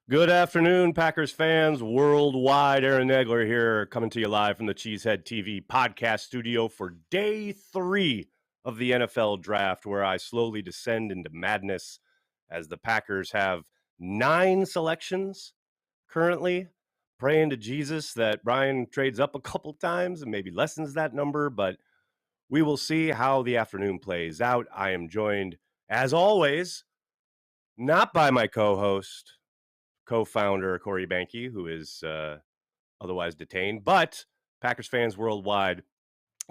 Good afternoon, Packers fans worldwide. Aaron Nagler here, coming to you live from the Cheesehead TV podcast studio for day 3 of the NFL draft, where I slowly descend into madness as the Packers have 9 selections currently. Praying to Jesus that Brian trades up a couple times and maybe lessens that number, but we will see how the afternoon plays out. I am joined, as always, not by my co-host, co-founder Corey Banke, who is otherwise detained, but Packers fans worldwide,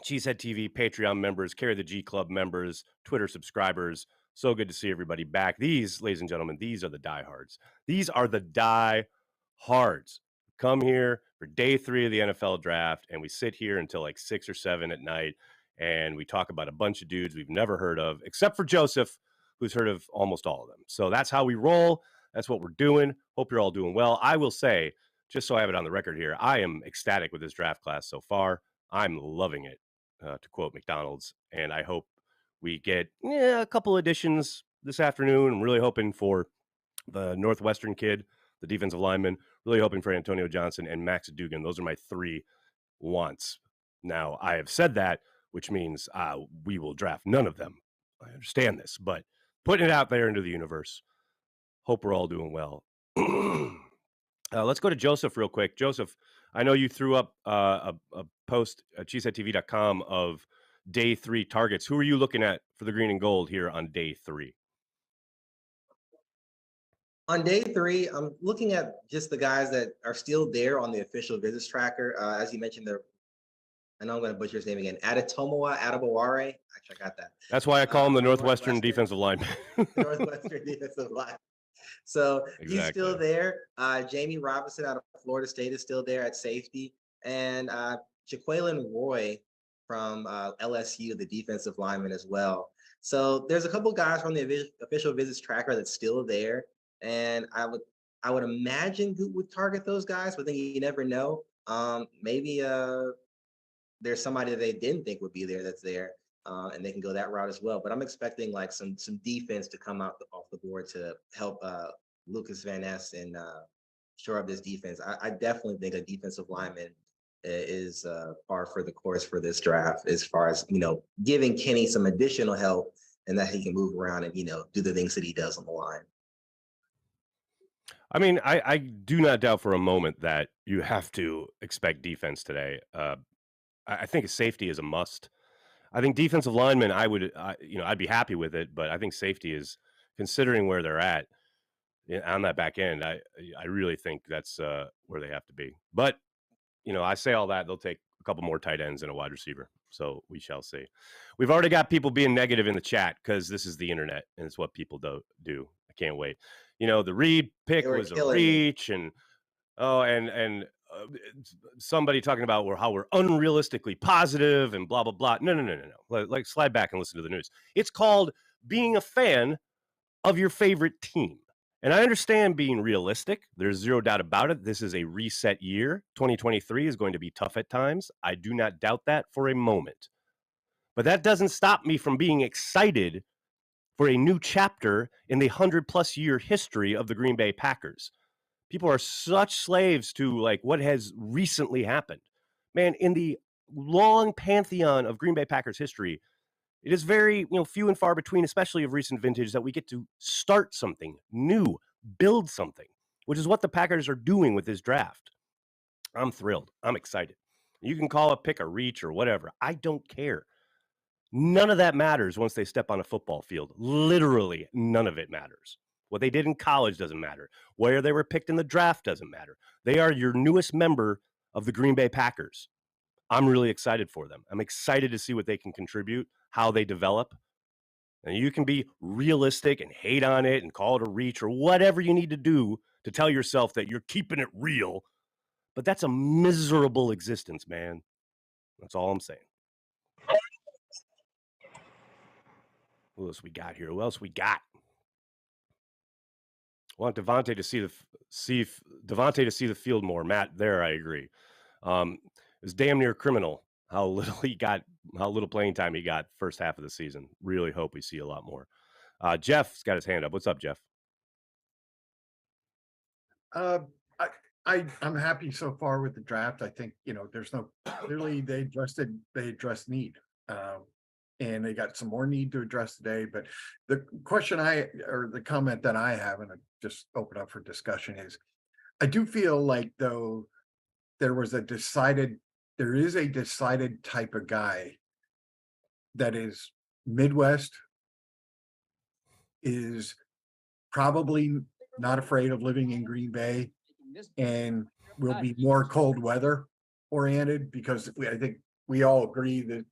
Cheesehead TV, Patreon members, Carry the G Club members, Twitter subscribers. So good to see everybody back. These, ladies and gentlemen, these are the diehards. These are the diehards. Come here for day 3 of the NFL draft, and we sit here until like 6 or 7 at night, and we talk about a bunch of dudes we've never heard of, except for Joseph, who's heard of almost all of them. So that's how we roll. That's what we're doing. Hope you're all doing well. I will say, just so I have it on the record here, I am ecstatic with this draft class so far. I'm loving it, to quote McDonald's, and I hope we get a couple additions this afternoon. I'm really hoping for the Northwestern kid, the defensive lineman, really hoping for Antonio Johnson and Max Dugan. Those are my 3 wants. Now, I have said that, which means we will draft none of them. I understand this, but putting it out there into the universe, hope we're all doing well. Let's go to Joseph real quick. Joseph, I know you threw up a post at cheeseheadtv.com of day 3 targets. Who are you looking at for the green and gold here on day 3? On day 3, I'm looking at just the guys that are still there on the official visits tracker. As you mentioned, I know I'm going to butcher his name again. Adetomowa Adebaware. Actually, I got that. That's why I call him the Northwestern defensive lineman. Northwestern defensive line. So exactly. He's still there. Jamie Robinson out of Florida State is still there at safety. And Jaquelin Roy from LSU, the defensive lineman as well. So there's a couple guys from the official visits tracker that's still there. And I would imagine Goot would target those guys, but then you never know. Maybe there's somebody that they didn't think would be there that's there, and they can go that route as well. But I'm expecting like some defense to come out off the board to help Lucas Van Ness and shore up this defense. I definitely think a defensive lineman is par for the course for this draft, as far as giving Kenny some additional help and that he can move around and do the things that he does on the line. I mean, I do not doubt for a moment that you have to expect defense today. I think safety is a must. I think defensive linemen, I'd be happy with it, but I think safety is, considering where they're at on that back end, I really think that's where they have to be. But, I say all that, they'll take a couple more tight ends and a wide receiver. So we shall see. We've already got people being negative in the chat because this is the internet and it's what people do. I can't wait. The Reed pick was a reach, and somebody talking about how we're unrealistically positive and blah, blah, blah. No. Like, slide back and listen to the news. It's called being a fan of your favorite team. And I understand being realistic. There's zero doubt about it. This is a reset year. 2023 is going to be tough at times. I do not doubt that for a moment. But that doesn't stop me from being excited for a new chapter in the 100-plus year history of the Green Bay Packers. People are such slaves to like what has recently happened. Man, in the long pantheon of Green Bay Packers history, it is very, few and far between, especially of recent vintage, that we get to start something new, build something, which is what the Packers are doing with this draft. I'm thrilled. I'm excited. You can call a pick a reach or whatever. I don't care. None of that matters once they step on a football field. Literally, none of it matters. What they did in college doesn't matter. Where they were picked in the draft doesn't matter. They are your newest member of the Green Bay Packers. I'm really excited for them. I'm excited to see what they can contribute, how they develop. And you can be realistic and hate on it and call it a reach or whatever you need to do to tell yourself that you're keeping it real. But that's a miserable existence, man. That's all I'm saying. Who else we got here? Who else we got? I want Devontae to see the field more. Matt, there I agree. It's damn near criminal how little playing time he got first half of the season. Really hope we see a lot more. Jeff's got his hand up. What's up, Jeff? Uh, I'm happy so far with the draft. I think, there's no clearly they addressed need. And they got some more need to address today. But the question or the comment that I have, and I just open up for discussion, is I do feel like though there is a decided type of guy that is Midwest, is probably not afraid of living in Green Bay, and will be more cold weather oriented, because I think we all agree that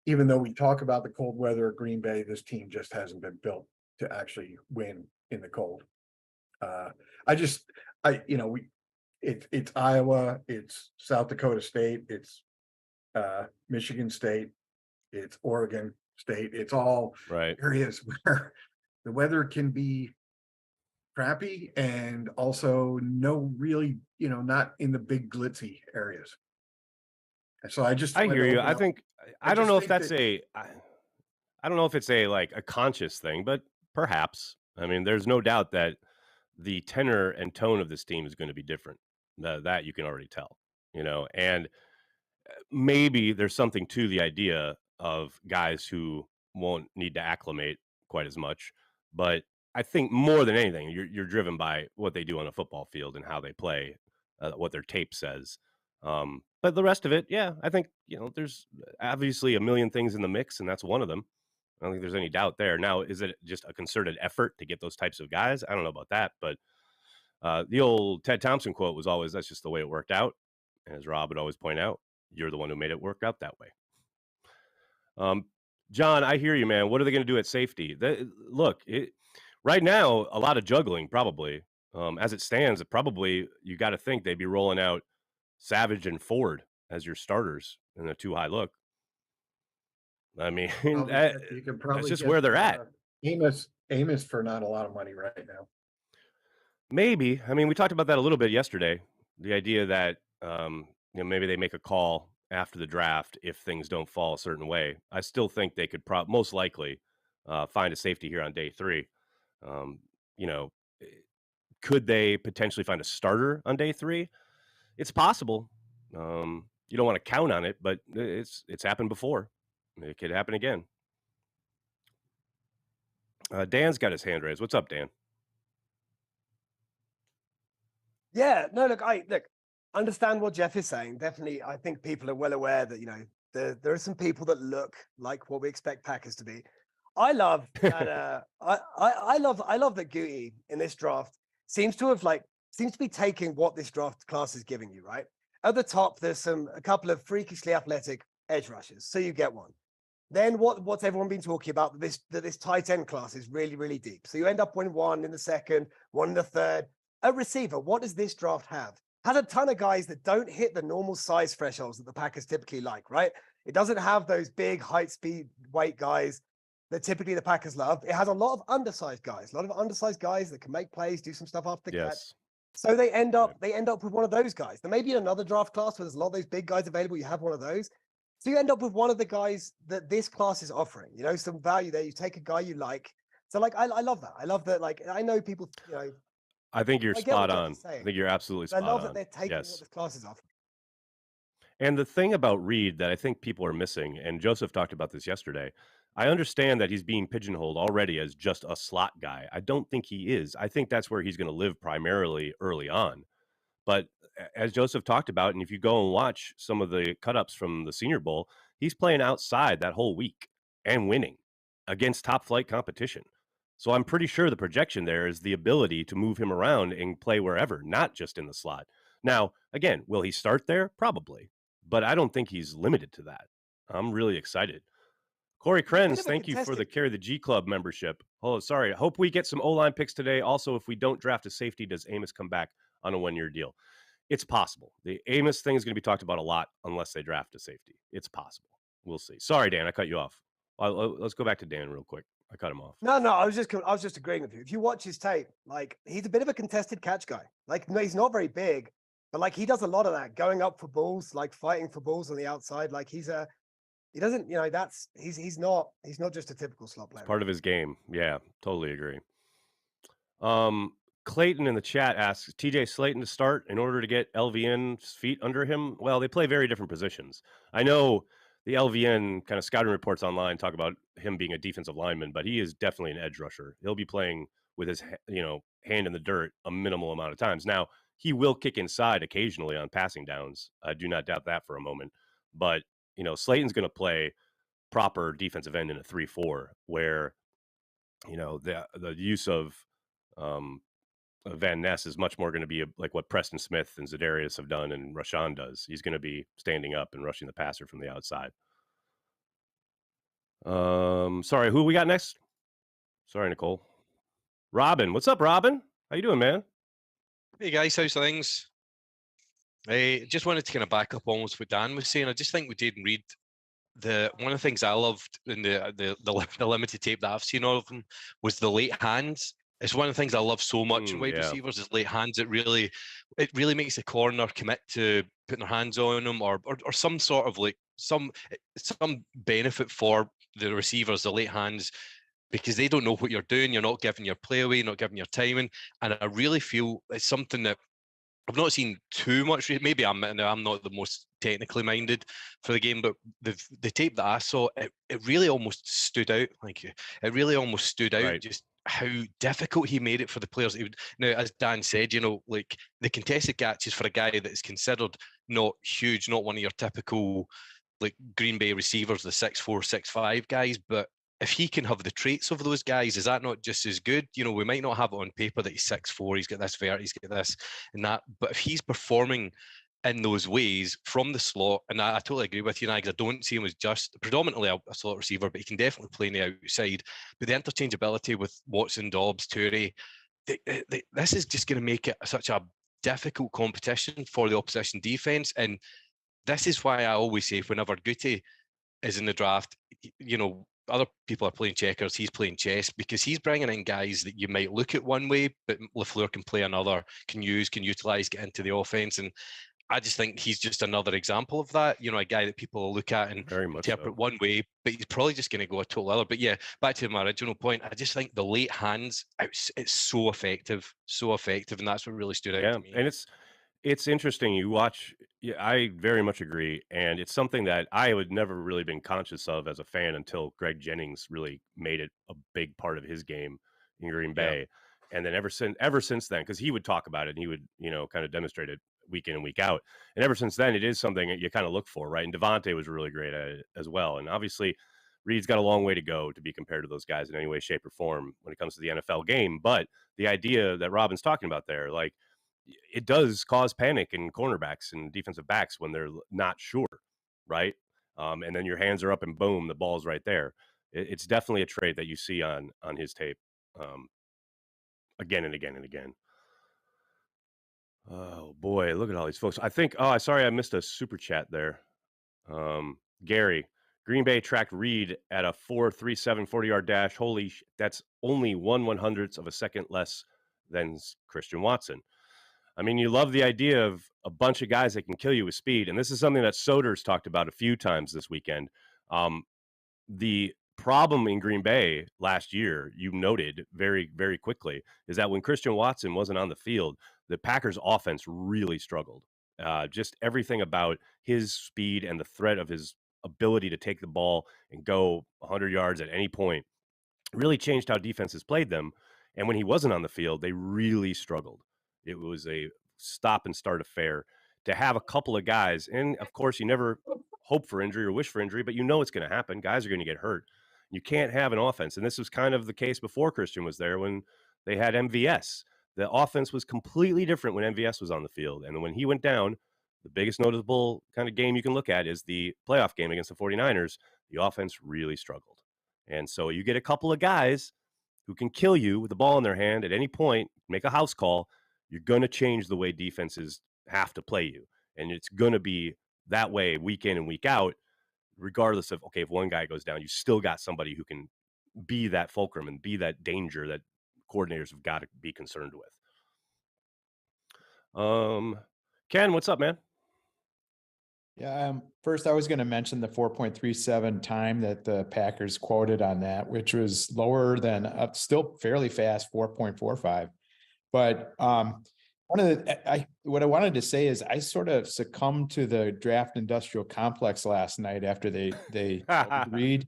even though we talk about the cold weather of Green Bay, this team just hasn't been built to actually win in the cold. It's Iowa, it's South Dakota State, it's Michigan State, it's Oregon State. It's all areas where the weather can be crappy, and also no really, not in the big glitzy areas. And so I hear you. I think I don't know if that's I don't know if it's like a conscious thing, but perhaps. I mean, there's no doubt that the tenor and tone of this team is going to be different. That you can already tell, and maybe there's something to the idea of guys who won't need to acclimate quite as much. But I think more than anything, you're driven by what they do on a football field and how they play, what their tape says. But the rest of it, yeah, I think, there's obviously a million things in the mix, and that's one of them. I don't think there's any doubt there. Now, is it just a concerted effort to get those types of guys? I don't know about that, but the old Ted Thompson quote was always, that's just the way it worked out. And as Rob would always point out, you're the one who made it work out that way. John, I hear you, man. What are they going to do at safety? Right now, a lot of juggling, probably. As it stands, probably you got to think they'd be rolling out Savage and Ford as your starters in a too high look. I mean, that's just where they're at. Amos for not a lot of money right now. Maybe. I mean, we talked about that a little bit yesterday. The idea that maybe they make a call after the draft if things don't fall a certain way. I still think they could most likely find a safety here on day 3. Could they potentially find a starter on day 3? It's possible. You don't want to count on it, but it's happened before. It could happen again. Dan's got his hand raised. What's up, Dan? Yeah, no, look, understand what Jeff is saying. Definitely, I think people are well aware that, there are some people that look like what we expect Packers to be. I love that. I love that Goody in this draft seems to be taking what this draft class is giving you. Right at the top, there's a couple of freakishly athletic edge rushers, so you get one. Then what's everyone been talking about? That this tight end class is really, really deep. So you end up with one in the second, one in the third. A receiver, what does this draft have? Has a ton of guys that don't hit the normal size thresholds that the Packers typically like, right? It doesn't have those big height, speed, weight guys that typically the Packers love. It has a lot of undersized guys, that can make plays, do some stuff after the catch. So they end up with one of those guys. There may be another draft class where there's a lot of those big guys available. You have one of those. So you end up with one of the guys that this class is offering, some value there. You take a guy you like. So I love that. I love that. I know people, I think you're spot on. I think you're absolutely spot on. I love that they're taking what this class is offering. And the thing about Reed that I think people are missing, and Joseph talked about this yesterday, I understand that he's being pigeonholed already as just a slot guy. I don't think he is. I think that's where he's going to live primarily early on. But as Joseph talked about, and if you go and watch some of the cut-ups from the Senior Bowl, he's playing outside that whole week and winning against top-flight competition. So I'm pretty sure the projection there is the ability to move him around and play wherever, not just in the slot. Now, again, will he start there? Probably. But I don't think he's limited to that. I'm really excited. Corey Krenz, thank you for the Carry the G Club membership. Oh, sorry. I hope we get some O-line picks today. Also, if we don't draft a safety, does Amos come back on a 1-year deal? It's possible. The Amos thing is going to be talked about a lot unless they draft a safety. It's possible. We'll see. Sorry, Dan, I cut you off. Let's go back to Dan real quick. I cut him off. No, I was just agreeing with you. If you watch his tape, he's a bit of a contested catch guy. No, he's not very big, but he does a lot of that, going up for balls, fighting for balls on the outside. He doesn't, he's not just a typical slot player. It's part of his game. Yeah, totally agree. Clayton in the chat asks, TJ Slayton to start in order to get LVN's feet under him? Well, they play very different positions. I know the LVN kind of scouting reports online talk about him being a defensive lineman, but he is definitely an edge rusher. He'll be playing with his, hand in the dirt a minimal amount of times. Now, he will kick inside occasionally on passing downs. I do not doubt that for a moment. But, Slayton's going to play proper defensive end in a 3-4 where, the use of Van Ness is much more going to be like what Preston Smith and Za'Darius have done and Rashawn does. He's going to be standing up and rushing the passer from the outside. Sorry, who we got next? Sorry, Nicole. Robin. What's up, Robin? How you doing, man? Hey, guys. How's things? I just wanted to kind of back up almost what Dan was saying. I just think with Jaden Reed, one of the things I loved in the limited tape that I've seen of him was the late hands. It's one of the things I love so much in wide receivers is late hands. It really makes the corner commit to putting their hands on them or some sort of like some benefit for the receivers, the late hands, because they don't know what you're doing. You're not giving your play away, not giving your timing. And I really feel it's something that I've not seen too much. Maybe I'm not the most technically minded for the game, but the tape that I saw, it really almost stood out. Like it really almost stood out. Right. Just how difficult he made it for the players. Now, as Dan said, like the contested catches for a guy that is considered not huge, not one of your typical like Green Bay receivers, the 6'4", 6'5" guys, but if he can have the traits of those guys, is that not just as good? We might not have it on paper that he's 6'4", he's got this vert, he's got this and that, but if he's performing in those ways from the slot, and I totally agree with you, Nags, I don't see him as just predominantly a slot receiver, but he can definitely play on the outside. But the interchangeability with Watson, Dobbs, Toure, this is just going to make it such a difficult competition for the opposition defense. And this is why I always say whenever Guti is in the draft, other people are playing checkers, he's playing chess, because he's bringing in guys that you might look at one way, but LaFleur can play another, can utilize, get into the offense. And I just think he's just another example of that. A guy that people will look at and interpret one way, but he's probably just going to go a total other. But yeah, back to my original point, I just think the late hands, it's so effective, and that's what really stood out to me. And it's interesting. You watch. Yeah, I very much agree, and it's something that I had never really been conscious of as a fan until Greg Jennings really made it a big part of his game in Green Bay. And then ever since then, because he would talk about it and he would, kind of demonstrate it week in and week out. And ever since then, it is something that you kind of look for, right? And Devontae was really great at it as well. And obviously, Reed's got a long way to go to be compared to those guys in any way, shape, or form when it comes to the NFL game. But the idea that Robin's talking about there, like, it does cause panic in cornerbacks and defensive backs when they're not sure, right? And then your hands are up and boom, the ball's right there. It's definitely a trait that you see on his tape again and again and again. Oh, boy, look at all these folks. I think, sorry, I missed a super chat there. Gary, Green Bay tracked Reed at a 4.37 40-yard dash. Holy, that's only 1/100th of a second less than Christian Watson. I mean, you love the idea of a bunch of guys that can kill you with speed. And this is something that Soder's talked about a few times this weekend. The problem in Green Bay last year, you noted very, very quickly, is that when Christian Watson wasn't on the field, the Packers offense really struggled. Just everything about his speed and the threat of his ability to take the ball and go 100 yards at any point really changed how defenses played them. And when he wasn't on the field, they really struggled. It was a stop and start affair to have a couple of guys. And of course, you never hope for injury or wish for injury, but it's going to happen. Guys are going to get hurt. You can't have an offense. And this was kind of the case before Christian was there when they had MVS. The offense was completely different when MVS was on the field. And when he went down, the biggest notable kind of game you can look at is the playoff game against the 49ers. The offense really struggled. And so you get a couple of guys who can kill you with the ball in their hand at any point, make a house call. You're going to change the way defenses have to play you. And it's going to be that way week in and week out, regardless of, okay, if one guy goes down, you still got somebody who can be that fulcrum and be that danger that coordinators have got to be concerned with. Ken, what's up, man? Yeah, first I was going to mention the 4.37 time that the Packers quoted on that, which was lower than still fairly fast 4.45. But what I wanted to say is I sort of succumbed to the draft industrial complex last night after they agreed.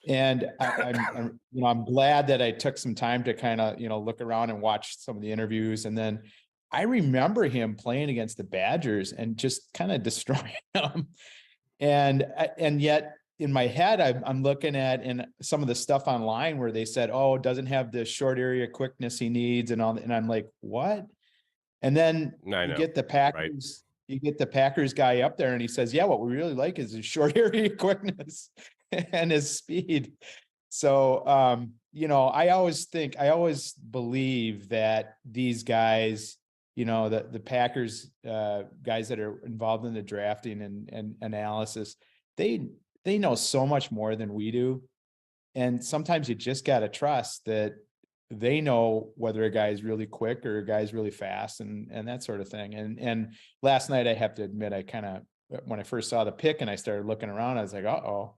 And I'm glad that I took some time to kind of, look around and watch some of the interviews. And then I remember him playing against the Badgers and just kind of destroying them. And yet in my head, I'm looking at in some of the stuff online where they said, oh, it doesn't have the short area quickness he needs and all. And I'm like, what? And then you get the Packers, right? You get the Packers guy up there and he says, yeah, what we really like is his short area quickness and his speed. So, I always believe that these guys, the Packers guys that are involved in the drafting and analysis, they know so much more than we do. And sometimes you just got to trust that they know whether a guy is really quick or a guy's really fast and that sort of thing. And last night, I have to admit, I kind of, when I first saw the pick and I started looking around, I was like, uh-oh.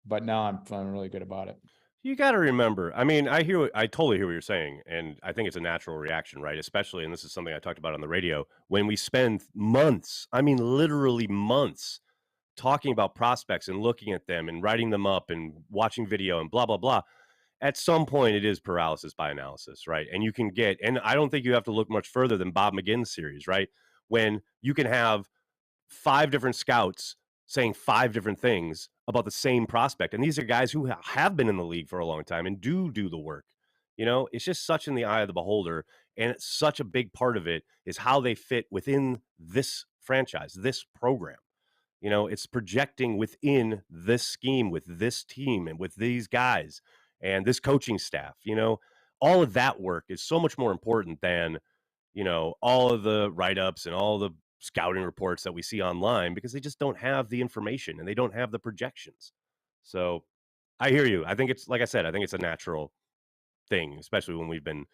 But now I'm feeling really good about it. You got to remember, I mean, I totally hear what you're saying. And I think it's a natural reaction, right? Especially, and this is something I talked about on the radio, when we spend months, I mean, literally months talking about prospects and looking at them and writing them up and watching video and blah, blah, blah. At some point, it is paralysis by analysis, right? And you can get, and I don't think you have to look much further than Bob McGinn's series, right? When you can have 5 different scouts saying 5 different things about the same prospect. And these are guys who have been in the league for a long time and do the work. It's just such in the eye of the beholder. And it's such a big part of it is how they fit within this franchise, this program. It's projecting within this scheme with this team and with these guys and this coaching staff. All of that work is so much more important than, all of the write-ups and all the scouting reports that we see online, because they just don't have the information and they don't have the projections. So I hear you. I think it's, like I said, I think it's a natural thing, especially when we've been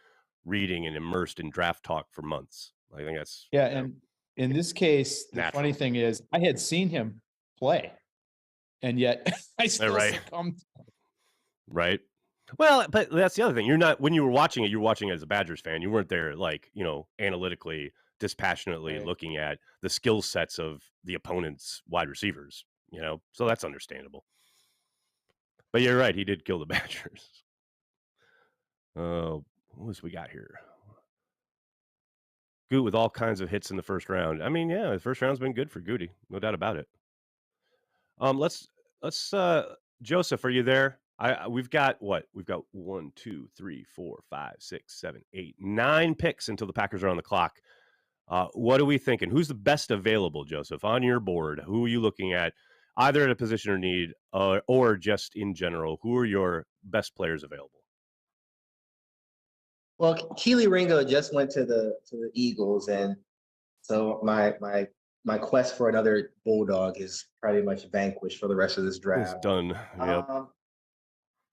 reading and immersed in draft talk for months. I think that's, and in this case, the funny thing is I had seen him play and yet I still succumbed. Right. Well, but that's the other thing. When you were watching it as a Badgers fan. You weren't there, analytically, dispassionately looking at the skill sets of the opponent's wide receivers, so that's understandable. But you're right. He did kill the Badgers. What else we got here? Goot with all kinds of hits in the first round. I mean, yeah, the first round's been good for Goody. No doubt about it. Let's Joseph, are you there? We've got 1, 2, 3, 4, 5, 6, 7, 8, 9 picks until the Packers are on the clock. What are we thinking? Who's the best available, Joseph, on your board? Who are you looking at, either at a position or need, or just in general? Who are your best players available? Well, Keely Ringo just went to the Eagles, and so my quest for another Bulldog is pretty much vanquished for the rest of this draft. It's done. Yep.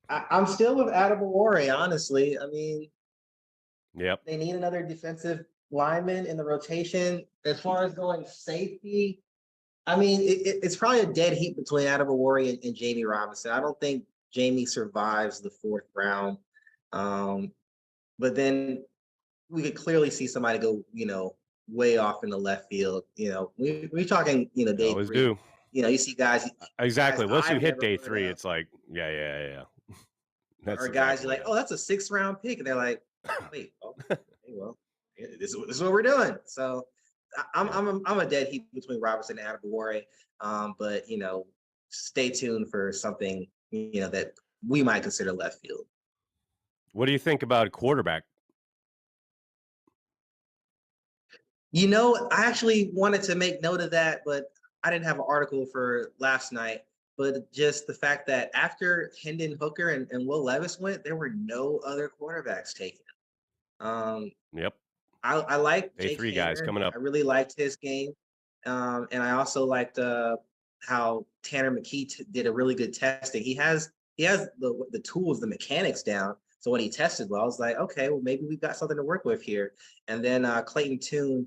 I'm still with Adebawore, honestly. I mean, yep. They need another defensive lineman in the rotation. As far as going safety, I mean, it's probably a dead heat between Adebawore and Jamie Robinson. I don't think Jamie survives the 4th round. But then we could clearly see somebody go, way off in the left field. We're talking, day always 3. Do. You see guys. Exactly. Once you hit day 3, it's like, yeah. Or guys, you're like, oh, that's a 6th round pick, and they're like, wait, okay, well, this is what we're doing. So I'm a dead heat between Robinson and Adebawore. But stay tuned for something that we might consider left field. What do you think about quarterback? I actually wanted to make note of that, but I didn't have an article for last night. But just the fact that after Hendon Hooker and Will Levis went, there were no other quarterbacks taken. Yep. I like Day 3 guys coming up. I really liked his game. And I also liked how Tanner McKee did a really good testing. He has the tools, the mechanics down. So when he tested well, I was like, okay, well, maybe we've got something to work with here. And then Clayton Tune,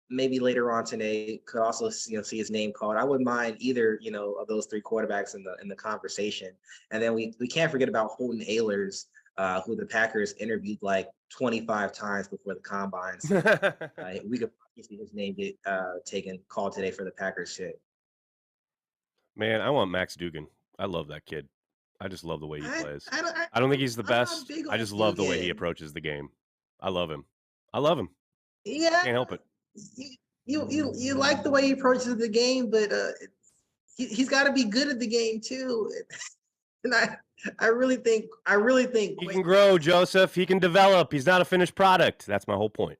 maybe later on today, could also see his name called. I wouldn't mind either of those 3 quarterbacks in the conversation. And then we can't forget about Holton Ahlers, who the Packers interviewed like 25 times before the combine. So, we could see his name get called today for the Packers shit. Man, I want Max Dugan. I love that kid. I just love the way he plays. I don't think he's the best. I just love the way he approaches the game. I love him. Yeah, can't help it. You like the way he approaches the game, but he's got to be good at the game too. And I really think he can grow, Joseph. He can develop. He's not a finished product. That's my whole point.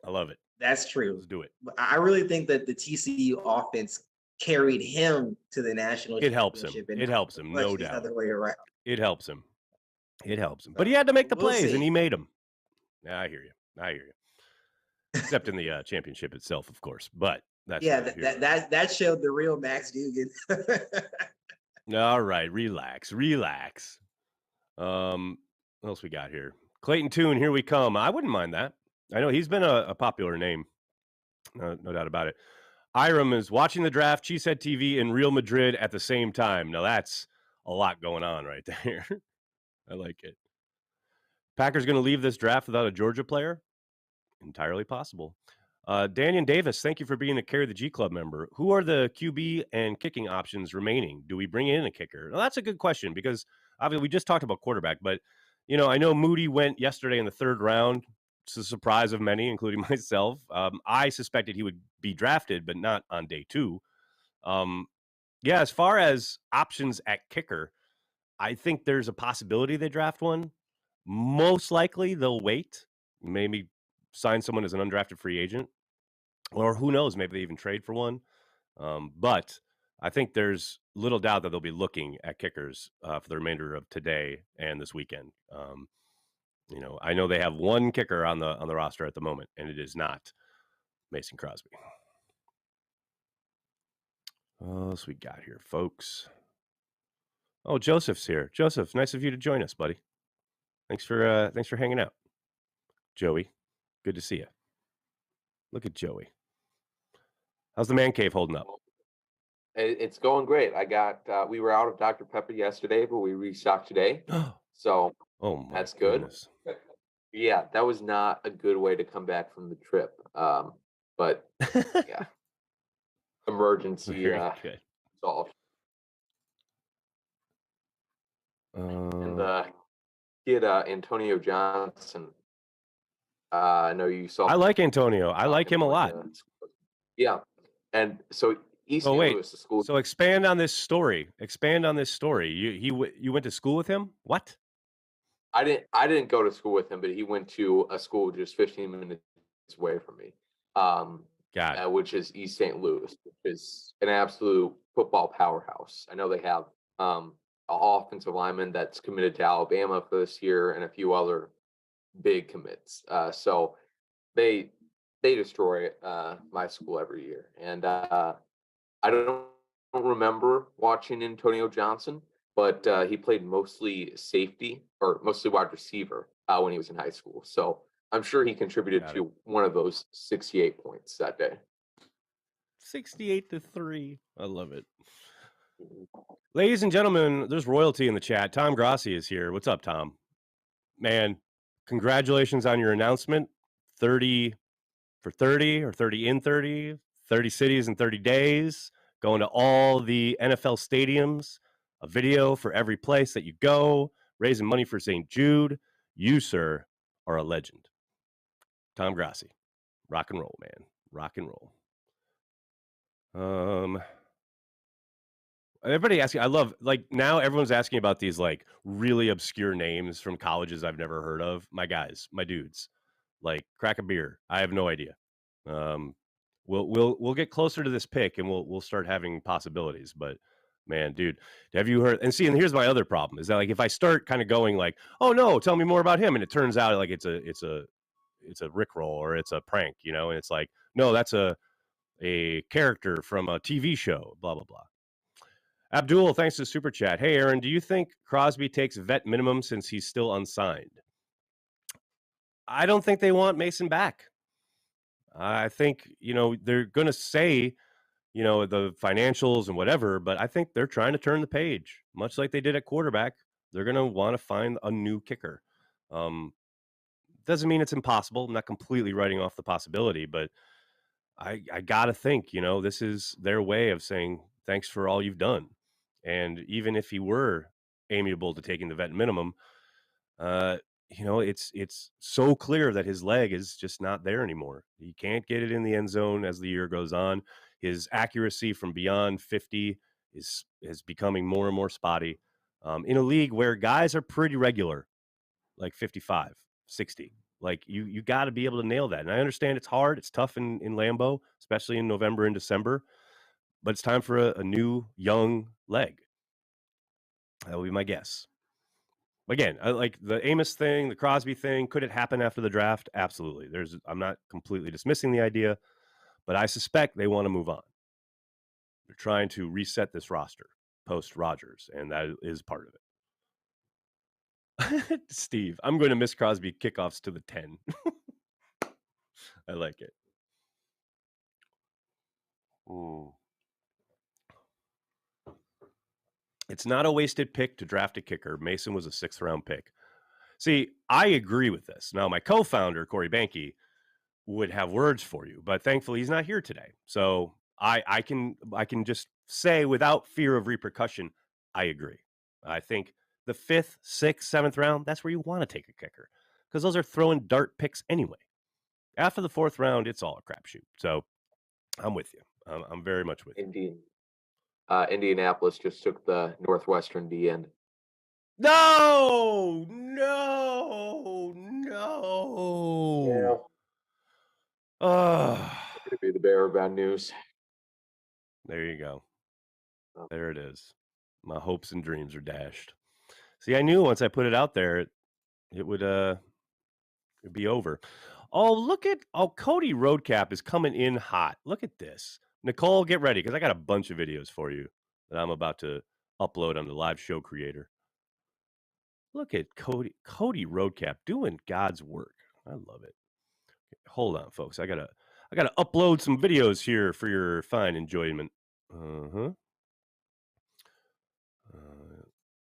I love it. That's true. Let's do it. I really think that the TCU offense carried him to the national championship. It helps him, no doubt. Other way around. It helps him. But he had to make the plays, and he made them. Yeah, I hear you. Except in the championship itself, of course. But that's that showed the real Max Dugan. All right, relax. What else we got here? Clayton Toon, here we come. I wouldn't mind that. I know he's been a popular name, no doubt about it. Iram is watching the draft, Cheesehead TV, and Real Madrid at the same time. Now that's a lot going on right there. I like it. Packers going to leave this draft without a Georgia player? Entirely possible. Daniel Davis, thank you for being a Carry the G Club member. Who are the QB and kicking options remaining? Do we bring in a kicker? Well, that's a good question because obviously we just talked about quarterback, but I know Moody went yesterday in the 3rd round. It's a surprise of many, including myself. I suspected he would be drafted, but not on day 2. As far as options at kicker, I think there's a possibility they draft one. Most likely they'll wait, maybe sign someone as an undrafted free agent. Or who knows, maybe they even trade for one. But I think there's little doubt that they'll be looking at kickers for the remainder of today and this weekend. I know they have one kicker on the roster at the moment, and it is not Mason Crosby. What else we got here, folks? Oh, Joseph's here. Joseph, nice of you to join us, buddy. Thanks for hanging out. Joey, good to see you. Look at Joey. How's the man cave holding up? It's going great. We were out of Dr. Pepper yesterday, but we restocked today. So that's good. Goodness. Yeah, that was not a good way to come back from the trip. But yeah, emergency solved. And the kid, Antonio Johnson. I know you saw. I like Antonio. I like him a lot. Yeah, and so East Louis, the school. So expand on this story. You went to school with him? What? I didn't go to school with him, but he went to a school just 15 minutes away from me. Which is East St. Louis, which is an absolute football powerhouse. I know they have an offensive lineman that's committed to Alabama for this year and a few other big commits. So they destroy my school every year. And I don't remember watching Antonio Johnson, but he played mostly safety or mostly wide receiver when he was in high school. So I'm sure he contributed to one of those 68 points that day. 68-3. I love it. Ladies and gentlemen, there's royalty in the chat. Tom Grassi is here. What's up, Tom? Man, congratulations on your announcement. 30 for 30 or 30 in 30, 30 cities in 30 days, going to all the NFL stadiums, a video for every place that you go, raising money for St. Jude. You, sir, are a legend. Tom Grassi. Rock and roll, man. Rock and roll. Everybody asking, I love, now everyone's asking about these really obscure names from colleges I've never heard of. My guys, my dudes, crack a beer. I have no idea. We'll get closer to this pick and we'll start having possibilities. But man, dude, have you heard? And here's my other problem is that if I start kind of going oh no, tell me more about him, and it turns out it's a rickroll or it's a prank, and it's no, that's a character from a TV show, blah blah blah. Abdul, thanks to Super Chat. Hey, Aaron, do you think Crosby takes vet minimum since he's still unsigned? I don't think they want Mason back. I think, they're going to say, the financials and whatever, but I think they're trying to turn the page, much like they did at quarterback. They're going to want to find a new kicker. Doesn't mean it's impossible. I'm not completely writing off the possibility, but I got to think, this is their way of saying thanks for all you've done. And even if he were amiable to taking the vet minimum, it's so clear that his leg is just not there anymore. He can't get it in the end zone as the year goes on. His accuracy from beyond 50 is becoming more and more spotty. In a league where guys are pretty regular, like 55, 60. Like you got to be able to nail that. And I understand it's hard. It's tough in Lambeau, especially in November and December. But it's time for a new, young leg. That would be my guess. Again, I like the Amos thing, the Crosby thing. Could it happen after the draft? Absolutely. I'm not completely dismissing the idea, but I suspect they want to move on. They're trying to reset this roster post Rodgers, and that is part of it. Steve, I'm going to miss Crosby kickoffs to the 10. I like it. Ooh. It's not a wasted pick to draft a kicker. Mason was a 6th round pick. See, I agree with this. Now, my co-founder, Corey Banke, would have words for you, but thankfully he's not here today. So I can just say without fear of repercussion, I agree. I think the 5th, 6th, 7th round, that's where you want to take a kicker because those are throwing dart picks anyway. After the 4th round, it's all a crapshoot. So I'm with you. I'm very much with you. Indeed. Indianapolis just took the Northwestern D end. No. Yeah. It's gonna be the bearer of bad news. There you go. There it is. My hopes and dreams are dashed. See, I knew once I put it out there, it would it'd be over. Oh, Cody Roadcap is coming in hot. Look at this. Nicole, get ready because I got a bunch of videos for you that I'm about to upload on the live show creator. Look at Cody Roadcap doing God's work. I love it. Hold on, folks. I gotta upload some videos here for your fine enjoyment.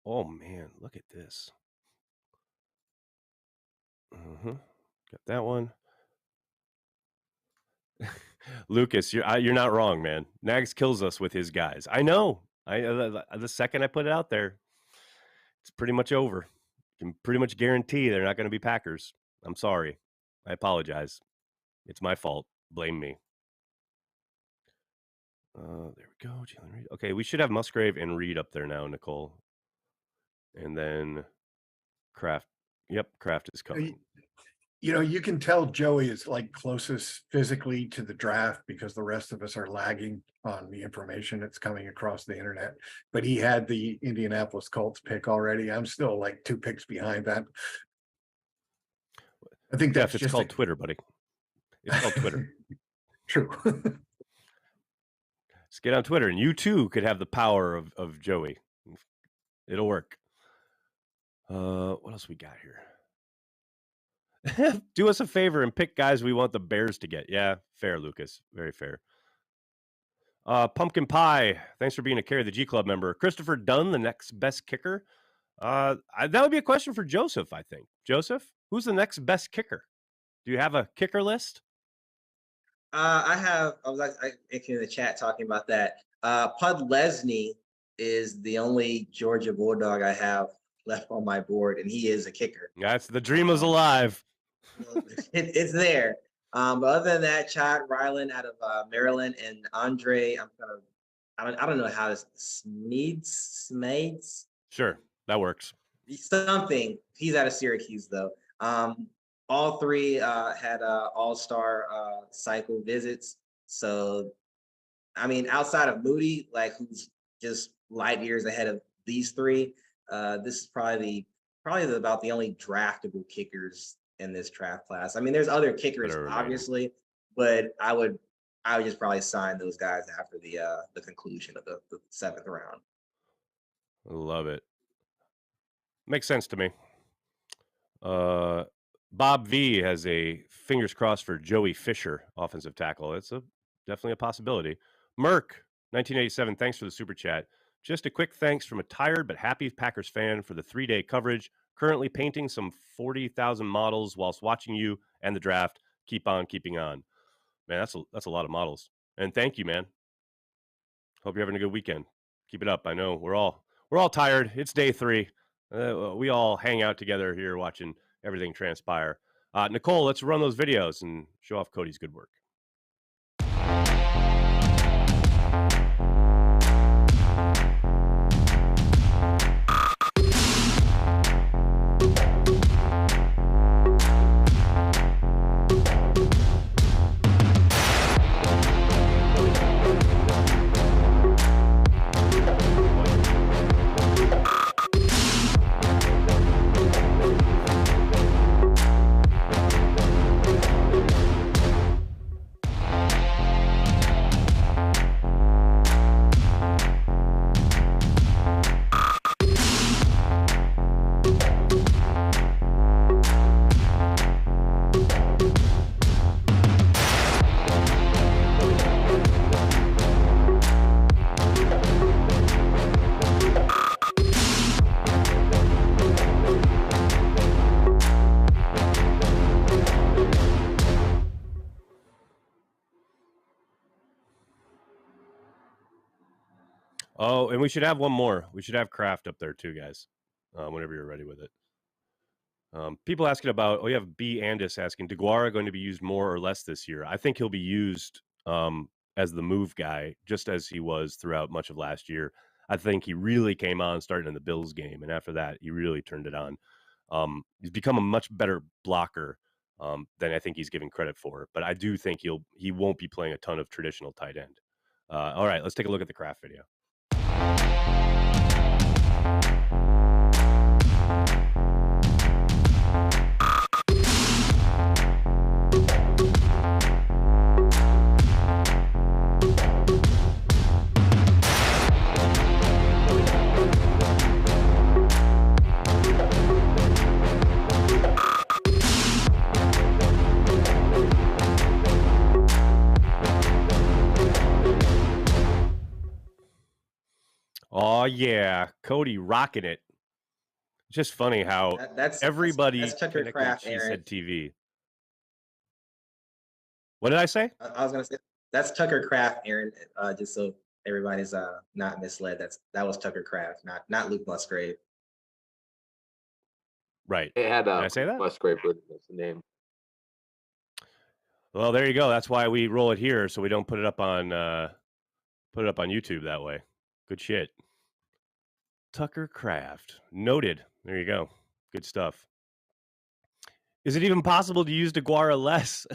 Oh man, look at this. Got that one. Lucas, you're not wrong, man. Nags kills us with his guys. I know. The second I put it out there, it's pretty much over. You can pretty much guarantee they're not going to be Packers. I'm sorry. I apologize. It's my fault. Blame me. There we go. Jalen Reed. Okay, we should have Musgrave and Reed up there now, Nicole. And then Kraft. Yep, Kraft is coming. You can tell Joey is like closest physically to the draft because the rest of us are lagging on the information that's coming across the internet. But he had the Indianapolis Colts pick already. I'm still like 2 picks behind that. I think that's just called Twitter, buddy. It's called Twitter. True. Just get on Twitter, and you too could have the power of Joey. It'll work. What else we got here? Do us a favor and pick guys we want the Bears to get. Yeah, fair, Lucas. Very fair. Pumpkin Pie, thanks for being a Carry the G Club member. Christopher Dunn, the next best kicker. That would be a question for Joseph, I think. Joseph, who's the next best kicker? Do you have a kicker list? I was in the chat talking about that. Pud Lesney is the only Georgia Bulldog I have left on my board, and he is a kicker. That's the dream is alive. It's there. But other than that, Chad Ryland out of Maryland and Andre, I don't know how this Smades. Sure, that works. Something. He's out of Syracuse though. All 3 had all-star cycle visits. So, I mean, outside of Moody, like who's just light years ahead of these 3, this is probably about the only draftable kickers in this draft class. I mean, there's other kickers, obviously, but I would just probably sign those guys after the conclusion of the 7th round. I love it. Makes sense to me. Bob V has a fingers crossed for Joey Fisher, offensive tackle. It's definitely a possibility. Merck, 1987, thanks for the super chat. Just a quick thanks from a tired but happy Packers fan for the 3-day coverage. Currently painting some 40,000 models whilst watching you and the draft. Keep on keeping on. Man, that's a lot of models. And thank you, man. Hope you're having a good weekend. Keep it up. I know we're all tired. It's day 3. We all hang out together here watching everything transpire. Nicole, let's run those videos and show off Cody's good work. Oh, and we should have one more. We should have Kraft up there too, guys, whenever you're ready with it. People asking about, you have B. Andrus asking, DeGuara going to be used more or less this year? I think he'll be used as the move guy, just as he was throughout much of last year. I think he really came on starting in the Bills game, and after that, he really turned it on. He's become a much better blocker than I think he's given credit for, but I do think he won't be playing a ton of traditional tight end. All right, let's take a look at the Kraft video. Oh yeah, Cody rocking it. Just funny how everybody that's Tucker Kraft, Aaron. TV. What did I say? I was gonna say that's Tucker Kraft, Aaron. Just so everybody's not misled. That was Tucker Kraft, not Luke Musgrave. Right. It had Did I say that? Musgrave was the name. Well, there you go. That's why we roll it here, so we don't put it up on YouTube that way. Good shit. Tucker Kraft. Noted. There you go. Good stuff. Is it even possible to use DeGuara less?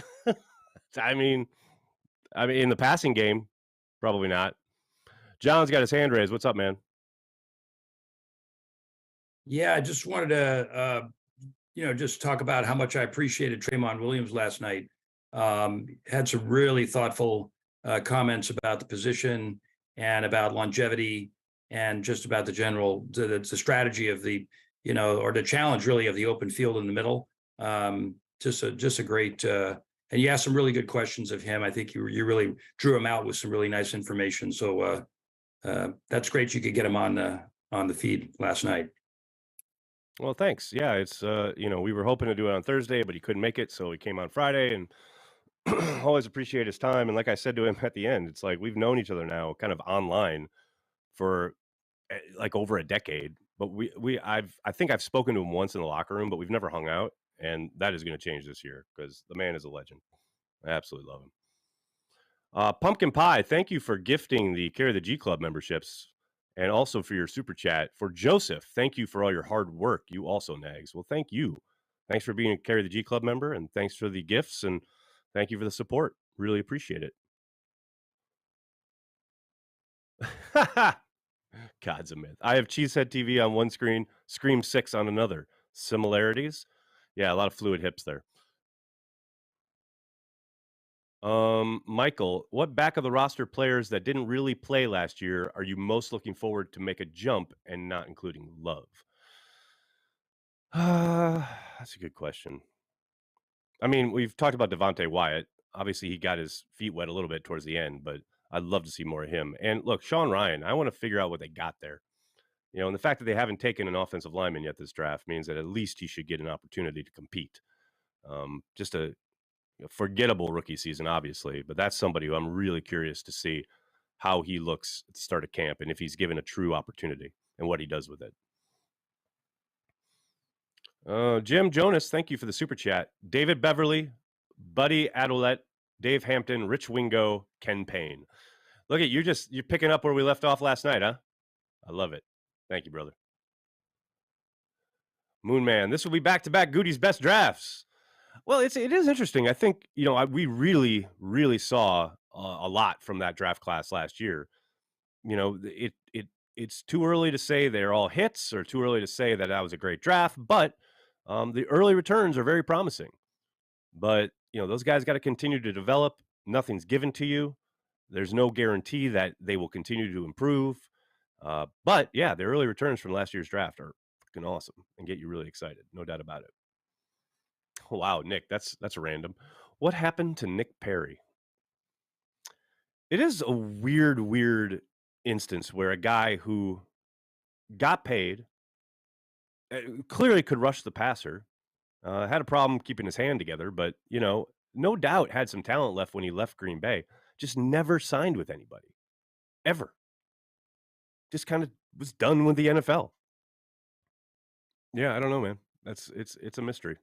I mean, in the passing game, probably not. John's got his hand raised. What's up, man? Yeah, I just wanted to, just talk about how much I appreciated Tremont Williams last night. Had some really thoughtful comments about the position and about longevity and just about the general, the strategy of the, or the challenge really of the open field in the middle. Just a great, and you asked some really good questions of him. I think you really drew him out with some really nice information. So that's great. You could get him on the feed last night. Well, thanks. Yeah, it's we were hoping to do it on Thursday, but he couldn't make it, so he came on Friday, and always appreciate his time. And like I said to him at the end, it's like we've known each other now, kind of online, for like over a decade. But I think I've spoken to him once in the locker room, but we've never hung out, and that is going to change this year because the man is a legend. I absolutely love him. Pumpkin Pie, thank you for gifting the Carry the G Club memberships. And also for your super chat. For Joseph, thank you for all your hard work. You also, Nags. Well, thank you. Thanks for being a Carry the G Club member, and thanks for the gifts, and thank you for the support. Really appreciate it. God's a myth. I have Cheesehead TV on one screen, Scream 6 on another. Similarities? Yeah, a lot of fluid hips there. Michael, what back of the roster players that didn't really play last year are you most looking forward to make a jump, and not including Love? That's a good question. I mean, we've talked about Devontae Wyatt. Obviously, he got his feet wet a little bit towards the end, but I'd love to see more of him. And look, Sean Ryan, I want to figure out what they got there. And the fact that they haven't taken an offensive lineman yet this draft means that at least he should get an opportunity to compete. Just a forgettable rookie season, obviously, but that's somebody who I'm really curious to see how he looks at the start of camp and if he's given a true opportunity and what he does with it. Jim Jonas, thank you for the super chat. David Beverly, Buddy Adelet, Dave Hampton, Rich Wingo, Ken Payne. Look at you're picking up where we left off last night, huh? I love it. Thank you, brother. Moonman, this will be back-to-back Goody's best drafts. Well, it is interesting. I think, we really, really saw a lot from that draft class last year. It's too early to say they're all hits or too early to say that was a great draft, but the early returns are very promising. But, those guys got to continue to develop. Nothing's given to you. There's no guarantee that they will continue to improve. But, yeah, the early returns from last year's draft are freaking awesome and get you really excited. No doubt about it. Oh, wow, Nick, that's random. What happened to Nick Perry? It is a weird instance where a guy who got paid, clearly could rush the passer, had a problem keeping his hand together, but, no doubt had some talent left when he left Green Bay, just never signed with anybody, ever. Just kind of was done with the NFL. Yeah, I don't know, man. It's a mystery.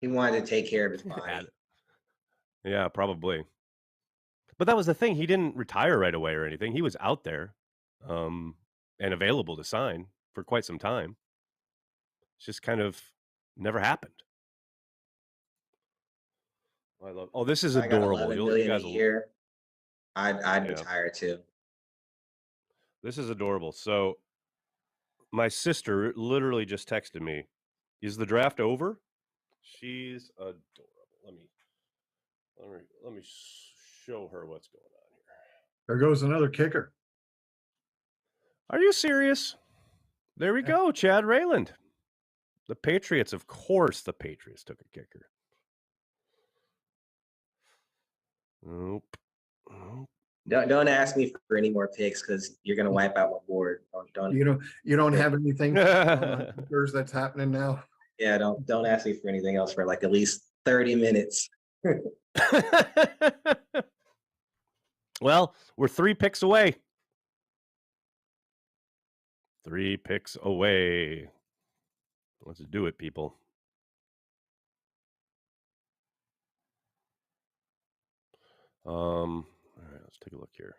He wanted to take care of his body. Yeah, probably. But that was the thing. He didn't retire right away or anything. He was out there and available to sign for quite some time. It's just kind of never happened. This is adorable. You guys will... I'd retire too. This is adorable. So my sister literally just texted me, "Is the draft over?" She's adorable. Let me show her what's going on here. There goes another kicker. Are you serious? There we go, Chad Rayland. The Patriots, of course, the Patriots took a kicker. Nope. Don't ask me for any more picks because you're gonna wipe out my board. Don't you don't have anything that's happening now? Yeah, don't ask me for anything else for like at least 30 minutes. Well, we're 3 picks away. 3 picks away. Let's do it, people. All right, let's take a look here.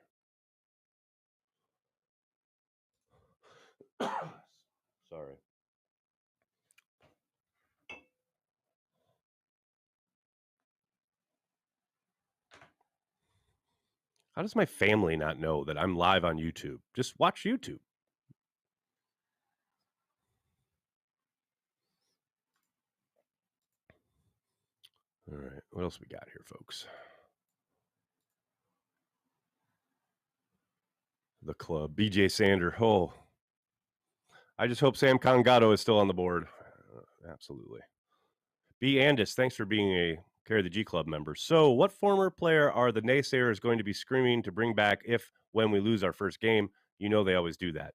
Sorry. How does my family not know that I'm live on YouTube? Just watch YouTube. All right, what else we got here, folks? The club, BJ Sander. Oh, I just hope Sam Congato is still on the board. Absolutely. B. Andrus, thanks for being a Carry the G Club member. So what former player are the naysayers going to be screaming to bring back when we lose our first game? They always do that.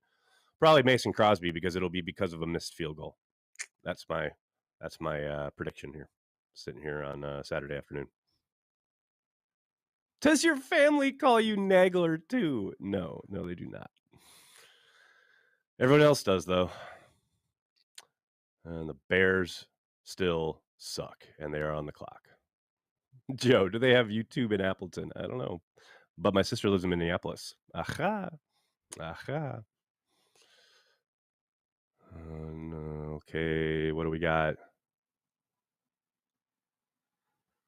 Probably Mason Crosby, because it'll be because of a missed field goal. That's my prediction here, sitting here on Saturday afternoon. Does your family call you Nagler too? No, they do not. Everyone else does, though. And the Bears still suck, and they are on the clock. Joe, do they have YouTube in Appleton? I don't know. But my sister lives in Minneapolis. Aha. Okay, what do we got?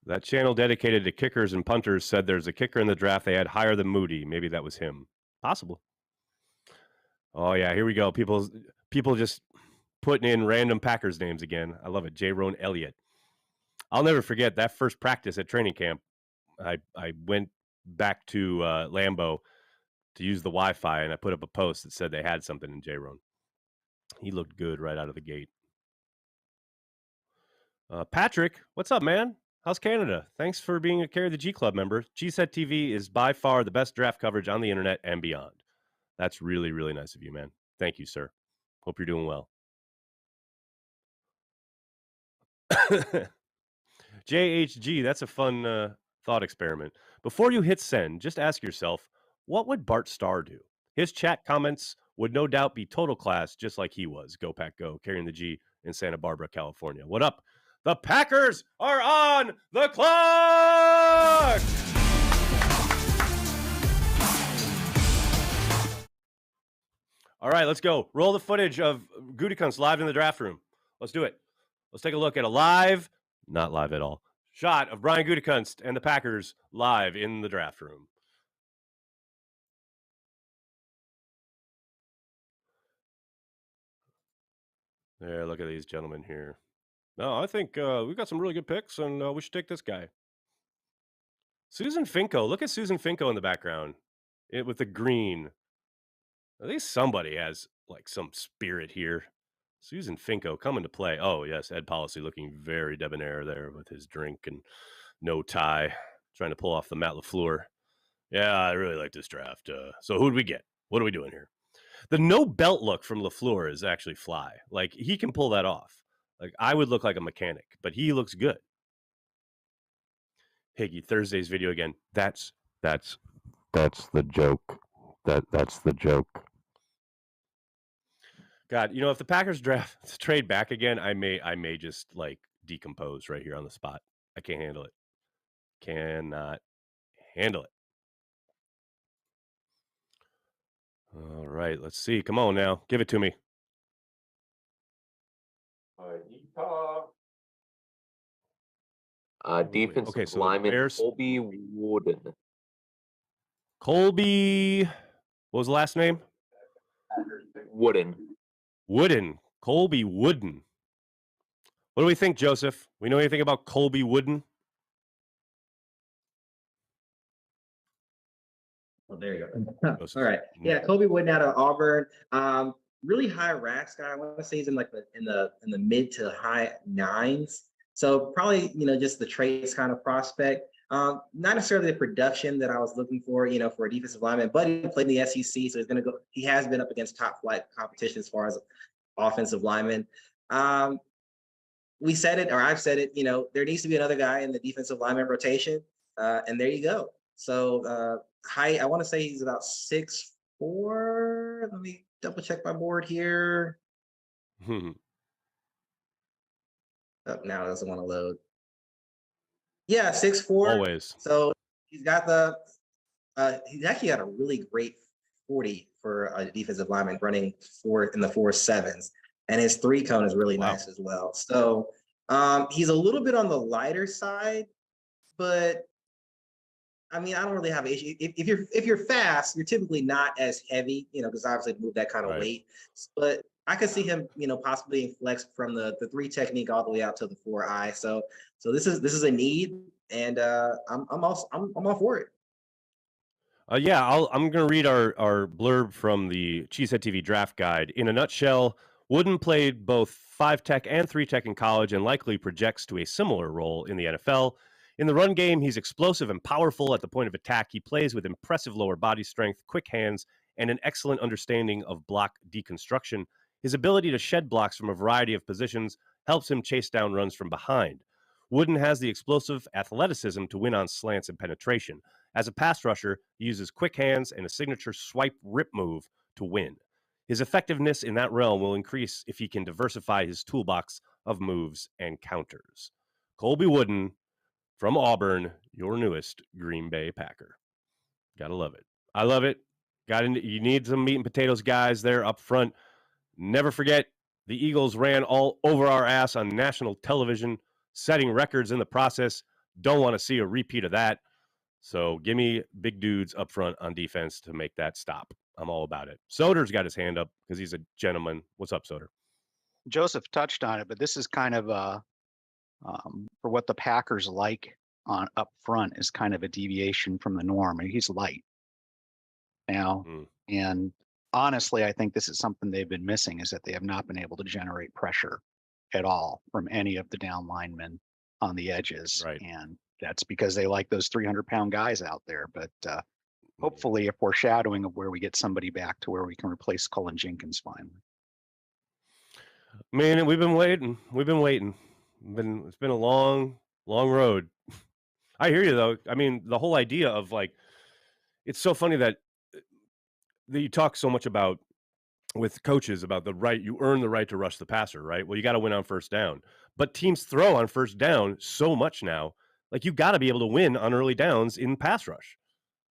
That channel dedicated to kickers and punters said there's a kicker in the draft they had higher than Moody. Maybe that was him. Possible. Oh, yeah, here we go. People just putting in random Packers names again. I love it. J. Roan Elliott. I'll never forget that first practice at training camp. I went back to Lambeau to use the Wi-Fi, and I put up a post that said they had something in J. Roan. He looked good right out of the gate. Patrick, what's up, man? How's Canada? Thanks for being a Carry the G Club member. CHTV is by far the best draft coverage on the internet and beyond. That's really, really nice of you, man. Thank you, sir. Hope you're doing well. JHG, that's a fun thought experiment. Before you hit send, just ask yourself, what would Bart Starr do? His chat comments would no doubt be total class, just like he was. Go Pack Go, carrying the G in Santa Barbara, California. What up? The Packers are on the clock! All right, let's go. Roll the footage of Gutekunst live in the draft room. Let's do it. Let's take a look at a live, not live at all, shot of Brian Gutekunst and the Packers live in the draft room. There, look at these gentlemen here. No, I think we've got some really good picks, and we should take this guy. Susan Finko. Look at Susan Finko in the background with the green. At least somebody has like some spirit here. Susan Finko coming to play. Oh, yes, Ed Policy looking very debonair there with his drink and no tie, trying to pull off the Matt LaFleur. Yeah, I really like this draft. So who'd we get? What are we doing here? The no belt look from LaFleur is actually fly. Like, he can pull that off. Like, I would look like a mechanic, but he looks good. Higgy, Thursday's video again. That's the joke. That's the joke. God, if the Packers trade back again, I may just like decompose right here on the spot. I can't handle it. Cannot handle it. All right, let's see. Come on now. Give it to me. Defensive lineman Colby Wooden. Colby, what was the last name? Wooden. Colby Wooden. What do we think, Joseph? We know anything about Colby Wooden? Oh, there you go. All right. Yeah, Colby Wooden out of Auburn. Really high racks guy. I want to say he's in like in the mid to high nines. So probably, just the traits kind of prospect. Not necessarily the production that I was looking for, for a defensive lineman, but he played in the SEC, so he's going to go. He has been up against top flight competition as far as offensive linemen. We said it, or I've said it. There needs to be another guy in the defensive lineman rotation, and there you go. So height, I want to say he's about 6'4". Let me double check my board here. Oh, now it doesn't want to load. Yeah, 6'4". Always. So he's got he's actually got a really great 40 for a defensive lineman running in the 4.7s. And his 3 cone is really nice as well. So he's a little bit on the lighter side, but I mean, I don't really have an issue. If you're fast, you're typically not as heavy, because obviously move that kind of weight. But I could see him, possibly being flexed from the 3 technique all the way out to the 4i. So this is a need, and I'm all for it. Yeah, I'm going to read our blurb from the Cheesehead TV draft guide. In a nutshell, Wooden played both 5 tech and 3 tech in college and likely projects to a similar role in the NFL. In the run game, he's explosive and powerful at the point of attack. He plays with impressive lower body strength, quick hands, and an excellent understanding of block deconstruction. His ability to shed blocks from a variety of positions helps him chase down runs from behind. Wooden has the explosive athleticism to win on slants and penetration. As a pass rusher, he uses quick hands and a signature swipe rip move to win. His effectiveness in that realm will increase if he can diversify his toolbox of moves and counters. Colby Wooden from Auburn, your newest Green Bay Packer. Gotta love it. I love it. You need some meat and potatoes guys there up front. Never forget, the Eagles ran all over our ass on national television, setting records in the process. Don't want to see a repeat of that. So give me big dudes up front on defense to make that stop. I'm all about it. Soder's got his hand up because he's a gentleman. What's up, Soder? Joseph touched on it, but this is kind of for what the Packers like on up front is kind of a deviation from the norm. And he's light now. And honestly, I think this is something they've been missing, is that they have not been able to generate pressure at all from any of the down linemen on the edges. Right. And that's because they like those 300-pound guys out there. But hopefully a foreshadowing of where we get somebody back to where we can replace Cullen Jenkins finally. Man, we've been waiting. It's been a long road. I hear you though. I mean, the whole idea of like, it's so funny that you talk so much about with coaches about you earn the right to rush the passer, right? Well, you got to win on first down, but teams throw on first down so much now. Like you got to be able to win on early downs in pass rush.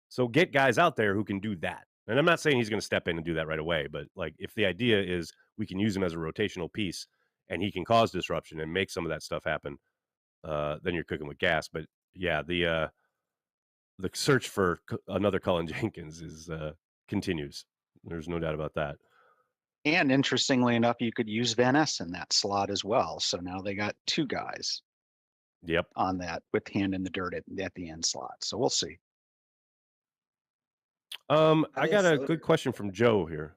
So get guys out there who can do that. And I'm not saying he's going to step in and do that right away, but like if the idea is we can use him as a rotational piece and he can cause disruption and make some of that stuff happen, then you're cooking with gas. But yeah, the search for another Cullen Jenkins continues. There's no doubt about that. And interestingly enough, you could use Van Ness in that slot as well. So now they got two guys. Yep. On that with hand in the dirt at the end slot. So we'll see. I got a good question from Joe here.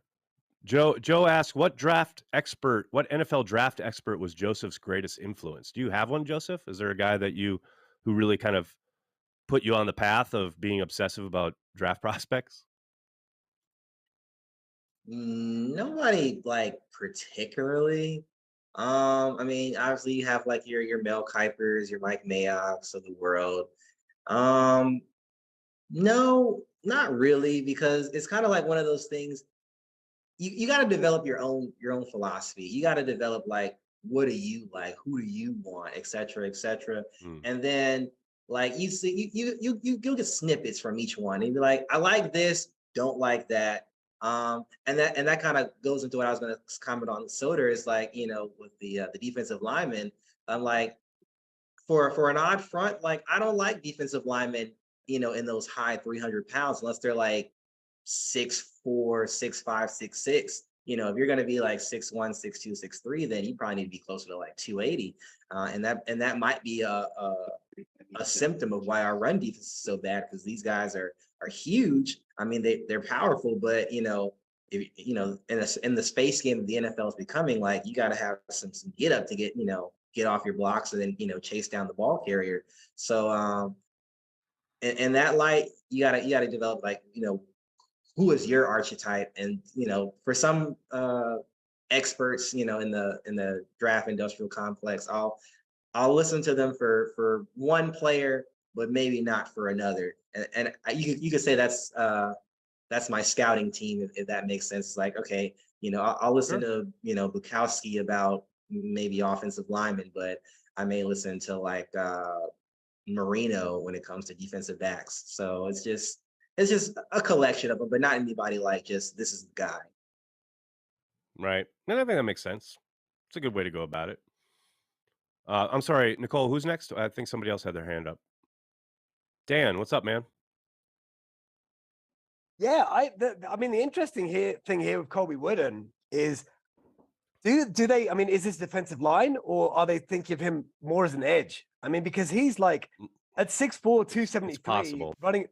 Joe asked, what NFL draft expert was Joseph's greatest influence? Do you have one, Joseph? Is there a guy who really kind of put you on the path of being obsessive about draft prospects? Nobody like particularly. I mean, obviously you have like your Mel Kipers, your Mike Mayocks of the world. No, not really, because it's kind of like one of those things. You got to develop your own philosophy. You got to develop like, what do you like? Who do you want, et cetera, et cetera. And then like you see, you'll get snippets from each one, and be like, I like this, don't like that. And that kind of goes into what I was going to comment on. Soder is like, with the defensive lineman, I'm like, for an odd front, like I don't like defensive linemen, in those high 300 pounds, unless they're like 6'4", 6'5", 6'6". If you're going to be like 6'1", 6'2", 6'3", then you probably need to be closer to like 280. And that might be a symptom of why our run defense is so bad, because these guys are huge. I mean, they're powerful, but in the space game that the NFL is becoming, like you got to have some get up to get off your blocks and then chase down the ball carrier. So in that light, you gotta develop like who is your archetype, and for some experts in the draft industrial complex, I'll listen to them for one player, but maybe not for another. And you could say that's my scouting team, if that makes sense. It's like, okay, I'll listen to Bukowski about maybe offensive linemen, but I may listen to like Marino when it comes to defensive backs. So it's just a collection of them, but not anybody like just this is the guy. Right. And I think that makes sense. It's a good way to go about it. I'm sorry, Nicole, who's next? I think somebody else had their hand up. Dan, what's up, man? Yeah, I mean, the interesting thing here with Colby Wooden is, do they? I mean, is this defensive line, or are they thinking of him more as an edge? I mean, because he's like at 6'4", 273, running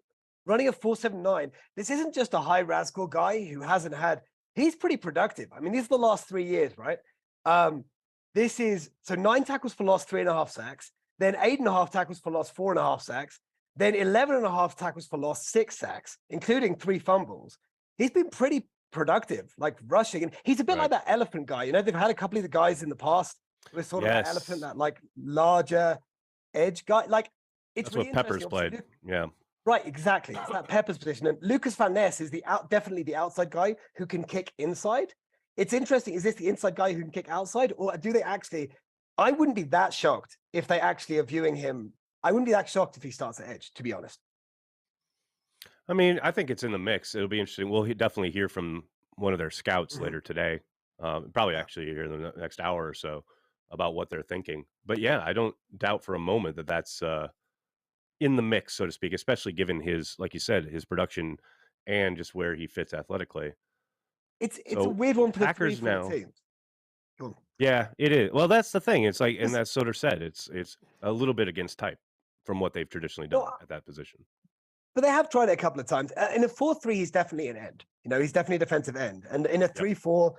a 4.79. This isn't just a high RASCOR guy who hasn't had. He's pretty productive. I mean, these are the last 3 years, right? This is 9 tackles for loss, 3.5 sacks, then 8.5 tackles for loss, 4.5 sacks, then 11.5 tackles for loss, 6 sacks, including 3 fumbles. He's been pretty productive, like rushing. And he's a bit like that elephant guy. They've had a couple of the guys in the past who are sort of that elephant, that like larger edge guy. Like it's that's really what Peppers played. Yeah. Right, exactly. It's that Peppers position. And Lucas Van Ness is definitely the outside guy who can kick inside. It's interesting. Is this the inside guy who can kick outside, or do they actually? I wouldn't be that shocked if they actually are viewing him. I wouldn't be that shocked if he starts at edge, to be honest. I mean, I think it's in the mix. It'll be interesting. We'll definitely hear from one of their scouts later today. Probably actually here in the next hour or so about what they're thinking. But yeah, I don't doubt for a moment that that's in the mix, so to speak, especially given his, like you said, his production and just where he fits athletically. It's a weird one for the Packers now. Teams. Yeah, it is. Well, that's the thing. It's like, and that's Soder said, it's a little bit against type from what they've traditionally done at that position. But they have tried it a couple of times. In a 4-3, he's definitely an end. He's definitely a defensive end. And in a 3-4,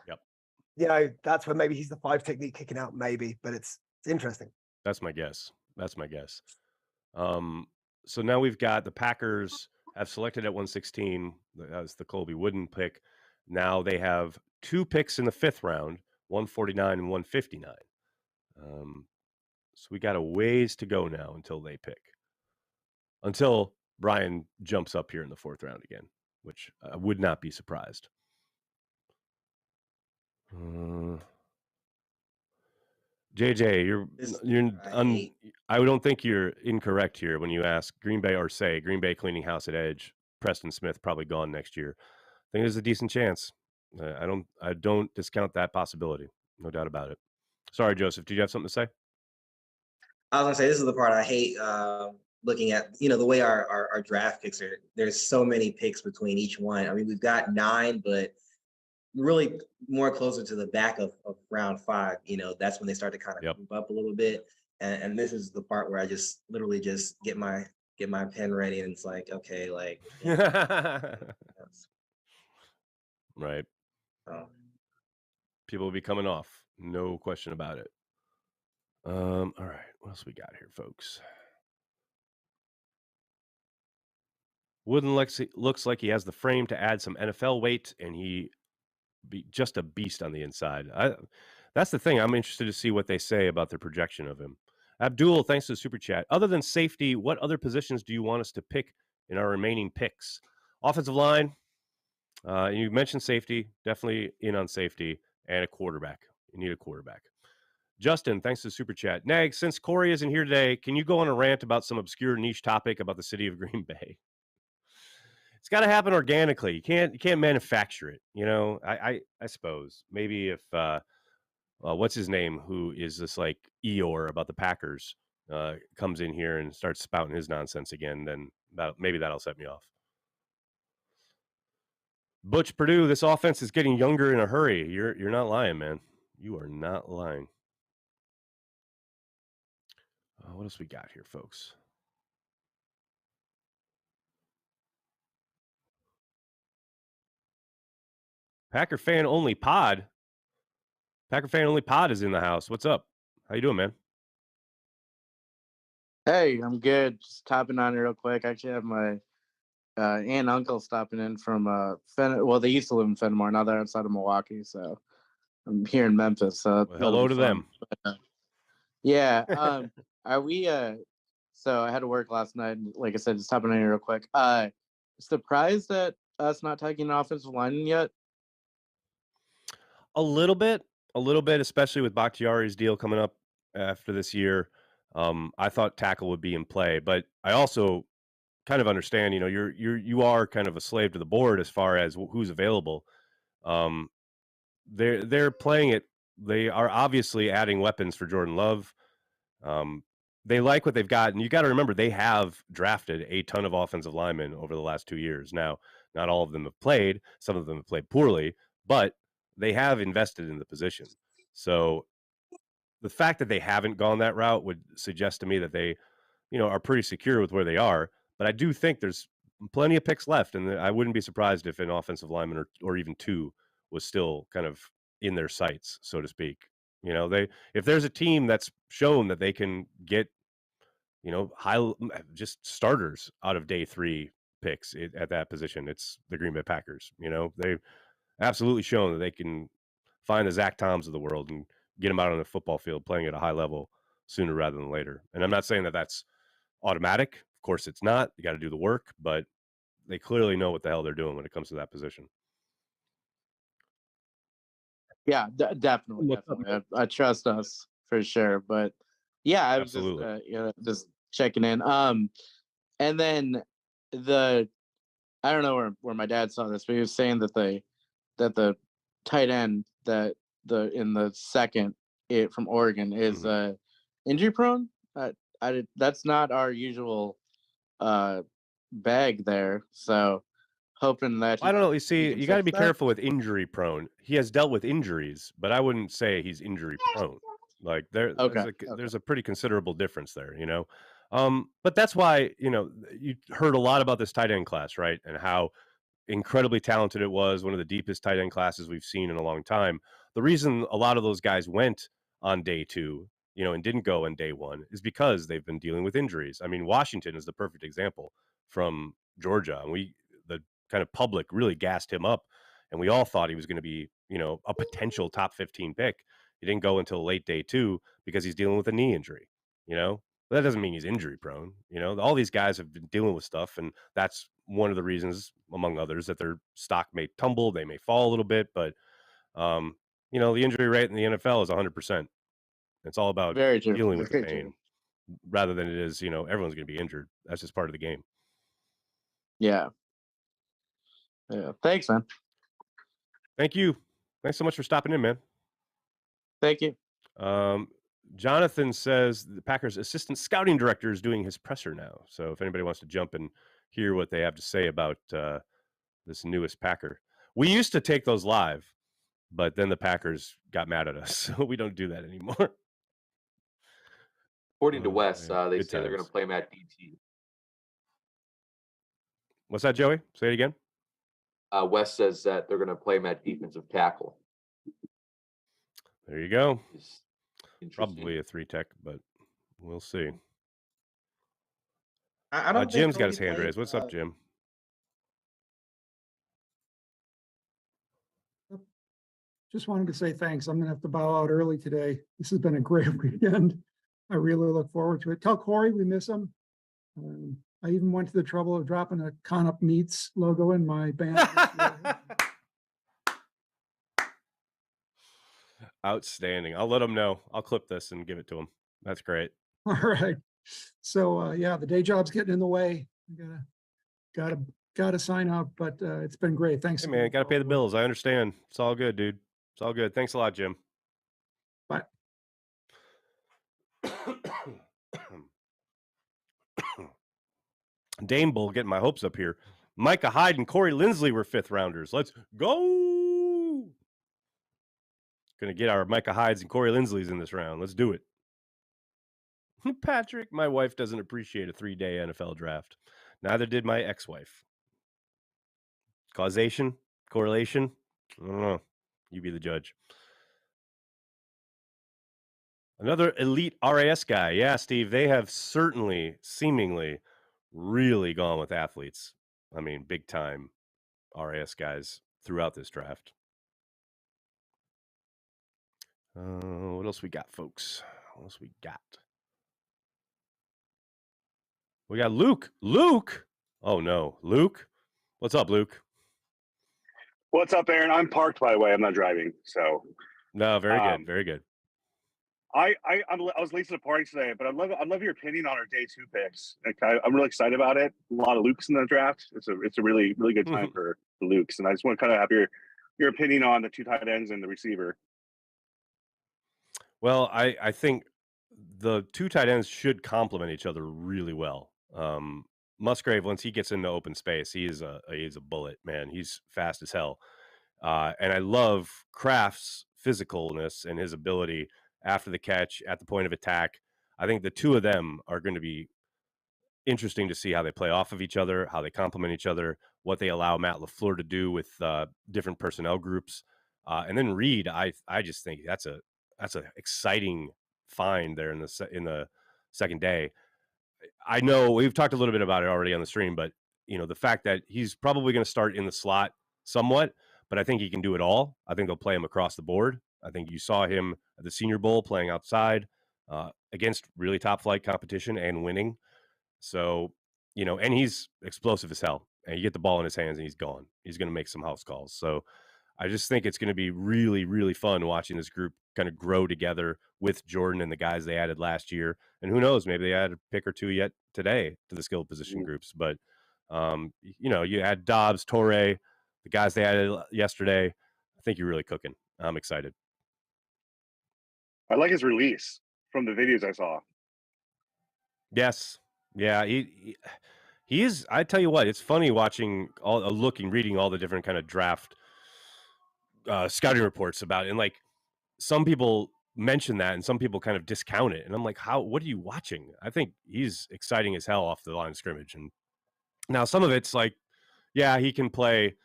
that's where maybe he's the 5 technique kicking out, maybe. But it's interesting. That's my guess. So now we've got the Packers have selected at 116. That was the Colby Wooden pick. Now they have 2 picks in the 5th round, 149 and 159. So we got a ways to go now until they pick. Until Brian jumps up here in the 4th round again, which I would not be surprised. JJ, I don't think you're incorrect here when you ask Green Bay or say Green Bay cleaning house at edge. Preston Smith probably gone next year. I think there's a decent chance. I don't discount that possibility. No doubt about it. Sorry, Joseph. Did you have something to say? I was gonna say this is the part I hate looking at. The way our draft picks are. There's so many picks between each one. I mean, we've got 9, but really more closer to the back of round 5. That's when they start to kind of move up a little bit. And this is the part where I just literally just get my pen ready, and it's like, okay, like. Right. People will be coming off. No question about it. All right. What else we got here, folks? Wooden looks like he has the frame to add some NFL weight, and he be just a beast on the inside. That's the thing. I'm interested to see what they say about their projection of him. Abdul, thanks to the super chat. Other than safety, what other positions do you want us to pick in our remaining picks? Offensive line. You mentioned safety. Definitely in on safety, and a quarterback. You need a quarterback. Justin, thanks to the super chat. Nag, since Corey isn't here today, can you go on a rant about some obscure niche topic about the city of Green Bay? It's got to happen organically. You can't manufacture it. I suppose maybe if what's his name, who is this like Eeyore about the Packers, comes in here and starts spouting his nonsense again, then maybe that'll set me off. Butch Purdue, this offense is getting younger in a hurry. You're not lying, man. You are not lying. What else we got here, folks? Packer fan only pod. Packer fan only pod is in the house. What's up? How you doing, man? Hey, I'm good. Just tapping on it real quick. I actually have my aunt and uncle stopping in from well, they used to live in Fenimore. Now they're outside of Milwaukee, so I'm here in Memphis. So hello to them. Yeah. Are we so I had to work last night, and like I said, just tapping on it real quick. Surprised at us not taking an offensive lineman yet? A little bit, especially with Bakhtiari's deal coming up after this year. I thought tackle would be in play, but I also kind of understand, you are kind of a slave to the board as far as who's available. They're playing it. They are obviously adding weapons for Jordan Love. They like what they've got, and you got to remember they have drafted a ton of offensive linemen over the last 2 years. Now, not all of them have played. Some of them have played poorly, but they have invested in the position. So the fact that they haven't gone that route would suggest to me that they, are pretty secure with where they are. But I do think there's plenty of picks left, and I wouldn't be surprised if an offensive lineman or even 2 was still kind of in their sights, so to speak. If there's a team that's shown that they can get, just starters out of day 3 picks at that position, it's the Green Bay Packers. They've absolutely shown that they can find the Zach Toms of the world and get them out on the football field playing at a high level sooner rather than later. And I'm not saying that that's automatic. Of course it's not. You got to do the work, but they clearly know what the hell they're doing when it comes to that position. Yeah, definitely. I trust us for sure. But yeah, I was just checking in. And then I don't know where my dad saw this, but he was saying that the tight end in the second from Oregon is injury prone. That's not our usual bag there. So hoping that I don't know. You see, you got to be careful with injury prone. He has dealt with injuries, but I wouldn't say he's injury prone. Like there's a pretty considerable difference there, But that's why, you heard a lot about this tight end class, right? And how incredibly talented it was, one of the deepest tight end classes we've seen in a long time. The reason a lot of those guys went on day 2, and didn't go on day 1 is because they've been dealing with injuries. I mean, Washington is the perfect example from Georgia, and the kind of public really gassed him up, and we all thought he was going to be, a potential top 15 pick. He didn't go until late day 2 because he's dealing with a knee injury, But that doesn't mean he's injury prone. All these guys have been dealing with stuff, and that's one of the reasons, among others, that their stock may tumble, they may fall a little bit, but the injury rate in the NFL is 100%. It's all about dealing with the pain rather than it is, everyone's going to be injured. That's just part of the game. Yeah. Thanks, man. Thank you. Thanks so much for stopping in, man. Thank you. Jonathan says the Packers assistant scouting director is doing his presser now. So if anybody wants to jump and hear what they have to say about this newest Packer. We used to take those live, but then the Packers got mad at us. So we don't do that anymore. According to Wes, they say they're going to play him at DT. What's that, Joey? Say it again. Wes says that they're going to play him at defensive tackle. There you go. Probably a 3-tech, but we'll see. I don't. Jim's got his hand raised. What's up, Jim? Just wanted to say thanks. I'm going to have to bow out early today. This has been a great weekend. I really look forward to it. Tell Corey we miss him. I even went to the trouble of dropping a Con Up Meats logo in my band. Outstanding. I'll let him know. I'll clip this and give it to him. That's great. All right. So the day job's getting in the way. Gotta sign up, but it's been great. Thanks. Hey man, gotta pay the bills. I understand. It's all good, dude. It's all good. Thanks a lot, Jim. Bye. Dame Bull getting my hopes up here. Micah Hyde and Corey Linsley were 5th rounders. Let's go. Gonna get our Micah Hydes and Corey Linsleys in this round. Let's do it. Patrick, my wife doesn't appreciate a 3-day NFL draft. Neither did my ex-wife. Causation? Correlation? I don't know. You be the judge. Another elite RAS guy. Yeah, Steve, they have certainly, seemingly, really gone with athletes. I mean, big time RAS guys throughout this draft. What else we got, folks? What else we got? We got Luke. Luke? Oh, no. Luke? What's up, Luke? What's up, Aaron? I'm parked, by the way. I'm not driving, so. No, very good. Very good. I was late to the party today, but I love your opinion on our day 2 picks. I'm really excited about it. A lot of Lukes in the draft. It's a really good time for the Lukes, and I just want to kind of have your opinion on the 2 tight ends and the receiver. Well, I think the 2 tight ends should complement each other really well. Musgrave, once he gets into open space, he's a bullet, man. He's fast as hell. And I love Kraft's physicalness and his ability after the catch, at the point of attack. I think the 2 of them are going to be interesting to see how they play off of each other, how they complement each other, what they allow Matt LaFleur to do with different personnel groups. And then Reed, I just think that's a exciting find there in the second day. I know we've talked a little bit about it already on the stream, but the fact that he's probably going to start in the slot somewhat, but I think he can do it all. I think they'll play him across the board. I think you saw him at the Senior Bowl playing outside against really top flight competition and winning. So, and he's explosive as hell. And you get the ball in his hands and he's gone. He's going to make some house calls. So I just think it's going to be really, really fun watching this group kind of grow together with Jordan and the guys they added last year. And who knows, maybe they add a pick or 2 yet today to the skill position groups. But, you add Dobbs, Torrey, the guys they added yesterday. I think you're really cooking. I'm excited. I like his release from the videos I saw. Yes. Yeah. He is, I tell you what, it's funny watching reading all the different kind of draft scouting reports about it. And like some people mention that and some people kind of discount it. And I'm like, what are you watching? I think he's exciting as hell off the line of scrimmage. And now some of it's like, yeah, he can play,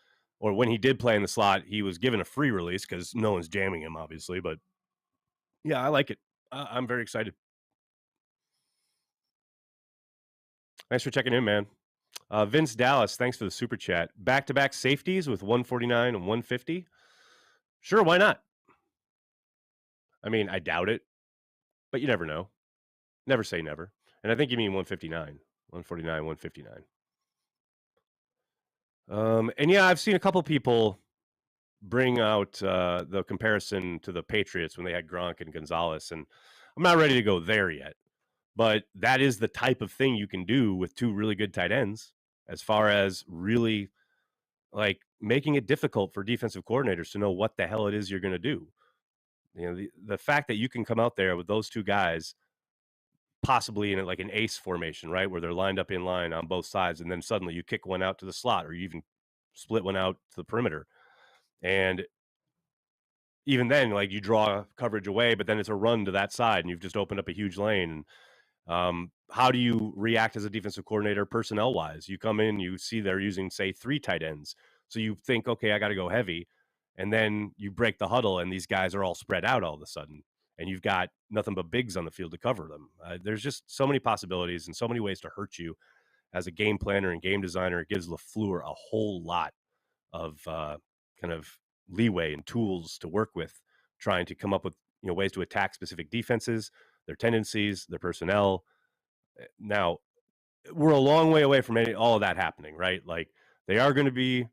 or when he did play in the slot, he was given a free release because no one's jamming him, obviously. But yeah, I like it. I'm very excited. Thanks for checking in, man. Vince Dallas, thanks for the super chat. Back-to-back safeties with 149 and 150. Sure, why not? I mean, I doubt it, but you never know. Never say never. And I think you mean 159, 149, 159. And yeah, I've seen a couple people bring out the comparison to the Patriots when they had Gronk and Gonzalez, and I'm not ready to go there yet. But that is the type of thing you can do with two really good tight ends, as far as really like making it difficult for defensive coordinators to know what the hell it is you're going to do. You know, the fact that you can come out there with those two guys, possibly in like an ace formation, right, where they're lined up in line on both sides, and then suddenly you kick one out to the slot, or you even split one out to the perimeter, and even then, like, you draw coverage away, but then it's a run to that side, and you've just opened up a huge lane. How do you react as a defensive coordinator personnel-wise? You come in, you see they're using, say, 3 tight ends. So you think, okay, I got to go heavy. And then you break the huddle, and these guys are all spread out all of a sudden. And you've got nothing but bigs on the field to cover them. There's just so many possibilities and so many ways to hurt you as a game planner and game designer. It gives LaFleur a whole lot of kind of leeway and tools to work with, trying to come up with ways to attack specific defenses, their tendencies, their personnel. Now, we're a long way away from all of that happening, right? Like, they are going to be,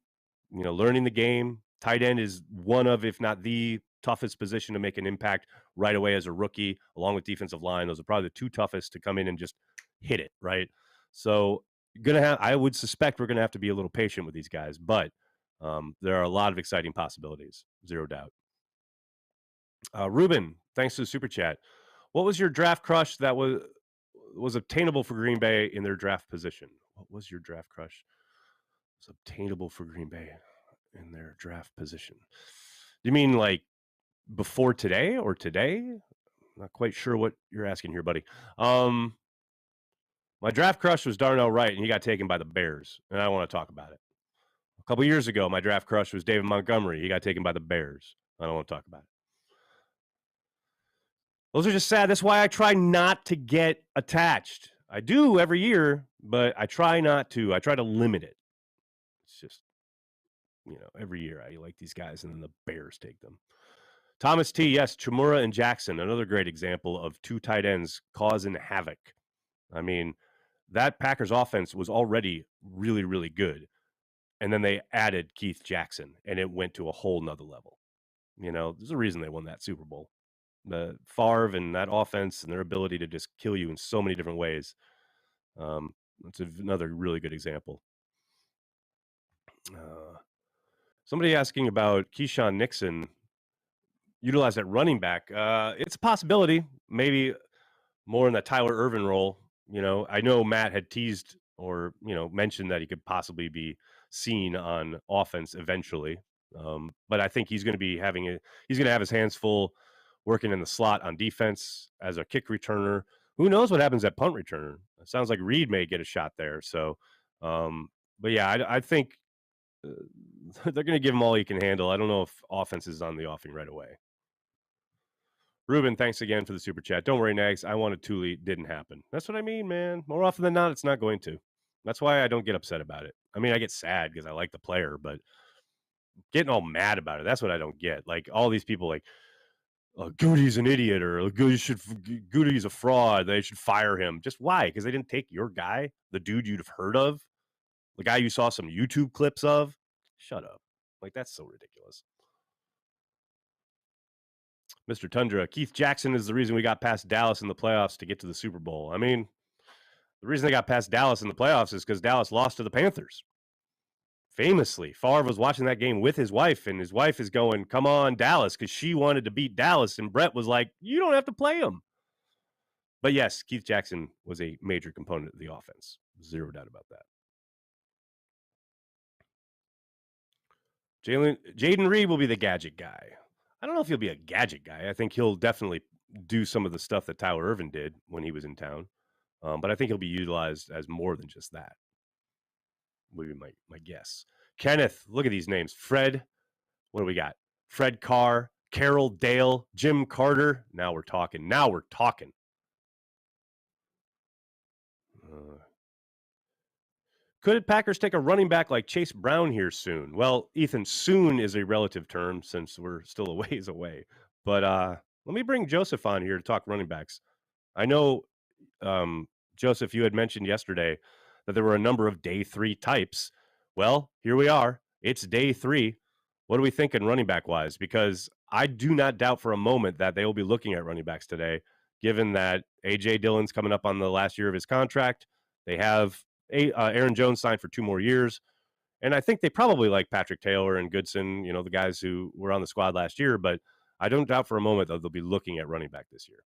learning the game. Tight end is one of, if not the toughest position to make an impact right away as a rookie, along with defensive line. Those are probably the 2 toughest to come in and just hit it, right? So I would suspect we're going to have to be a little patient with these guys, but there are a lot of exciting possibilities, zero doubt. Ruben, thanks to the super chat. What was your draft crush that was obtainable for Green Bay in their draft position? What was your draft crush? It was obtainable for Green Bay in their draft position. Do you mean like before today or today? Not quite sure what you're asking here, buddy. My draft crush was Darnell Wright, and he got taken by the Bears, and I want to talk about it. A couple years ago, my draft crush was David Montgomery. He got taken by the Bears. I don't want to talk about it. Those are just sad. That's why I try not to get attached. I do every year, but I try not to. I try to limit it. It's just, every year I like these guys, and then the Bears take them. Thomas T, yes, Chimura and Jackson, another great example of 2 tight ends causing havoc. I mean, that Packers offense was already really, really good. And then they added Keith Jackson, and it went to a whole nother level. There's a reason they won that Super Bowl. The Favre and that offense and their ability to just kill you in so many different ways. That's another really good example. Somebody asking about Keyshawn Nixon utilized at running back. It's a possibility, maybe more in that Tyler Ervin role. I know Matt had teased or, mentioned that he could possibly be seen on offense eventually. But I think he's going to be he's going to have his hands full working in the slot on defense as a kick returner. Who knows what happens at punt returner? It sounds like Reed may get a shot there. So, but yeah, I think they're going to give him all he can handle. I don't know if offense is on the offing right away. Ruben, thanks again for the super chat. Don't worry, Nags. I wanted Thule. Didn't happen. That's what I mean, man. More often than not, it's not going to. That's why I don't get upset about it. I mean, I get sad because I like the player, but getting all mad about it, that's what I don't get. Like, all these people like, Goody's an idiot, or Goody's a fraud. They should fire him. Just why? Because they didn't take your guy, the dude you'd have heard of, the guy you saw some YouTube clips of. Shut up. Like, that's so ridiculous. Mr. Tundra, Keith Jackson is the reason we got past Dallas in the playoffs to get to the Super Bowl. I mean, the reason they got past Dallas in the playoffs is because Dallas lost to the Panthers. Famously, Favre was watching that game with his wife, and his wife is going, "Come on, Dallas," because she wanted to beat Dallas, and Brett was like, "You don't have to play him." But yes, Keith Jackson was a major component of the offense. Zero doubt about that. Jaden Reed will be the gadget guy. I don't know if he'll be a gadget guy. I think he'll definitely do some of the stuff that Tyler Ervin did when he was in town. But I think he'll be utilized as more than just that. Would be my guess. Kenneth, look at these names. Fred, what do we got? Fred Carr, Carol Dale, Jim Carter. Now we're talking. Could Packers take a running back like Chase Brown here soon? Well, Ethan, soon is a relative term since we're still a ways away. But let me bring Joseph on here to talk running backs. I know, Joseph, you had mentioned yesterday that there were a number of day 3 types. Well, here we are. It's day 3. What are we thinking running back wise? Because I do not doubt for a moment that they will be looking at running backs today, given that A.J. Dillon's coming up on the last year of his contract. They have Aaron Jones signed for 2 more years. And I think they probably like Patrick Taylor and Goodson, the guys who were on the squad last year. But I don't doubt for a moment that they'll be looking at running back this year.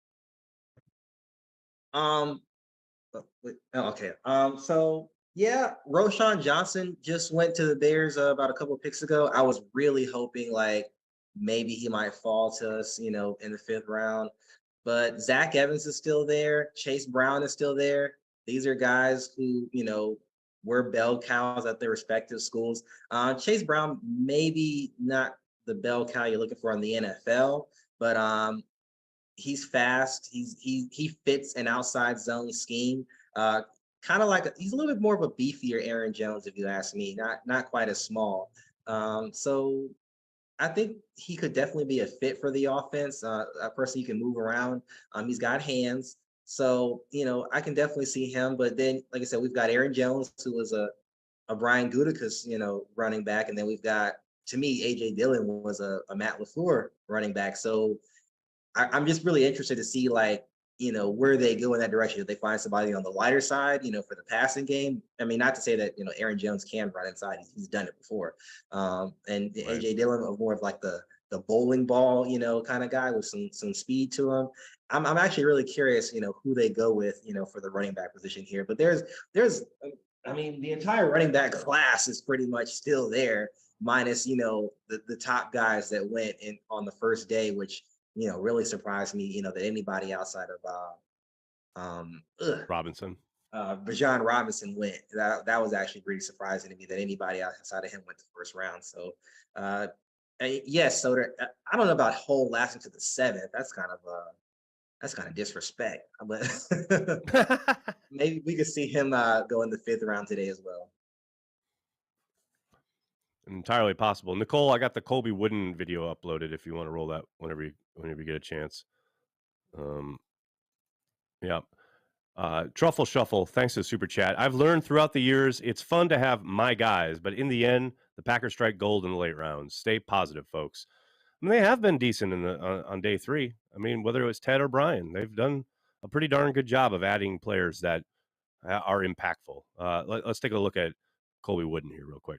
Okay. So yeah, Roschon Johnson just went to the Bears about a couple of picks ago. I was really hoping like maybe he might fall to us, in the 5th round. But Zach Evans is still there. Chase Brown is still there. These are guys who, were bell cows at their respective schools. Chase Brown, maybe not the bell cow you're looking for in the NFL, but he's fast. He fits an outside zone scheme. Kind of like he's a little bit more of a beefier Aaron Jones, if you ask me. Not quite as small. So I think he could definitely be a fit for the offense. A person you can move around. He's got hands. So, I can definitely see him. But then, like I said, we've got Aaron Jones, who was a Brian Gutekunst, running back. And then we've got, to me, A.J. Dillon was a Matt LaFleur running back. So I'm just really interested to see, like, where they go in that direction. If they find somebody on the lighter side, for the passing game. I mean, not to say that, Aaron Jones can run inside. He's done it before. And right. A.J. Dillon, more of like the bowling ball, kind of guy with some speed to him. I'm actually really curious, who they go with, for the running back position here. But there's I mean, the entire running back class is pretty much still there, minus, the top guys that went in on the first day, which, really surprised me, that anybody outside of Robinson. Bijan Robinson went. That was actually pretty surprising to me that anybody outside of him went the first round. So yes, so I don't know about Hole lasting to the 7th. That's kind of disrespect. But maybe we could see him go in the 5th round today as well. Entirely possible. Nicole, I got the Colby Wooden video uploaded if you want to roll that whenever you get a chance. Yeah. Truffle Shuffle, thanks to the super chat. I've learned throughout the years it's fun to have my guys, but in the end, the Packers strike gold in the late rounds. Stay positive, folks. I mean, they have been decent on day 3. I mean, whether it was Ted or Brian, they've done a pretty darn good job of adding players that are impactful. Let's take a look at Colby Wooden here real quick.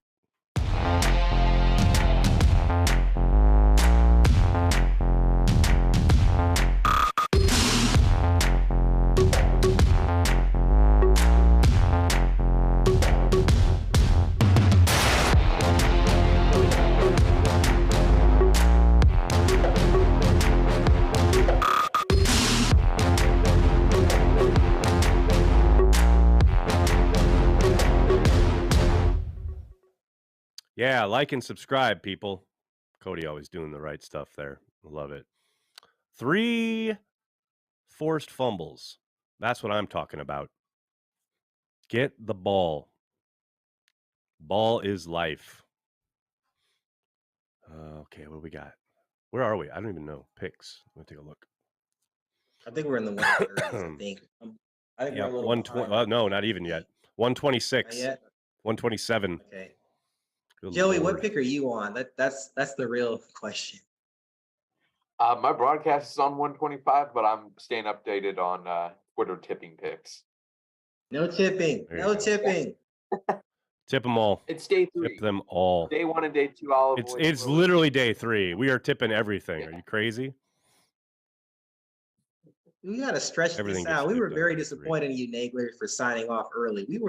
Yeah, like and subscribe, people. Cody always doing the right stuff there. Love it. 3 forced fumbles. That's what I'm talking about. Get the ball. Ball is life. Okay, what do we got? Where are we? I don't even know. Picks. Let me take a look. I think we're in the 130s, I think. I think yeah, 120. No, not even yet. 126. 127. Okay. Good Joey, Lord. what pick are you on? That's the real question. My broadcast is on 125, but I'm staying updated on Twitter tipping picks. No tipping. No tipping. Tip them all. It's day 3. Tip them all. Day 1 and day 2. I'll it's literally day 3. We are tipping everything. Yeah. Are you crazy? We got to stretch this out. We were very disappointed in you, Nagler, for signing off early. We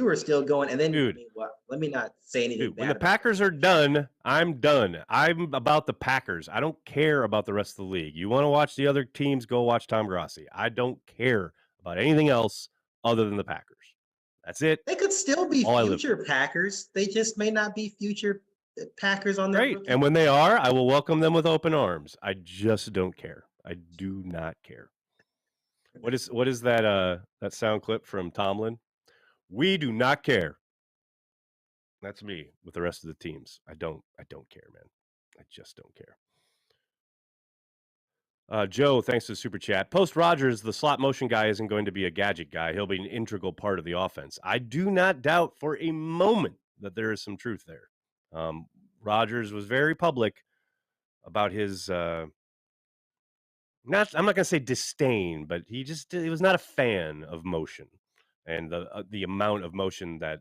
were still going, and then dude, let me not say anything. Dude, when the Packers are done, I'm done. I'm about the Packers. I don't care about the rest of the league. You want to watch the other teams? Go watch Tom Grassi. I don't care about anything else other than the Packers. That's it. They could still be future Packers. They just may not be future Packers on their rookie. And when they are, I will welcome them with open arms. I just don't care. I do not care. What is that sound clip from Tomlin? We do not care. That's me with the rest of the teams. I don't care, man. I just don't care. Joe, thanks to the super chat. Post Rodgers, the slot motion guy isn't going to be a gadget guy. He'll be an integral part of the offense. I do not doubt for a moment that there is some truth there. Rodgers was very public about his I'm not going to say disdain, but he was not a fan of motion and the amount of motion that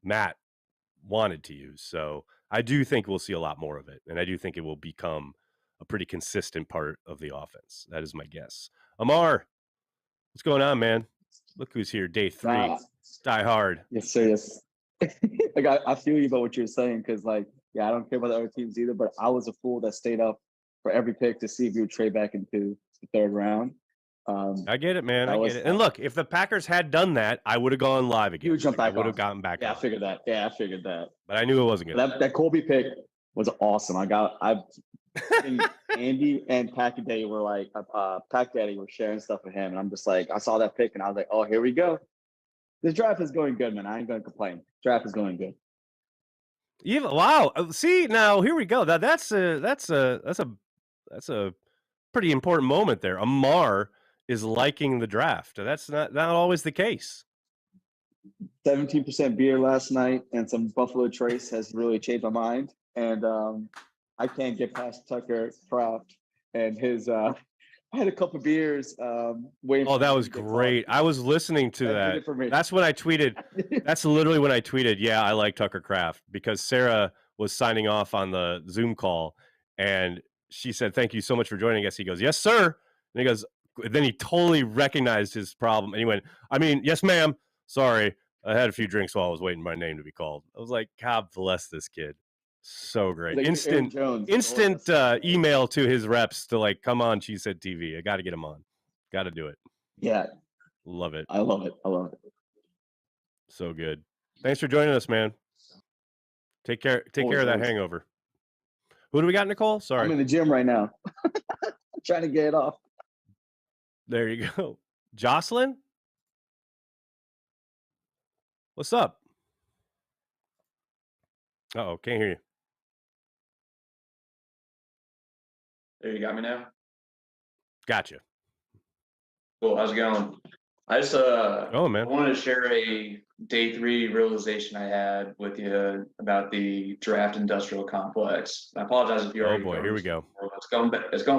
Matt wanted to use. So I do think we'll see a lot more of it, and I do think it will become a pretty consistent part of the offense. That is my guess. Amar, what's going on, man? Look who's here, day 3. Die hard. Yes, sir. Yes. Like I feel you about what you're saying, because I don't care about the other teams either, but I was a fool that stayed up for every pick to see if you would trade back into the 3rd round. I get it, man. I get it. And look, if the Packers had done that, I would have gone live again. You would jump back. I would have gotten back. Yeah, on. I figured that. Yeah, I figured that. But I knew it wasn't good. That Colby pick was awesome. I Andy and Pack Daddy were like, Pack Daddy were sharing stuff with him, and I'm just like, I saw that pick, and I was like, oh, here we go. This draft is going good, man. I ain't gonna complain. Draft is going good. Wow. See, now here we go. That's a pretty important moment there. Amar is liking the draft. That's not always the case. 17% beer last night and some Buffalo Trace has really changed my mind. And I can't get past Tucker Kraft and his I had a couple of beers waiting. Oh, that was great. I was listening to that. That's when I tweeted. That's literally when I tweeted, yeah, I like Tucker Kraft, because Sarah was signing off on the Zoom call and she said, thank you so much for joining us. He goes, yes, sir. And he goes, then he totally recognized his problem. And he went, I mean, yes, ma'am. Sorry. I had a few drinks while I was waiting for my name to be called. I was like, God bless this kid. So great. Like Instant email to his reps to like, come on, Cheesehead TV. I got to get him on. Got to do it. Yeah. Love it. I love it. So good. Thanks for joining us, man. Take care of that hangover. Who do we got, Nicole? Sorry. I'm in the gym right now. Trying to get it off. There you go. Jocelyn? What's up? Uh-oh, can't hear you. There, you got me now? Gotcha. Cool. How's it going? I just oh, man. I wanted to share a day 3 realization I had with you about the draft industrial complex. I apologize if you already. Oh boy, here we go. It's going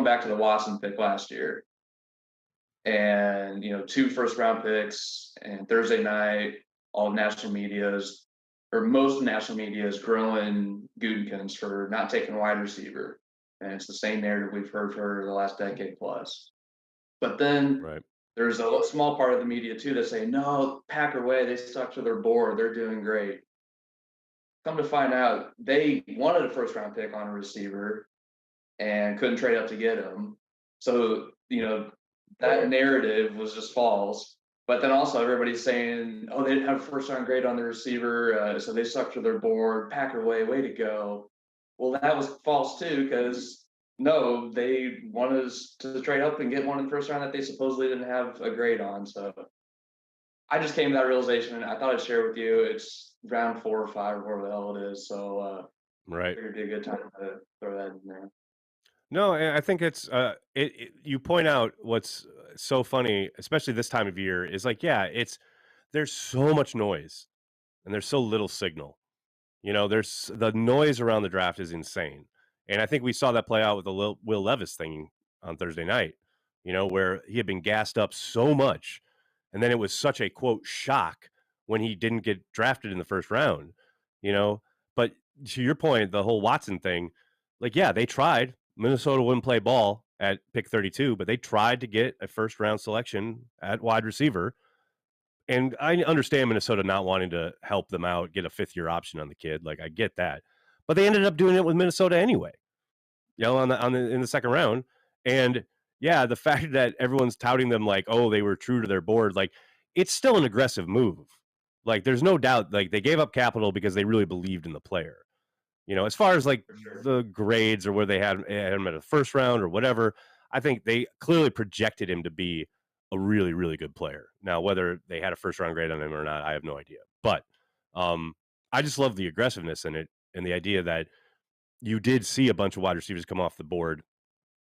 back to the Watson pick last year. And 2 first-round picks, and Thursday night, all national medias, or most national media, is grilling Gutekunst for not taking a wide receiver. And it's the same narrative we've heard for the last decade plus. But then there's a small part of the media too that say, no, Packer way, they stuck to their board, they're doing great. Come to find out, they wanted a first-round pick on a receiver and couldn't trade up to get him. So, that narrative was just false. But then also everybody's saying, oh, they didn't have a first-round grade on the receiver, so they stuck to their board. Packer way to go. Well, that was false too, because no, they wanted us to trade up and get one in the first round that they supposedly didn't have a grade on. So I just came to that realization, and I thought I'd share it with you. It's round 4 or 5 or whatever the hell it is. So it'd be a good time to throw that in there. No, I think it's you point out what's so funny, especially this time of year, is like, yeah, there's so much noise and there's so little signal. There's the noise around the draft is insane. And I think we saw that play out with the Will Levis thing on Thursday night, where he had been gassed up so much. And then it was such a, quote, shock when he didn't get drafted in the first round, But to your point, the whole Watson thing, like, yeah, they tried. Minnesota wouldn't play ball at pick 32, but they tried to get a first-round selection at wide receiver. And I understand Minnesota not wanting to help them out, get a 5th-year option on the kid. Like, I get that. But they ended up doing it with Minnesota anyway, in the second round. And, yeah, the fact that everyone's touting them like, oh, they were true to their board, like, it's still an aggressive move. Like, there's no doubt, like, they gave up capital because they really believed in the player. As far as like the grades or where they had him at a first round or whatever, I think they clearly projected him to be a really, really good player. Now, whether they had a first round grade on him or not, I have no idea. But I just love the aggressiveness in it and the idea that you did see a bunch of wide receivers come off the board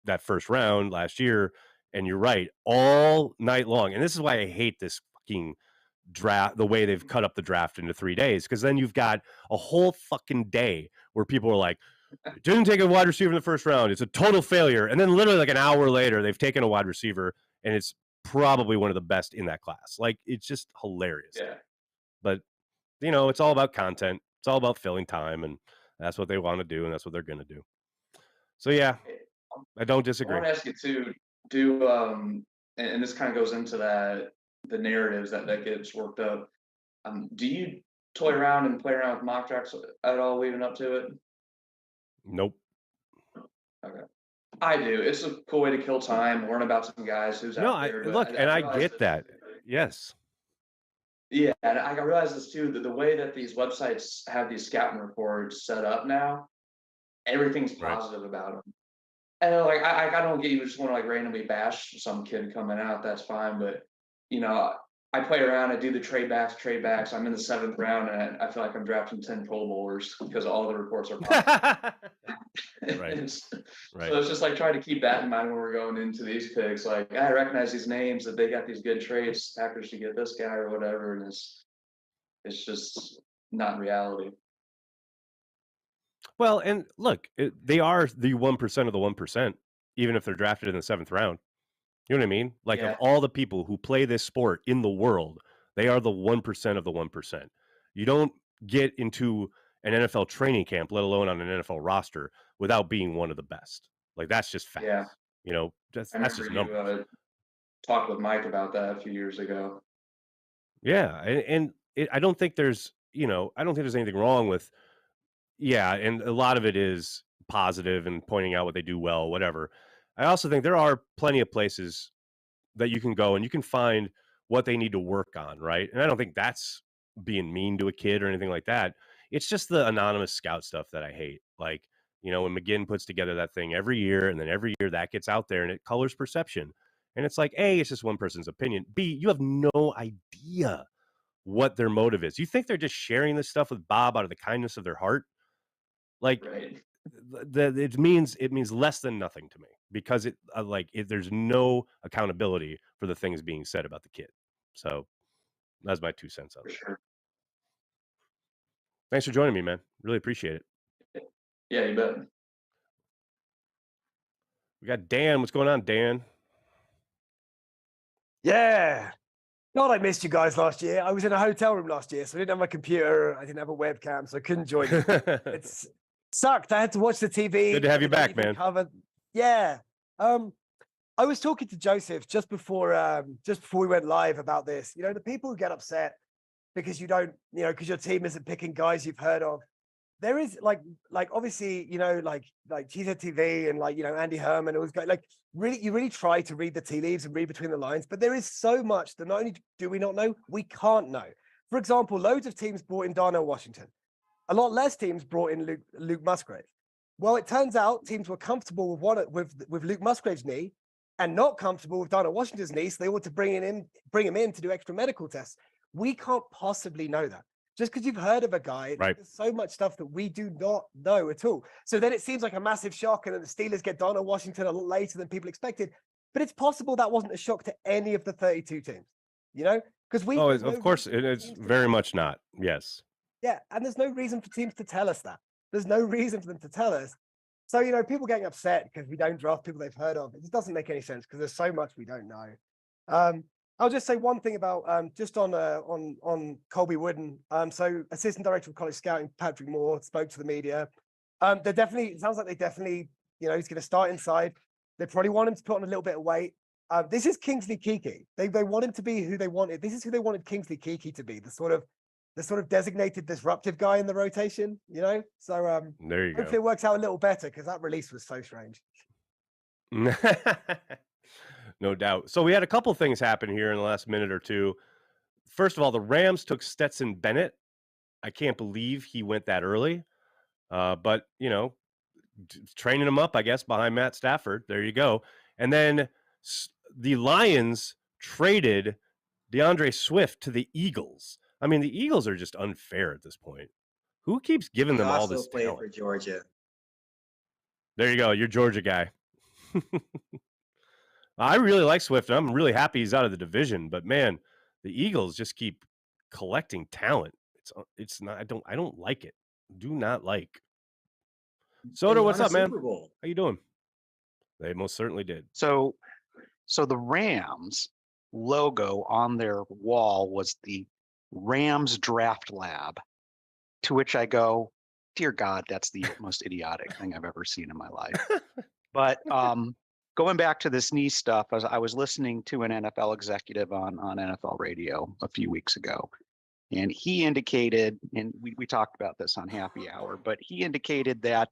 that first round last year. And you're right, all night long. And this is why I hate this fucking draft, the way they've cut up the draft into 3 days, because then you've got a whole fucking day where people are like, didn't take a wide receiver in the first round, it's a total failure. And then literally like an hour later, they've taken a wide receiver and it's probably one of the best in that class. Like, it's just hilarious. Yeah. But, you know, it's all about content. It's all about filling time, and that's what they want to do, and that's what they're going to do. So, yeah, I don't disagree. I want to ask you, too, and this kind of goes into the narratives that gets worked up. Do you toy around and play around with mock drafts at all leading up to it? Nope. Okay. I do. It's a cool way to kill time, learn about some guys who's out there. I get that. Yes. Yeah, and I realize this too, that the way that these websites have these scouting reports set up now, everything's positive about them. And like, I don't get you just want to like randomly bash some kid coming out, that's fine. But, you know, I play around, I do the trade backs. I'm in the 7th round, and I feel like I'm drafting 10 Pro Bowlers because all the reports are positive. Right. So it's just like trying to keep that in mind when we're going into these picks. Like, I recognize these names, that they got these good traits, Packers should get this guy or whatever, and it's just not reality. Well, and look, they are the 1% of the 1%, even if they're drafted in the 7th round. You know what I mean? Like, of all the people who play this sport in the world, they are the 1% of the 1%. You don't get into an NFL training camp, let alone on an NFL roster, without being one of the best. Like, that's just fact. Yeah. You know, that's just numbers. You talked with Mike about that a few years ago. Yeah, and I don't think there's, you know, I don't think there's anything wrong with, and a lot of it is positive and pointing out what they do well, whatever. I also think there are plenty of places that you can go and you can find what they need to work on, right? And I don't think that's being mean to a kid or anything like that. It's just the anonymous scout stuff that I hate. Like, you know, when McGinn puts together that thing every year, and then every year that gets out there and it colors perception. And it's like, A, it's just one person's opinion. B, you have no idea what their motive is. You think they're just sharing this stuff with Bob out of the kindness of their heart? Like, it means less than nothing to me, because there's no accountability for the things being said about the kid. So that's my 2 cents on it. Sure. Thanks for joining me, man. Really appreciate it. Yeah, you bet. We got Dan. What's going on, Dan? Yeah. God, I missed you guys last year. I was in a hotel room last year, so I didn't have my computer. I didn't have a webcam, so I couldn't join you. It's sucked. I had to watch the TV. Good to have you back, man. Yeah. I was talking to Joseph just before we went live about this. You know, the people who get upset because you don't, you know, because your team isn't picking guys you've heard of. There is like obviously, you know, like CHTV and like, you know, Andy Herman always go like you really try to read the tea leaves and read between the lines, but there is so much that not only do we not know, we can't know. For example, loads of teams brought in Darnell Washington. A lot less teams brought in Luke Musgrave. Well, it turns out teams were comfortable with Luke Musgrave's knee and not comfortable with Darnell Washington's knee, so they want to bring him in to do extra medical tests. We can't possibly know that. Just because you've heard of a guy, there's so much stuff that we do not know at all. So then it seems like a massive shock, and then the Steelers get Darnell Washington a lot later than people expected. But it's possible that wasn't a shock to any of the 32 teams, you know? Because of course, it's very much not. Yes. Yeah, and there's no reason for teams to tell us that. There's no reason for them to tell us. So, you know, people getting upset because we don't draft people they've heard of, it just doesn't make any sense because there's so much we don't know. I'll just say one thing about just on Colby Wooden. So assistant director of college scouting, Patrick Moore, spoke to the media. It sounds like they definitely, you know, he's going to start inside. They probably want him to put on a little bit of weight. This is Kingsley Keke. They want him to be who they wanted. This is who they wanted Kingsley Keke to be, the sort of designated disruptive guy in the rotation, you know? So there you go. Hopefully it works out a little better because that release was so strange. No doubt. So we had a couple things happen here in the last minute or two. First of all, the Rams took Stetson Bennett. I can't believe he went that early. But, you know, training him up, I guess, behind Matt Stafford. There you go. And then the Lions traded DeAndre Swift to the Eagles. I mean, the Eagles are just unfair at this point. Who keeps giving them all this played talent? for Georgia. There you go. You're Georgia guy. I really like Swift, and I'm really happy he's out of the division. But man, the Eagles just keep collecting talent. It's not. I don't like it. Do not like. Soda, what's up, man? How you doing? They most certainly did. So the Rams logo on their wall was the Rams Draft Lab, to which I go, dear God, that's the most idiotic thing I've ever seen in my life. But going back to this knee stuff, I was listening to an NFL executive on NFL radio a few weeks ago, and he indicated, and we talked about this on Happy Hour, but he indicated that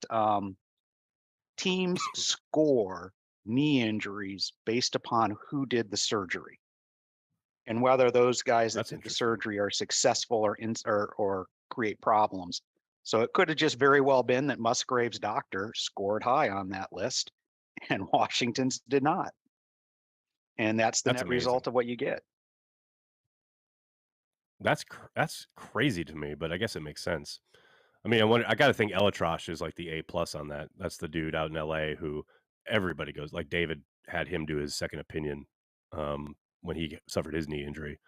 teams score knee injuries based upon who did the surgery and whether those guys that did the surgery are successful or create problems. So it could have just very well been that Musgrave's doctor scored high on that list and Washington's did not. And that's the net result of what you get. That's crazy to me, but I guess it makes sense. I mean, I got to think Elatrosh is like the A+ on that. That's the dude out in LA who everybody goes, like David had him do his second opinion when he suffered his knee injury.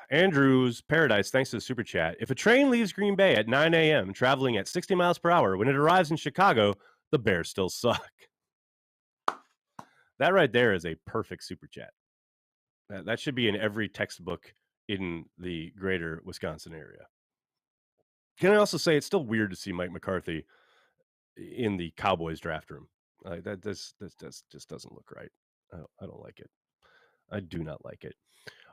Andrew's Paradise, thanks to the super chat. If a train leaves Green Bay at 9 a.m. traveling at 60 miles per hour, when it arrives in Chicago, the Bears still suck. That right there is a perfect super chat. That should be in every textbook in the greater Wisconsin area. Can I also say it's still weird to see Mike McCarthy in the Cowboys draft room? That this just doesn't look right. I don't like it. I do not like it.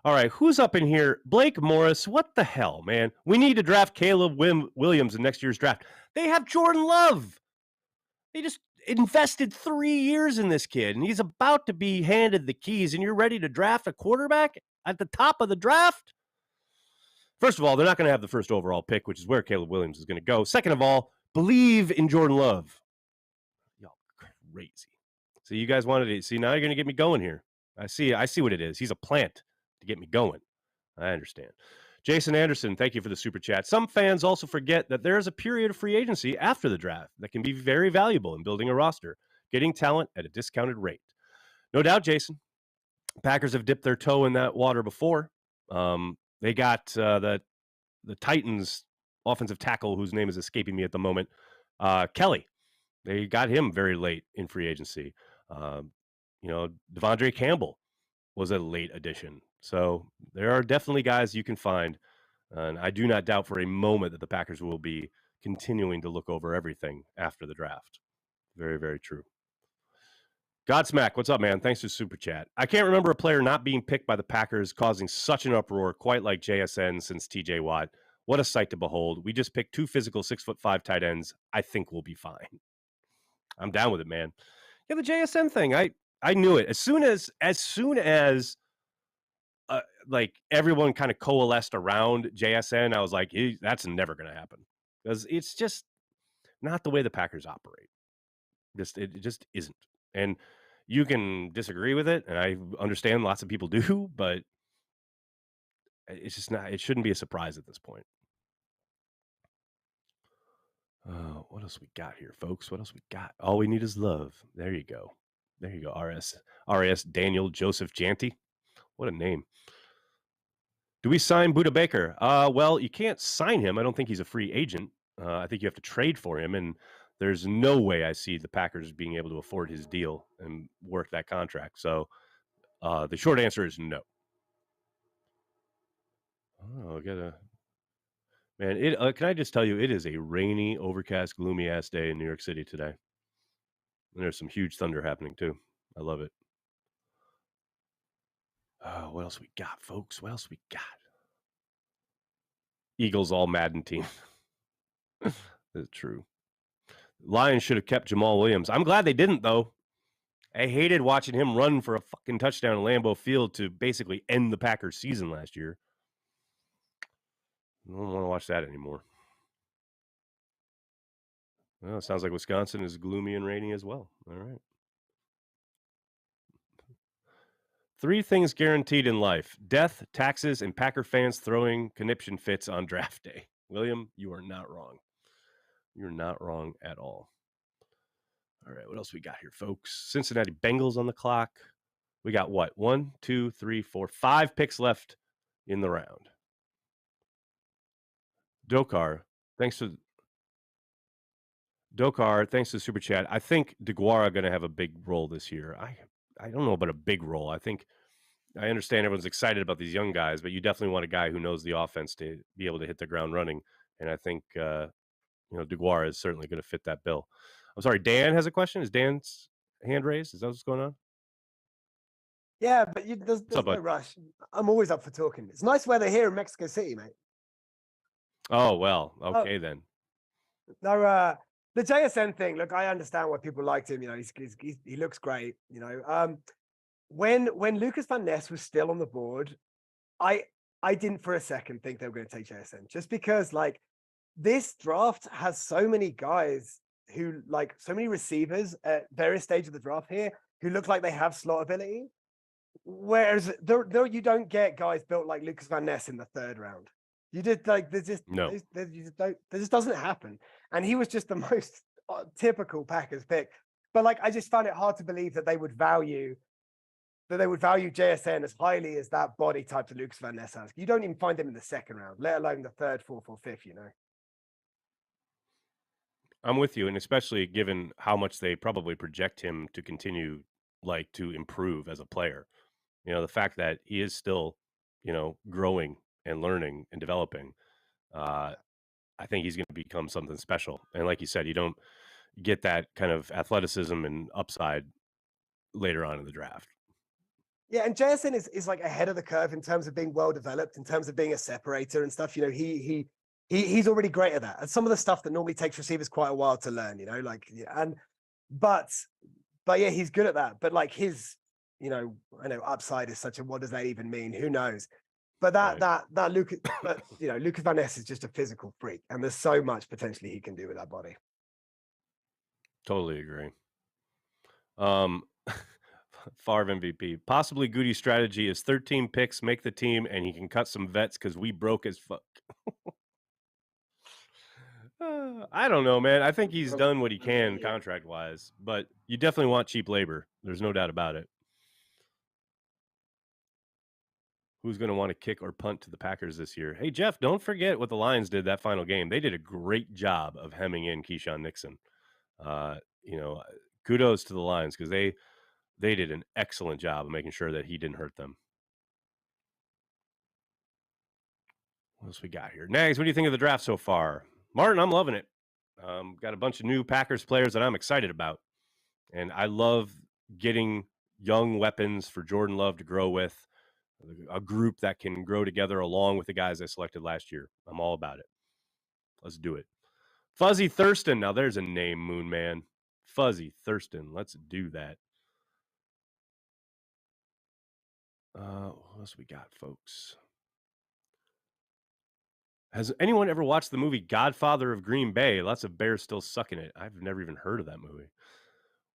All right, who's up in here? Blake Morris, what the hell, man? We need to draft Caleb Williams in next year's draft. They have Jordan Love. They just invested 3 years in this kid, and he's about to be handed the keys, and you're ready to draft a quarterback at the top of the draft? First of all, they're not going to have the first overall pick, which is where Caleb Williams is going to go. Second of all, believe in Jordan Love. Y'all crazy. So you guys wanted to see, now you're going to get me going here. I see what it is. He's a plant to get me going. I understand. Jason Anderson, thank you for the super chat. Some fans also forget that there is a period of free agency after the draft that can be very valuable in building a roster, getting talent at a discounted rate. No doubt, Jason. Packers have dipped their toe in that water before. They got the Titans offensive tackle, whose name is escaping me at the moment, Kelly. They got him very late in free agency. Devondre Campbell was a late addition. So there are definitely guys you can find. And I do not doubt for a moment that the Packers will be continuing to look over everything after the draft. Very, very true. Godsmack, what's up, man? Thanks for super chat. I can't remember a player not being picked by the Packers causing such an uproar, quite like JSN since TJ Watt. What a sight to behold. We just picked 2 physical 6'5" tight ends. I think we'll be fine. I'm down with it, man. Yeah, the JSN thing. I knew it as soon as like everyone kind of coalesced around JSN. I was like, that's never going to happen because it's just not the way the Packers operate. It just isn't. And you can disagree with it, and I understand lots of people do, but it's just not. It shouldn't be a surprise at this point. What else we got here, folks? What else we got? All we need is love. There you go. RS Daniel Joseph Janty. What a name. Do we sign Budda Baker? Well, you can't sign him. I don't think he's a free agent. I think you have to trade for him, and there's no way I see the Packers being able to afford his deal and work that contract. So the short answer is no. Oh, man, can I just tell you, it is a rainy, overcast, gloomy-ass day in New York City today. And there's some huge thunder happening, too. I love it. What else we got, folks? What else we got? Eagles all Madden team. That's true. Lions should have kept Jamal Williams. I'm glad they didn't, though. I hated watching him run for a fucking touchdown in Lambeau Field to basically end the Packers season last year. I don't want to watch that anymore. Well, it sounds like Wisconsin is gloomy and rainy as well. All right. 3 things guaranteed in life: death, taxes, and Packer fans throwing conniption fits on draft day. William, you are not wrong. You're not wrong at all. All right, what else we got here, folks? Cincinnati Bengals on the clock. We got what? 1, 2, 3, 4, 5 picks left in the round. Dokar, thanks to the super chat. I think DeGuara going to have a big role this year. I don't know about a big role. I understand everyone's excited about these young guys, but you definitely want a guy who knows the offense to be able to hit the ground running. And I think DeGuara is certainly going to fit that bill. I'm sorry, Dan has a question. Is Dan's hand raised? Is that what's going on? Yeah, but there's no rush. I'm always up for talking. It's nice weather here in Mexico City, mate. Oh, well, okay then. No, the JSN thing, look, I understand why people liked him. He looks great. When Lucas Van Ness was still on the board, I didn't for a second think they were going to take JSN, just because like this draft has so many guys who like so many receivers at various stages of the draft here who look like they have slot ability. Whereas there you don't get guys built like Lucas Van Ness in the 3rd round. You did like there's just no. There just doesn't happen. And he was just the most typical Packers pick. But like I just found it hard to believe that they would value JSN as highly as that body type that Lucas Van Ness has. You don't even find him in the 2nd round, let alone the 3rd, 4th, or 5th. I'm with you, and especially given how much they probably project him to continue, like to improve as a player. The fact that he is still, growing and learning and developing. I think he's going to become something special. And like you said, you don't get that kind of athleticism and upside later on in the draft. Yeah, and JSN is like ahead of the curve in terms of being well developed, in terms of being a separator and stuff. He's already great at that. And some of the stuff that normally takes receivers quite a while to learn. But yeah, he's good at that. But like his, I know upside is such a, what does that even mean? Who knows? But that Lucas, Lucas Van Ness is just a physical freak, and there's so much potentially he can do with that body. Totally agree. Favre MVP. Possibly Goody's strategy is 13 picks, make the team, and he can cut some vets because we broke as fuck. I don't know, man. I think he's done what he can contract-wise, but you definitely want cheap labor. There's no doubt about it. Who's going to want to kick or punt to the Packers this year? Hey, Jeff, don't forget what the Lions did that final game. They did a great job of hemming in Keyshawn Nixon. Kudos to the Lions because they did an excellent job of making sure that he didn't hurt them. What else we got here? Nags, what do you think of the draft so far? Martin, I'm loving it. Got a bunch of new Packers players that I'm excited about. And I love getting young weapons for Jordan Love to grow with. A group that can grow together along with the guys I selected last year. I'm all about it. Let's do it. Fuzzy Thurston. Now there's a name, Moon Man. Fuzzy Thurston. Let's do that. What else we got, folks? Has anyone ever watched the movie Godfather of Green Bay? Lots of bears still sucking it. I've never even heard of that movie.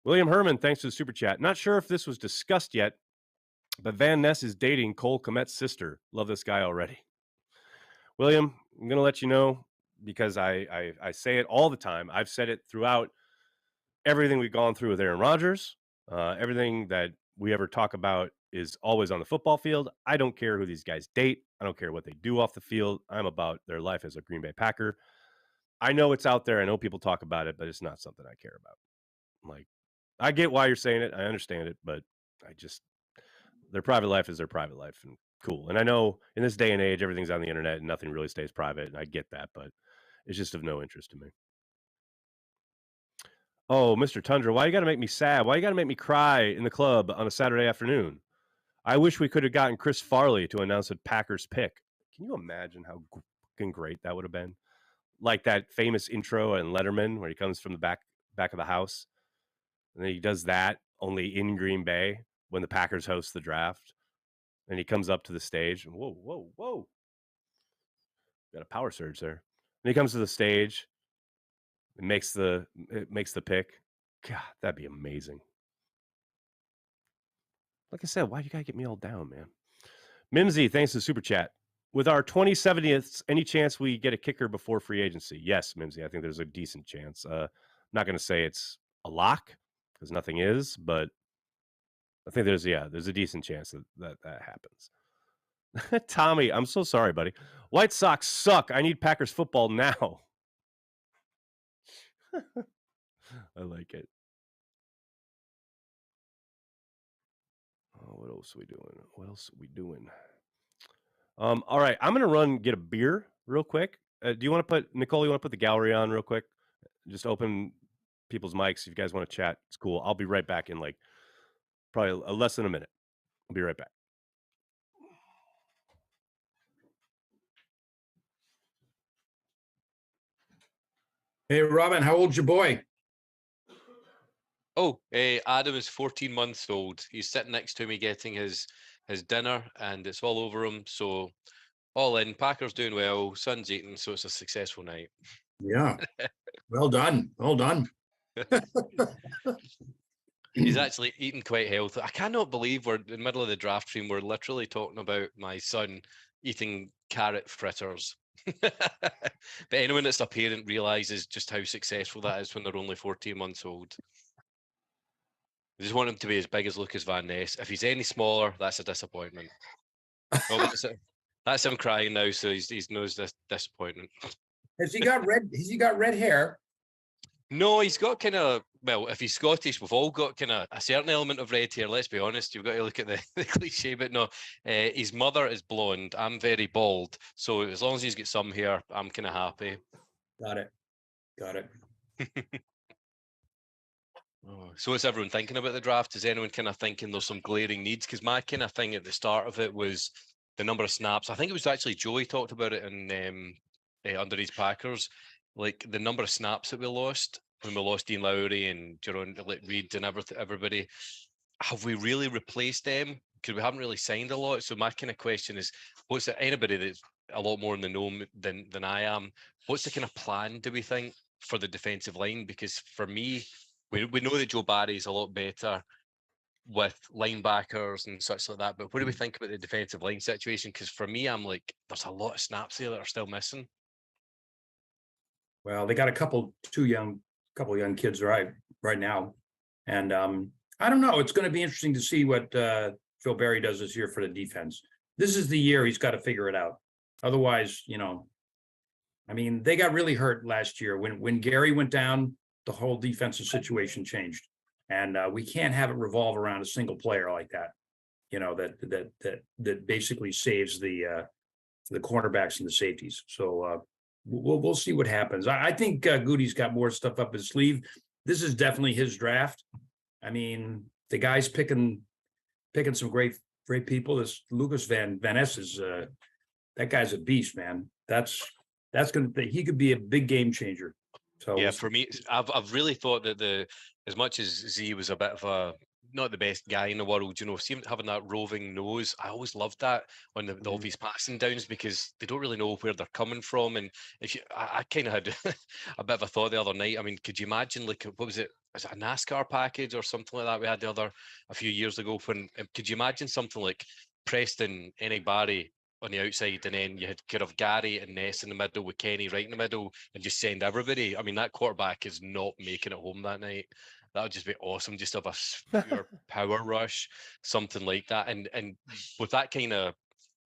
William Herman, thanks for the super chat. Not sure if this was discussed yet, but Van Ness is dating Cole Kmet's sister. Love this guy already. William, I'm going to let you know because I say it all the time. I've said it throughout everything we've gone through with Aaron Rodgers. Everything that we ever talk about is always on the football field. I don't care who these guys date. I don't care what they do off the field. I'm about their life as a Green Bay Packer. I know it's out there. I know people talk about it, but it's not something I care about. Like, I get why you're saying it. I understand it, but their private life is their private life, and cool. And I know in this day and age, everything's on the internet and nothing really stays private. And I get that, but it's just of no interest to me. Oh, Mr. Tundra, why you got to make me sad? Why you got to make me cry in the club on a Saturday afternoon? I wish we could have gotten Chris Farley to announce a Packers pick. Can you imagine how fucking great that would have been? Like that famous intro in Letterman where he comes from the back of the house. And then he does that only in Green Bay when the Packers host the draft. And he comes up to the stage. And whoa. Got a power surge there. And he comes to the stage. It makes the pick. God, that'd be amazing. Like I said, why you gotta get me all down, man? Mimsy, thanks to Super Chat. With our 2070th, any chance we get a kicker before free agency? Yes, Mimsy. I think there's a decent chance. I'm not going to say it's a lock because nothing is, but I think there's a decent chance that happens. Tommy, I'm so sorry, buddy. White Sox suck. I need Packers football now. I like it. Oh, what else are we doing? All right, I'm gonna run get a beer real quick. Do you want to put Nicole? You want to put the gallery on real quick? Just open people's mics if you guys want to chat. It's cool. I'll be right back in like probably less than a minute. I'll be right back. Hey, Robin, how old's your boy? Oh, Adam is 14 months old. He's sitting next to me getting his dinner, and it's all over him. So all in, Packers doing well, son's eating, so it's a successful night. Yeah. Well done. Well done. He's actually eating quite healthy. I cannot believe we're in the middle of the draft stream. We're literally talking about my son eating carrot fritters. But anyone that's a parent realizes just how successful that is when they're only 14 months old. I just want him to be as big as Lucas Van Ness. If he's any smaller, that's a disappointment. Oh, that's him crying now, so he knows this disappointment. Has he got red hair? No, he's got kind of, well, if he's Scottish, we've all got kind of a certain element of red hair, let's be honest. You've got to look at the cliche, but no, his mother is blonde. I'm very bald. So as long as he's got some hair, I'm kind of happy. Got it. So what's everyone thinking about the draft? Is anyone kind of thinking there's some glaring needs? Because my kind of thing at the start of it was the number of snaps. I think it was actually Joey talked about it in under his Packers, like the number of snaps that we lost when we lost Dean Lowry and Jerome Reed and everybody. Have we really replaced them? Because we haven't really signed a lot. So my kind of question is, what's anybody that's a lot more in the know than I am? What's the kind of plan, do we think, for the defensive line? Because for me, we know that Joe Barry is a lot better with linebackers and such like that. But what do we think about the defensive line situation? Because for me, I'm like, there's a lot of snaps there that are still missing. Well, they got a couple young kids right now, and I don't know. It's going to be interesting to see what Joe Barry does this year for the defense. This is the year he's got to figure it out. Otherwise, I mean, they got really hurt last year when Gary went down. The whole defensive situation changed, and we can't have it revolve around a single player like that. That basically saves the cornerbacks and the safeties. So. We'll see what happens. I think Goody's got more stuff up his sleeve. This is definitely his draft. I mean, the guy's picking some great people. This Lucas Van Ness is that guy's a beast, man. He could be a big game changer. So yeah, for me, I've really thought that as much as Z was a bit of a not the best guy in the world, having that roving nose, I always loved that on the obvious passing downs because they don't really know where they're coming from. And I kind of had a bit of a thought the other night. I mean, could you imagine, like, what was it? Was it a NASCAR package or something like that we had a few years ago? Could you imagine something like Preston, Enigbari on the outside, and then you had kind of Gary and Ness in the middle with Kenny right in the middle, and just send everybody? I mean, that quarterback is not making it home that night. That would just be awesome. Just have a pure power rush, something like that. And with that kind of,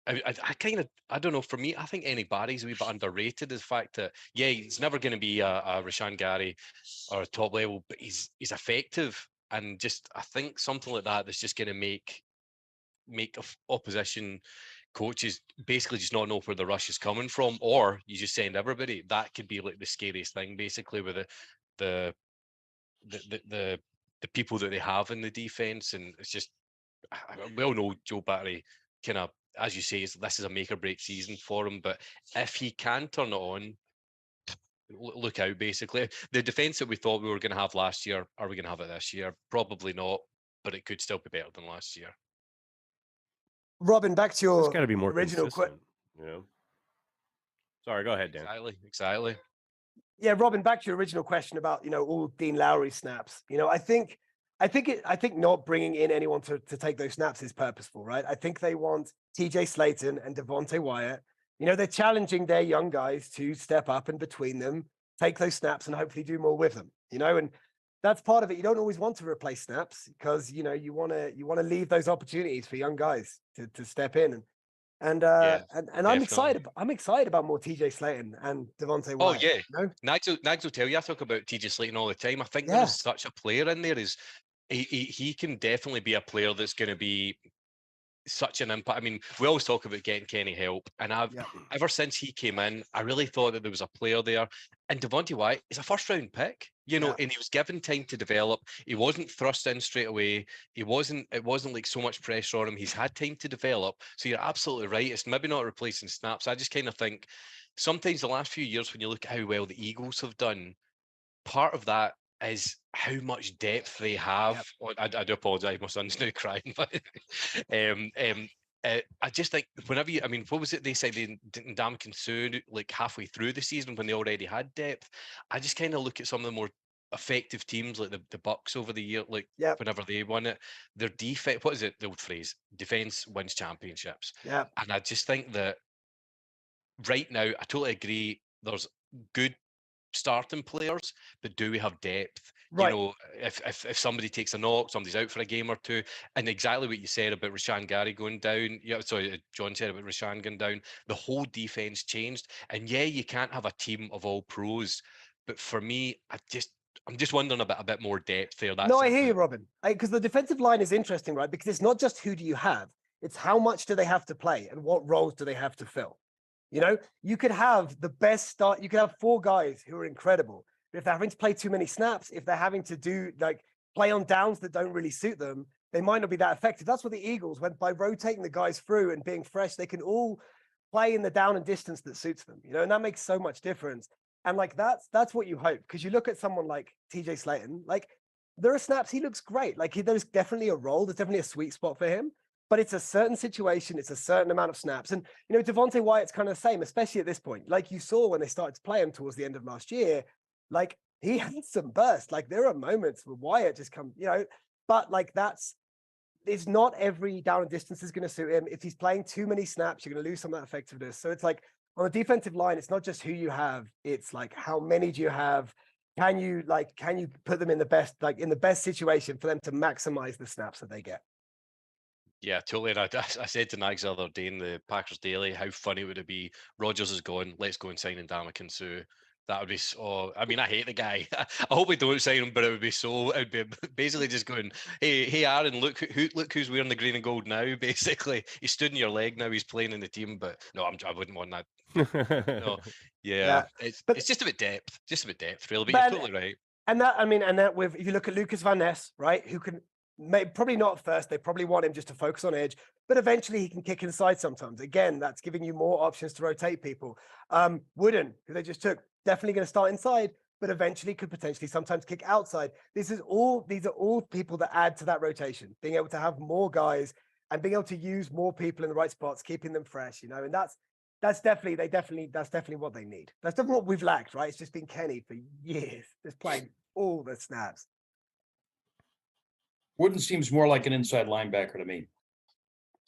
I don't know. For me, I think Anybody's a wee bit underrated. Is the fact that he's never going to be a Rashan Gary or a top level, but he's effective. And just I think something like that's just going to make opposition coaches basically just not know where the rush is coming from, or you just send everybody. That could be like the scariest thing, basically, with the people that they have in the defense. And it's just, we all know Joe Barry kind of, as you say, this is a make or break season for him. But if he can turn it on, look out. Basically, the defense that we thought we were going to have last year, are we going to have it this year? Probably not, but it could still be better than last year. Robin, back to your got to be more original question. Sorry, go ahead, Dan. Exactly. Yeah, Robin, back to your original question about, all Dean Lowry snaps. I think I think not bringing in anyone to take those snaps is purposeful, right? I think they want TJ Slayton and Devontae Wyatt. They're challenging their young guys to step up and between them, take those snaps and hopefully do more with them, and that's part of it. You don't always want to replace snaps because, you want to leave those opportunities for young guys to step in. And I'm excited. I'm excited about more TJ Slayton and Devontae Wyatt. Oh yeah, Nags will tell you I talk about TJ Slayton all the time. I think there's such a player in there. He can definitely be a player that's going to be such an impact. I mean, we always talk about getting Kenny help, and ever since he came in, I really thought that there was a player there. And Devontae Wyatt is a first-round pick, and he was given time to develop. He wasn't thrust in straight away. It wasn't like so much pressure on him. He's had time to develop. So you're absolutely right. It's maybe not replacing snaps. I just kind of think sometimes the last few years, when you look at how well the Eagles have done, part of that is how much depth they have. I do apologize, my son's now crying, but I just think whenever what was it they said they didn't damn concern like halfway through the season when they already had depth? I just kind of look at some of the more effective teams like the Bucks over the year, whenever they won it, their defense, what is it, the old phrase, defense wins championships. And I just think that right now, I totally agree, there's good starting players, but do we have depth? Right. If somebody takes a knock, somebody's out for a game or two, and exactly what you said about Rashan Gary going down, John said about Rashan going down, the whole defense changed. And you can't have a team of all pros, but for me, I'm just wondering about a bit more depth there. No, I hear you, Robin, because the defensive line is interesting, right? Because it's not just who do you have, it's how much do they have to play and what roles do they have to fill. You could have the best start. You could have 4 guys who are incredible. But if they're having to play too many snaps, if they're having to do play on downs that don't really suit them, they might not be that effective. That's what the Eagles went by rotating the guys through and being fresh. They can all play in the down and distance that suits them, and that makes so much difference. And that's what you hope, because you look at someone like TJ Slayton, there are snaps he looks great. There's definitely a role. There's definitely a sweet spot for him. But it's a certain situation, it's a certain amount of snaps. And, Devontae Wyatt's kind of the same, especially at this point. Like you saw when they started to play him towards the end of last year, he had some bursts. There are moments where Wyatt just comes, but it's not every down and distance is going to suit him. If he's playing too many snaps, you're going to lose some of that effectiveness. So it's on the defensive line, it's not just who you have, it's how many do you have? Can you put them in the best situation for them to maximize the snaps that they get? Yeah, totally. And I said to Nags the other day in the Packers Daily, how funny would it be? Rodgers is gone. Let's go and sign in Ndamukong Suh. That would be so. I mean, I hate the guy. I hope we don't sign him, but it would be so. It would be basically just going, hey, Aaron, look who's wearing the green and gold now. Basically, he's stood in your leg now. He's playing in the team, but no, I wouldn't want that. No, it's just a bit depth, really. But you're totally right. And that with if you look at Lucas Van Ness, right, who can. Probably not at first. They probably want him just to focus on edge, but eventually he can kick inside sometimes. Again, that's giving you more options to rotate people. Wooden, who they just took, definitely going to start inside, but eventually could potentially sometimes kick outside. These are all people that add to that rotation, being able to have more guys and being able to use more people in the right spots, keeping them fresh, and that's definitely what they need. That's definitely what we've lacked, right? It's just been Kenny for years, just playing all the snaps. Wooden seems more like an inside linebacker to me.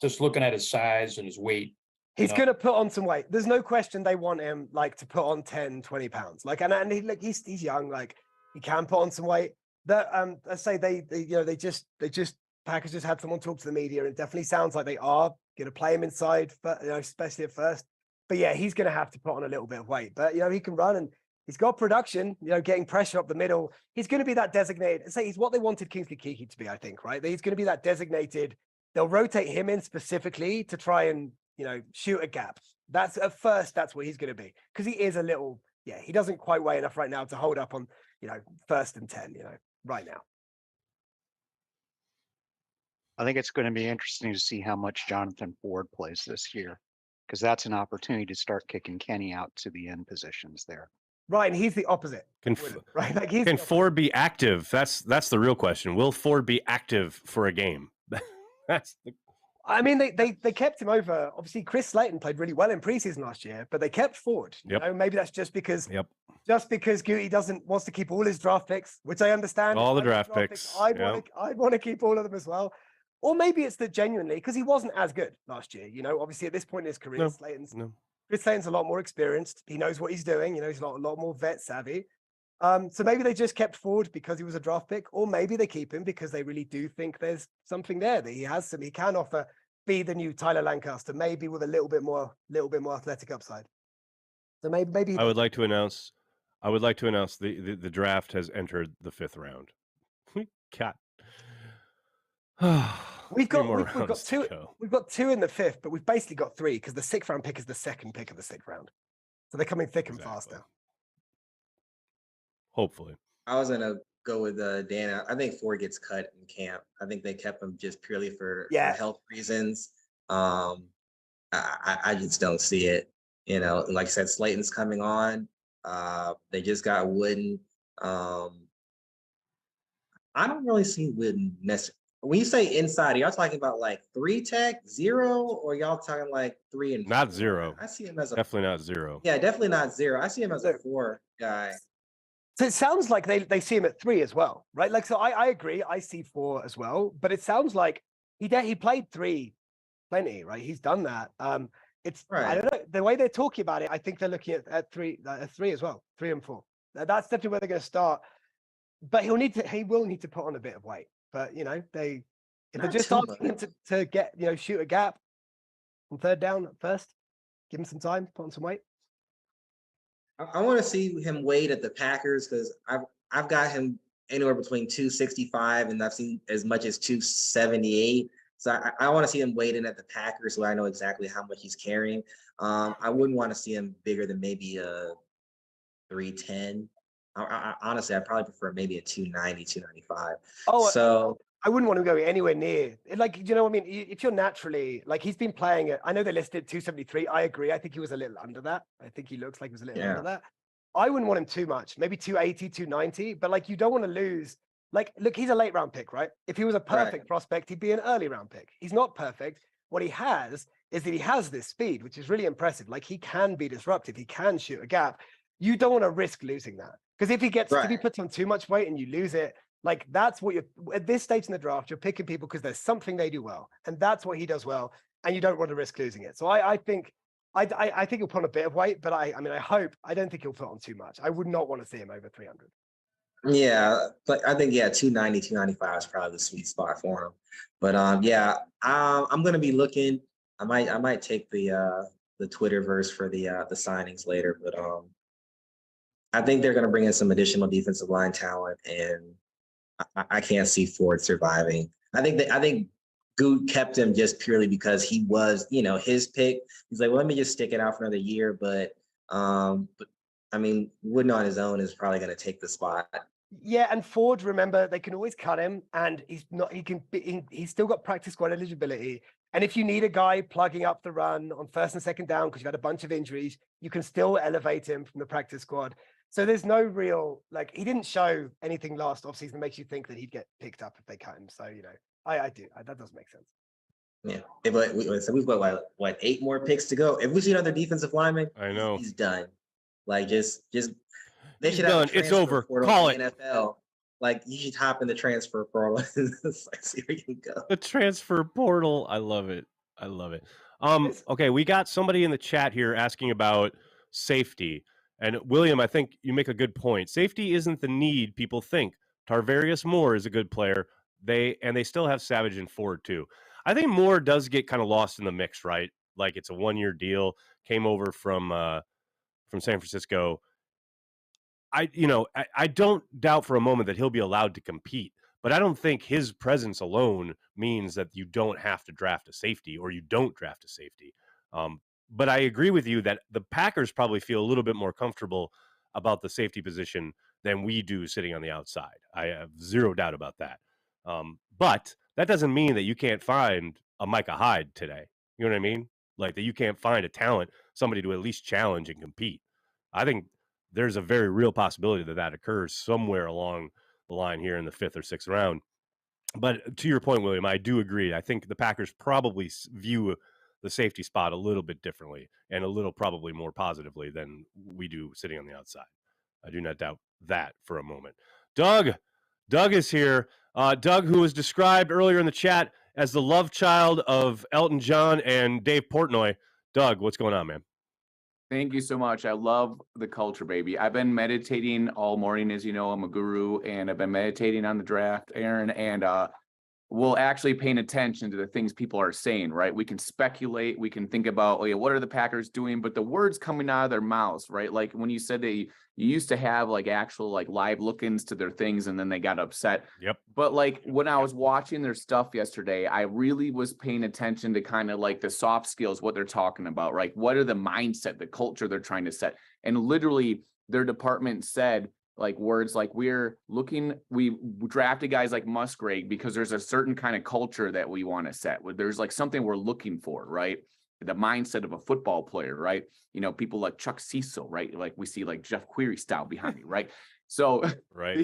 Just looking at his size and his weight. He's going to put on some weight. There's no question they want him to put on 10, 20 pounds. He's young, he can put on some weight. I say Packers just had someone talk to the media, and it definitely sounds like they are going to play him inside, but especially at first. But yeah, he's going to have to put on a little bit of weight. But he can run, and he's got production, getting pressure up the middle. He's going to be that designated. He's what they wanted Kingsley Keke to be, I think, right? He's going to be that designated. They'll rotate him in specifically to try and, shoot a gap. That's at first, that's what he's going to be. Because he is a little, he doesn't quite weigh enough right now to hold up on, 1st and 10, right now. I think it's going to be interesting to see how much Jonathan Ford plays this year, because that's an opportunity to start kicking Kenny out to the end positions there. Right, and he's the opposite. Can Ford be active? That's the real question. Will Ford be active for a game? That's I mean, they kept him over. Obviously, Chris Slayton played really well in preseason last year, but they kept Ford. You know, maybe that's just because Goody wants to keep all his draft picks, which I understand. All the draft picks. I'd want to keep all of them as well. Or maybe it's that genuinely, because he wasn't as good last year. You know, obviously at this point in his career, Chris Slayton's a lot more experienced. He knows what he's doing. You know, he's a lot more vet savvy. So maybe they just kept Ford because he was a draft pick, or maybe they keep him because they really do think there's something there that he can offer, be the new Tyler Lancaster, maybe with a little bit more athletic upside. So maybe I would like to announce the draft has entered the 5th round. Cat. We've got two in the 5th, but we've basically got 3 because the 6th round pick is the second pick of the 6th round. So they're coming thick and fast now. Hopefully. I was gonna go with Dan. I think Ford gets cut in camp. I think they kept him just purely for health reasons. I just don't see it. You know, like I said, Slayton's coming on. They just got Wooden. I don't really see Wooden necessarily. When you say inside, are y'all talking about like 3 tech, 0, or y'all talking like 3 and 4? Not 0. I see him as definitely not 0. Yeah, definitely not 0. I see him as a 4 guy. So it sounds like they see him at 3 as well, right? Like, so I agree. I see 4 as well, but it sounds like he played 3 plenty, right? He's done that. It's right. I don't know the way they're talking about it. I think they're looking at 3 as well, 3 and 4. That's definitely where they're going to start. But he will need to put on a bit of weight. But you know, if they're just asking him to get, you know, shoot a gap on 3rd down at first, give him some time, put on some weight. I want to see him weighed at the Packers because I've got him anywhere between 265 and I've seen as much as 278. So I want to see him weighed in at the Packers so I know exactly how much he's carrying. I wouldn't want to see him bigger than maybe a 310. Honestly, I'd probably prefer maybe a 290, 295. Oh, so I wouldn't want him going anywhere near. Like, you know what I mean? If you're naturally, like, he's been playing I know they listed 273. I agree. I think he was a little under that. I think he looks like he was a little under that. I wouldn't want him too much. Maybe 280, 290. But, like, you don't want to lose. Like, look, he's a late round pick, right? If he was a perfect prospect, he'd be an early round pick. He's not perfect. What he has is that he has this speed, which is really impressive. Like, he can be disruptive. He can shoot a gap. You don't want to risk losing that. Because if he puts on too much weight and you lose it, like that's what you're at this stage in the draft, you're picking people because there's something they do well. And that's what he does well. And you don't want to risk losing it. So I think he'll put on a bit of weight, but I don't think he'll put on too much. I would not want to see him over 300. Yeah, but I think 290, 295 is probably the sweet spot for him. But I'm gonna be looking. I might take the Twitterverse for the signings later, but I think they're gonna bring in some additional defensive line talent, and I can't see Ford surviving. I think Good kept him just purely because he was, you know, his pick. He's like, well, let me just stick it out for another year. But I mean, Wooden on his own is probably going to take the spot. Yeah, and Ford, remember, they can always cut him, and he's still got practice squad eligibility. And if you need a guy plugging up the run on 1st and 2nd down because you've had a bunch of injuries, you can still elevate him from the practice squad. So there's no real, like, he didn't show anything last offseason that makes you think that he'd get picked up if they cut him. So, you know, that does make sense. Yeah. So we've got what 8 more picks to go. If we see another defensive lineman, I know he's done. Like just they should done. It's over. Call it. NFL. Like you should hop in the transfer portal. It's like, see where you go. The transfer portal. I love it. Okay, we got somebody in the chat here asking about safety. And William, I think you make a good point. Safety isn't the need people think. Tarvarius Moore is a good player. They still have Savage and Ford too. I think Moore does get kind of lost in the mix, right? Like it's a 1-year deal. Came over from San Francisco. I don't doubt for a moment that he'll be allowed to compete, but I don't think his presence alone means that you don't have to draft a safety or you don't draft a safety. But I agree with you that the Packers probably feel a little bit more comfortable about the safety position than we do sitting on the outside. I have zero doubt about that. But that doesn't mean that you can't find a Micah Hyde today. You know what I mean? Like that you can't find a talent, somebody to at least challenge and compete. I think there's a very real possibility that occurs somewhere along the line here in the 5th or 6th round. But to your point, William, I do agree. I think the Packers probably view the safety spot a little bit differently and a little probably more positively than we do sitting on the outside. I do not doubt that for a moment. Doug is here. Doug, who was described earlier in the chat as the love child of Elton John and Dave Portnoy. Doug, what's going on, man? Thank you so much. I love the culture, baby. I've been meditating all morning. As you know, I'm a guru, and I've been meditating on the draft, Aaron, and we'll actually paying attention to the things people are saying, right? We can speculate, we can think about, oh yeah, what are the Packers doing? But the words coming out of their mouths, right? Like when you said you used to have like actual like live look-ins to their things and then they got upset. Yep. But like when I was watching their stuff yesterday, I really was paying attention to kind of like the soft skills, what they're talking about, right? What are the mindset, the culture they're trying to set? And literally their department said, like words like we drafted guys like Musgrave because there's a certain kind of culture that we want to set. There's like something we're looking for, right? The mindset of a football player, right? You know, people like Chuck Cecil, right? Like we see like Jeff Query style behind me, right? So right.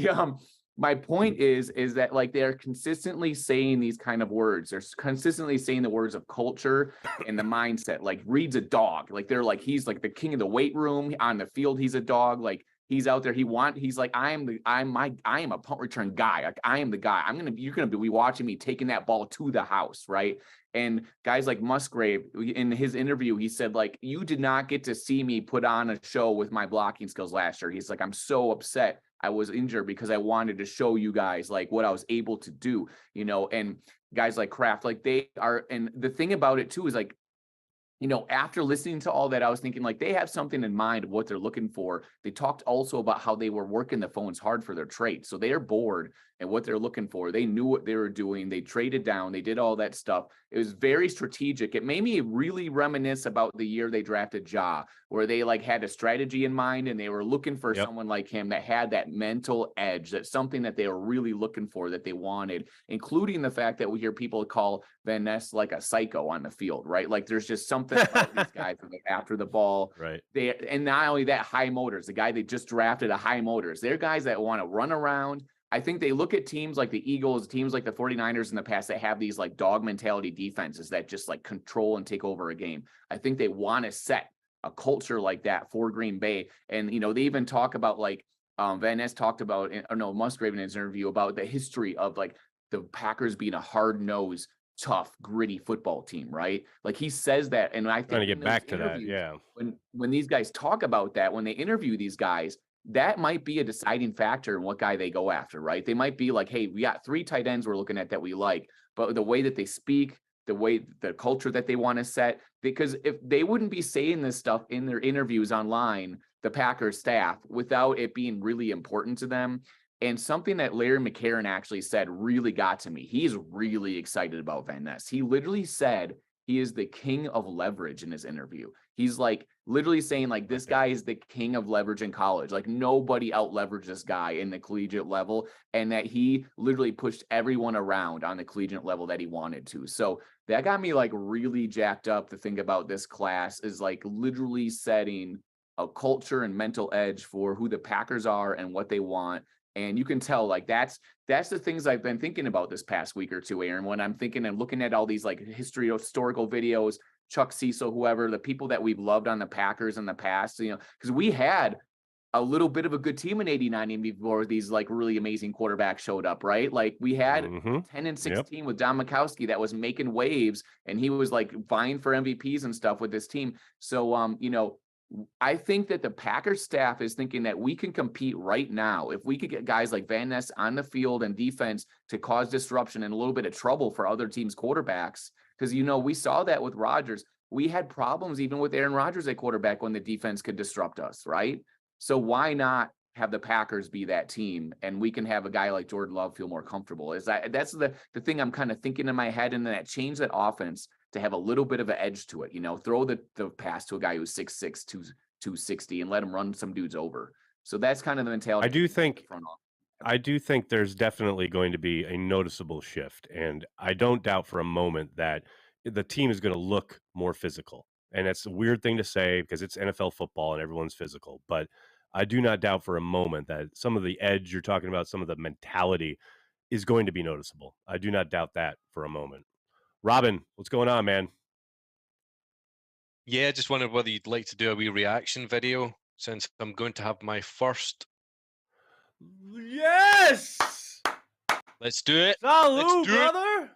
My point is that like they're consistently saying these kind of words. They're consistently saying the words of culture and the mindset. Like Reed's a dog. Like they're like he's like the king of the weight room on the field. He's a dog. Like he's out there. He's like I am a punt return guy. Like I am the guy. You're gonna be watching me taking that ball to the house, right? And guys like Musgrave, in his interview, he said, like, you did not get to see me put on a show with my blocking skills last year. He's like, I'm so upset I was injured because I wanted to show you guys like what I was able to do, you know, and guys like Kraft, like they are. And the thing about it too is like, you know, after listening to all that, I was thinking like they have something in mind of what they're looking for. They talked also about how they were working the phones hard for their trade. So they are bored and what they're looking for. They knew what they were doing. They traded down. They did all that stuff. It was very strategic. It made me really reminisce about the year they drafted Ja, where they like had a strategy in mind and they were looking for someone like him that had that mental edge. That's something that they were really looking for, that they wanted, including the fact that we hear people call Van Ness like a psycho on the field, right? Like there's just something about these guys after the ball. Right. And not only that, high motors, the guy they just drafted a high motors. They're guys that want to run around. I think they look at teams like the Eagles, teams like the 49ers in the past that have these like dog mentality defenses that just like control and take over a game. I think they want to set a culture like that for Green Bay. And, you know, they even talk about like Van Ness talked about, Musgrave in his interview about the history of like the Packers being a hard-nosed, tough, gritty football team, right? Like he says that. And I think trying to get back to that. Yeah. When these guys talk about that, when they interview these guys, that might be a deciding factor in what guy they go after, right? They might be like, hey, we got 3 tight ends we're looking at that we like, but the way that they speak, the culture that they want to set, because if they wouldn't be saying this stuff in their interviews online, the Packers staff, without it being really important to them. And something that Larry McCarron actually said really got to me. He's really excited about Van Ness. He literally said he is the king of leverage in his interview. He's like literally saying like this guy is the king of leverage in college. Like nobody out leveraged this guy in the collegiate level, and that he literally pushed everyone around on the collegiate level that he wanted to. So that got me like really jacked up to think about this class is like literally setting a culture and mental edge for who the Packers are and what they want. And you can tell like that's the things I've been thinking about this past week or two, Aaron, when I'm thinking and looking at all these like historical videos, Chuck Cecil, whoever, the people that we've loved on the Packers in the past, you know, because we had a little bit of a good team in 89 before these like really amazing quarterbacks showed up, right? Like we had 10 and 16 with Don Majkowski that was making waves and he was like vying for MVPs and stuff with this team. So, you know, I think that the Packers staff is thinking that we can compete right now. If we could get guys like Van Ness on the field and defense to cause disruption and a little bit of trouble for other teams' quarterbacks, because, you know, we saw that with Rodgers. We had problems even with Aaron Rodgers at quarterback when the defense could disrupt us, right? So why not have the Packers be that team and we can have a guy like Jordan Love feel more comfortable? That's the thing I'm kind of thinking in my head, and then that change that offense to have a little bit of an edge to it, you know, throw the pass to a guy who's 6'6", 260 and let him run some dudes over. So that's kind of the mentality. I do think there's definitely going to be a noticeable shift, and I don't doubt for a moment that the team is going to look more physical. And it's a weird thing to say because it's NFL football and everyone's physical, but I do not doubt for a moment that some of the edge you're talking about, some of the mentality is going to be noticeable. I do not doubt that for a moment. Robin, what's going on, man? Yeah, just wondered whether you'd like to do a wee reaction video since I'm going to have my first. Yes! Let's do it. Salud, brother!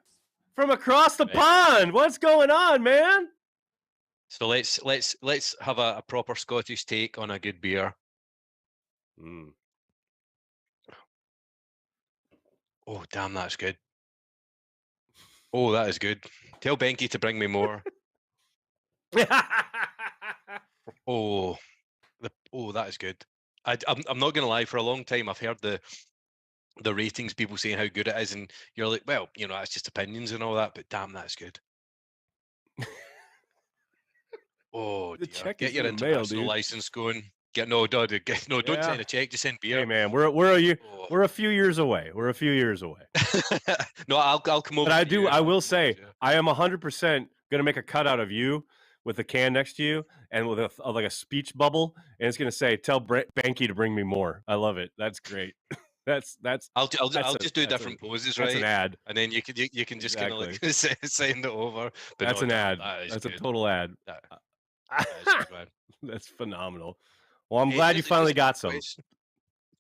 From across the pond. What's going on, man? So let's have a proper Scottish take on a good beer. Oh, damn, that's good. Oh, that is good. Tell Benke to bring me more. Oh, that is good. I'm not gonna lie. For a long time, I've heard the ratings, people saying how good it is, and you're like, well, you know, that's just opinions and all that. But damn, that's good. Oh, the dear. check Get is your in the mail, international dude. license going. Don't send a check. Just send beer. Hey, man, we're a few years away. We're a few years away. No, I'll come over. But I will say, I am 100% gonna make a cutout of you with a can next to you and with like a speech bubble, and it's gonna say, "Tell Banky to bring me more." I love it. That's great. That's. I'll just do different poses, right? That's an ad, and then you can just kind of like send it over. But that's an ad. That's good. a total ad. That is good, man. That's phenomenal. Well, I'm glad you finally got some.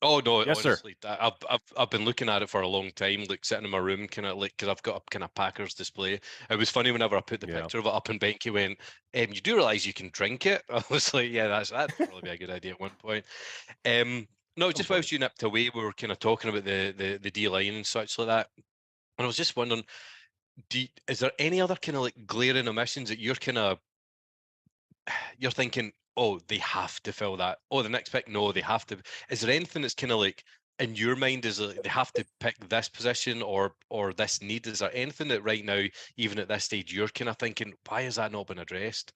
Oh no, yes, honestly, sir. I've been looking at it for a long time, like sitting in my room, kind of like, because I've got a kind of Packers display. It was funny whenever I put the picture of it up, and Benke went, "You do realize you can drink it?" I was like, "Yeah, that'd probably be a good idea at one point." No, just whilst you nipped away, we were kind of talking about the D line and such like that, and I was just wondering, is there any other kind of like glaring omissions that you're thinking, oh, they have to fill that. Oh, the next pick, no, they have to. Is there anything that's kind of like in your mind, is like they have to pick this position or this need? Is there anything that right now, even at this stage, you're kind of thinking, why has that not been addressed?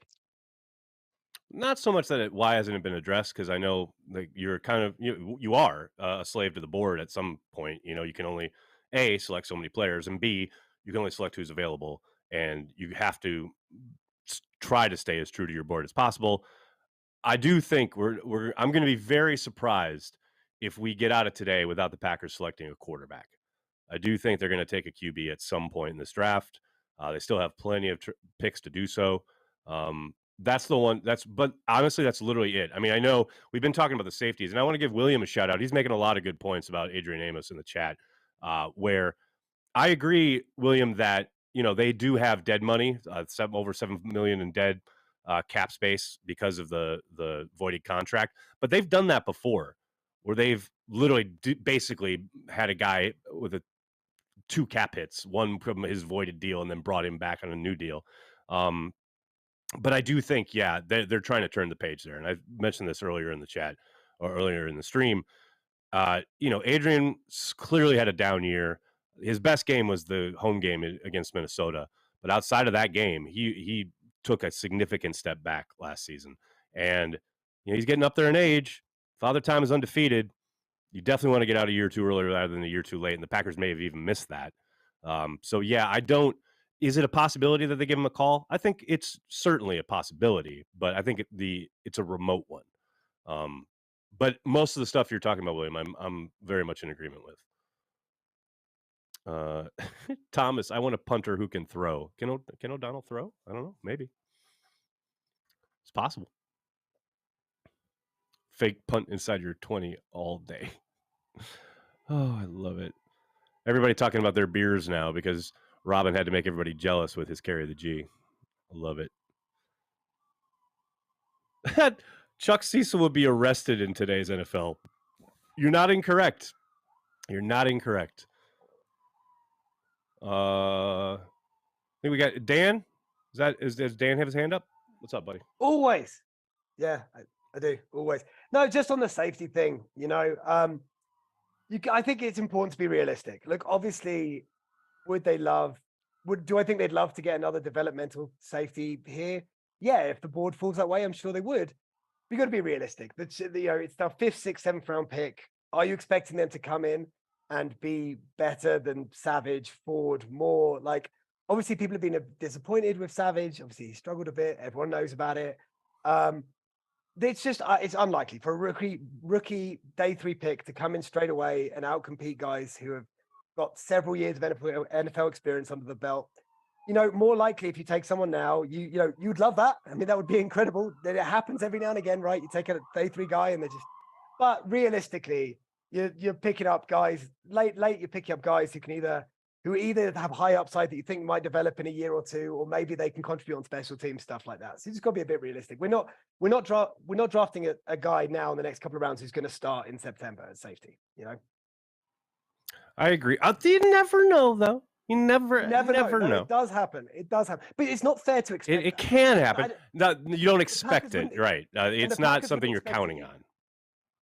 Not so much that why hasn't it been addressed, because I know like you're kind of you are a slave to the board at some point. You know, you can only A, select so many players, and B, you can only select who's available, and you have to try to stay as true to your board as possible. I do think I'm going to be very surprised if we get out of today without the Packers selecting a quarterback. I do think they're going to take a QB at some point in this draft. They still have plenty of picks to do so. That's the one. But honestly, that's literally it. I mean, I know we've been talking about the safeties, and I want to give William a shout out. He's making a lot of good points about Adrian Amos in the chat, where I agree, William, that they do have dead money, over $7 million in dead cap space because of the voided contract. But they've done that before, where they've literally basically had a guy with 2 cap hits, one from his voided deal, and then brought him back on a new deal. But I do think, they're trying to turn the page there. And I mentioned this earlier in the chat or earlier in the stream. Adrian clearly had a down year. His best game was the home game against Minnesota. But outside of that game, he took a significant step back last season. And he's getting up there in age. Father Time is undefeated. You definitely want to get out a year too early rather than a year too late. And the Packers may have even missed that. Is it a possibility that they give him a call? I think it's certainly a possibility, but I think it's a remote one. But most of the stuff you're talking about, William, I'm very much in agreement with. Thomas, I want a punter who can throw. Can O'Donnell throw? I don't know. Maybe. It's possible. Fake punt inside your 20 all day. Oh, I love it. Everybody talking about their beers now because Robin had to make everybody jealous with his carry the G. I love it. Chuck Cecil would be arrested in today's NFL. You're not incorrect. You're not incorrect. I think we got Dan. Does Dan have his hand up? What's up, buddy? Always. Yeah, I do. Always. No, just on the safety thing, I think it's important to be realistic. Look, obviously, do I think they'd love to get another developmental safety here? Yeah, if the board falls that way, I'm sure they would. We've got to be realistic. It's their 5th, 6th, 7th round pick. Are you expecting them to come in and be better than Savage, Ford, Moore? Like, obviously, people have been disappointed with Savage. Obviously, he struggled a bit. Everyone knows about it. It's just it's unlikely for a rookie day 3 pick to come in straight away and outcompete guys who have got several years of NFL experience under the belt. More likely if you take someone now, you'd love that. I mean, that would be incredible. That it happens every now and again, right? You take a day 3 guy and but realistically, you're picking up guys late. You're picking up guys who either have high upside that you think might develop in a year or two, or maybe they can contribute on special teams, stuff like that. So you just got to be a bit realistic. We're not drafting a guy now in the next couple of rounds who's going to start in September at safety. I agree. You never know, though. You never know. It does happen. But it's not fair to expect. It can happen. No, you don't expect it, right? It's not something you're counting on.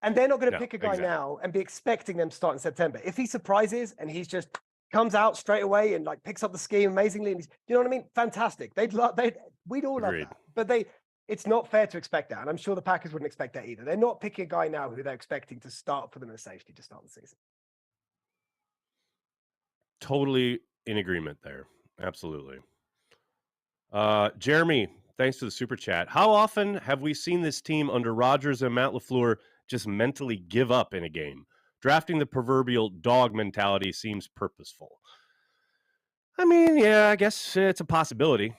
And they're not going to pick a guy now and be expecting them to start in September. If he surprises and he's just comes out straight away and like picks up the scheme amazingly, and you know what I mean? Fantastic. We'd all love that. But it's not fair to expect that. And I'm sure the Packers wouldn't expect that either. They're not picking a guy now who they're expecting to start for them as safety to start the season. Totally in agreement there. Absolutely. Jeremy, thanks for the super chat. How often have we seen this team under Rodgers and Matt LaFleur just mentally give up in a game? Drafting the proverbial dog mentality seems purposeful. I mean, yeah, I guess it's a possibility.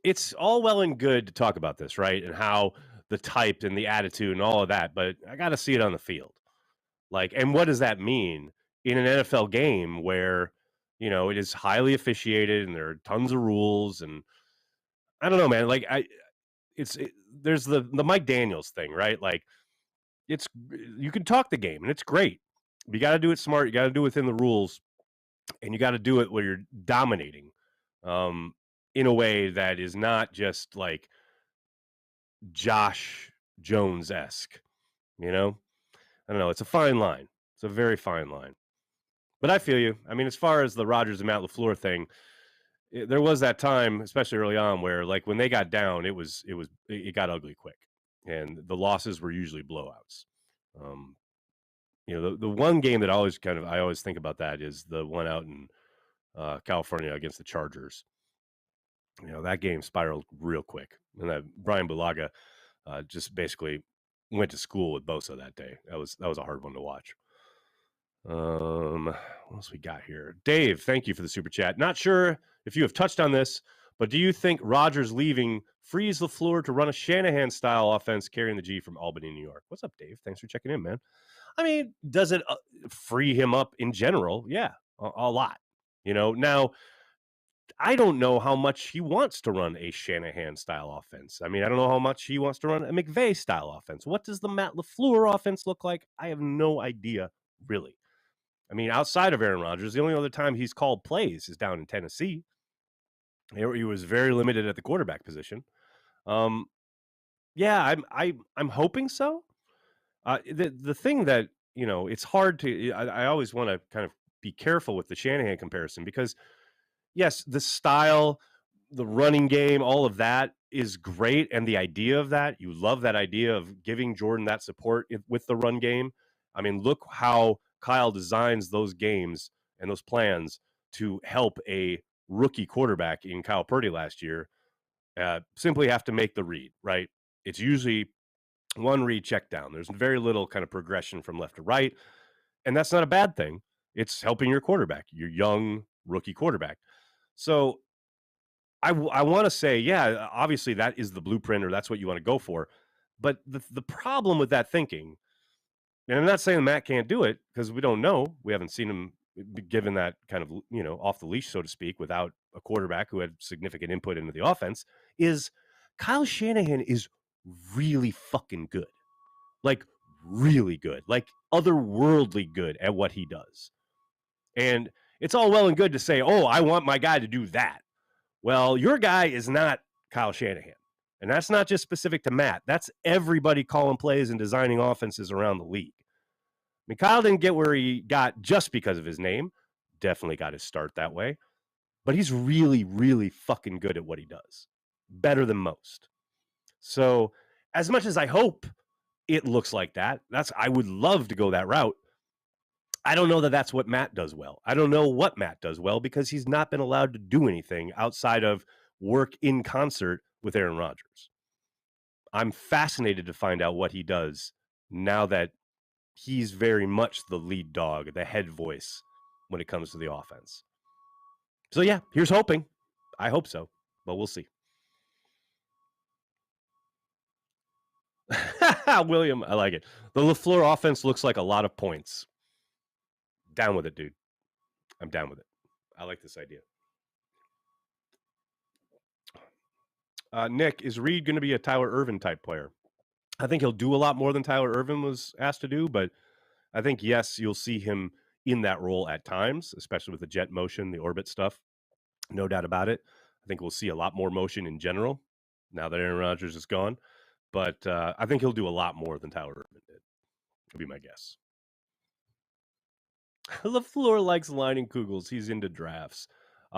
It's all well and good to talk about this, right? And how the type and the attitude and all of that, but I got to see it on the field. And what does that mean in an NFL game where, it is highly officiated and there are tons of rules, and I don't know, man. There's the Mike Daniels thing, right? You can talk the game and it's great. You got to do it smart. You got to do it within the rules, and you got to do it where you're dominating, in a way that is not just like Josh Jones-esque, I don't know. It's a fine line. It's a very fine line. But I feel you. I mean, as far as the Rodgers and Matt LaFleur thing, there was that time, especially early on, where when they got down, it got ugly quick, and the losses were usually blowouts. The one game that I always think about that is the one out in California against the Chargers. That game spiraled real quick, and that Brian Bulaga just basically went to school with Bosa that day. That was a hard one to watch. What else we got here? Dave, thank you for the super chat. Not sure if you have touched on this, but do you think Rodgers leaving frees LaFleur to run a Shanahan-style offense carrying the G from Albany, New York? What's up, Dave? Thanks for checking in, man. I mean, does it free him up in general? Yeah, a lot. Now, I don't know how much he wants to run a Shanahan-style offense. I mean, I don't know how much he wants to run a McVay-style offense. What does the Matt LaFleur offense look like? I have no idea, really. I mean, outside of Aaron Rodgers, the only other time he's called plays is down in Tennessee. He was very limited at the quarterback position. Yeah, I'm hoping so. The thing that it's hard to. I always want to kind of be careful with the Shanahan comparison because, yes, the style, the running game, all of that is great, and the idea of that, you love that idea of giving Jordan that support with the run game. I mean, look how Kyle designs those games and those plans to help a rookie quarterback in Kyle Purdy last year simply have to make the read, right? It's usually one read check down. There's very little kind of progression from left to right, and that's not a bad thing. It's helping your quarterback, your young rookie quarterback. So I want to say, yeah, obviously that is the blueprint or that's what you want to go for. But the problem with that thinking, and I'm not saying Matt can't do it because we don't know. We haven't seen him given that kind of, off the leash, so to speak, without a quarterback who had significant input into the offense, is Kyle Shanahan is really fucking good. Like, really good. Like, otherworldly good at what he does. And it's all well and good to say, oh, I want my guy to do that. Well, your guy is not Kyle Shanahan. And that's not just specific to Matt. That's everybody calling plays and designing offenses around the league. I mean, Kyle didn't get where he got just because of his name. Definitely got his start that way. But he's really, really fucking good at what he does. Better than most. So as much as I hope it looks like that, I would love to go that route. I don't know that that's what Matt does well. I don't know what Matt does well because he's not been allowed to do anything outside of work in concert with Aaron Rodgers. I'm fascinated to find out what he does now that he's very much the lead dog, the head voice when it comes to the offense. So, yeah, here's hoping. I hope so, but we'll see. William, I like it. The LaFleur offense looks like a lot of points. Down with it, dude. I'm down with it. I like this idea. Nick, is Reed going to be a Tyler Ervin type player? I think he'll do a lot more than Tyler Ervin was asked to do, but I think, yes, you'll see him in that role at times, especially with the jet motion, the orbit stuff. No doubt about it. I think we'll see a lot more motion in general now that Aaron Rodgers is gone. But I think he'll do a lot more than Tyler Ervin did. Would be my guess. LaFleur likes lining Kugels. He's into drafts.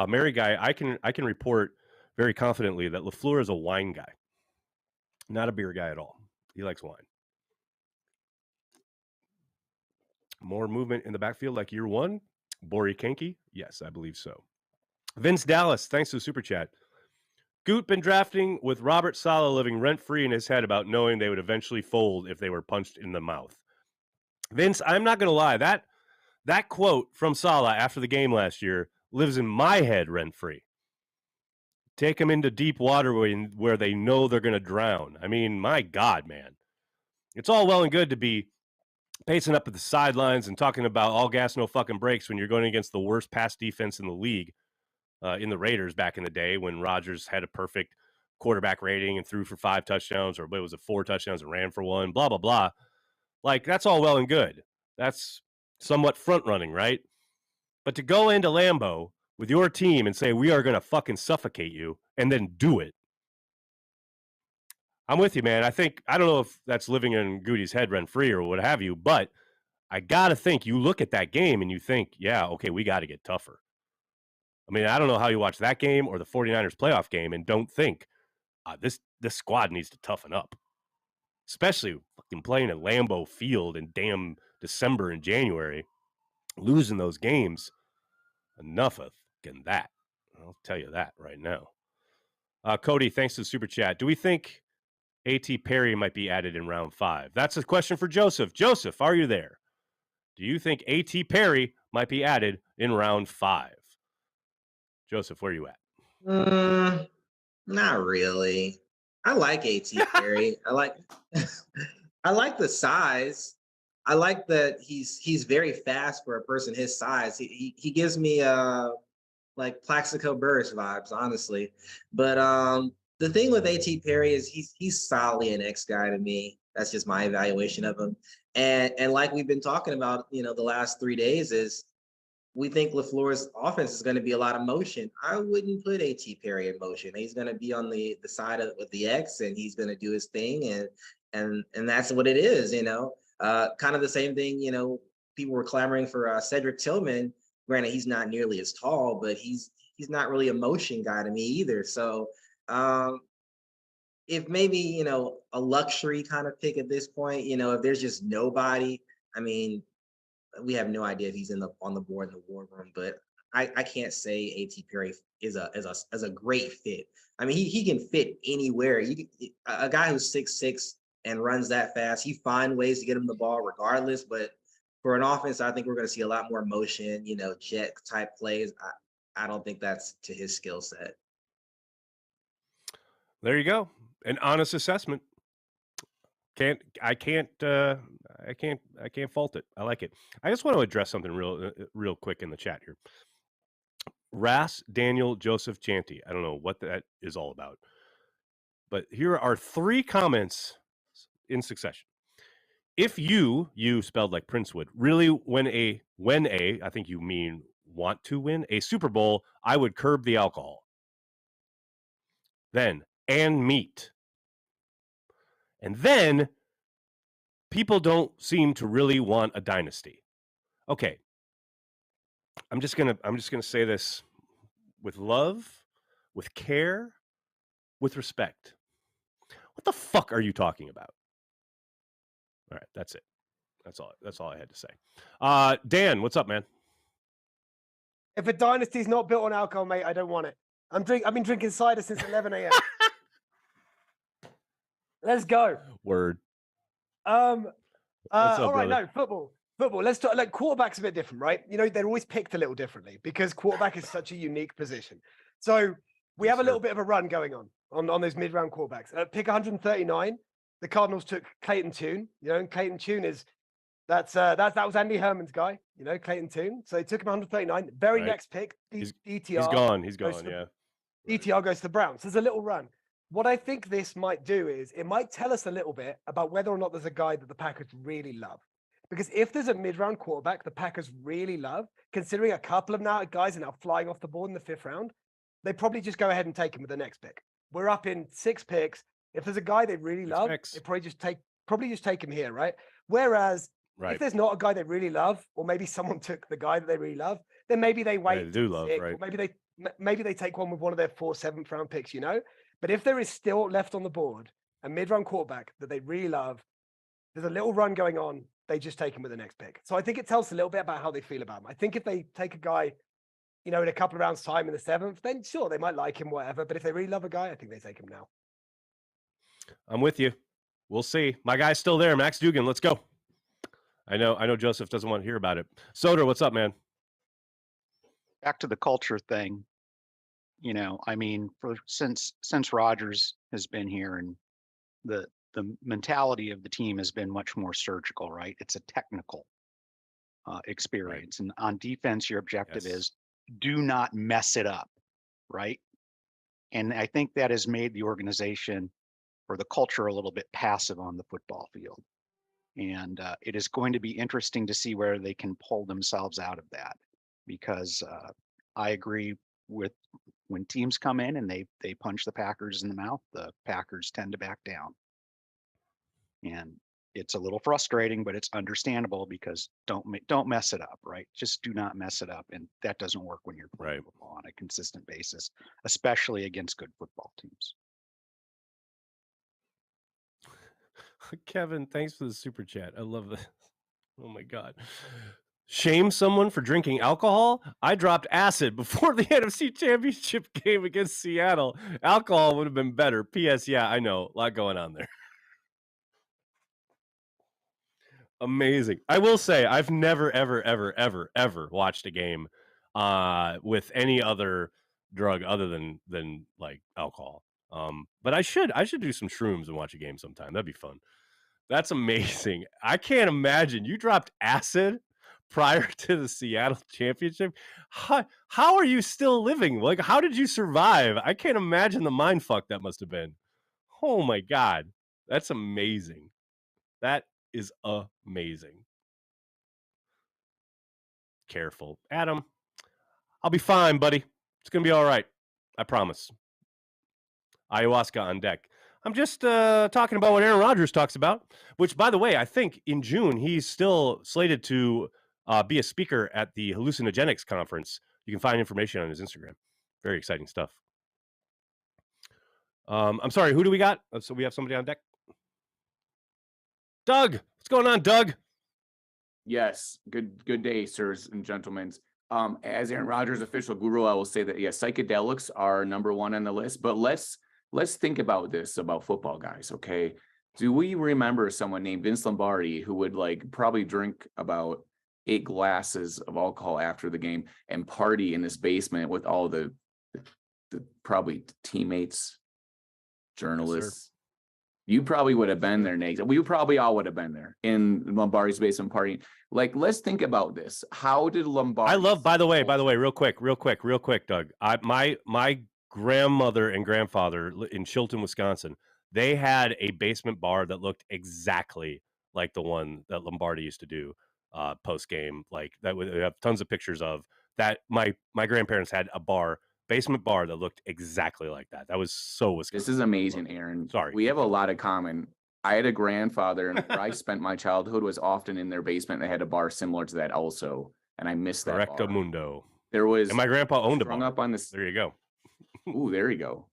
Mary Guy, I can report very confidently that LaFleur is a wine guy, not a beer guy at all. He likes wine. More movement in the backfield like year one? Bori Kenke? Yes, I believe so. Vince Dallas, thanks to the super chat. Goot been drafting with Robert Saleh living rent-free in his head about knowing they would eventually fold if they were punched in the mouth. Vince, I'm not going to lie. That quote from Saleh after the game last year lives in my head rent-free. Take them into deep water where they know they're going to drown. I mean, my God, man. It's all well and good to be pacing up at the sidelines and talking about all gas, no fucking brakes when you're going against the worst pass defense in the league in the Raiders back in the day when Rodgers had a perfect quarterback rating and threw for 5 touchdowns, or what was it, 4 touchdowns and ran for 1, blah, blah, blah. Like, that's all well and good. That's somewhat front-running, right? But to go into Lambeau with your team and say, we are going to fucking suffocate you, and then do it. I'm with you, man. I don't know if that's living in Goody's head rent-free or what have you, but I got to think you look at that game and you think, yeah, okay, we got to get tougher. I mean, I don't know how you watch that game or the 49ers playoff game and don't think this squad needs to toughen up, especially fucking playing at Lambeau Field in damn December and January, losing those games. Enough of getting that. I'll tell you that right now. Cody, thanks to the super chat. Do we think A.T. Perry might be added in round 5? That's a question for Joseph. Joseph, are you there? Do you think A.T. Perry might be added in round 5? Joseph, where are you at? Not really. I like A.T. Perry. I like the size. I like that he's very fast for a person his size. He gives me like Plaxico Burress vibes, honestly. But the thing with A.T. Perry is he's solidly an X guy to me. That's just my evaluation of him. And like we've been talking about, the last 3 days is we think LaFleur's offense is going to be a lot of motion. I wouldn't put A.T. Perry in motion. He's going to be on the side of with the X, and he's going to do his thing, and that's what it is. Kind of the same thing. People were clamoring for Cedric Tillman. Granted, he's not nearly as tall, but he's not really a motion guy to me either. So if maybe a luxury kind of pick at this point, if there's just nobody, I mean, we have no idea if he's on the board in the war room, but I can't say A.T. Perry is a great fit. I mean, he can fit anywhere. A guy who's 6'6" and runs that fast, he find ways to get him the ball regardless. But for an offense, I think we're going to see a lot more motion, jet type plays. I don't think that's to his skill set. There you go. An honest assessment. I can't fault it. I like it. I just want to address something real quick in the chat here. Ras Daniel Joseph Chanty. I don't know what that is all about, but here are 3 comments in succession. If you spelled like Prince would, really win I think you mean want to win a Super Bowl, I would curb the alcohol. Then, and meat. And then, people don't seem to really want a dynasty. Okay. I'm just gonna say this with love, with care, with respect. What the fuck are you talking about? All right, that's it. That's all I had to say. Dan, what's up, man? If a dynasty's not built on alcohol, mate, I don't want it. I've been drinking cider since 11 a.m. Let's go. Word. All right, no, football. Let's talk. Like quarterback's a bit different, right? You know, they're always picked a little differently because quarterback is such a unique position. So we have a little bit of a run going on those mid-round quarterbacks. Pick 139, the Cardinals took Clayton Tune. You know, and Clayton Tune is that was Andy Herman's guy. You know, Clayton Tune. So they took him 139. Very next pick, DTR. He's gone. He's gone. Yeah. DTR goes to the Browns. There's a little run. What I think this might do is it might tell us a little bit about whether or not there's a guy that the Packers really love. Because if there's a mid-round quarterback the Packers really love, considering a couple of guys are now flying off the board in the 5th round, they probably just go ahead and take him with the next pick. We're up in 6 picks. If there's a guy they really love, they probably just take him here, right? Whereas if there's not a guy they really love, or maybe someone took the guy that they really love, then maybe they wait. They do love, right? Or maybe they take one with one of their 4 7th round picks, you know? But if there is still left on the board a mid-round quarterback that they really love, there's a little run going on, they just take him with the next pick. So I think it tells us a little bit about how they feel about him. I think if they take a guy, you know, in a couple of rounds time in the 7th, then sure, they might like him, whatever. But if they really love a guy, I think they take him now. I'm with you. We'll see. My guy's still there. Max Dugan, let's go. I know Joseph doesn't want to hear about it. Soder, what's up, man? Back to the culture thing. You know, I mean, since Rodgers has been here, and the mentality of the team has been much more surgical, right? It's a technical experience. Right. And on defense, your objective is do not mess it up, right? And I think that has made the organization or the culture a little bit passive on the football field. And it is going to be interesting to see where they can pull themselves out of that, because I agree with when teams come in and they punch the Packers in the mouth, the Packers tend to back down. And it's a little frustrating, but it's understandable because don't mess it up, right? Just do not mess it up. And that doesn't work when you're playing football on a consistent basis, especially against good football teams. Kevin, thanks for the super chat. I love that. Oh my God. Shame someone for drinking alcohol? I dropped acid before the NFC Championship game against Seattle. Alcohol would have been better. P.S. Yeah, I know. A lot going on there. Amazing. I will say I've never, ever watched a game with any other drug other than like alcohol. But I should do some shrooms and watch a game sometime. That'd be fun. That's amazing. I can't imagine you dropped acid prior to the Seattle championship. How are you still living? Like, how did you survive? I can't imagine the mind fuck that must have been. Oh my God. That's amazing. That is amazing. Careful. Adam, I'll be fine, buddy. It's going to be all right. I promise. Ayahuasca on deck. I'm just talking about what Aaron Rodgers talks about, which, by the way, I think in June, he's still slated to be a speaker at the Hallucinogenics Conference. You can find information on his Instagram. Very exciting stuff. I'm sorry, who do we got? So we have somebody on deck. Doug, what's going on, Doug? Yes, good day, sirs and gentlemen. As Aaron Rodgers' official guru, I will say that psychedelics are number one on the list. But let's think about this about football, guys. Okay, do we remember someone named Vince Lombardi who would probably drink about 8 glasses of alcohol after the game and party in this basement with all the probably teammates, journalists? Yes, you probably would have been there, Nate. We probably all would have been there in Lombardi's basement partying. Let's think about this. How did Lombardi? I love, by the way, real quick, Doug. My grandmother and grandfather in Chilton, Wisconsin, they had a basement bar that looked exactly like the one that Lombardi used to do post game. Like that, we have tons of pictures of that. My grandparents had a basement bar that looked exactly like that. That was so Wisconsin. This is amazing, Aaron. Sorry. We have a lot of common. I had a grandfather, and where I spent my childhood was often in their basement. They had a bar similar to that also, and I missed that bar. Mundo. There was, and my grandpa owned a bar. Up on this. There you go. Ooh, there you go.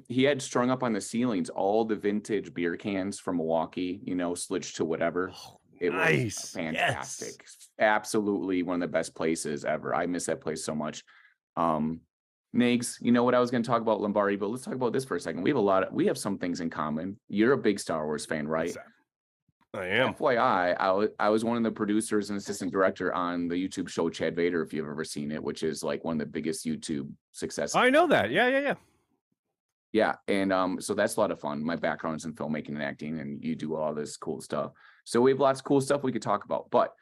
He had strung up on the ceilings all the vintage beer cans from Milwaukee, switched to whatever. It was fantastic. Yes. Absolutely one of the best places ever. I miss that place so much. Nags, you know what I was going to talk about Lombardi, but let's talk about this for a second. We have some things in common. You're a big Star Wars fan, right? I am. FYI, I was one of the producers and assistant director on the YouTube show Chad Vader, if you've ever seen it, which is like one of the biggest YouTube successes. I know that. Yeah. Yeah, and so that's a lot of fun. My background's in filmmaking and acting, and you do all this cool stuff. So we have lots of cool stuff we could talk about. But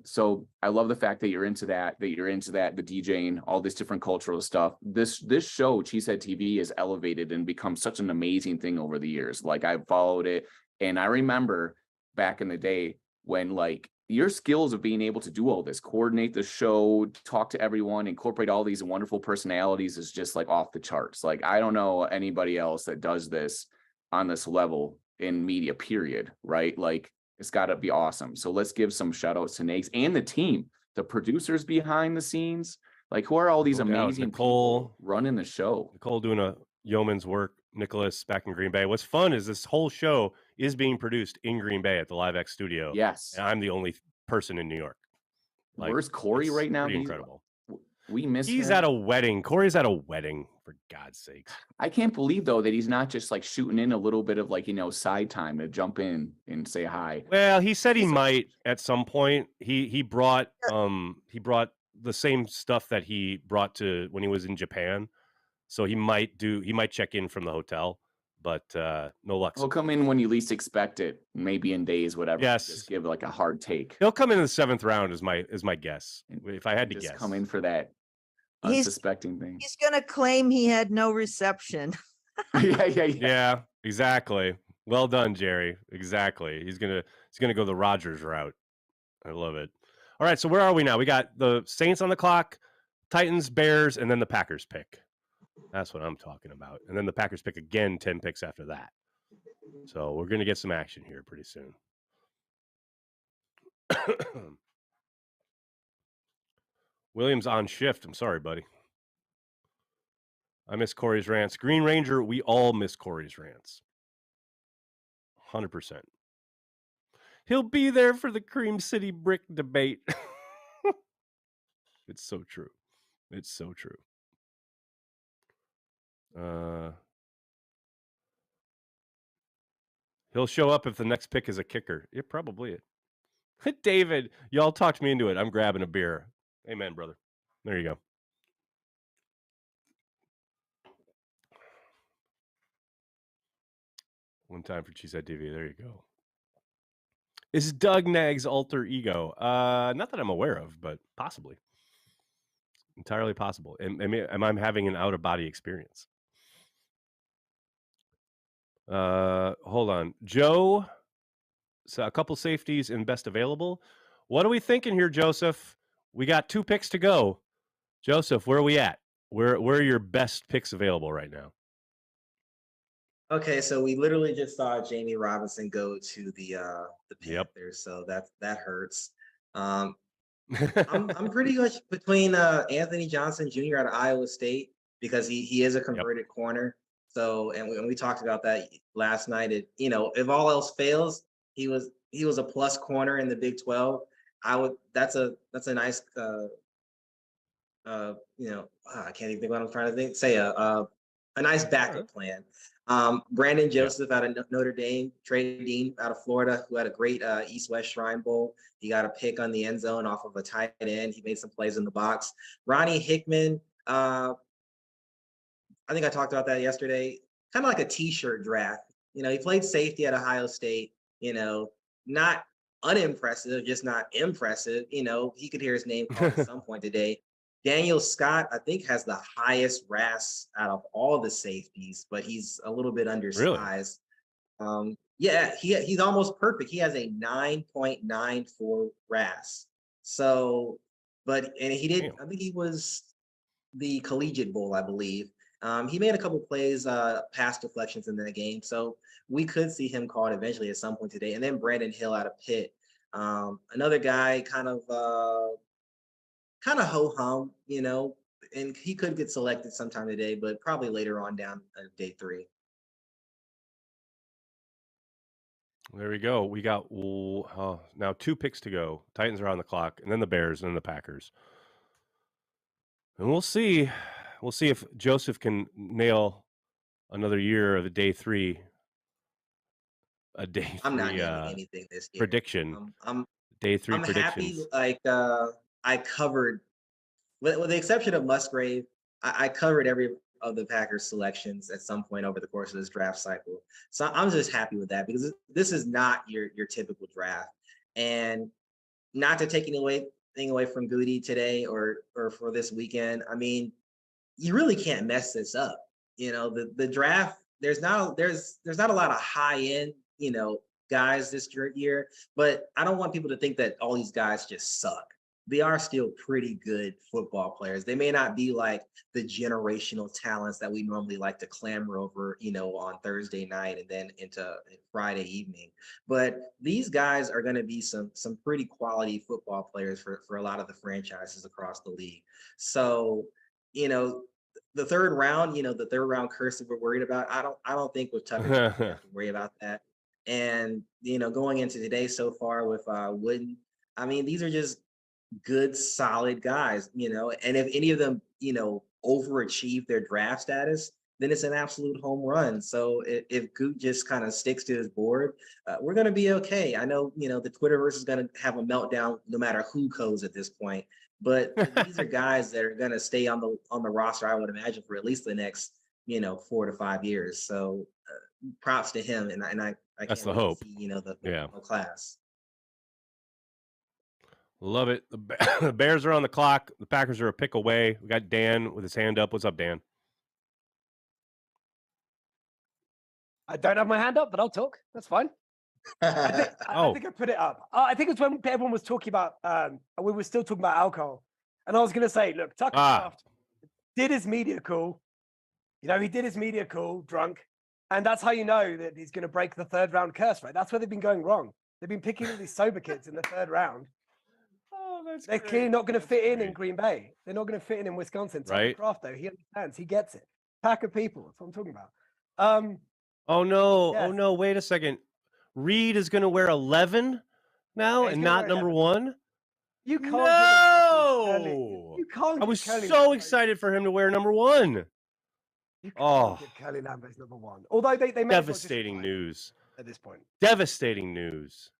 so I love the fact that you're into that, the DJing, all this different cultural stuff. This show, Cheesehead TV, is elevated and become such an amazing thing over the years. Like, I've followed it, and I remember back in the day when, like, your skills of being able to do all this, coordinate the show, talk to everyone, incorporate all these wonderful personalities is just like off the charts. Like, I don't know anybody else that does this on this level in media, period. Right? Like, it's got to be awesome. So let's give some shout outs to Nags and the team, the producers behind the scenes. Like, who are all these amazing people running the show? Nicole doing a yeoman's work. Nicholas back in Green Bay. What's fun is this whole show is being produced in Green Bay at the LiveX studio. Yes. And I'm the only person in New York. Like, where's Corey right now? Incredible. We miss He's him. at a wedding. Corey's at a wedding, for God's sakes. I can't believe, though, that he's not just like shooting in a little bit of, like, side time to jump in and say hi. Well, he said he might at some point. He brought the same stuff that he brought to when he was in Japan. So he might check in from the hotel, but no luck. He'll come in when you least expect it, maybe in days, whatever. Yes. Just give like a hard take. He'll come in the 7th round is my guess. If I had to Just guess. come in for that unsuspecting thing. He's gonna claim he had no reception. Yeah. Exactly. Well done, Jerry. Exactly. He's gonna go the Rodgers route. I love it. All right, so where are we now? We got the Saints on the clock, Titans, Bears, and then the Packers pick. That's what I'm talking about. And then the Packers pick again, 10 picks after that. So we're going to get some action here pretty soon. Williams on shift. I'm sorry, buddy. I miss Corey's rants. Green Ranger, we all miss Corey's rants. 100%. He'll be there for the Cream City brick debate. It's so true. It's so true. He'll show up if the next pick is a kicker. Yeah, probably it. David, y'all talked me into it. I'm grabbing a beer. Amen, brother. There you go. One time for Cheesehead TV. There you go. Is Doug Nag's alter ego? Not that I'm aware of, but possibly. Entirely possible. Am I having an out-of-body experience? Hold on. Joe, so a couple safeties in best available. What are we thinking here, Joseph? We got 2 picks to go. Joseph, where are we at? Where are your best picks available right now? Okay, so we literally just saw Jamie Robinson go to the Panthers, so that hurts. I'm pretty much between Anthony Johnson Jr. out of Iowa State because he is a converted corner. So, and we talked about that last night. If all else fails, he was a plus corner in the Big 12. That's a nice I can't even think what I'm trying to think. Say a nice backup plan. Brandon Joseph out of Notre Dame, Trey Dean out of Florida, who had a great East-West Shrine Bowl. He got a pick on the end zone off of a tight end. He made some plays in the box. Ronnie Hickman, I think I talked about that yesterday. Kind of like a T-shirt draft. He played safety at Ohio State. Not unimpressive, just not impressive. He could hear his name called at some point today. Daniel Scott, I think, has the highest RAS out of all the safeties, but he's a little bit undersized. Really? He's almost perfect. He has a 9.94 RAS. So, he did. I think he was the Collegiate Bowl, I believe. He made a couple plays, pass deflections in the game, so we could see him called eventually at some point today. And then Brandon Hill out of Pitt, another guy, kind of ho-hum, and he could get selected sometime today, but probably later on down day 3. There we go. We got now 2 picks to go. Titans are on the clock, and then the Bears, and then the Packers. And we'll see. We'll see if Joseph can nail another year of the day 3 a day 3 I'm not naming anything this year. prediction. Day 3 I'm predictions. happy. Like I covered, with the exception of Musgrave, I covered every of the Packers selections at some point over the course of this draft cycle. So I'm just happy with that because this is not your typical draft. And not to take anything away from Goody today or for this weekend. I mean, you really can't mess this up. You know, the draft, there's not a lot of high end, guys this year, but I don't want people to think that all these guys just suck. They are still pretty good football players. They may not be like the generational talents that we normally like to clamor over, on Thursday night and then into Friday evening. But these guys are going to be some pretty quality football players for a lot of the franchises across the league. So, the third round, the third round curse that we're worried about, I don't think with Tucker we have to worry about that. And going into today so far with Wooden, I mean, these are just good, solid guys, and if any of them, overachieve their draft status, then it's an absolute home run. So if Goot just kind of sticks to his board, we're going to be okay. I know, the Twitterverse is going to have a meltdown no matter who goes at this point, but these are guys that are going to stay on the roster, I would imagine, for at least the next, 4 to 5 years. So props to him. And I That's can't the hope. see, the class. Love it. The Bears are on the clock. The Packers are a pick away. We got Dan with his hand up. What's up, Dan? I don't have my hand up, but I'll talk. That's fine. I think I put it up. I think it's when everyone was talking about, we were still talking about alcohol. And I was going to say, look, Tucker Kraft did his media call. He did his media call drunk. And that's how you know that he's going to break the third round curse, right? That's where they've been going wrong. They've been picking all these sober kids in the third round. They're clearly not going to fit in Green Bay. They're not going to fit in Wisconsin. Right. Kraft, though, he understands. He gets it. Packer people. That's what I'm talking about. Oh, no. Yes. Oh, no. Wait a second. Reed is going to wear 11 now and not number 1? You can't. No! You can't. I was so excited for him to wear number 1. You can't get Curly Lambeau's number 1. Although they may devastating news at this point. Devastating news.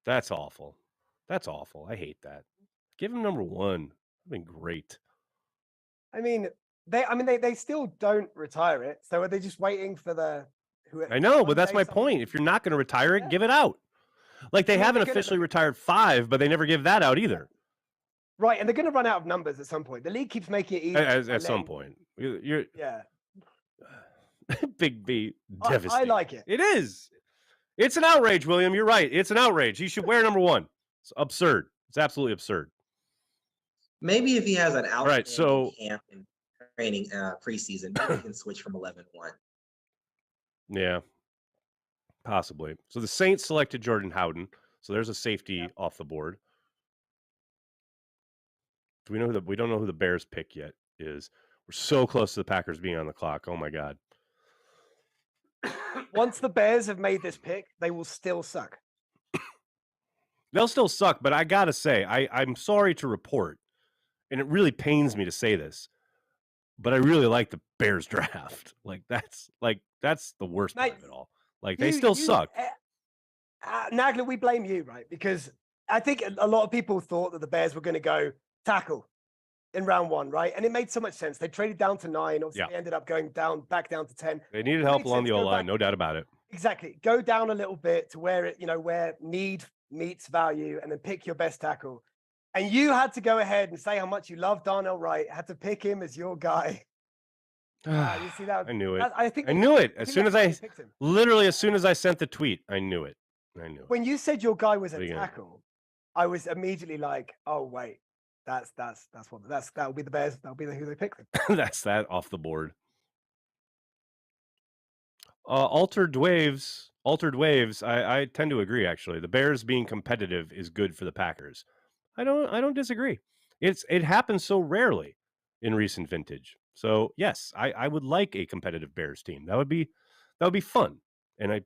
That's awful. That's awful. I hate that. Give him number 1. That'd been great. I mean, they still don't retire it. So are they just waiting for the? I know, but that's my point. If you're not going to retire it, give it out. Like they haven't officially retired 5, but they never give that out either. Right, and they're going to run out of numbers at some point. The league keeps making it easy. At some point, you're Big B, devastating. I like it. It is. It's an outrage, William. You're right. It's an outrage. He should wear number 1. It's absurd. It's absolutely absurd. Maybe if he has an outstanding camp and training preseason, maybe he can switch from 11-1. Yeah, possibly. So the Saints selected Jordan Howden. So there's a safety off the board. Do we know we don't know who the Bears pick yet is. We're so close to the Packers being on the clock. Oh my God. Once the Bears have made this pick, they will still suck. They'll still suck, but I gotta say, I'm sorry to report, and it really pains me to say this, but I really like the Bears draft. That's the worst part of it all. They still suck. Nagler, we blame you, right? Because I think a lot of people thought that the Bears were going to go tackle in round 1, right? And it made so much sense. They traded down to 9. Obviously, they ended up going back down to 10. They needed help along the O-line, no doubt about it. Exactly. Go down a little bit to where where need meets value, and then pick your best tackle. And you had to go ahead and say how much you love Darnell Wright. Had to pick him as your guy. You see that? I knew it. I knew it as soon as I sent the tweet. I knew it. When you said your guy was a tackle, I was immediately like, "Oh wait, that will be the Bears. That'll be who they pick." That's that off the board. Altered waves. I tend to agree. Actually, the Bears being competitive is good for the Packers. I don't disagree. It happens so rarely in recent vintage. So yes, I would like a competitive Bears team. That would be fun. And I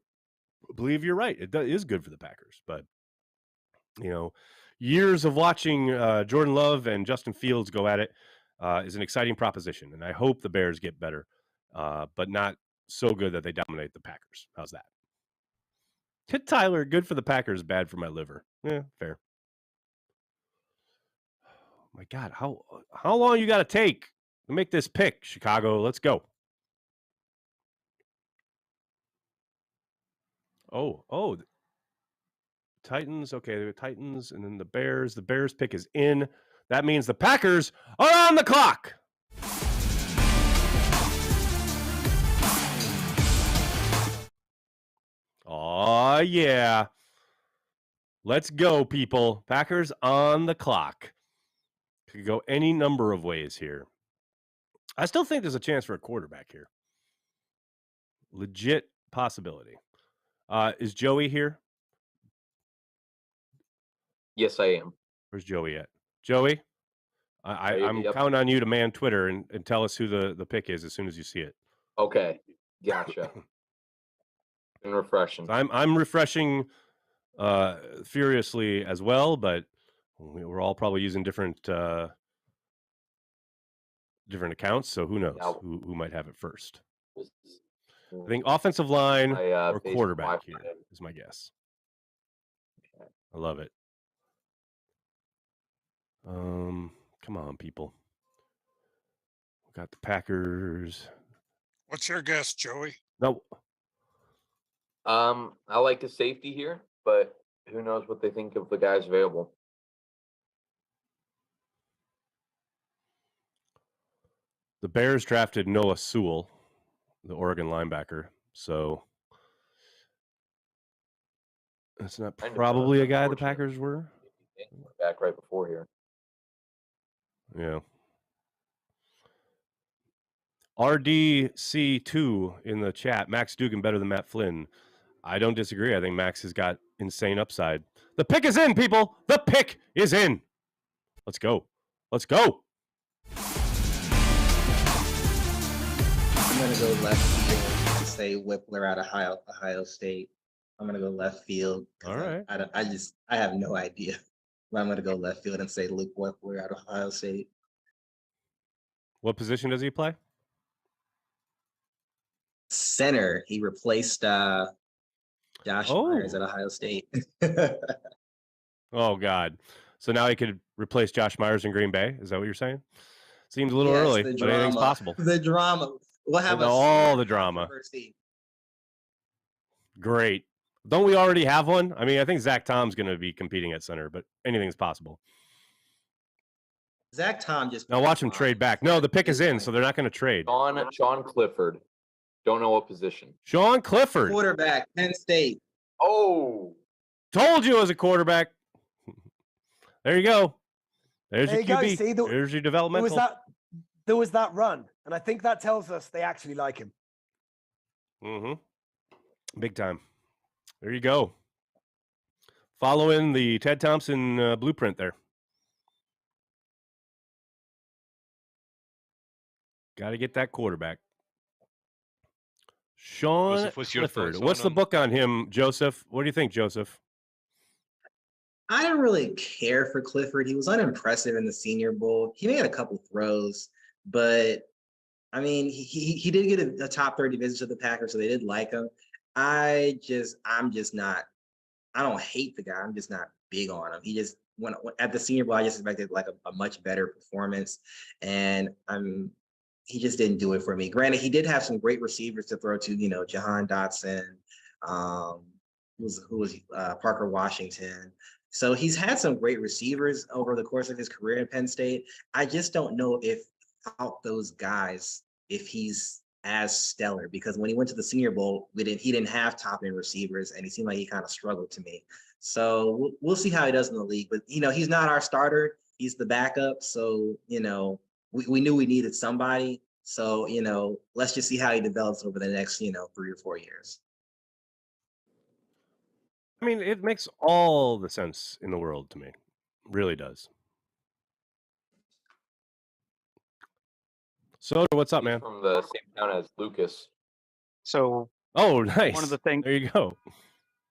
believe you're right. It is good for the Packers. But years of watching Jordan Love and Justin Fields go at it is an exciting proposition. And I hope the Bears get better, but not so good that they dominate the Packers. How's that? Tyler, good for the Packers, bad for my liver. Yeah, fair. Oh my God, how long you got to take to make this pick, Chicago? Let's go. Oh, Titans. Okay, the Titans, and then the Bears. The Bears pick is in. That means the Packers are on the clock. Oh, yeah. Let's go, people. Packers on the clock. Could go any number of ways here. I still think there's a chance for a quarterback here. Legit possibility. Is Joey here? Yes, I am. Where's Joey at? Joey? I'm counting on you to man Twitter and tell us who the pick is as soon as you see it. Okay. Gotcha. And refreshing. So I'm refreshing furiously as well, but we're all probably using different accounts, so who knows who might have it first. I think offensive line or quarterback here is my guess. Okay. I love it. Come on, people. We got the Packers. What's your guess, Joey? No. I like a safety here, but who knows what they think of the guys available. The Bears drafted Noah Sewell, the Oregon linebacker, so that's not probably a guy the Packers were. Back right before here. Yeah. RDC2 in the chat. Max Dugan better than Matt Flynn. I don't disagree. I think Max has got insane upside. The pick is in, people. The pick is in. Let's go. Let's go. I'm going to go left field and say Whippler out of Ohio State. I'm going to go left field. All right. I have no idea. But I'm going to go left field and say Luke Whippler out of Ohio State. What position does he play? Center. He replaced Josh Myers at Ohio State. Oh, God. So now he could replace Josh Myers in Green Bay? Is that what you're saying? Seems a little early, but anything's possible. The drama. We'll have all the drama. Great. Don't we already have one? I mean, I think Zach Tom's going to be competing at center, but anything's possible. Zach Tom just... Now watch him trade back. No, the pick is in, so they're not going to trade. Sean Clifford. Don't know what position. Sean Clifford. Quarterback, Penn State. Oh. Told you as a quarterback. There you go. There's your QB. See, there's your developmental. There was that run, and I think that tells us they actually like him. Mm-hmm. Big time. There you go. Following the Ted Thompson blueprint there. Got to get that quarterback. Sean Clifford. What's the book on him, Joseph? What do you think, Joseph? I didn't really care for Clifford. He was unimpressive in the Senior Bowl. He made a couple throws, but I mean, he did get a top 30 visit to the Packers, so they did like him. I don't hate the guy. I'm just not big on him. He just went at the Senior Bowl. I just expected like a much better performance, and he just didn't do it for me. Granted, he did have some great receivers to throw to. You know, Jahan Dotson, who was Parker Washington. So he's had some great receivers over the course of his career in Penn State. I just don't know if out those guys, if he's as stellar, because when he went to the Senior Bowl, he didn't have top end receivers, and he seemed like he kind of struggled to me. So we'll see how he does in the league. But you know, he's not our starter; he's the backup. So you know, we knew we needed somebody. So you know, let's just see how he develops over the next 3 or 4 years. I mean, it makes all the sense in the world to me. It really does. So, what's up, man? From the same town as Lucas. So, nice. One of the things. There you go.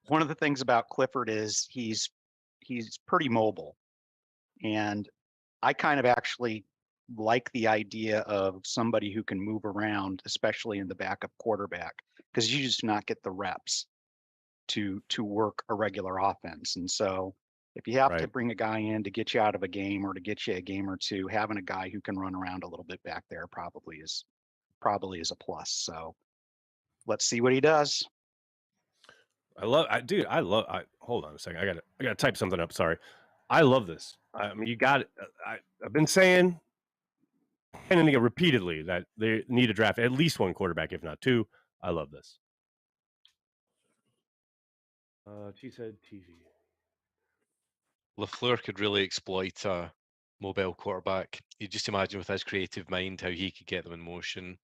One of the things about Clifford is he's pretty mobile, and I kind of actually like the idea of somebody who can move around, especially in the backup quarterback, because you just do not get the reps. to work a regular offense. And so if you have to bring a guy in to get you out of a game or to get you a game or two, having a guy who can run around a little bit back there probably is a plus. So let's see what he does. Hold on a second. I gotta type something up. Sorry. I love this. I mean, you got it. I've been saying repeatedly that they need to draft at least one quarterback, if not two. I love this. Cheesehead TV. LaFleur could really exploit a mobile quarterback. You just imagine with his creative mind how he could get them in motion.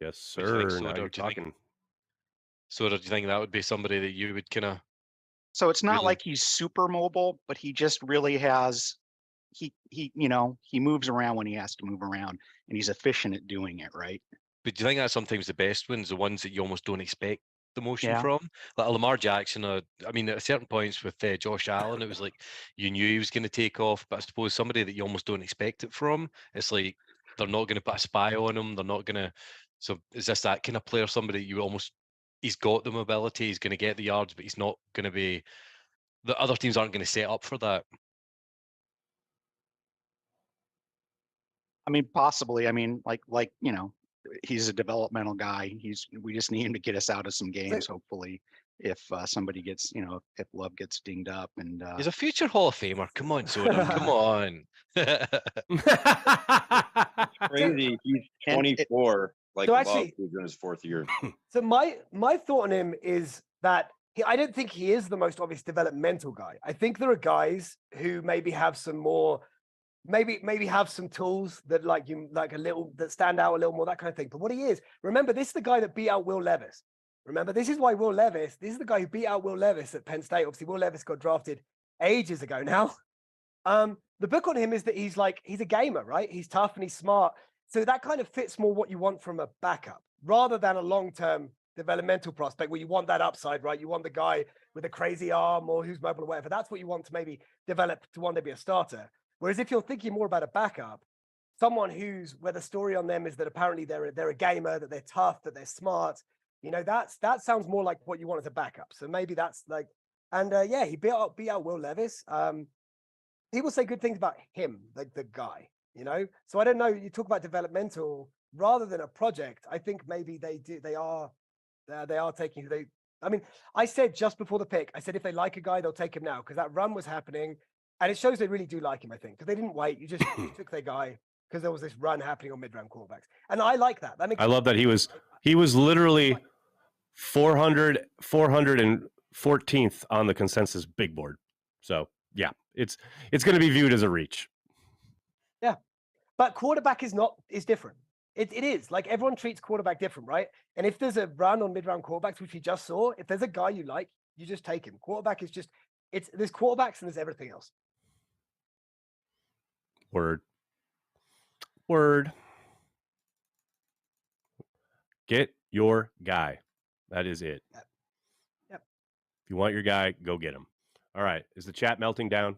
Yes, sir. Now you're talking. So do you think that would be somebody that you would kind of? So it's not like he's super mobile, but he just really has. He moves around when he has to move around, and he's efficient at doing it, right? But do you think that's sometimes the best ones, the ones that you almost don't expect the motion from? Like Lamar Jackson, I mean, at certain points with Josh Allen, it was like you knew he was going to take off, but I suppose somebody that you almost don't expect it from, it's like they're not going to put a spy on him. They're not going to. So is this that kind of player, somebody you almost, he's got the mobility, he's going to get the yards, but he's not going to be, the other teams aren't going to set up for that? I mean, possibly. I mean, like he's a developmental guy. We just need him to get us out of some games, hopefully. If somebody gets, if Love gets dinged up, and he's a future Hall of Famer. Come on, Soda. Come on. Crazy. He's 24. So actually, he's in his fourth year. So my thought on him is that I don't think he is the most obvious developmental guy. I think there are guys who maybe have some more. Maybe have some tools that that stand out a little more, that kind of thing. But what he is, remember, this is the guy that beat out Will Levis. Remember, this is why this is the guy who beat out Will Levis at Penn State. Obviously, Will Levis got drafted ages ago now. The book on him is that he's a gamer, right? He's tough and he's smart. So that kind of fits more what you want from a backup rather than a long-term developmental prospect where you want that upside, right? You want the guy with a crazy arm or who's mobile or whatever. That's what you want to maybe develop to one day be a starter. Whereas if you're thinking more about a backup, someone where the story on them is that apparently they're a gamer, that they're tough, that they're smart, that sounds more like what you want as a backup. So maybe that's he beat out Will Levis. People say good things about him, like the guy, So I don't know. You talk about developmental rather than a project. I think maybe they are taking. I mean, I said just before the pick, I said if they like a guy, they'll take him now because that run was happening. And it shows they really do like him, I think, because they didn't wait. You just took their guy because there was this run happening on mid-round quarterbacks. And I like that. I love that he was literally 414th on the consensus big board. So, yeah, it's going to be viewed as a reach. Yeah. But quarterback is different. It is. Like everyone treats quarterback different, right? And if there's a run on mid-round quarterbacks, which we just saw, if there's a guy you like, you just take him. Quarterback is just, there's quarterbacks and there's everything else. Word. Get your guy. That is it. Yep. If you want your guy, go get him. All right. Is the chat melting down?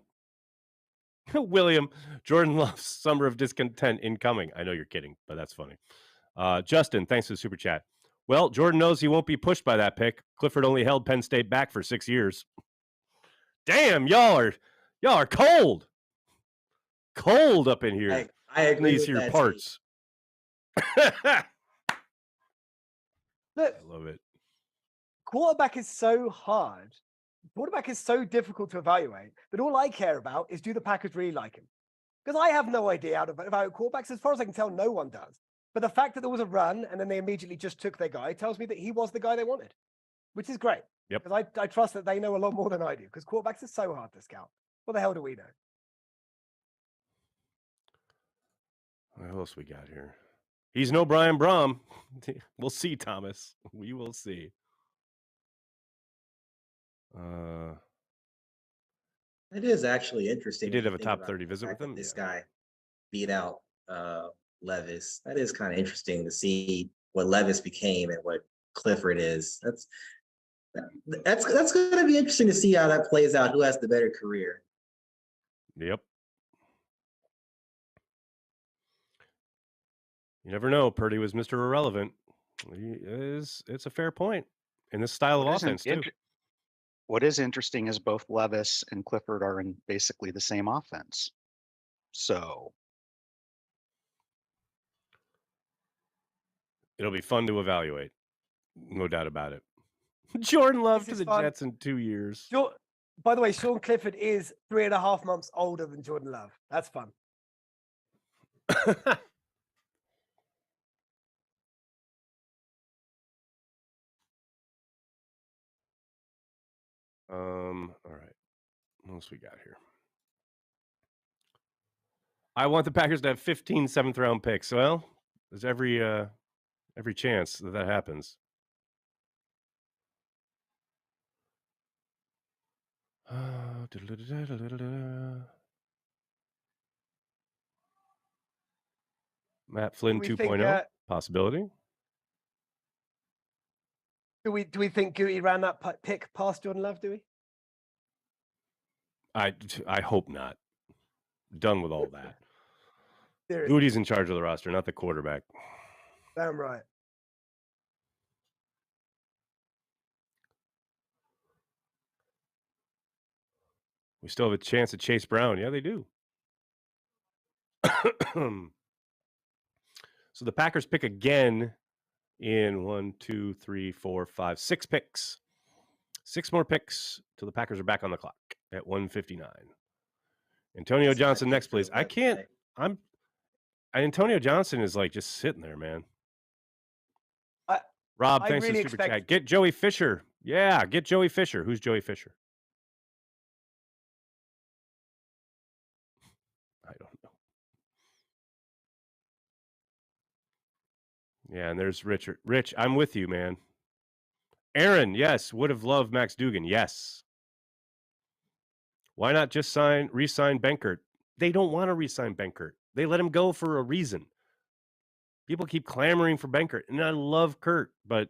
William, Jordan loves Summer of Discontent incoming. I know you're kidding, but that's funny. Justin, thanks for the super chat. Well, Jordan knows he won't be pushed by that pick. Clifford only held Penn State back for 6 years. Damn, y'all are cold. Cold up in here. I agree these with here that parts. Look, I love it. Quarterback is so hard. Quarterback is so difficult to evaluate that all I care about is do the Packers really like him? Because I have no idea about quarterbacks. As far as I can tell, no one does. But the fact that there was a run and then they immediately just took their guy tells me that he was the guy they wanted, which is great. Yep. Because I trust that they know a lot more than I do because quarterbacks are so hard to scout. What the hell do we know? What else we got here? He's no Brian Brom. We'll see, Thomas. We will see. It is actually interesting. He did have a top 30 visit with him. This guy beat out Levis. That is kind of interesting to see what Levis became and what Clifford is. That's going to be interesting to see how that plays out. Who has the better career? Yep. You never know. Purdy was Mr. Irrelevant. It's a fair point in this style of offense too. what is interesting is both Levis and Clifford are in basically the same offense. So it'll be fun to evaluate. No doubt about it. Jordan Love to the fun. Jets in 2 years. By the way, Sean Clifford is 3.5 months older than Jordan Love. That's fun. All right. What else we got here? I want the Packers to have 15 7th-round picks. Well, there's every chance that happens. Matt Flynn 2.0 possibility. Do we think Gooey ran that pick past Jordan Love? Do we? I hope not. Done with all that. Seriously. Goody's in charge of the roster, not the quarterback. Damn right. We still have a chance at Chase Brown. Yeah, they do. So the Packers pick again in 1, 2, 3, 4, 5, 6 picks. 6 more picks till the Packers are back on the clock at 1:59. Antonio Johnson next, please. I can't. Antonio Johnson is like just sitting there, man. Rob, thanks for the super chat. Get Joey Fisher. Yeah, get Joey Fisher. Who's Joey Fisher? I don't know. Yeah, and there's Richard. Rich, I'm with you, man. Aaron, yes, would have loved Max Dugan. Yes. Why not just re-sign Benkert? They don't want to re-sign Benkert. They let him go for a reason. People keep clamoring for Benkert, and I love Kurt, but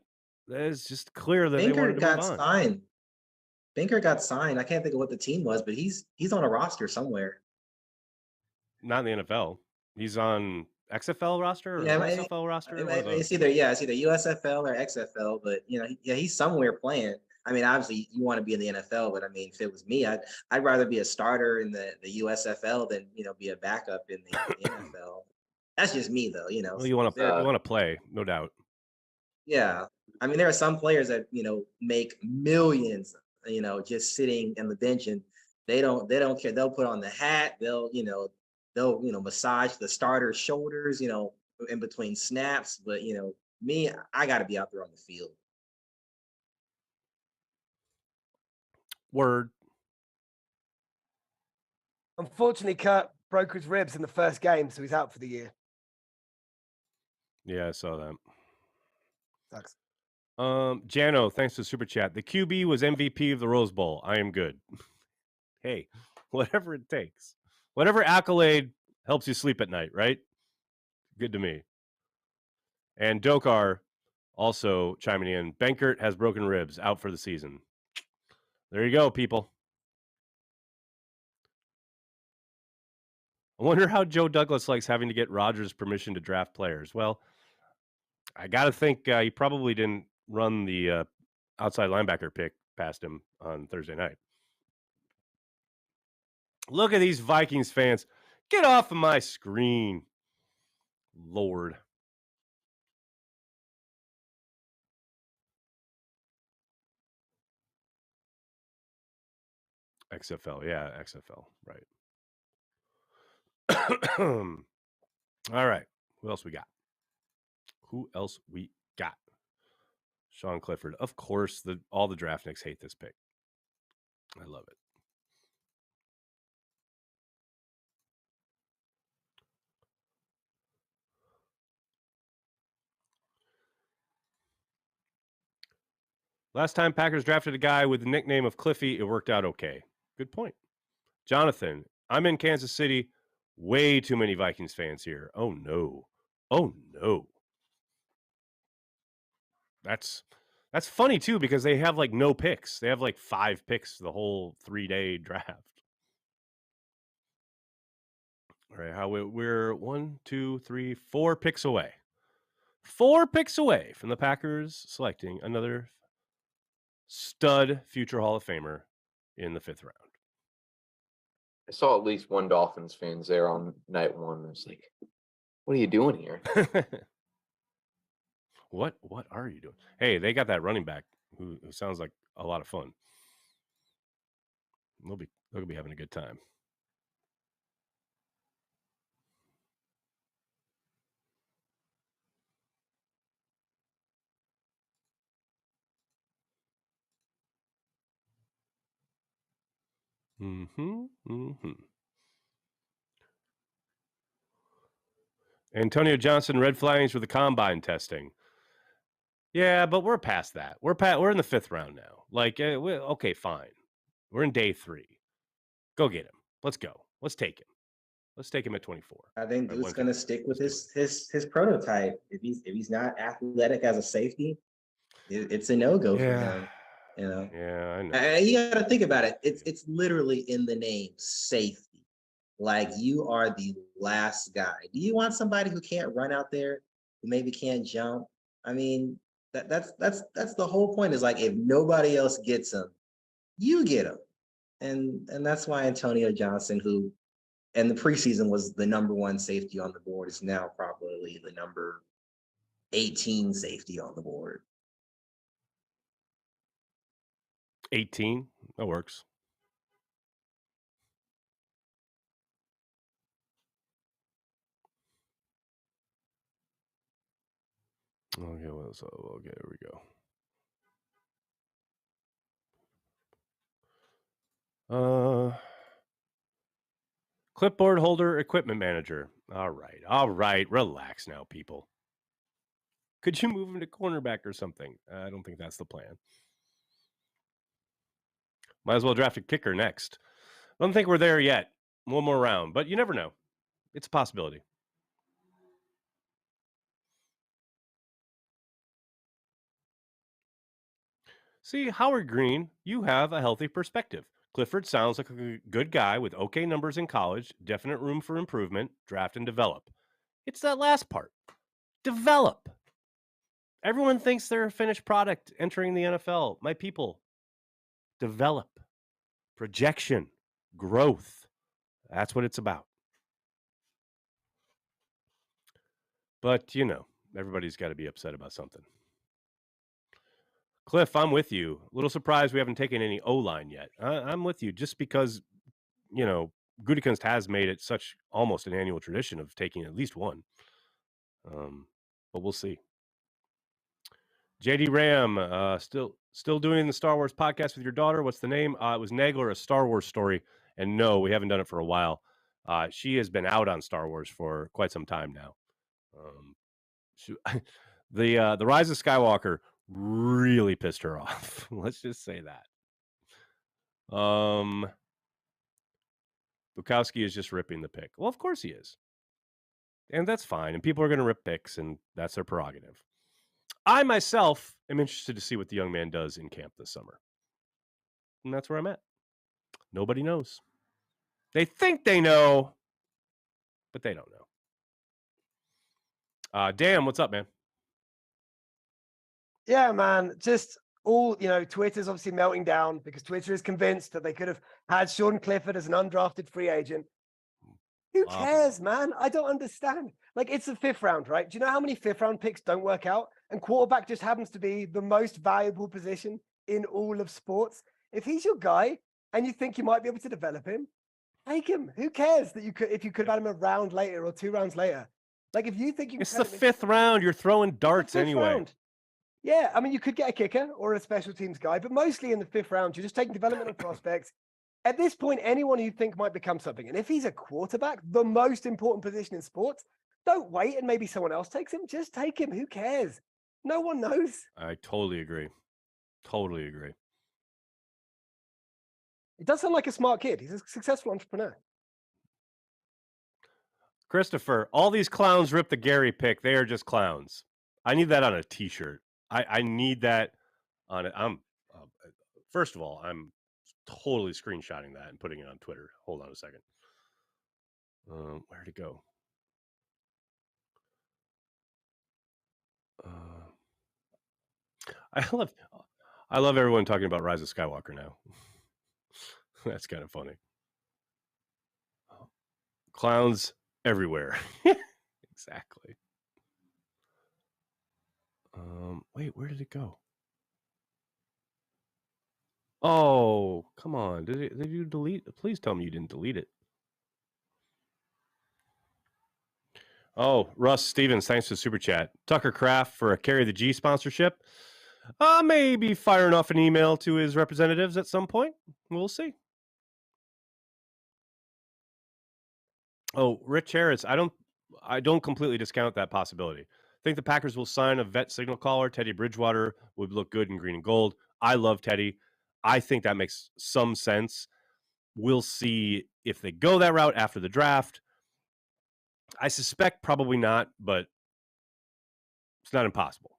it's just clear that they wanted to move on. Signed. Benkert got signed. I can't think of what the team was, but he's on a roster somewhere. Not in the NFL. He's on XFL roster or USFL roster. It's either USFL or XFL, but he's somewhere playing. I mean, obviously you want to be in the NFL, but I mean, if it was me, I'd rather be a starter in the USFL than be a backup in the NFL. That's just me, though. Well, you want to play, no doubt. Yeah, I mean, there are some players that make millions, just sitting in the bench, and they don't care. They'll put on the hat. They'll massage the starter's shoulders, in between snaps. But me, I got to be out there on the field. Word. Unfortunately, Kurt broke his ribs in the first game, so he's out for the year. Yeah, I saw that. Sucks. Jano, thanks for the super chat. The QB was MVP of the Rose Bowl. I am good. Hey, whatever it takes. Whatever accolade helps you sleep at night, right? Good to me. And Dokar also chiming in. Benkert has broken ribs, out for the season. There you go, people. I wonder how Joe Douglas likes having to get Rodgers' permission to draft players. Well, I got to think he probably didn't run the outside linebacker pick past him on Thursday night. Look at these Vikings fans. Get off of my screen. Lord. XFL. Yeah, XFL. Right. All right. Who else we got? Sean Clifford. Of course, all the draftniks hate this pick. I love it. Last time Packers drafted a guy with the nickname of Cliffy, it worked out okay. Good point. Jonathan, I'm in Kansas City. Way too many Vikings fans here. Oh, no. Oh, no. That's funny, too, because they have, like, no picks. They have, like, 5 picks the whole 3-day draft. All right, we're 1, 2, 3, 4 picks away. 4 picks away from the Packers selecting another stud future Hall of Famer in the 5th round. I saw at least one Dolphins fans there on night one. I was like, what are you doing here? What are you doing? Hey, they got that running back who sounds like a lot of fun. They'll be having a good time. Antonio Johnson red flags for the combine testing. Yeah, but we're past that. We're in the 5th round now. Like, okay, fine. We're in day 3. Go get him. Let's go. Let's take him. Let's take him at 24. I think Duke's going to stick with his prototype. If he's not athletic as a safety, it's a no-go for him. You know. Yeah, I know. And you got to think about it. It's literally in the name, safety. Like, you are the last guy. Do you want somebody who can't run out there, who maybe can't jump? I mean, that's the whole point. Is like, if nobody else gets him, you get him, and that's why Antonio Johnson, who in the preseason was the number 1 safety on the board, is now probably the number 18 safety on the board. 18? That works. Okay, well, okay, here we go. Clipboard holder, equipment manager. All right. Relax now, people. Could you move him to cornerback or something? I don't think that's the plan. Might as well draft a kicker next. I don't think we're there yet. One more round, but you never know. It's a possibility. See, Howard Green, you have a healthy perspective. Clifford sounds like a good guy with okay numbers in college, definite room for improvement, draft and develop. It's that last part. Develop. Everyone thinks they're a finished product entering the NFL. My people, develop. Projection. Growth. That's what it's about. But, everybody's got to be upset about something. Cliff, I'm with you. A little surprised we haven't taken any O-line yet. I'm with you just because, Gutekunst has made it such almost an annual tradition of taking at least one. But we'll see. JD Ram, still doing the Star Wars podcast with your daughter. What's the name? It was Nagler, a Star Wars story. And no, we haven't done it for a while. She has been out on Star Wars for quite some time now. The Rise of Skywalker really pissed her off. Let's just say that. Bukowski is just ripping the pick. Well, of course he is. And that's fine. And people are going to rip picks, and that's their prerogative. I myself am interested to see what the young man does in camp this summer. And that's where I'm at. Nobody knows. They think they know, but they don't know. Dan, what's up, man? Yeah, man. Just all, Twitter's obviously melting down because Twitter is convinced that they could have had Sean Clifford as an undrafted free agent. Who cares, man? I don't understand. Like, it's the 5th round, right? Do you know how many 5th round picks don't work out? And quarterback just happens to be the most valuable position in all of sports. If he's your guy and you think you might be able to develop him, take him. Who cares that if you could have had him a round later or 2 rounds later? Like, if you think you can, it's the 5th round. You're throwing darts anyway. Round. Yeah, I mean, you could get a kicker or a special teams guy, but mostly in the 5th round, you're just taking developmental prospects. At this point, anyone you think might become something. And if he's a quarterback, the most important position in sports, don't wait and maybe someone else takes him. Just take him. Who cares? No one knows. I totally agree. Totally agree. It does sound like a smart kid. He's a successful entrepreneur. Christopher, all these clowns rip the Gary pick. They are just clowns. I need that on a T-shirt. I need that on it. First of all, I'm totally screenshotting that and putting it on Twitter. Hold on a second. Where'd it go? I love everyone talking about Rise of Skywalker now. That's kind of funny. Clowns everywhere. Exactly. Wait, where did it go? Oh, come on. Did you delete? Please tell me you didn't delete it. Oh, Russ Stevens, thanks for the super chat. Tucker Kraft for a Carry the G sponsorship. Maybe firing off an email to his representatives at some point. We'll see. Oh, Rich Harris, I don't completely discount that possibility. I think the Packers will sign a vet signal caller. Teddy Bridgewater would look good in green and gold. I love Teddy. I think that makes some sense. We'll see if they go that route after the draft. I suspect probably not, but it's not impossible.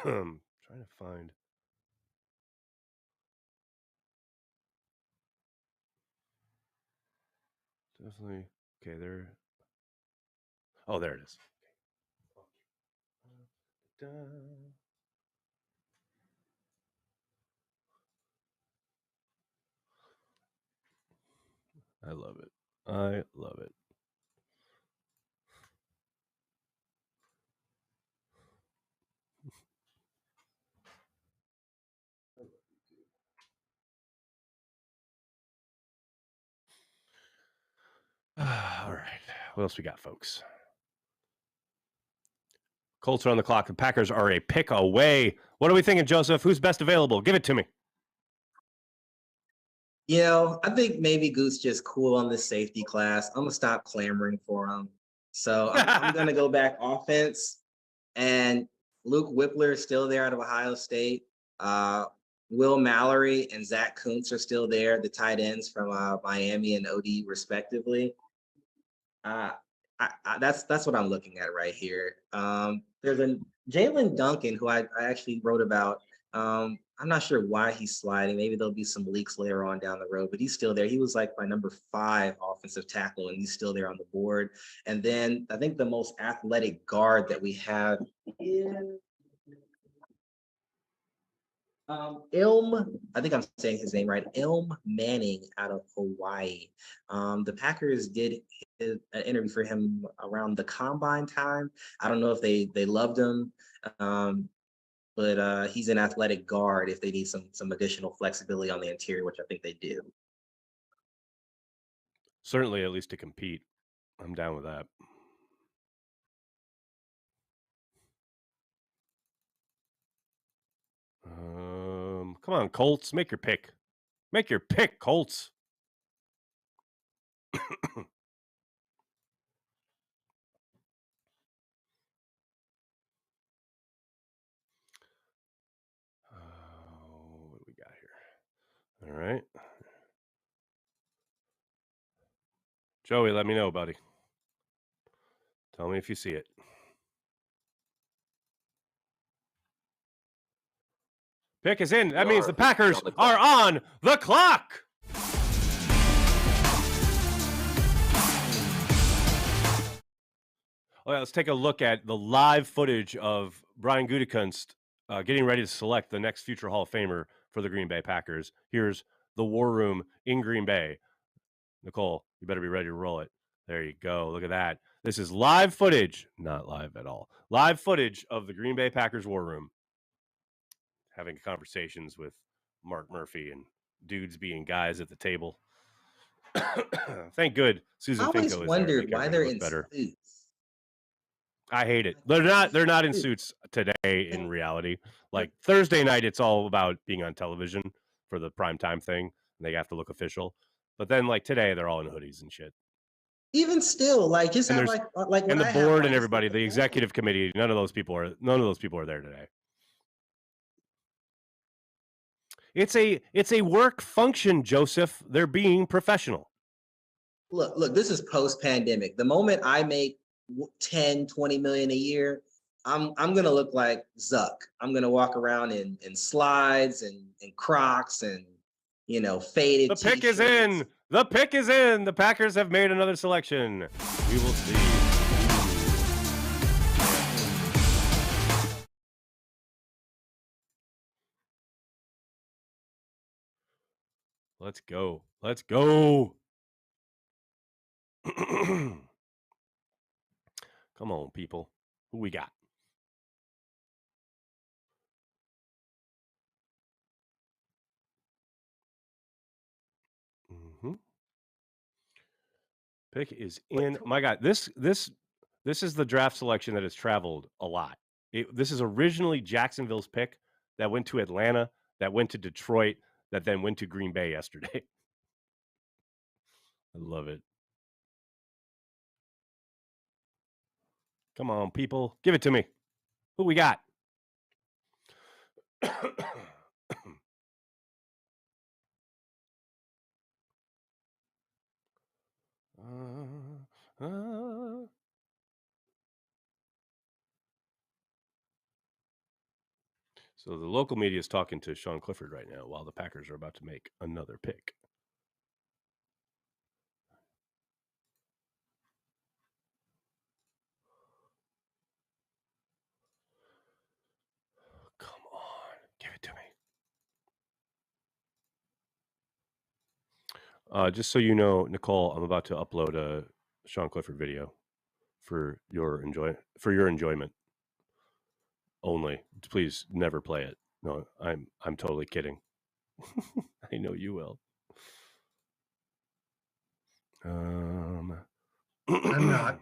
Trying to find. Definitely. Okay, there. Oh, there it is. I love it. I love it. All right. What else we got, folks? Colts are on the clock. The Packers are a pick away. What are we thinking, Joseph? Who's best available? Give it to me. You know, I think maybe Goose just cool on this safety class. I'm going to stop clamoring for him. So I'm going to go back offense. And Luke Whippler is still there out of Ohio State. Will Mallory and Zach Kuntz are still there, the tight ends from Miami and OD, respectively. That's what I'm looking at right here. There's a Jalen Duncan who I actually wrote about. I'm not sure why he's sliding. Maybe there'll be some leaks later on down the road, but he's still there. He was like my number 5 offensive tackle, and he's still there on the board. And then I think the most athletic guard that we have is I think I'm saying his name right. Ilm Manning out of Hawaii. The Packers did an interview for him around the combine time. I don't know if they loved him, but he's an athletic guard if they need some additional flexibility on the interior, which I think they do. Certainly, at least to compete. I'm down with that. Come on, Colts. Make your pick. Make your pick, Colts. What do we got here? All right. Joey, let me know, buddy. Tell me if you see it. Pick is in. That means the Packers are on the clock. All right, let's take a look at the live footage of Brian Gutekunst getting ready to select the next future Hall of Famer for the Green Bay Packers. Here's the War Room in Green Bay. Nicole, you better be ready to roll it. There you go. Look at that. This is live footage. Not live at all. Live footage of the Green Bay Packers War Room having conversations with Mark Murphy and dudes being guys at the table. Thank good Susan Finko is there. I always wondered why they're in suits. I hate it. They're not in suits today in reality. Like Thursday night, it's all about being on television for the primetime thing. And they have to look official. But then like today, they're all in hoodies and shit. Even still, like just have like and the board and everybody, the executive committee, none of those people are there today. It's a work function, Joseph. They're being professional. Look, this is post-pandemic. The moment I make 10, 20 million a year, I'm gonna look like Zuck. I'm gonna walk around in slides and Crocs and faded. The pick is in. The pick is in. The Packers have made another selection. We will see. Let's go. Let's go. Come on, people. Who we got? Pick is in. My God, this is the draft selection that has traveled a lot. This is originally Jacksonville's pick that went to Atlanta, that went to Detroit, that then went to Green Bay yesterday. I love it. Come on, people. Give it to me. Who we got? So the local media is talking to Sean Clifford right now while the Packers are about to make another pick. Come on. Give it to me. Just so you know, Nicole, I'm about to upload a Sean Clifford video for your enjoyment only. Please never play it. No, I'm totally kidding. I know you will. I'm not.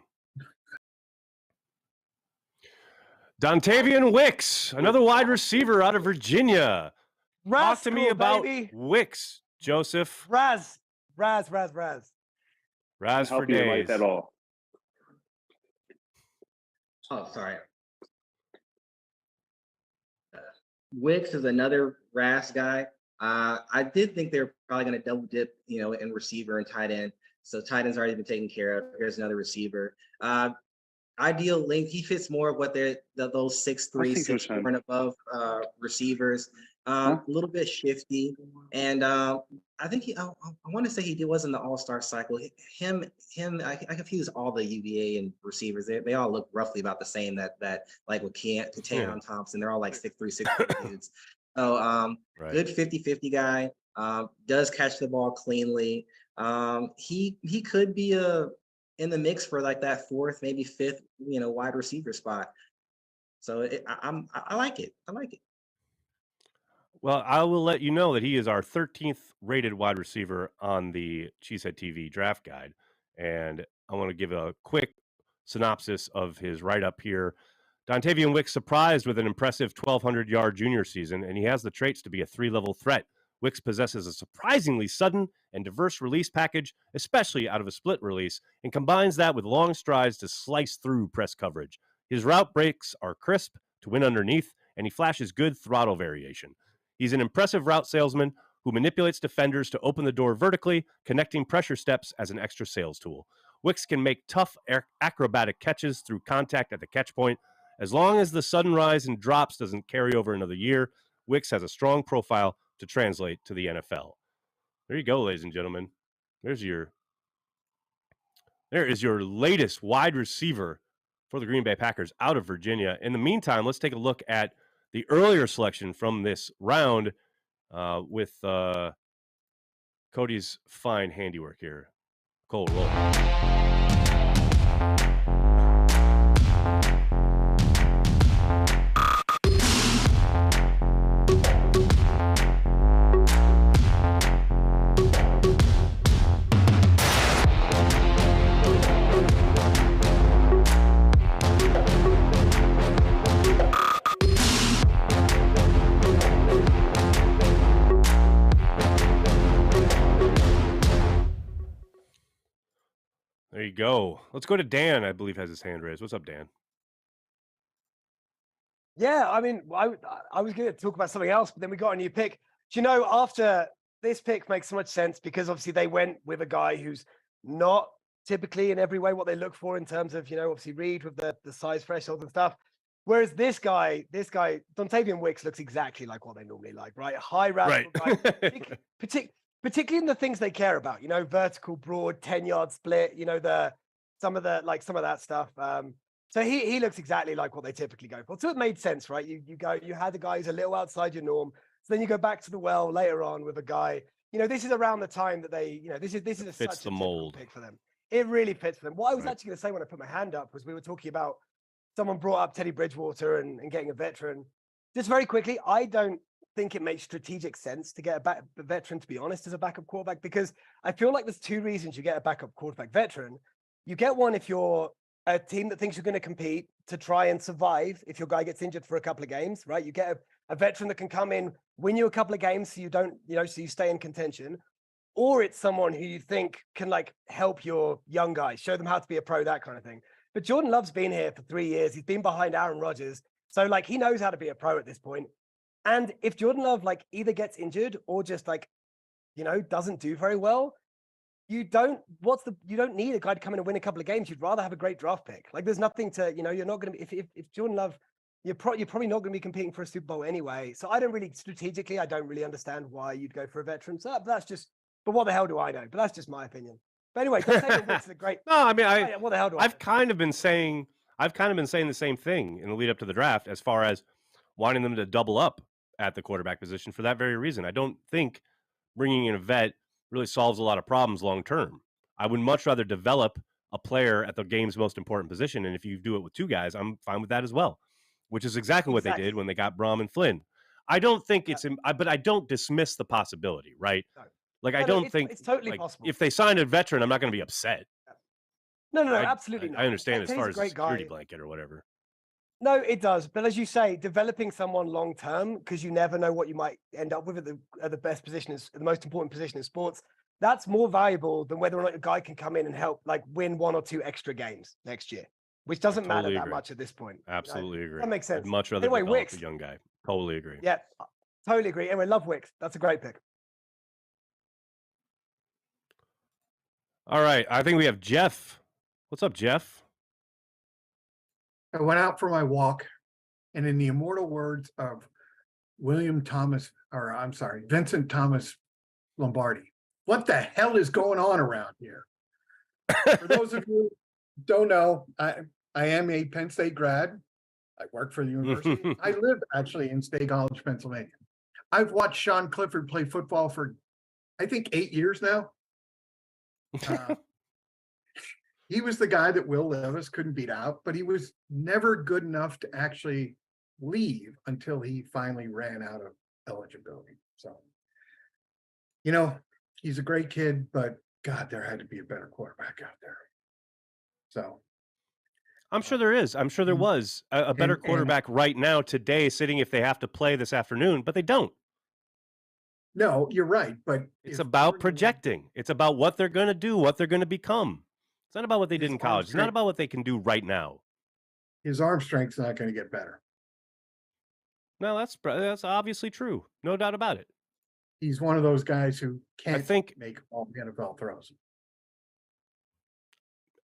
Dontavion Wicks, another wide receiver out of Virginia. Talk to me about baby. Wicks, Joseph. Raz for days. Life at all. Oh, sorry. Wicks is another RAS guy. I did think they're probably going to double dip, in receiver and tight end. So tight end's already been taken care of. Here's another receiver. Ideal length. He fits more of what those 6'3", 6'4" and above receivers. A little bit shifty, and I think I want to say he was in the All-Star cycle. I confuse all the UVA and receivers. They all look roughly about the same. That like with Tayon Thompson, they're all like 6'3", 6'4" dudes. So good 50-50 guy. Does catch the ball cleanly. He could be in the mix for like that fourth, maybe fifth, wide receiver spot. So I like it. I like it. Well, I will let you know that he is our 13th rated wide receiver on the Cheesehead TV draft guide. And I want to give a quick synopsis of his write-up here. Dontavion Wicks surprised with an impressive 1,200-yard junior season, and he has the traits to be a 3-level threat. Wicks possesses a surprisingly sudden and diverse release package, especially out of a split release, and combines that with long strides to slice through press coverage. His route breaks are crisp to win underneath, and he flashes good throttle variation. He's an impressive route salesman who manipulates defenders to open the door vertically, connecting pressure steps as an extra sales tool. Wicks can make tough acrobatic catches through contact at the catch point. As long as the sudden rise and drops doesn't carry over another year, Wicks has a strong profile to translate to the NFL. There you go, ladies and gentlemen. There is your latest wide receiver for the Green Bay Packers out of Virginia. In the meantime, let's take a look at the earlier selection from this round with Cody's fine handiwork here. Cole, roll. There you go. Let's go to Dan, I believe has his hand raised. What's up, Dan? Yeah, I mean, I was going to talk about something else, but then we got a new pick. Do you know, after this pick makes so much sense because obviously they went with a guy who's not typically in every way what they look for in terms of, obviously Reed with the size threshold and stuff. Whereas this guy, Dontavion Wicks looks exactly like what they normally like, right? High route, right. Particularly in the things they care about, vertical, broad, 10-yard split, some of that stuff. So he looks exactly like what they typically go for. So it made sense, right? You had the guy who's a little outside your norm. So then you go back to the well later on with a guy, this is around the time that they, this is fits such the a mold pick for them. It really fits for them. What I was actually going to say when I put my hand up was we were talking about someone brought up Teddy Bridgewater and getting a veteran. Just very quickly, I don't think it makes strategic sense to get a veteran, to be honest, as a backup quarterback, because I feel like there's two reasons you get a backup quarterback veteran. You get one if you're a team that thinks you're going to compete to try and survive if your guy gets injured for a couple of games, right? You get a veteran that can come in, win you a couple of games so you don't, so you stay in contention. Or it's someone who you think can help your young guys, show them how to be a pro, that kind of thing. But Jordan Love's been here for 3 years. He's been behind Aaron Rodgers. So he knows how to be a pro at this point. And if Jordan Love either gets injured or just doesn't do very well, you don't need a guy to come in and win a couple of games. You'd rather have a great draft pick. There's nothing to, you're not going to be, if Jordan Love, you're probably not going to be competing for a Super Bowl anyway. So I don't really understand why you'd go for a veteran. So that's just, but what the hell do I know? But that's just my opinion. But anyway, Wicks is a great. No, I mean, what the hell do I know? I've kind of been saying the same thing in the lead up to the draft, as far as wanting them to double up at the quarterback position for that very reason. I don't think bringing in a vet really solves a lot of problems long term. I would much rather develop a player at the game's most important position, and if you do it with two guys, I'm fine with that as well, which is exactly what they did when they got Brom and Flynn. I don't think but I don't dismiss the possibility, right? No. I don't think it's totally possible. If they sign a veteran, I'm not going to be upset. No, absolutely not. I understand as far as a security blanket or whatever. No, it does. But as you say, developing someone long term, because you never know what you might end up with at the best position, the most important position in sports. That's more valuable than whether or not a guy can come in and help win 1 or 2 extra games next year, which doesn't matter that much at this point. Absolutely agree. That makes sense. I'd much rather develop a young guy. Totally agree. Yeah, totally agree. Anyway, love Wicks. That's a great pick. All right. I think we have Jeff. What's up, Jeff? I went out for my walk, and in the immortal words of Vincent Thomas Lombardi, what the hell is going on around here? For those of you who don't know, I am a Penn State grad. I work for the university. I live actually in State College, Pennsylvania. I've watched Sean Clifford play football for, I think, 8 years now. He was the guy that Will Levis couldn't beat out, but he was never good enough to actually leave until he finally ran out of eligibility. So, he's a great kid, but God, there had to be a better quarterback out there. So I'm sure there is. I'm sure there was a better quarterback right now today sitting if they have to play this afternoon, but they don't. No, you're right. But it's about projecting. It's about what they're going to do, what they're going to become. It's not about what they did in college. It's not about what they can do right now. His arm strength's not going to get better. No, that's obviously true. No doubt about it. He's one of those guys who can't make all NFL throws.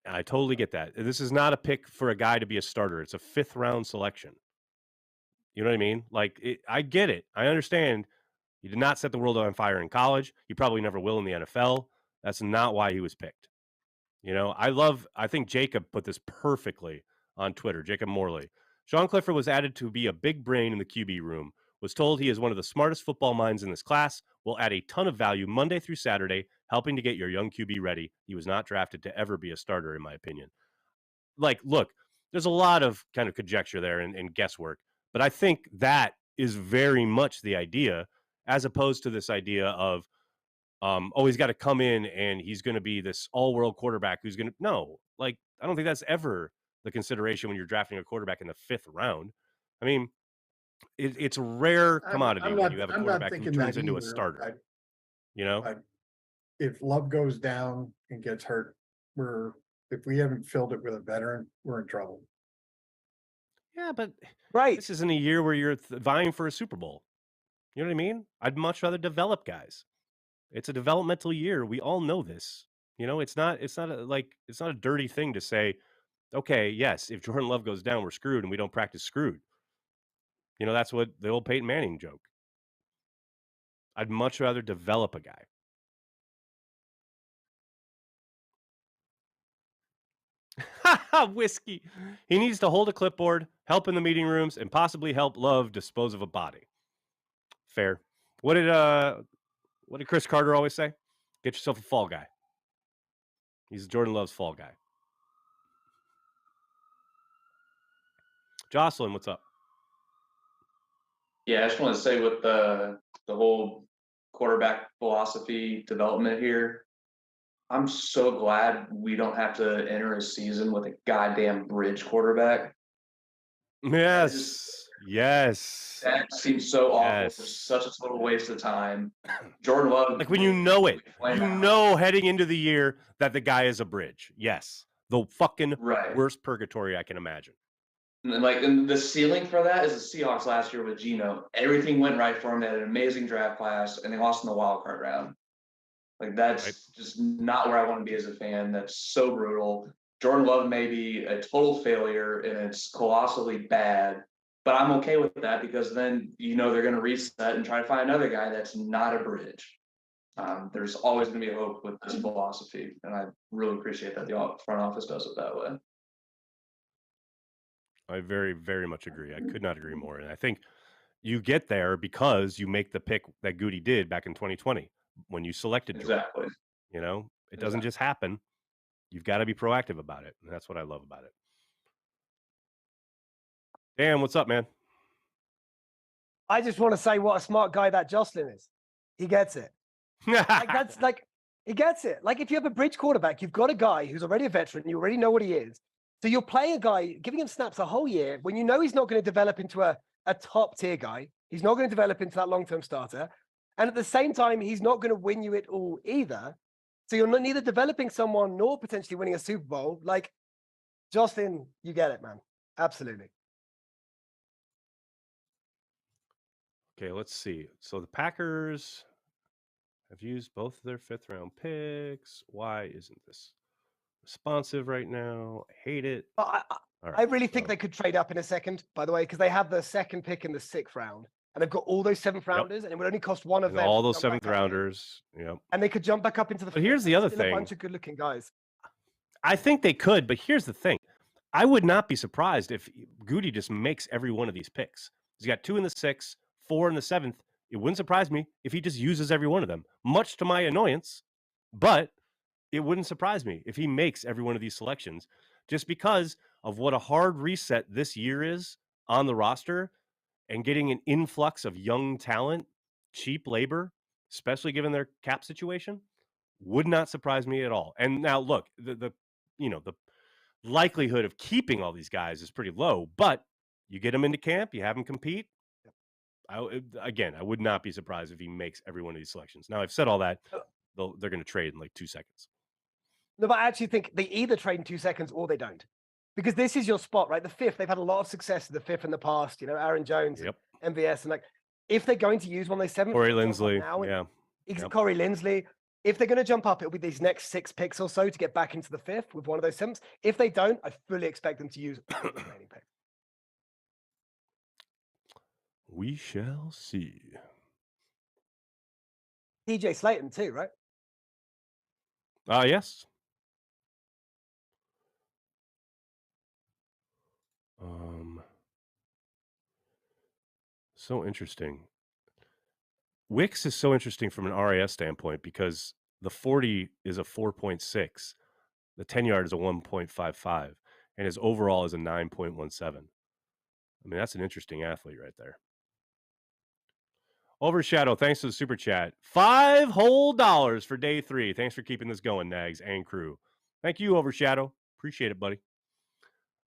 I totally get that. This is not a pick for a guy to be a starter. It's a 5th round selection. You know what I mean? I get it. I understand. He did not set the world on fire in college. He probably never will in the NFL. That's not why he was picked. I think Jacob put this perfectly on Twitter, Jacob Morley. Sean Clifford was added to be a big brain in the QB room, was told he is one of the smartest football minds in this class, will add a ton of value Monday through Saturday, helping to get your young QB ready. He was not drafted to ever be a starter, in my opinion. Look, there's a lot of kind of conjecture there and guesswork, but I think that is very much the idea, as opposed to this idea of, he's got to come in and he's going to be this all-world quarterback who's going to... No, I don't think that's ever the consideration when you're drafting a quarterback in the 5th round. I mean, it's a rare commodity when you have a quarterback who turns into a starter. If Love goes down and gets hurt, if we haven't filled it with a veteran, we're in trouble. Yeah, but this isn't a year where you're vying for a Super Bowl. You know what I mean? I'd much rather develop guys. It's a developmental year. We all know this. It's not a dirty thing to say, okay, yes, if Jordan Love goes down, we're screwed and we don't practice screwed. That's what the old Peyton Manning joke. I'd much rather develop a guy. Whiskey. He needs to hold a clipboard, help in the meeting rooms, and possibly help Love dispose of a body. Fair. What What did Chris Carter always say? Get yourself a fall guy. He's Jordan Love's fall guy. Jocelyn, what's up? Yeah, I just want to say with the whole quarterback philosophy development here, I'm so glad we don't have to enter a season with a goddamn bridge quarterback. Yes. Yes. That seems so awful. It's such a total waste of time. Jordan Love. Like when you know it, you know heading into the year that the guy is a bridge. Yes. The fucking worst purgatory I can imagine. And the ceiling for that is the Seahawks last year with Geno. Everything went right for them. They had an amazing draft class, and they lost in the wild card round. Like, that's just not where I want to be as a fan. That's so brutal. Jordan Love may be a total failure, and it's colossally bad. But I'm okay with that because then, they're going to reset and try to find another guy that's not a bridge. There's always going to be a hope with this philosophy, and I really appreciate that the front office does it that way. I very, very much agree. I could not agree more. And I think you get there because you make the pick that Goody did back in 2020 when you selected Jordan. Exactly. It doesn't just happen. You've got to be proactive about it. And that's what I love about it. Dan, what's up, man? I just want to say what a smart guy that Jocelyn is. He gets it. He gets it. Like, if you have a bridge quarterback, you've got a guy who's already a veteran. You already know what he is. So you're playing a guy, giving him snaps a whole year when you know he's not going to develop into a top tier guy. He's not going to develop into that long-term starter. And at the same time, he's not going to win you it all either. So you're neither developing someone nor potentially winning a Super Bowl. Like, Justin, you get it, man. Absolutely. Okay, let's see. So the Packers have used both of their 5th-round picks. Why isn't this responsive right now? I hate it. I really think they could trade up in a second, by the way, because they have the 2nd pick in the 6th round. And they've got all those 7th rounders, and it would only cost one of them. All those 7th rounders. Yep. And they could jump back up into the 5th. But here's the other thing. A bunch of good-looking guys. I think they could, but here's the thing. I would not be surprised if Goody just makes every one of these picks. He's got 2 in the 6th, 4 in the 7th. It wouldn't surprise me if he just uses every one of them, much to my annoyance. But it wouldn't surprise me if he makes every one of these selections just because of what a hard reset this year is on the roster and getting an influx of young talent, cheap labor, especially given their cap situation, would not surprise me at all. And now look, the likelihood of keeping all these guys is pretty low, but you get them into camp, you have them compete. I would not be surprised if he makes every one of these selections. Now, I've said all that. They're going to trade in like 2 seconds. No, but I actually think they either trade in 2 seconds or they don't. Because this is your spot, right? The 5th, they've had a lot of success in the 5th in the past. Aaron Jones, MVS, and if they're going to use one of those 7th, Corey Linsley, Corey Linsley. If they're going to jump up, it'll be these next 6 picks or so to get back into the 5th with one of those 7ths. If they don't, I fully expect them to use all the remaining picks. We shall see. TJ Slayton too, right? Yes. So interesting. Wicks is so interesting from an RAS standpoint because the 40 is a 4.6, the 10-yard is a 1.55, and his overall is a 9.17. I mean, that's an interesting athlete right there. Overshadow, thanks to the super chat. $5 whole for day 3. Thanks for keeping this going, Nags and crew. Thank you, Overshadow. Appreciate it, buddy.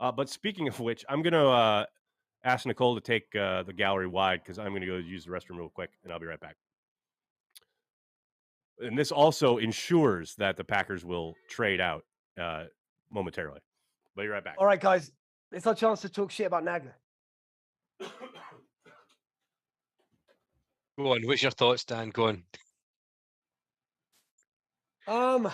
But speaking of which, I'm going to ask Nicole to take the gallery wide because I'm going to go use the restroom real quick, and I'll be right back. And this also ensures that the Packers will trade out momentarily. But you're right back. All right, guys. It's our chance to talk shit about Nagler. Go on. What's your thoughts, Dan? Go on.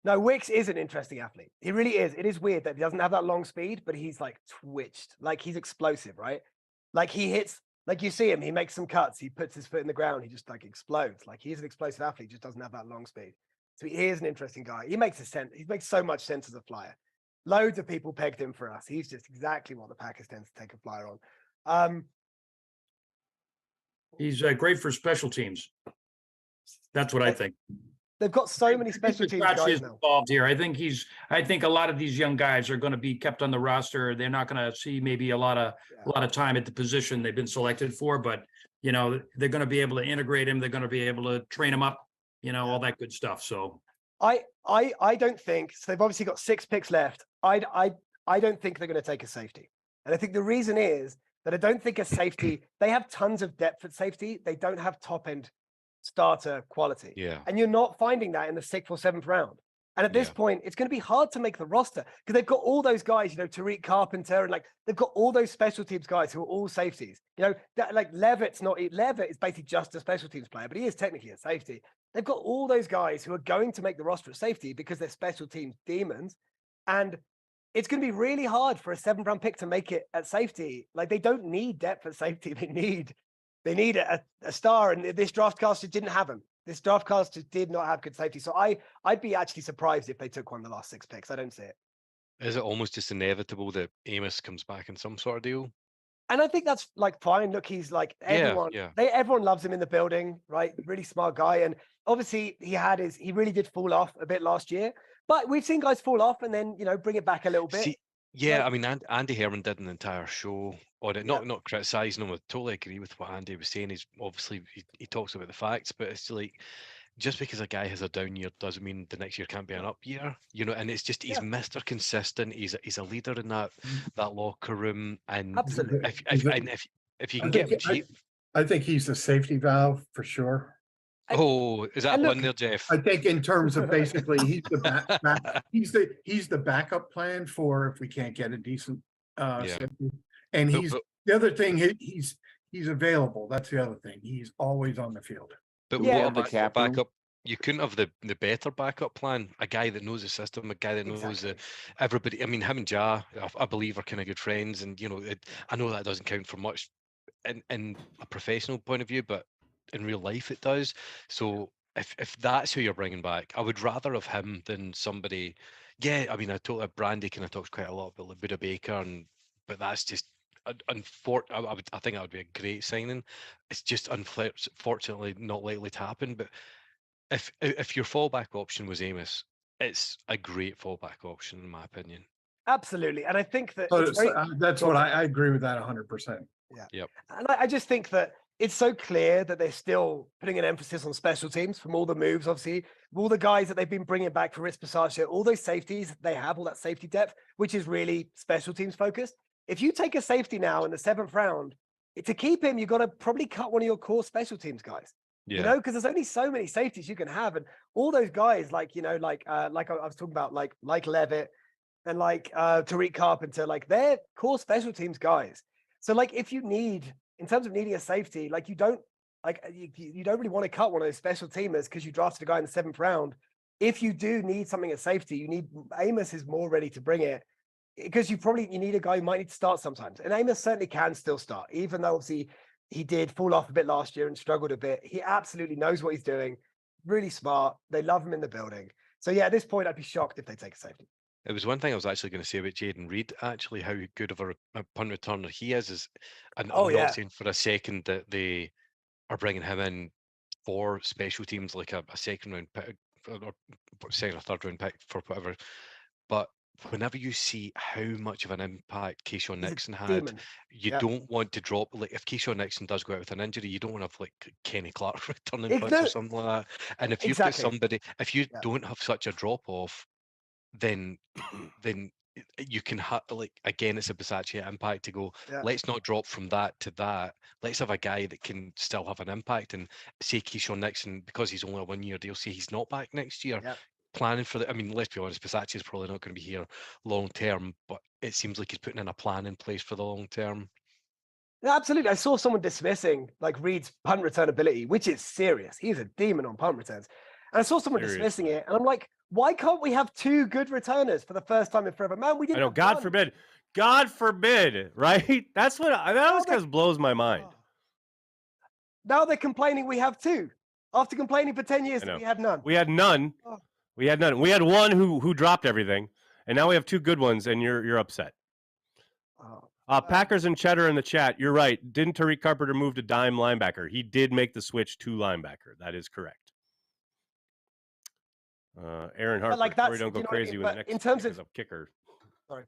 No, Wicks is an interesting athlete. He really is. It is weird that he doesn't have that long speed, but he's like twitched. Like he's explosive, right? Like he hits, like you see him, he makes some cuts. He puts his foot in the ground. He just like explodes. Like he's an explosive athlete, just doesn't have that long speed. So he is an interesting guy. He makes he makes so much sense as a flyer. Loads of people pegged him for us. He's just exactly what the Packers tend to take a flyer on. He's great for special teams. That's what I think. They've got so many special teams guys now. Involved here. I think a lot of these young guys are going to be kept on the roster. They're not going to see maybe a lot of time at the position they've been selected for, but you know, they're going to be able to integrate him. They're going to be able to train him up, you know, all that good stuff. So I don't think so. They've obviously got 6 picks left. I don't think they're going to take a safety. And I think the reason is that I don't think a safety, they have tons of depth at safety. They don't have top end starter quality. Yeah. And you're not finding that in the 6th or 7th round. And at this point, it's going to be hard to make the roster because they've got all those guys, you know, Tariq Carpenter, and like they've got all those special teams guys who are all safeties. You know, that, like Levitt is basically just a special teams player, but he is technically a safety. They've got all those guys who are going to make the roster at safety because they're special teams demons. And it's going to be really hard for a 7th round pick to make it at safety. Like they don't need depth at safety. They need a star, and this draft class just didn't have him. This draft class just did not have good safety. So I'd be actually surprised if they took one of the last 6 picks. I don't see it. Is it almost just inevitable that Amos comes back in some sort of deal? And I think that's like fine. Look, he's like everyone. Everyone loves him in the building, right? Really smart guy, and obviously he really did fall off a bit last year. But we've seen guys fall off and then bring it back a little bit. Yeah, I mean, Andy Herman did an entire show on it, not criticizing him. I totally agree with what Andy was saying. He's obviously he talks about the facts, but it's like just because a guy has a down year doesn't mean the next year can't be an up year, and it's just he's Mr. Consistent. He's a leader in that locker room, and absolutely. If you can get him cheap, I think he's a safety valve for sure. Oh, is that one there, Jeff? I think in terms of basically he's the he's the backup plan for if we can't get a decent safety. And the other thing, he's available. That's the other thing. He's always on the field. But what about backup? You couldn't have the better backup plan. A guy that knows the system, a guy that knows everybody. I mean, him and Ja, I believe, are kind of good friends, and I know that doesn't count for much in a professional point of view, but in real life it does. So if that's who you're bringing back, I would rather have him than somebody. Yeah, I mean, Brandy kind of talks quite a lot about Buda Baker, but that's just unfortunately. I think that would be a great signing. It's just unfortunately not likely to happen. But if your fallback option was Amos, it's a great fallback option in my opinion. Absolutely, and I think that that's what I agree with that 100%. Yeah. Yep. And I just think that it's so clear that they're still putting an emphasis on special teams from all the moves, obviously, all the guys that they've been bringing back for Ritz Passage, all those safeties they have, all that safety depth, which is really special teams focused. If you take a safety now in the 7th round, to keep him, you've got to probably cut one of your core special teams guys. Yeah. Because there's only so many safeties you can have, and all those guys, like I was talking about, like Levitt and like Tariq Carpenter, like they're core special teams guys. So like if you need, in terms of needing a safety, like you don't really want to cut one of those special teamers because you drafted a guy in the 7th round. If you do need something at safety, Amos is more ready to bring it because you need a guy who might need to start sometimes. And Amos certainly can still start, even though obviously he did fall off a bit last year and struggled a bit. He absolutely knows what he's doing. Really smart. They love him in the building. So yeah, at this point, I'd be shocked if they take a safety. It was one thing I was actually going to say about Jaden Reed, actually, how good of a punt returner he is. And I'm not saying for a second that they are bringing him in for special teams, like a 2nd round pick or 2nd or 3rd round pick for whatever. But whenever you see how much of an impact Keyshawn Nixon had, you don't want to drop. Like if Keyshawn Nixon does go out with an injury, you don't want to have like Kenny Clark returning punts or something like that. And if you've got somebody, if you don't have such a drop off, then you can have, like, again, it's a Bisaccia impact to go, let's not drop from that to that. Let's have a guy that can still have an impact. And say Keyshawn Nixon, because he's only a 1-year deal, say he's not back next year. Planning for I mean, let's be honest, Bisaccia is probably not going to be here long term, but it seems like he's putting in a plan in place for the long term. No, absolutely. I saw someone dismissing like Reed's punt return ability, which is serious. He's a demon on punt returns. And I saw someone dismissing it, and I'm like, why can't we have 2 good returners for the first time in forever? Man, we didn't. I know, God forbid, right? That always kind of blows my mind. Now they're complaining we have 2. After complaining for 10 years, we had none. We had none. We had none. We had one who dropped everything, and now we have 2 good ones, and you're upset. Packers and Cheddar in the chat. You're right. Didn't Tariq Carpenter move to dime linebacker? He did make the switch to linebacker. That is correct. Aaron Harper, like Corey, don't go crazy when the next in terms pick of is a kicker. Sorry.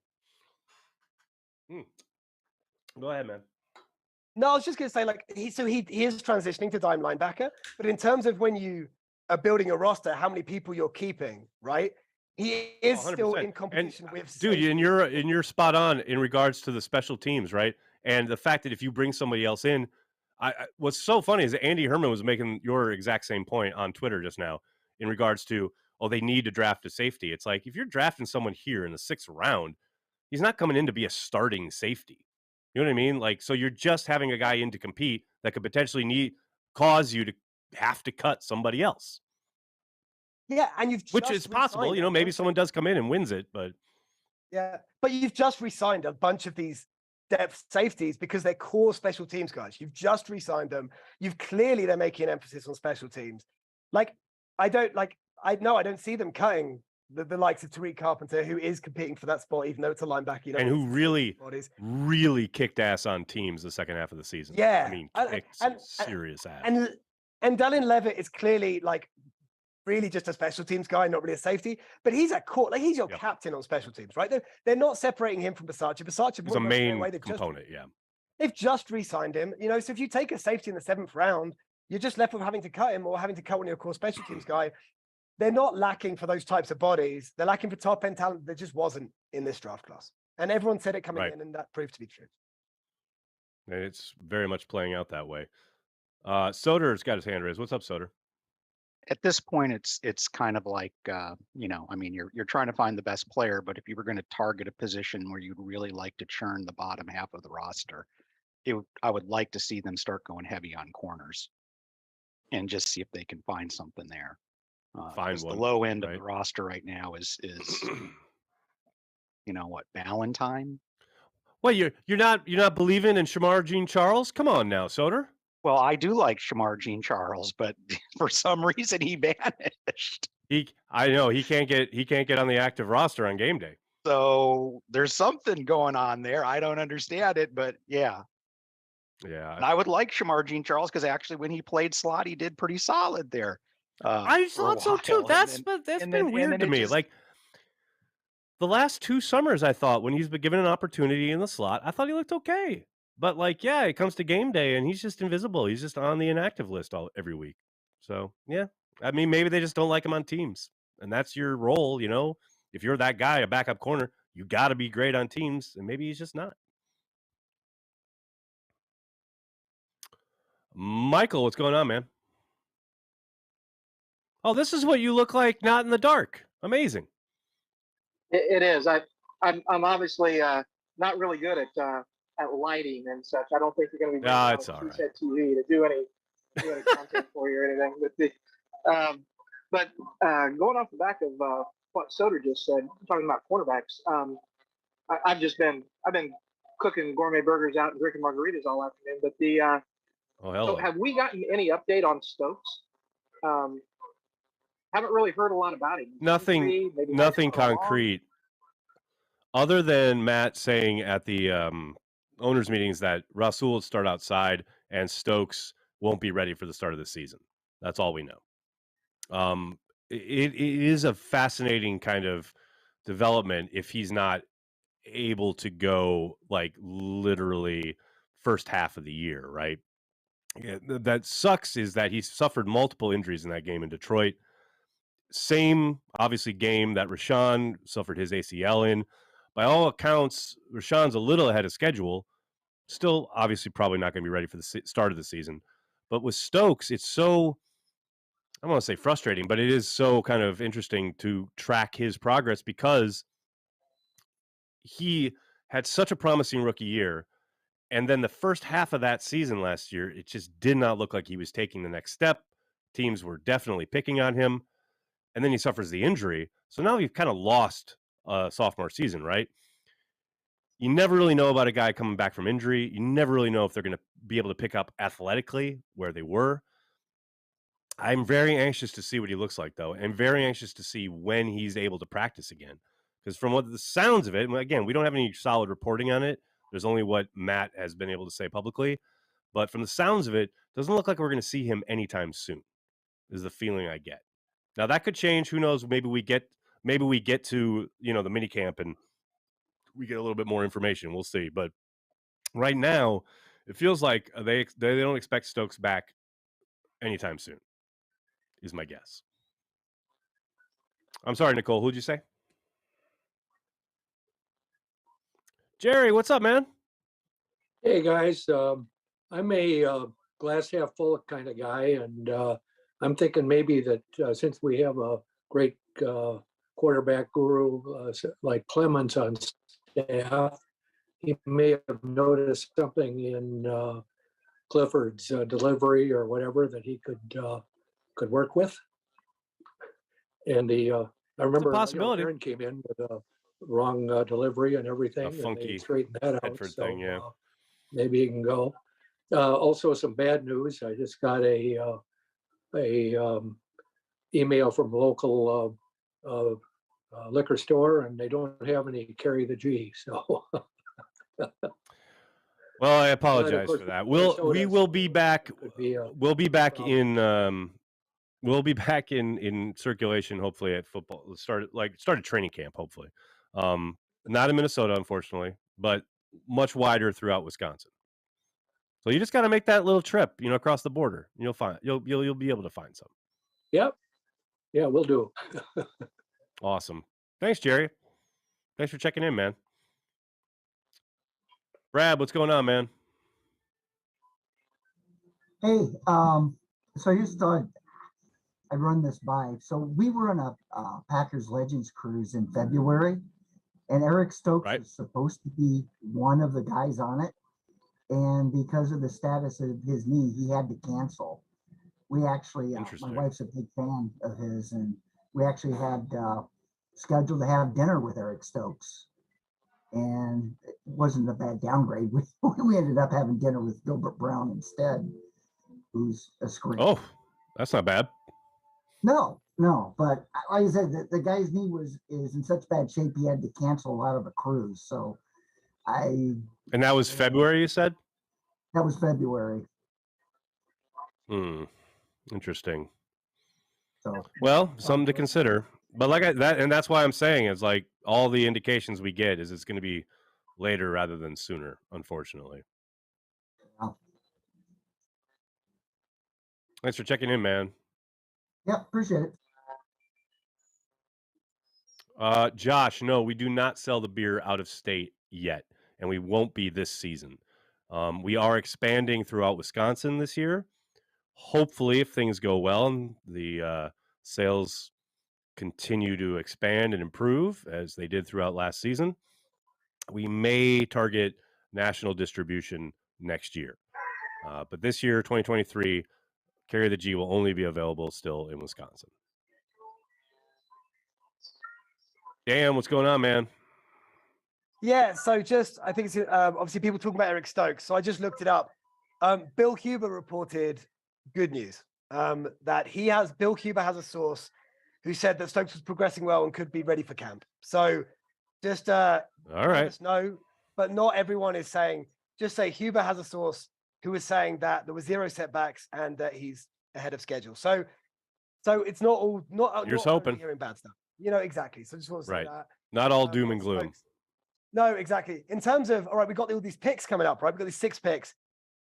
Go ahead, man. No, I was just going to say, like, he is transitioning to dime linebacker, but in terms of when you are building a roster, how many people you're keeping, right? He is still in competition with. Dude, and you're spot on in regards to the special teams, right? And the fact that if you bring somebody else in, what's so funny is that Andy Herman was making your exact same point on Twitter just now in regards to, they need to draft a safety. It's like, if you're drafting someone here in the 6th round, he's not coming in to be a starting safety. You know what I mean? Like, so you're just having a guy in to compete that could potentially cause you to have to cut somebody else. Yeah, and which is possible. You know, maybe someone does come in and wins it, but yeah, but you've just re-signed a bunch of these depth safeties because they're core special teams guys. You've just re-signed them. They're making an emphasis on special teams. Like, I don't see them cutting the likes of Tariq Carpenter, who is competing for that spot, even though it's a linebacker. And who really kicked ass on teams the second half of the season. Yeah. I mean, kicked some serious ass. And Dallin Levitt is clearly like really just a special teams guy, not really a safety, but he's a core, like he's your captain on special teams, right? They're not separating him from Basaccia. Basaccia is a main component, They've just re-signed him, you know, so if you take a safety in the 7th round, you're just left with having to cut him or having to cut one of your core special teams guy. They're not lacking for those types of bodies. They're lacking for top end talent that just wasn't in this draft class. And everyone said it coming in, and that proved to be true. And it's very much playing out that way. Soder's got his hand raised. What's up, Soder? At this point, it's kind of like, you know, I mean, you're trying to find the best player, but if you were going to target a position where you'd really like to churn the bottom half of the roster, I would like to see them start going heavy on corners and just see if they can find something there. Find one. The low end of the roster right now is you know what, Valentine? Well, you're not believing in Shamar Jean-Charles? Come on now, Soder. Well, I do like Shamar Jean-Charles, but for some reason he vanished. I know he can't get on the active roster on game day. So there's something going on there. I don't understand it, but yeah. Yeah. And I would like Shamar Jean-Charles because actually when he played slot, he did pretty solid there. I thought so too. That's been weird to me. Like the last 2 summers, I thought when he's been given an opportunity in the slot, I thought he looked okay. But like, yeah, it comes to game day and he's just invisible. He's just on the inactive list every week. So yeah, I mean, maybe they just don't like him on teams, and that's your role. You know, if you're that guy, a backup corner, you got to be great on teams, and maybe he's just not. Michael, what's going on, man? Oh, this is what you look like, not in the dark. Amazing. It is. I'm obviously not really good at lighting and such. I don't think you're going to be it's all right. CHTV to do any content for you or anything. But going off the back of what Soder just said, talking about cornerbacks, I've been cooking gourmet burgers out and drinking margaritas all afternoon. But so have we gotten any update on Stokes? Haven't really heard a lot about him. Nothing concrete, other than Matt saying at the owners' meetings that Rasul will start outside and Stokes won't be ready for the start of the season. That's all we know. It is a fascinating kind of development if he's not able to go like literally first half of the year, right? Yeah, that sucks is that he suffered multiple injuries in that game in Detroit. Same, obviously, game that Rashawn suffered his ACL in. By all accounts, Rashawn's a little ahead of schedule. Still, obviously, probably not going to be ready for the start of the season. But with Stokes, it's so, I don't want to say frustrating, but it is so kind of interesting to track his progress because he had such a promising rookie year. And then the first half of that season last year, it just did not look like he was taking the next step. Teams were definitely picking on him. And then he suffers the injury. So now you've kind of lost sophomore season, right? You never really know about a guy coming back from injury. You never really know if they're going to be able to pick up athletically where they were. I'm very anxious to see what he looks like, though, and very anxious to see when he's able to practice again. Because from what the sounds of it, again, we don't have any solid reporting on it. There's only what Matt has been able to say publicly, but from the sounds of it, doesn't look like we're going to see him anytime soon, is the feeling I get. Now that could change. Who knows? Maybe we get to, the mini camp and we get a little bit more information. We'll see. But right now, it feels like they don't expect Stokes back anytime soon, is my guess. I'm sorry, Nicole. Who'd you say? Jerry, what's up, man? Hey, guys. I'm a glass half full kind of guy, and I'm thinking maybe that since we have a great quarterback guru like Clemens on staff, he may have noticed something in Clifford's delivery or whatever that he could work with. And I remember Aaron came in with a wrong delivery and everything, a funky, and they straightened that out. So thing, yeah. Maybe he can go. Also, some bad news. I just got a email from a local liquor store, and they don't have any carry the G. So. Well, I apologize for that. We will be back. We'll be back in. We'll be back in circulation. Hopefully at football. Start a training camp. Hopefully, not in Minnesota, unfortunately, but much wider throughout Wisconsin. So you just got to make that little trip, across the border. You'll find you'll be able to find some. Yep. Yeah, we'll do. Awesome. Thanks, Jerry. Thanks for checking in, man. Brad, what's going on, man? Hey, so I just thought I'd run this by. So we were on a Packers Legends cruise in February, and Eric Stokes was supposed to be one of the guys on it. And because of the status of his knee, he had to cancel. We actually, my wife's a big fan of his, and we actually had scheduled to have dinner with Eric Stokes. And it wasn't a bad downgrade. We ended up having dinner with Gilbert Brown instead, who's a scream. Oh, that's not bad. No, but like I said, the guy's knee is in such bad shape he had to cancel a lot of the cruise. So And that was February, you said? That was February. Interesting. So well, something to consider. But that's why I'm saying is like all the indications we get is it's going to be later rather than sooner, unfortunately. Yeah. Thanks for checking in, man. Yeah, appreciate it. Josh, no, we do not sell the beer out of state yet, and we won't be this season. We are expanding throughout Wisconsin this year. Hopefully, if things go well and the sales continue to expand and improve as they did throughout last season, we may target national distribution next year. But this year, 2023, Carry the G will only be available still in Wisconsin. Dan, what's going on, man? Yeah, so I think it's obviously people talking about Eric Stokes. So I just looked it up. Bill Huber reported good news that Bill Huber has a source who said that Stokes was progressing well and could be ready for camp. So just all right, let us know. But not everyone is saying. Just say Huber has a source who is saying that there were 0 setbacks and that he's ahead of schedule. So it's not all You're hoping hearing bad stuff. Exactly. So I just want to say that. Not all doom and gloom. Stokes. No, exactly. In terms of, all right, we got all these picks coming up, right? We got these 6 picks.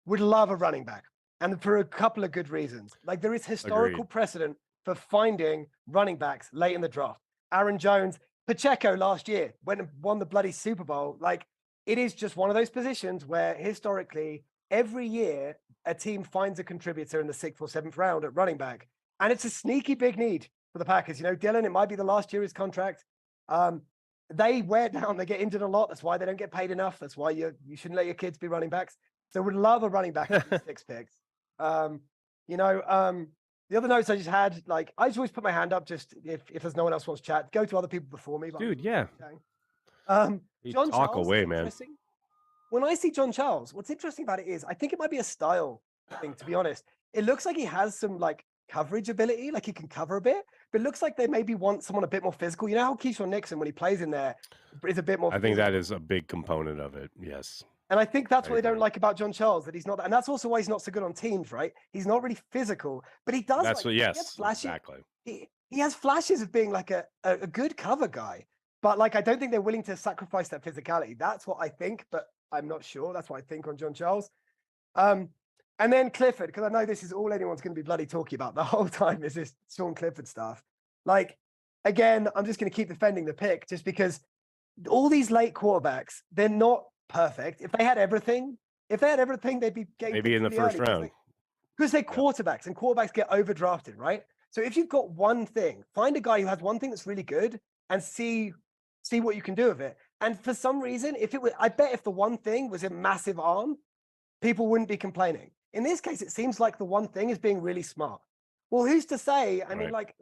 Would love a running back. And for a couple of good reasons. Like there is historical precedent for finding running backs late in the draft. Aaron Jones, Pacheco last year went and won the bloody Super Bowl. Like it is just one of those positions where historically every year a team finds a contributor in the 6th or 7th round at running back. And it's a sneaky big need for the Packers. Dylan, it might be the last year of his contract. They wear down, they get injured a lot. That's why they don't get paid enough. That's why you shouldn't let your kids be running backs. So would love a running back in these 6 picks. The other notes I just had, like I just always put my hand up just if there's no one else wants to chat, go to other people before me. Dude, yeah. John talk Charles away, man. When I see John Charles, what's interesting about it is I think it might be a style thing, to be honest. It looks like he has some like coverage ability, like he can cover a bit, but it looks like they maybe want someone a bit more physical. How Keyshawn Nixon, when he plays in there, is a bit more physical. I think that is a big component of it. Yes. And I think that's what they don't like about John Charles, that he's not, and that's also why he's not so good on teams, right? He's not really physical, but he does. That's like, what, he has yes, flashes, exactly. He has flashes of being like a good cover guy, but like I don't think they're willing to sacrifice that physicality. That's what I think, but I'm not sure. That's what I think on John Charles. And then Clifford, because I know this is all anyone's going to be bloody talking about the whole time is this Sean Clifford stuff. Like, again, I'm just going to keep defending the pick just because all these late quarterbacks, they're not perfect. If they had everything, they'd be getting maybe in the first round. Because they're quarterbacks, and quarterbacks get overdrafted, right? So if you've got one thing, find a guy who has one thing that's really good and see what you can do with it. And for some reason, I bet if the one thing was a massive arm, people wouldn't be complaining. In this case, it seems like the one thing is being really smart. Well, who's to say? I mean, like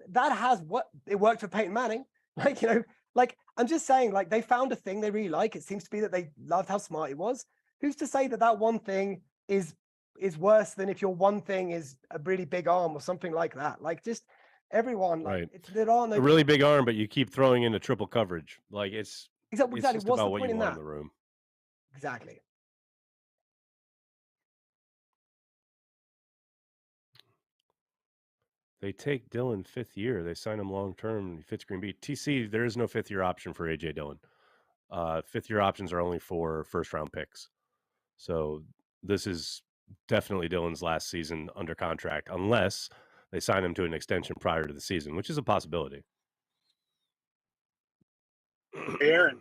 it worked for Peyton Manning. Like, like I'm just saying, like they found a thing they really like. It seems to be that they loved how smart he was. Who's to say that one thing is worse than if your one thing is a really big arm or something like that? Like just everyone, like there are no a really big arm, but you keep throwing into triple coverage. Like it's exactly just what's about the what point you in want that? in the room. Exactly. They take Dillon 5th year. They sign him long term. He fits Green Bay. TC, there is no 5th year option for AJ Dillon. 5th year options are only for first round picks. So this is definitely Dillon's last season under contract, unless they sign him to an extension prior to the season, which is a possibility. Aaron,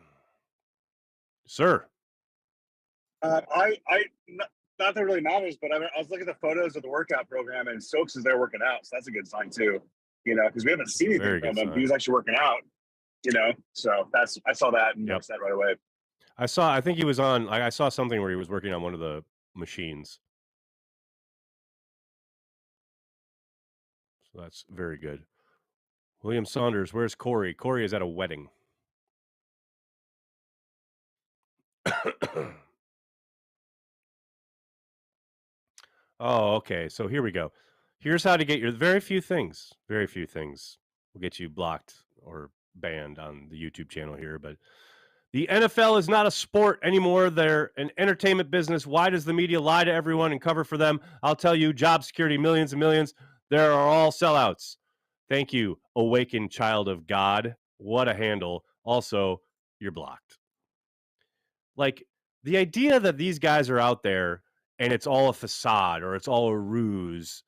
sir. Not that it really matters, but I was looking at the photos of the workout program, and Stokes is there working out, so that's a good sign too. Because we haven't seen anything from him. He was actually working out. So I saw that and noticed that right away. I think he was on. I saw something where he was working on one of the machines. So that's very good. William Saunders, where's Corey? Corey is at a wedding. Oh, okay. So here we go. Here's how to get your very few things will get you blocked or banned on the YouTube channel here. But the NFL is not a sport anymore. They're an entertainment business. Why does the media lie to everyone and cover for them? I'll tell you, job security, millions and millions. There are all sellouts. Thank you, awakened child of God. What a handle. Also, you're blocked. Like, the idea that these guys are out there and it's all a facade or it's all a ruse.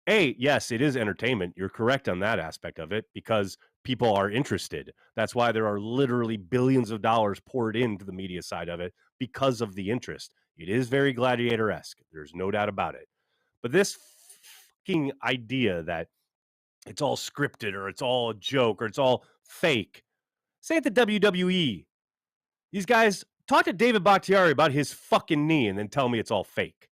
Yes, it is entertainment. You're correct on that aspect of it because people are interested. That's why there are literally billions of dollars poured into the media side of it because of the interest. It is very gladiator-esque. There's no doubt about it. But this fucking idea that it's all scripted or it's all a joke or it's all fake. Say it to WWE. These guys, talk to David Bakhtiari about his fucking knee and then tell me it's all fake.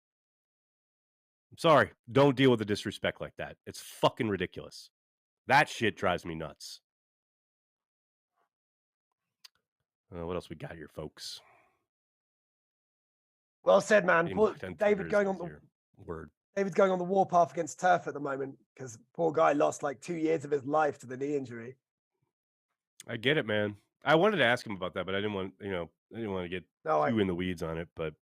I'm sorry. Don't deal with the disrespect like that. It's fucking ridiculous. That shit drives me nuts. What else we got here, folks? Well said, man. David going on the word. David's going on the warpath against turf at the moment because poor guy lost like 2 years of his life to the knee injury. I get it, man. I wanted to ask him about that, but I didn't want to get too in the weeds on it. But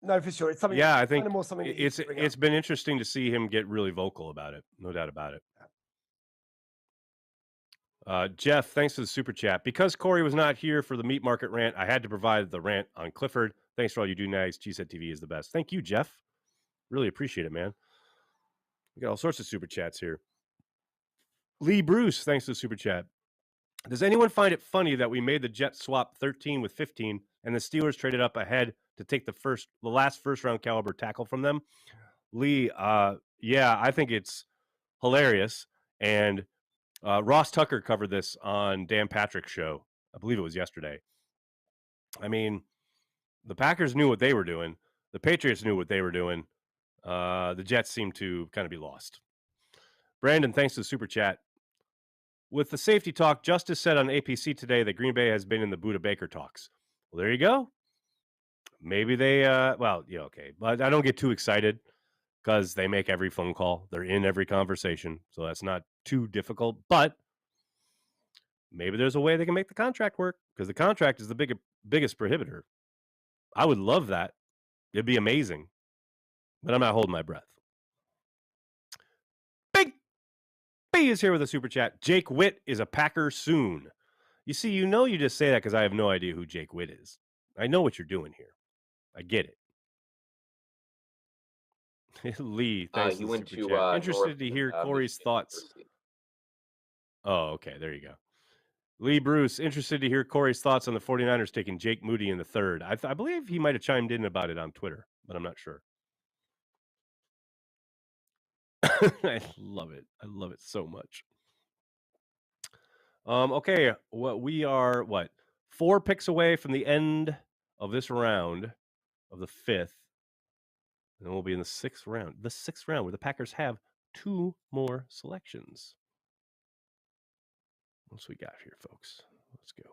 no, for sure, it's something. Yeah, I think more something it's been interesting to see him get really vocal about it. No doubt about it. Jeff, thanks for the super chat. Because Corey was not here for the meat market rant, I had to provide the rant on Clifford. Thanks for all you do, Nags. CHTV is the best. Thank you, Jeff. Really appreciate it, man. We got all sorts of super chats here. Lee Bruce, thanks for the super chat. Does anyone find it funny that we made the Jets swap 13 with 15 and the Steelers traded up ahead to take the last first round caliber tackle from them? Lee, yeah, I think it's hilarious. And Ross Tucker covered this on Dan Patrick's show. I believe it was yesterday. I mean, the Packers knew what they were doing. The Patriots knew what they were doing. The Jets seem to kind of be lost. Brandon, thanks to the super chat. With the safety talk, Justice said on APC today that Green Bay has been in the Buda Baker talks. Well, there you go. Maybe they, okay. But I don't get too excited because they make every phone call. They're in every conversation. So that's not too difficult. But maybe there's a way they can make the contract work because the contract is the biggest prohibitor. I would love that. It'd be amazing, but I'm not holding my breath. Big B is here with a super chat. Jake Witt is a Packer soon. You see, you just say that because I have no idea who Jake Witt is. I know what you're doing here. I get it. Lee, thanks he for the went super to chat. Interested to Northern, hear Corey's Michigan thoughts. University. Oh, okay. There you go. Lee Bruce, interested to hear Corey's thoughts on the 49ers taking Jake Moody in the third. I believe he might have chimed in about it on Twitter, but I'm not sure. I love it. I love it so much. Okay, we are 4 picks away from the end of this round of the 5th. And we'll be in the 6th round. The 6th round where the Packers have 2 more selections. What's we got here, folks? Let's go.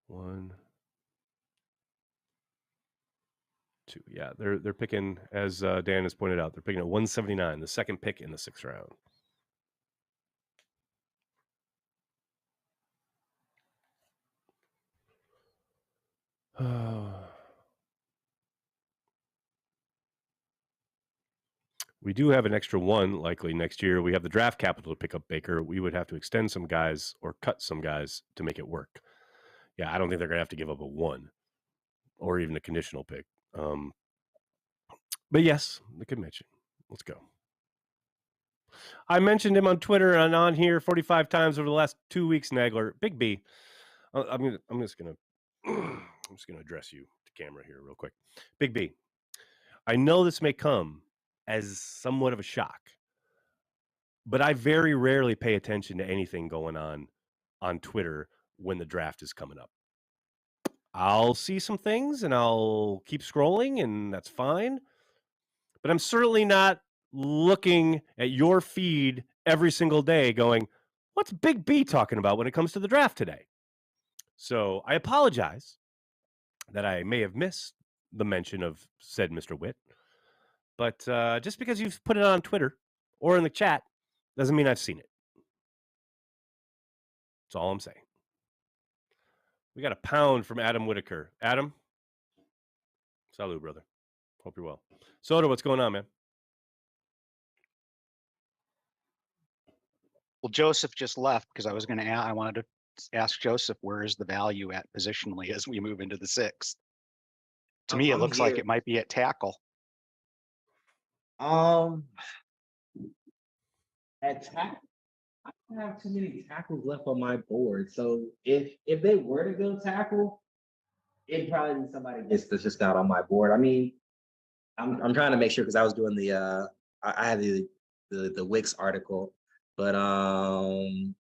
1, 2. Yeah, they're picking, as Dan has pointed out, they're picking at 179, the second pick in the 6th round. We do have an extra 1 likely next year. We have the draft capital to pick up Baker. We would have to extend some guys or cut some guys to make it work. Yeah, I don't think they're going to have to give up a 1 or even a conditional pick. But yes, they could mention. Let's go. I mentioned him on Twitter and on here 45 times over the last 2 weeks, Nagler. Big B. I'm just gonna address you to camera here real quick. Big B. I know this may come as somewhat of a shock, but I very rarely pay attention to anything going on Twitter when the draft is coming up. I'll see some things and I'll keep scrolling, and that's fine. But I'm certainly not looking at your feed every single day going, what's Big B talking about when it comes to the draft today? So I apologize that I may have missed the mention of said Mr. Witt. But just because you've put it on Twitter or in the chat doesn't mean I've seen it. That's all I'm saying. We got a pound from Adam Whitaker. Adam, salud, brother. Hope you're well. Soda, what's going on, man? Well, Joseph just left because I wanted to ask Joseph, where is the value at positionally as we move into the 6th? To me, it looks like it might be at tackle. At tackle, I don't have too many tackles left on my board. So if they were to go tackle, it'd probably be somebody that's just not on my board. I mean, I'm trying to make sure because I was doing the I had the Wicks article, but I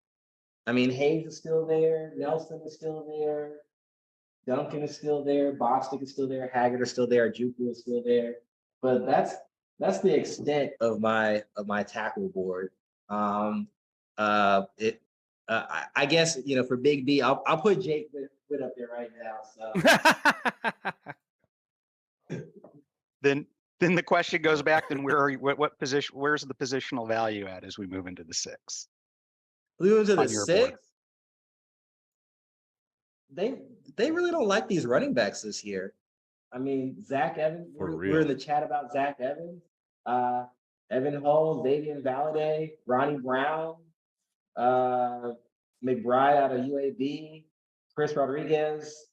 mean Hayes is still there, Nelson is still there, Duncan is still there, Bostic is still there, Haggard is still there, Juku is still there. But that's the extent of my tackle board. I guess for Big B, I'll put Jake Witt up there right now. So Then the question goes back. Then where are you? What position? Where's the positional value at as we move into the 6th? We move into the 6th. They really don't like these running backs this year. I mean, Zach Evans. We're in the chat about Zach Evans. Evan Hall, Xavier Valladay, Ronnie Brown, McBride out of UAB, Chris Rodriguez,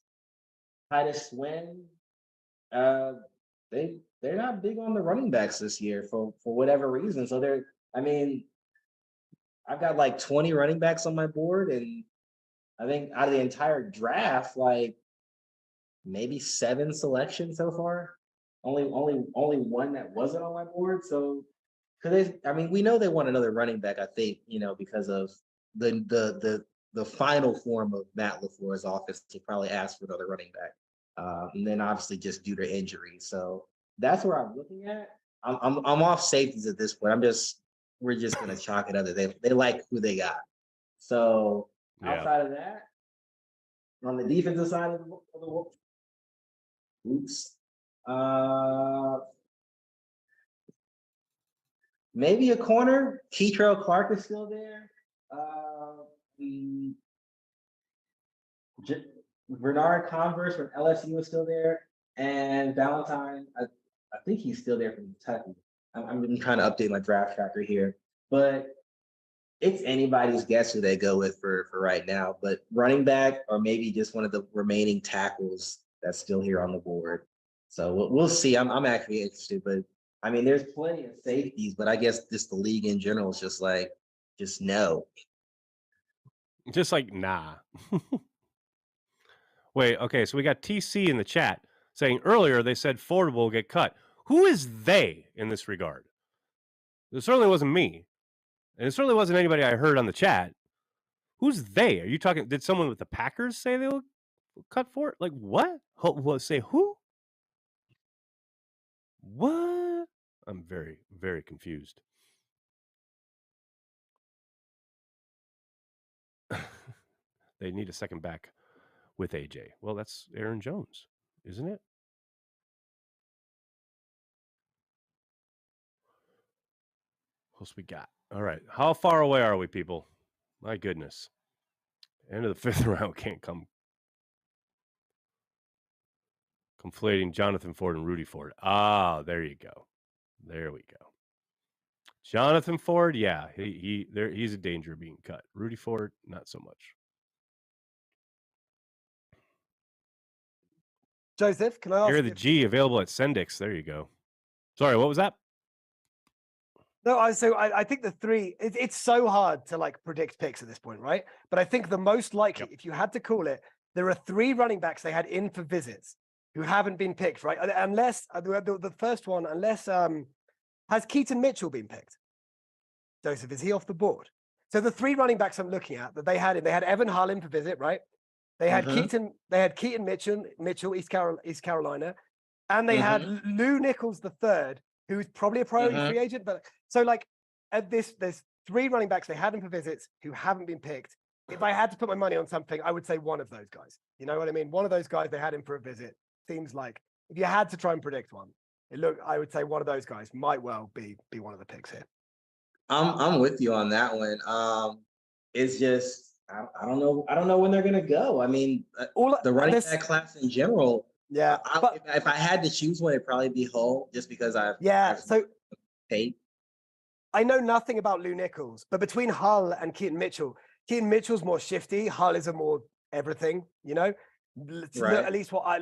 Titus Swin. They're not big on the running backs this year for whatever reason. So I've got like 20 running backs on my board, and I think out of the entire draft, like maybe 7 selections so far. Only one that wasn't on my board. So, we know they want another running back. I think because of the final form of Matt LaFleur's offense, to probably ask for another running back, and then obviously just due to injury. So that's where I'm looking at. I'm off safeties at this point. We're just gonna chalk it up. They like who they got. So outside of that, on the defensive side of the maybe a corner. Keitrell Clark is still there. Bernard Converse from LSU is still there, and Valentine, I think he's still there from Kentucky. I'm trying to update my draft tracker here, but it's anybody's guess who they go with for right now. But running back, or maybe just one of the remaining tackles that's still here on the board. So we'll see. I'm actually interested, but I mean, there's plenty of safeties, but I guess just the league in general is just like, just no. Just like, nah. Wait, okay, so we got TC in the chat saying earlier they said Ford will get cut. Who is they in this regard? It certainly wasn't me. And it certainly wasn't anybody I heard on the chat. Who's they? Are you talking, did someone with the Packers say they will cut Ford? Like, what? Say who? What? I'm very, very confused. They need a second back with AJ. Well, that's Aaron Jones, isn't it? What else we got? All right. How far away are we, people? My goodness. End of the fifth round can't come. Conflating Jonathan Ford and Rudy Ford. Ah, there you go. There we go. Jonathan Ford, yeah, he's a danger of being cut. Rudy Ford, not so much. Joseph, can I ask? Here the G available at Sendix. There you go. Sorry, what was that? No, I think the three, it's so hard to like predict picks at this point, right? But I think the most likely, if you had to call it, there are three running backs they had in for visits who haven't been picked, right? Unless the first one, has Keaton Mitchell been picked? Joseph, is he off the board? So the three running backs I'm looking at that they had Evan Hull in for visit, right? They had Keaton Mitchell, East Carolina, and they had Lou Nichols III, who's probably a priority free agent. But so like there's three running backs they had in for visits who haven't been picked. If I had to put my money on something, I would say one of those guys. You know what I mean? One of those guys they had in for a visit. Seems like if you had to try and predict one, I would say one of those guys might well be one of the picks here. I'm with you on that one. It's just I don't know. I don't know when they're gonna go. I mean, the running back class in general. Yeah. If I had to choose one, it'd probably be Hull, just because I've tape. I know nothing about Lou Nichols, but between Hull and Keaton Mitchell's more shifty. Hull is a more everything. You know, at least what I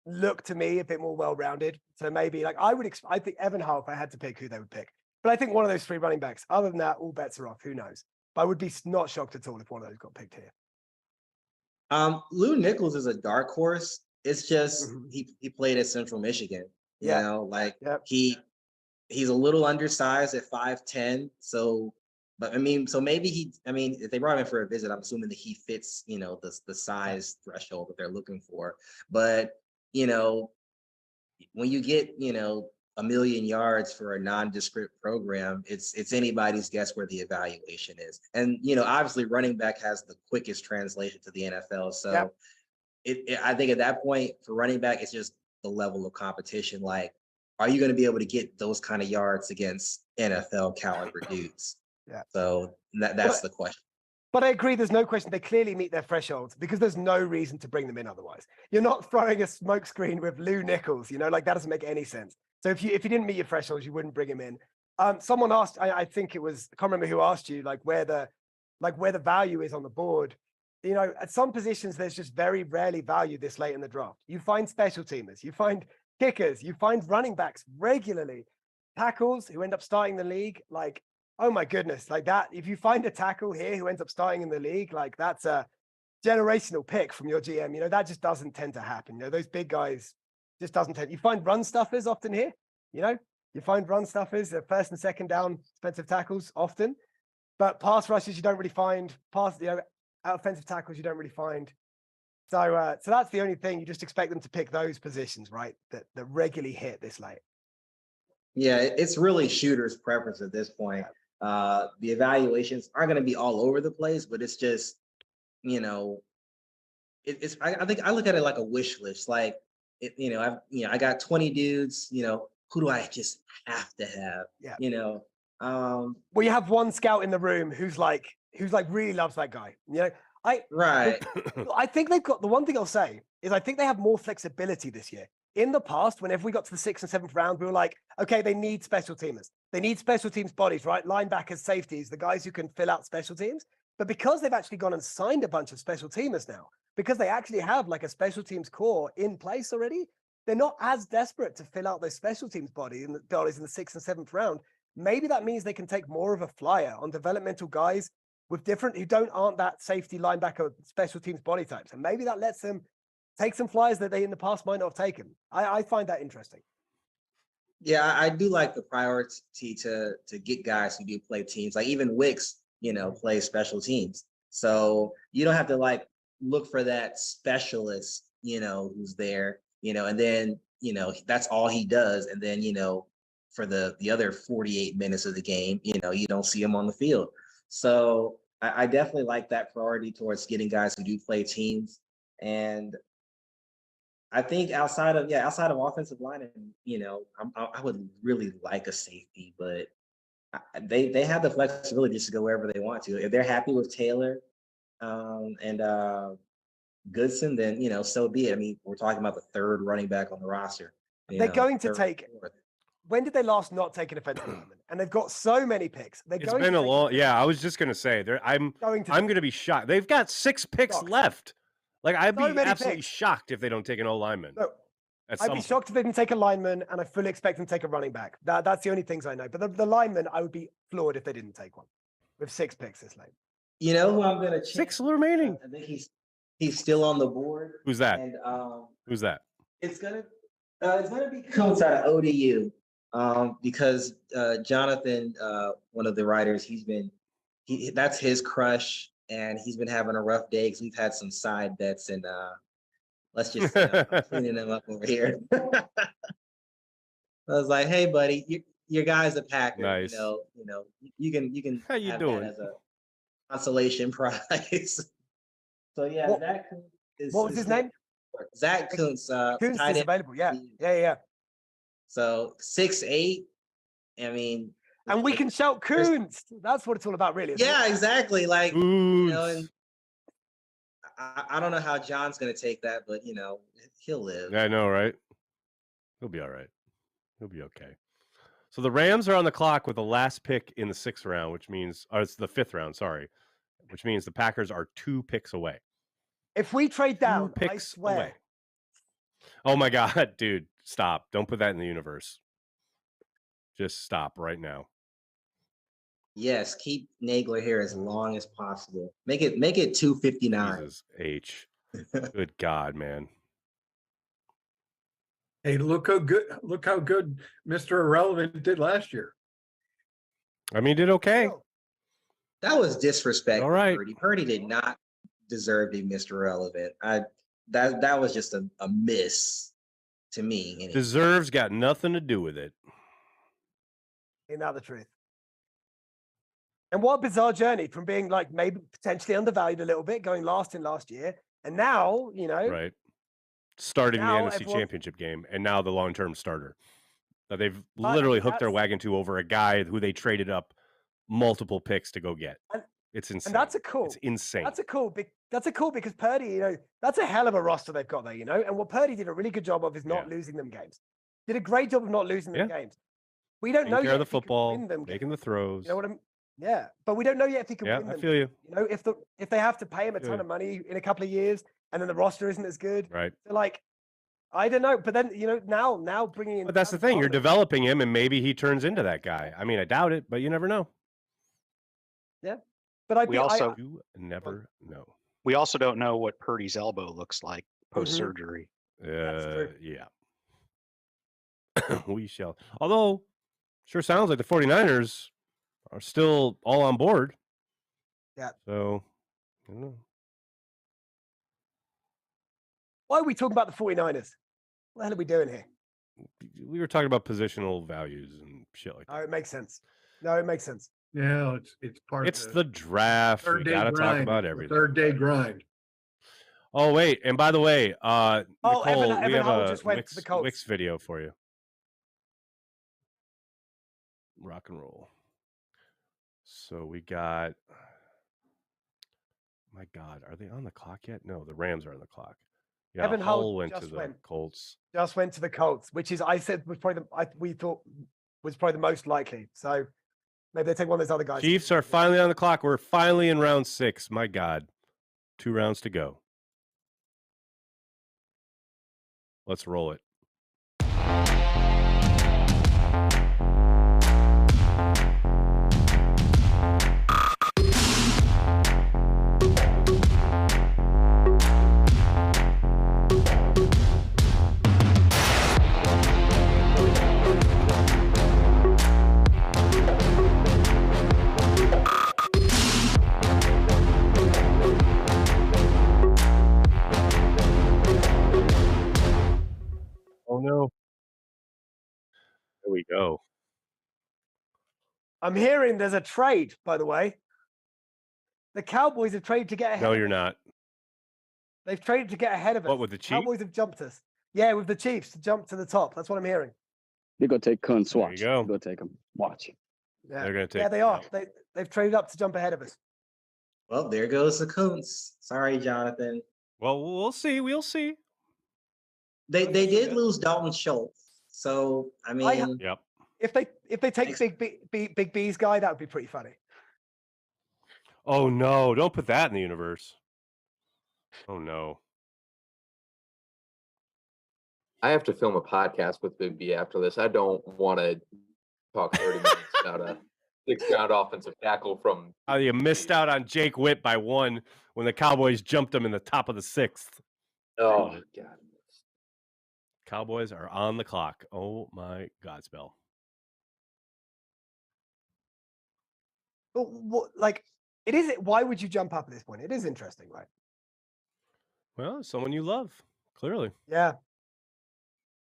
look to me a bit more well-rounded. So maybe like I think Evan Hull, if I had to pick who they would pick. But I think one of those three running backs. Other than that, all bets are off. Who knows? But I would be not shocked at all if one of those got picked here. Lou Nichols is a dark horse. It's just he played at Central Michigan. You know, like he's a little undersized at 5'10". So, but I mean, so maybe if they brought him in for a visit, I'm assuming that he fits, you know, the size threshold that they're looking for. But you know, when you get, you know, 1 million yards for a nondescript program, it's anybody's guess where the evaluation is. And, you know, obviously running back has the quickest translation to the NFL. So I think at that point for running back, it's just the level of competition. Like, are you going to be able to get those kind of yards against NFL caliber dudes? Yeah. So that's the question. But I agree, there's no question they clearly meet their thresholds because there's no reason to bring them in otherwise. You're not throwing a smokescreen with Lou Nichols, you know, like that doesn't make any sense. So if you didn't meet your thresholds, you wouldn't bring him in. Someone asked, I think it was, I can't remember who asked you, like where the value is on the board. You know, at some positions, there's just very rarely value this late in the draft. You find special teamers, you find kickers, you find running backs regularly, tackles who end up starting the league. Like, oh my goodness, like that. If you find a tackle here who ends up starting in the league, like that's a generational pick from your GM. You know, that just doesn't tend to happen. You know, those big guys just doesn't tend. You find run stuffers often here. You know, you find run stuffers, first and second down defensive tackles often, but pass rushes you don't really find. Offensive tackles you don't really find. So that's the only thing. You just expect them to pick those positions, right? That regularly hit this late. Yeah, it's really shooter's preference at this point. The evaluations are going to be all over the place, but it's just, you know, I think I look at it like a wish list. Like, I got 20 dudes. You know, who do I just have to have? Yeah. You know, well, you have one scout in the room who's like really loves that guy. You know, I think they've got, the one thing I'll say is I think they have more flexibility this year. In the past, whenever we got to the 6th and 7th round, we were like, okay, they need special teamers. They need special teams bodies, right? Linebackers, safeties, the guys who can fill out special teams. But because they've actually gone and signed a bunch of special teamers now, because they actually have like a special teams core in place already, they're not as desperate to fill out those special teams bodies in the 6th and 7th round. Maybe that means they can take more of a flyer on developmental guys with different, who aren't that safety linebacker special teams body types. And maybe that lets them take some flyers that they in the past might not have taken. I find that interesting. Yeah, I do like the priority to get guys who do play teams. Like even Wicks, plays special teams. So you don't have to like look for that specialist, who's there, and then, that's all he does. And then, for the other 48 minutes of the game, you don't see him on the field. So I definitely like that priority towards getting guys who do play teams. And I think outside of offensive line, and I would really like a safety, but they have the flexibility just to go wherever they want to. If they're happy with Taylor and Goodson, then so be it. I mean, we're talking about the third running back on the roster. They're going to take. When did they last not take an offensive lineman? And they've got so many picks. It's been a long. Yeah, I was just gonna say. I'm gonna be shocked. They've got 6 picks left. Like I'd be absolutely shocked if they don't take an O lineman. No, I'd be shocked if they didn't take a lineman, and I fully expect them to take a running back. That's the only things I know. But the lineman, I would be floored if they didn't take one. With 6 picks this late. You know who I'm gonna check? 6 remaining. I think he's still on the board. Who's that? And who's that? It's gonna be Coates out of ODU. Because Jonathan, one of the writers, that's his crush, and he's been having a rough day because we've had some side bets, and let's just say I'm cleaning them up over here. I was like, hey buddy, your guy's a Packer. Nice. You can How you have doing? that as a consolation prize. So yeah, what was his name? Zach Kuntz. Kuntz is available. Yeah. So 6'8". I mean, and we can shout Kuntz. That's what it's all about, really. Yeah, exactly. Like and I don't know how John's gonna take that, but he'll live. Yeah, I know, right? He'll be all right. He'll be okay. So the Rams are on the clock with the last pick in the 6th round, which means, it's the 5th round. Sorry, which means the Packers are 2 picks away. If we trade down, I swear. Away. Oh my God, dude. Stop. Don't put that in the universe. Just stop right now. Yes, keep Nagler here as long as possible. Make it 259. Jesus H. Good God, man. Hey, look how good Mr. Irrelevant did last year. I mean, did okay. That was disrespectful. All right. Purdy did not deserve to be Mr. Irrelevant. That was just a miss to me. Anyway. Deserves got nothing to do with it. Ain't that the truth? And what a bizarre journey from being like maybe potentially undervalued a little bit, going last year, and now right, starting the NFC Championship game, and now the long-term starter that they've literally hooked their wagon to over a guy who they traded up multiple picks to go get. It's insane. And that's It's insane. That's a cool because Purdy, that's a hell of a roster they've got there, And what Purdy did a really good job of is not losing them games. Did a great job of not losing them games. We don't know yet of the if he football, can win them making games. the throws. You know what I mean? Yeah, but we don't know yet if he can win them. I feel you. If they have to pay him a ton of money in a couple of years, and then the roster isn't as good, right? So I don't know. But then now bringing in. But that's the thing. You're developing him, and maybe he turns into that guy. I mean, I doubt it, but you never know. Yeah, but you never know. We also don't know what Purdy's elbow looks like post surgery. Yeah. We shall. Although, sure sounds like the 49ers are still all on board. Yeah. So, I don't know. Why are we talking about the 49ers? What the hell are we doing here? We were talking about positional values and shit like that. Oh, it makes sense. No, it makes sense. Yeah, it's part of the draft. We got to talk about everything. 3rd day grind. Oh, wait. And by the way, Nicole, Evan we have Hull a just went to the Colts. Wicks video for you. Rock and roll. So we got My God, are they on the clock yet? No, the Rams are on the clock. Yeah, Evan Hull Hull went to just the went. Colts. Just went to the Colts, which is I said was probably we thought was probably the most likely. So maybe they take one of those other guys. Chiefs are finally on the clock. We're finally in round 6. My God, 2 rounds to go. Let's roll it. Oh no. There we go. I'm hearing there's a trade, by the way. The Cowboys have traded to get ahead. No, of you're us. not. They've traded to get ahead of us. What, with the Chiefs? Cowboys have jumped us. Yeah, with the Chiefs to jump to the top. That's what I'm hearing. They're gonna take Kuntz. There Watch. you go. Go take them. Watch. Yeah, They're gonna take. yeah, they are. They've traded up to jump ahead of us. Well, there goes the Coons. Sorry, Jonathan. Well, we'll see. We'll see. They did lose Dalton Schultz, so I mean, Yep. If they take Big B's guy, that would be pretty funny. Oh no! Don't put that in the universe. Oh no! I have to film a podcast with Big B after this. I don't want to talk 30 minutes about a 6th-round offensive tackle from. Oh, you missed out on Jake Witt by 1 when the Cowboys jumped him in the top of the 6th. Oh God! Cowboys are on the clock. Oh my God, spell. But what, like, it is. Why would you jump up at this point? It is interesting, right? Well, someone you love, clearly. Yeah.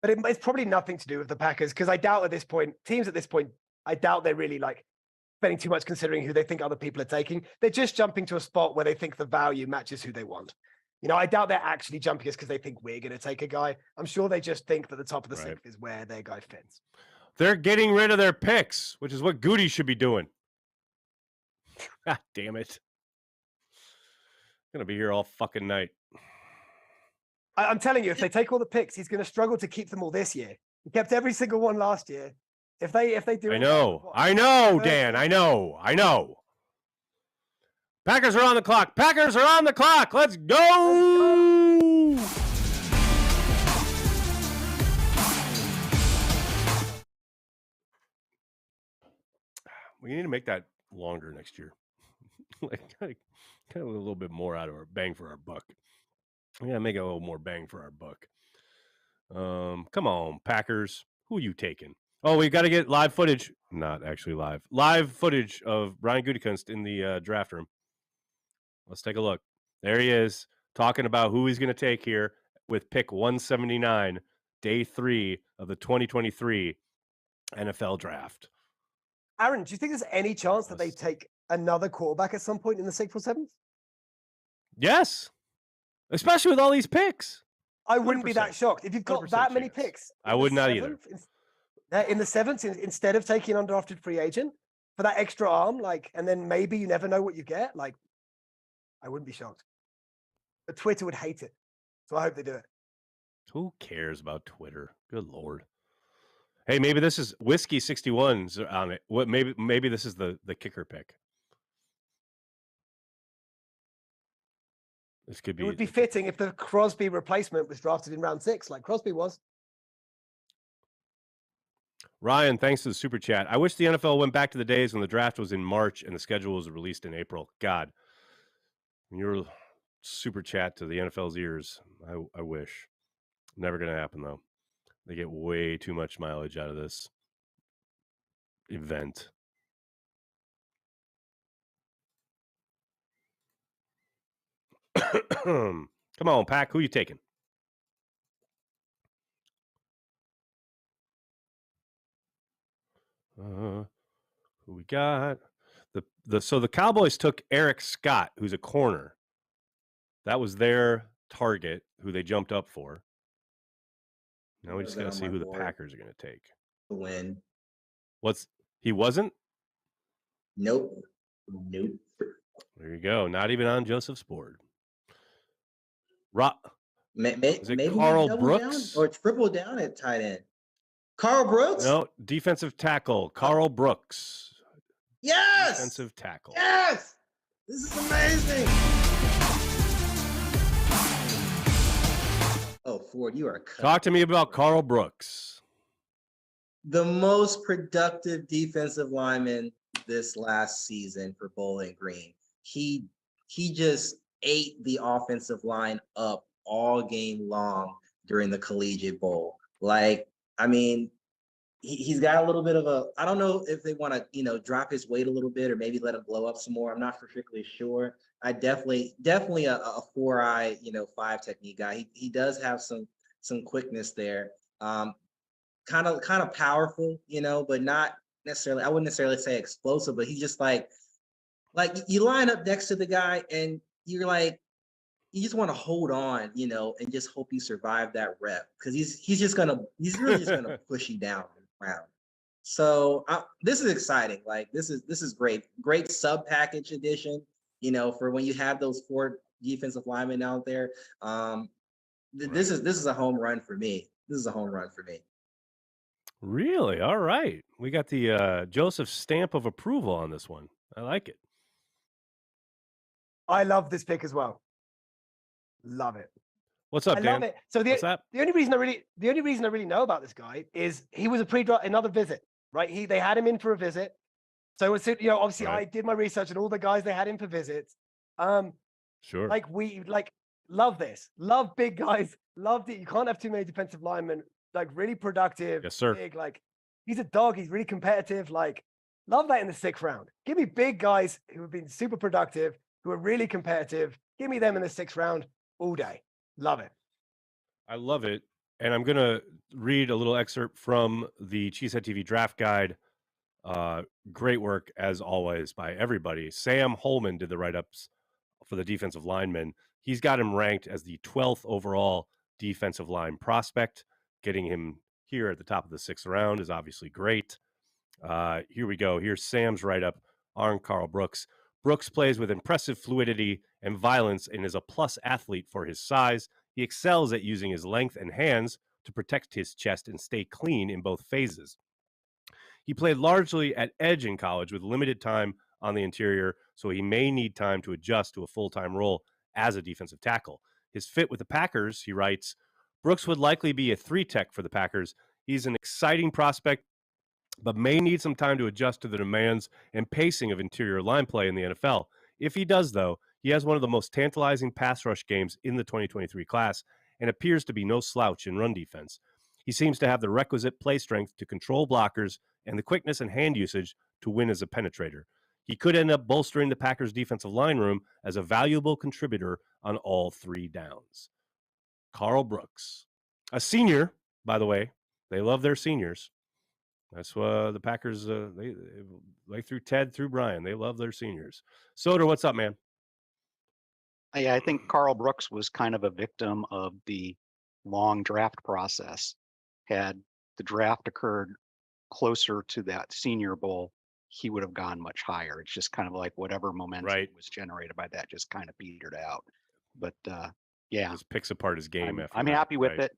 But it's probably nothing to do with the Packers because I doubt at this point, teams at this point, I doubt they're really like spending too much considering who they think other people are taking. They're just jumping to a spot where they think the value matches who they want. You know, I doubt they're actually jumping us because they think we're going to take a guy. I'm sure they just think that the top of the 6th is where their guy fits. They're getting rid of their picks, which is what Goody should be doing. God damn it. I'm going to be here all fucking night. I'm telling you, if they take all the picks, he's going to struggle to keep them all this year. He kept every single one last year. If they do, I know, Dan. I know. Packers are on the clock. Packers are on the clock. Let's go. We need to make that longer next year. like kind of a little bit more out of our bang for our buck. Yeah, make it a little more bang for our buck. Come on, Packers. Who are you taking? Oh, we got to get live footage. Not actually live. Live footage of Brian Gutekunst in the draft room. Let's take a look. There he is, talking about who he's going to take here with pick 179, day 3 of the 2023 NFL draft. Aaron, do you think there's any chance that they take another quarterback at some point in the 6th or 7th? Yes. Especially with all these picks. I wouldn't be that shocked. If you've got that many picks. I would not either. In the 7th, instead of taking an undrafted free agent for that extra arm, like, and then maybe you never know what you get, like, I wouldn't be shocked. But Twitter would hate it. So I hope they do it. Who cares about Twitter? Good Lord. Hey, maybe this is Whiskey 61's on it. What maybe this is the kicker pick. This could be. It would be fitting if the Crosby replacement was drafted in round 6, like Crosby was. Ryan, thanks to the super chat. I wish the NFL went back to the days when the draft was in March and the schedule was released in April. God, your super chat to the NFL's ears. I wish. Never going to happen, though. They get way too much mileage out of this event. Come on, Pack. Who are you taking? Who we got? So the Cowboys took Eric Scott, who's a corner. That was their target, who they jumped up for. Now we just got to see who the Packers are going to take. Win. He wasn't? Nope. There you go. Not even on Joseph's board. Is it maybe Carl double Brooks down or triple down at tight end? Carl Brooks? No, defensive tackle. Carl Brooks. Yes. Defensive tackle. Yes. This is amazing. Oh, Ford, you are cut. Talk to me about Carl Brooks. The most productive defensive lineman this last season for Bowling Green. He just ate the offensive line up all game long during the Collegiate Bowl. Like, I mean, he's got a little bit of I don't know if they want to, drop his weight a little bit or maybe let him blow up some more. I'm not particularly sure. I definitely a 4-eye, 5 technique guy. He does have some quickness there. Kind of powerful, but not necessarily, I wouldn't necessarily say explosive, but he's just like you line up next to the guy and you're like, you just want to hold on, and just hope you survive that rep because he's really just gonna push you down around. So this is exciting. Like this is great sub package edition. For when you have those 4 defensive linemen out there. This is a home run for me. This is a home run for me. Really? All right. We got the Joseph stamp of approval on this one. I like it. I love this pick as well. Love it. What's up, Dan? I love it. So the only reason I really know about this guy is he was a pre-draft, another visit, right? They had him in for a visit. So it's, obviously right. I did my research and all the guys they had in for visits. Sure. Love this. Love big guys. Loved it. You can't have too many defensive linemen. Really productive. Yes, sir. Big. He's a dog. He's really competitive. Love that in the 6th round. Give me big guys who have been super productive, who are really competitive. Give me them in the 6th round all day. Love it. I love it. And I'm going to read a little excerpt from the Cheesehead TV draft guide. Great work, as always, by everybody. Sam Holman did the write-ups for the defensive linemen. He's got him ranked as the 12th overall defensive line prospect. Getting him here at the top of the 6th round is obviously great. Here we go. Here's Sam's write-up on Carl Brooks. Brooks plays with impressive fluidity and violence and is a plus athlete for his size. He excels at using his length and hands to protect his chest and stay clean in both phases. He played largely at edge in college with limited time on the interior, so he may need time to adjust to a full-time role as a defensive tackle. His fit with the Packers, he writes, Brooks would likely be a 3-tech for the Packers. He's an exciting prospect, but may need some time to adjust to the demands and pacing of interior line play in the NFL. If he does, though, he has one of the most tantalizing pass rush games in the 2023 class and appears to be no slouch in run defense. He seems to have the requisite play strength to control blockers and the quickness and hand usage to win as a penetrator. He could end up bolstering the Packers' defensive line room as a valuable contributor on all 3 downs. Carl Brooks, a senior, by the way. They love their seniors. That's what the Packers, they through Ted, through Brian, they love their seniors. Soder, what's up, man? Yeah, I think Carl Brooks was kind of a victim of the long draft process. Had the draft occurred closer to that Senior Bowl, he would have gone much higher. It's just kind of like whatever momentum was generated by that just kind of petered out. But yeah, just picks apart his game. I'm happy with it.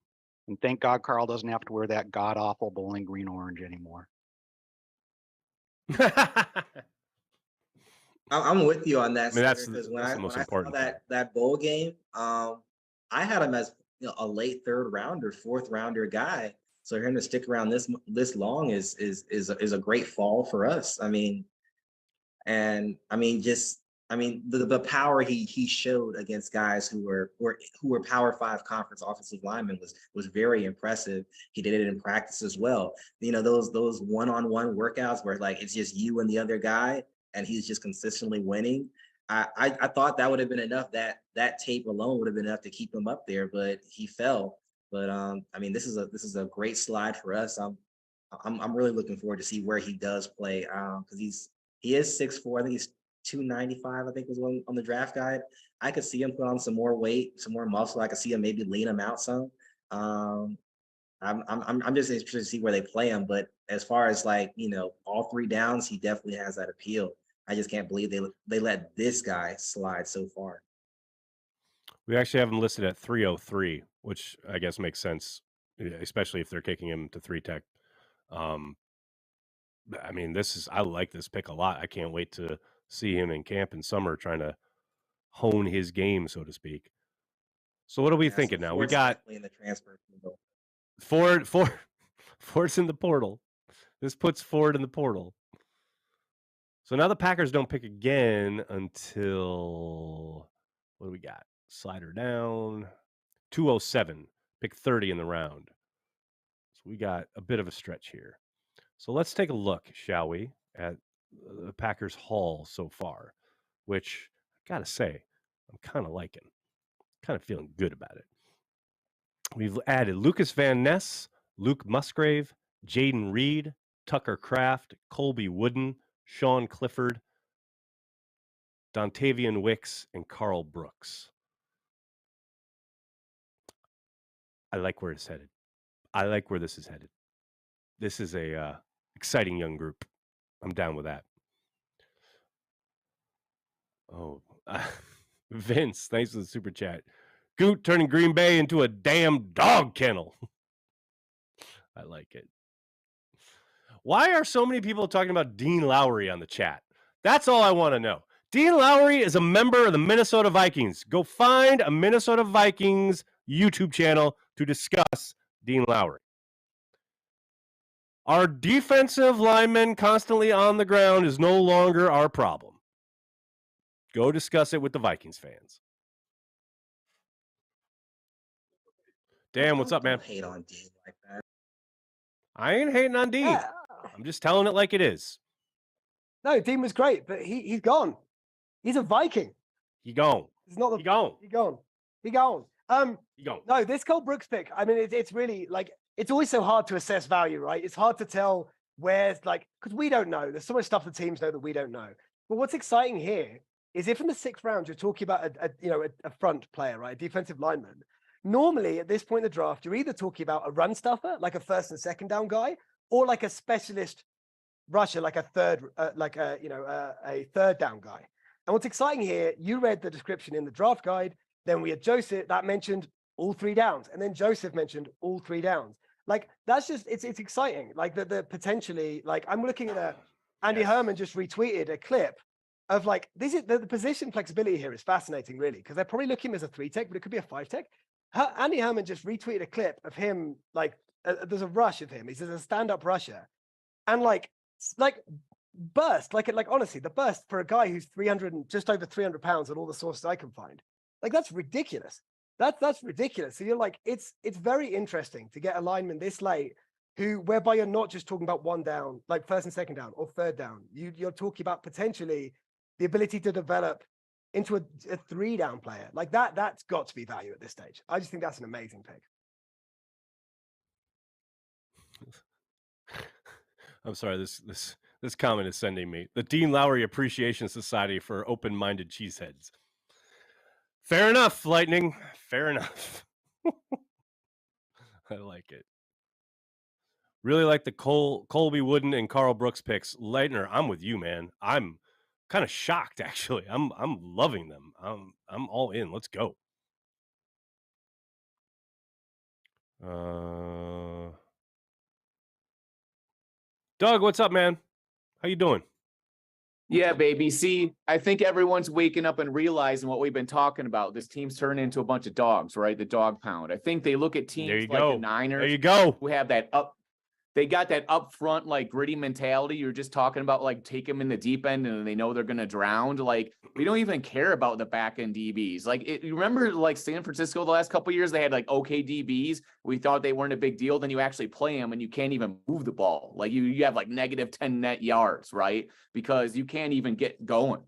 And thank God Carl doesn't have to wear that god-awful Bowling Green orange anymore. I'm with you on that. I mean, that's when the most I important saw that bowl game, I had him as a late 3rd rounder, 4th rounder guy. So for him to stick around this long is a great fall for us. The power he showed against guys who were Power 5 conference offensive linemen was very impressive. He did it in practice as well. Those one-on-one workouts where it's just you and the other guy, and he's just consistently winning. I thought that would have been enough. That tape alone would have been enough to keep him up there, but he fell. But this is a great slide for us. I'm really looking forward to see where he does play because he is 6'4". I think he's 295, I think was on the draft guide. I could see him put on some more weight, some more muscle. I could see him maybe lean him out some. I'm just interested to see where they play him. But as far as all 3 downs, he definitely has that appeal. I just can't believe they let this guy slide so far. We actually have him listed at 303, which I guess makes sense, especially if they're kicking him to 3-tech. I mean, I like this pick a lot. I can't wait to see him in camp in summer trying to hone his game, so to speak. So what are we thinking now? We got in the transfer portal. Ford's in the portal. This puts Ford in the portal. So now the Packers don't pick again until, what do we got? Slider down, 207, pick 30 in the round. So we got a bit of a stretch here. So let's take a look, shall we, at the Packers haul so far, which I gotta say, I'm kind of liking. Kind of feeling good about it. We've added Lucas Van Ness, Luke Musgrave, Jaden Reed, Tucker Kraft, Colby Wooden, Sean Clifford, Dontavion Wicks, and Carl Brooks. I like where it's headed. I like where this is headed. This is a exciting young group. I'm down with that. Oh, Vince, thanks for the super chat. Goot turning Green Bay into a damn dog kennel. I like it. Why are so many people talking about Dean Lowry on the chat? That's all I want to know. Dean Lowry is a member of the Minnesota Vikings. Go find a Minnesota Vikings YouTube channel to discuss Dean Lowry. Our defensive linemen constantly on the ground is no longer our problem. Go discuss it with the Vikings fans. Dan, what's up, man? Don't hate on Dean like that. I ain't hating on Dean. Yeah. I'm just telling it like it is. No, Dean was great, but he's gone. He's a Viking. He gone. He's not the. He gone. He gone. He gone. He gone. No, this Cole Brooks pick. I mean, it's really like it's always so hard to assess value, right? It's hard to tell where's like because we don't know. There's so much stuff the teams know that we don't know. But what's exciting here is if in the 6th round you're talking about a front player, right, a defensive lineman. Normally, at this point in the draft, you're either talking about a run stuffer, like a 1st and 2nd down guy, or like a specialist rusher, like a third, a 3rd down guy. And what's exciting here, you read the description in the draft guide. Then we had Joseph that mentioned all 3 downs, and then Joseph mentioned all 3 downs. Like that's just it's exciting. Like the potentially like I'm looking at Andy Herman just retweeted a clip of like this is the position flexibility here is fascinating, really, because they're probably looking as a 3-tech, but it could be a 5-tech. Andy Herman just retweeted a clip of him, like there's a rush of him. He's a stand-up rusher, and like burst, like honestly, the burst for a guy who's just over 300 pounds on all the sources I can find, like that's ridiculous. That's ridiculous. So you're like, it's very interesting to get a lineman this late, whereby you're not just talking about 1 down, like 1st and 2nd down or 3rd down. You're talking about potentially the ability to develop into a 3-down player like that. That's got to be value at this stage. I just think that's an amazing pick. I'm sorry. This comment is sending me the Dean Lowry Appreciation Society for Open-Minded Cheeseheads. Fair enough, Lightning. Fair enough. I like it. Really like the Colby Wooden and Carl Brooks picks. Lightner, I'm with you, man. I'm kind of shocked, actually. I'm loving them. I'm all in. Let's go. Doug, what's up, man? How you doing? Yeah, baby. See, I think everyone's waking up and realizing what we've been talking about. This team's turning into a bunch of dogs, right? The dog pound. I think they look at teams like the Niners. There you go. Who have that they got that upfront, like gritty mentality. You're just talking about like take them in the deep end and they know they're going to drown. Like we don't even care about the back end DBs. Like you remember like San Francisco the last couple of years, they had like okay DBs. We thought they weren't a big deal. Then you actually play them and you can't even move the ball. Like you have like negative 10 net yards, right? Because you can't even get going.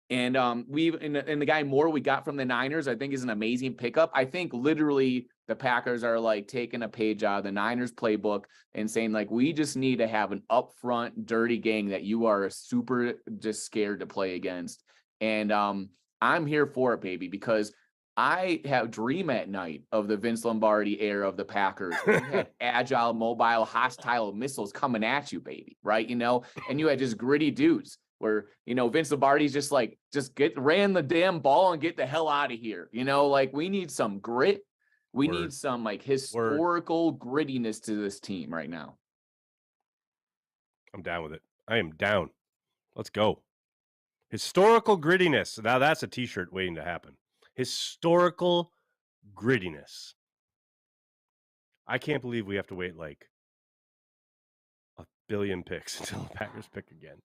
And the guy Moore we got from the Niners, I think is an amazing pickup. I think literally the Packers are like taking a page out of the Niners playbook and saying like, we just need to have an upfront dirty gang that you are super just scared to play against. And I'm here for it, baby, because I have dream at night of the Vince Lombardi era of the Packers. You had agile, mobile, hostile missiles coming at you, baby. Right. And you had just gritty dudes. where, Vince Lombardi's just ran the damn ball and get the hell out of here. Like we need some grit. We need some historical grittiness to this team right now. I'm down with it. I am down. Let's go. Historical grittiness. Now that's a t-shirt waiting to happen. Historical grittiness. I can't believe we have to wait like 1 billion picks until the Packers pick again.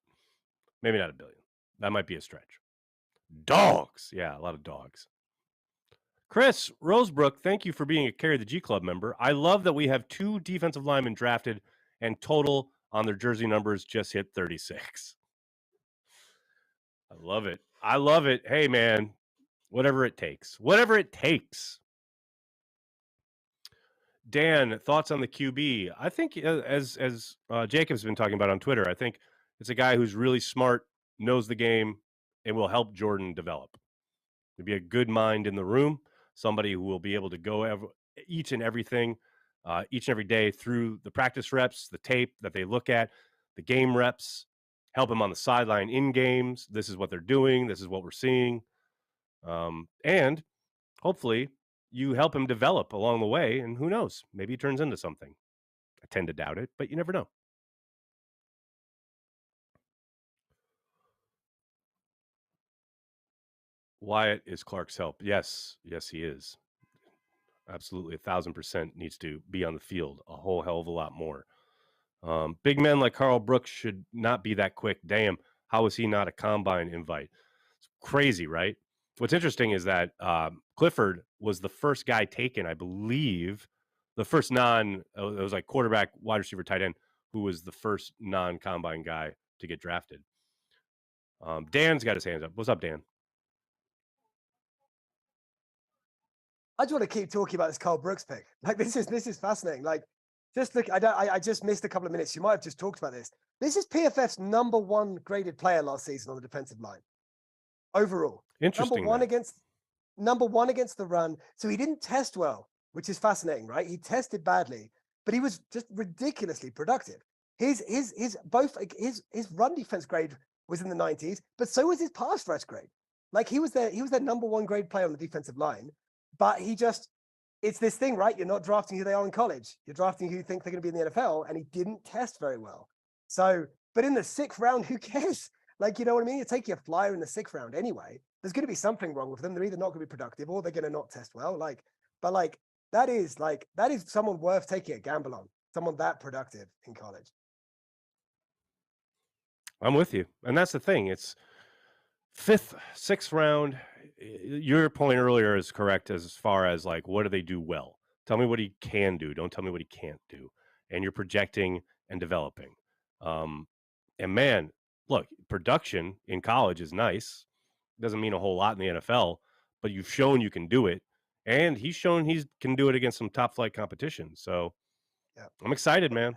Maybe not 1 billion. That might be a stretch. Dogs. Yeah, a lot of dogs. Chris Rosebrook, thank you for being a Carry the G Club member. I love that we have 2 defensive linemen drafted and total on their jersey numbers just hit 36. I love it. I love it. Hey, man, whatever it takes. Whatever it takes. Dan, thoughts on the QB? I think as Jacob's been talking about on Twitter, I think it's a guy who's really smart, knows the game, and will help Jordan develop. He'll be a good mind in the room, somebody who will be able to go each and every day through the practice reps, the tape that they look at, the game reps, help him on the sideline in games. This is what they're doing. This is what we're seeing. And hopefully you help him develop along the way, and who knows, maybe he turns into something. I tend to doubt it, but you never know. Wyatt is Clark's help. Yes, he is. Absolutely, 1,000% needs to be on the field a whole hell of a lot more. Big men like Carl Brooks should not be that quick. Damn, how is he not a combine invite? It's crazy, right? What's interesting is that Clifford was the first guy taken, I believe, the first it was like quarterback, wide receiver, tight end, who was the first non-combine guy to get drafted. Dan's got his hands up. What's up, Dan? I just want to keep talking about this Carl Brooks pick. Like this is fascinating. Like, just look, I just missed a couple of minutes. You might have just talked about this. This is PFF's number 1 graded player last season on the defensive line. Overall. Interesting. Number one against the run. So he didn't test well, which is fascinating, right? He tested badly, but he was just ridiculously productive. His run defense grade was in the 90s, but so was his pass rush grade. Like he was their number 1 grade player on the defensive line. But it's this thing, right? You're not drafting who they are in college. You're drafting who you think they're going to be in the NFL, and he didn't test very well. So, but in the 6th round, who cares? Like, you know what I mean? You take your flyer in the 6th round anyway. There's going to be something wrong with them. They're either not going to be productive or they're going to not test well. That is someone worth taking a gamble on. Someone that productive in college. I'm with you. And that's the thing. It's 5th, 6th round. Your point earlier is correct as far as like, what do they do well? Tell me what he can do. Don't tell me what he can't do. And you're projecting and developing. And man, look, production in college is nice. Doesn't mean a whole lot in the NFL, but you've shown you can do it. And he's shown he can do it against some top flight competition. So yeah. I'm excited, man.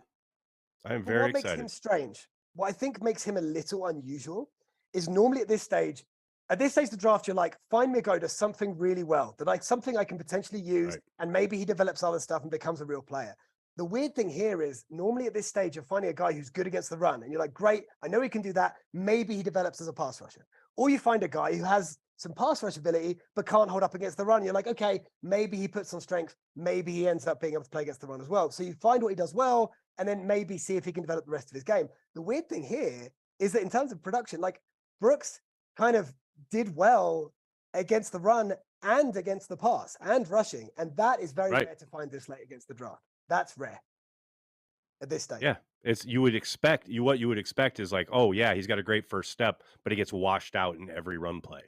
I am very excited. What makes him strange, what I think makes him a little unusual is normally at this stage of the draft, you're like, find me a guy who does something really well, something I can potentially use, right. And maybe he develops other stuff and becomes a real player. The weird thing here is normally at this stage, you're finding a guy who's good against the run, and you're like, great, I know he can do that. Maybe he develops as a pass rusher. Or you find a guy who has some pass rush ability, but can't hold up against the run. You're like, okay, maybe he puts on strength. Maybe he ends up being able to play against the run as well. So you find what he does well, and then maybe see if he can develop the rest of his game. The weird thing here is that in terms of production, like Brooks kind of did well against the run and against the pass and rushing. And that is very rare to find this late against the draft. That's rare at this stage. Yeah. What you would expect is like, oh yeah, he's got a great first step, but he gets washed out in every run play.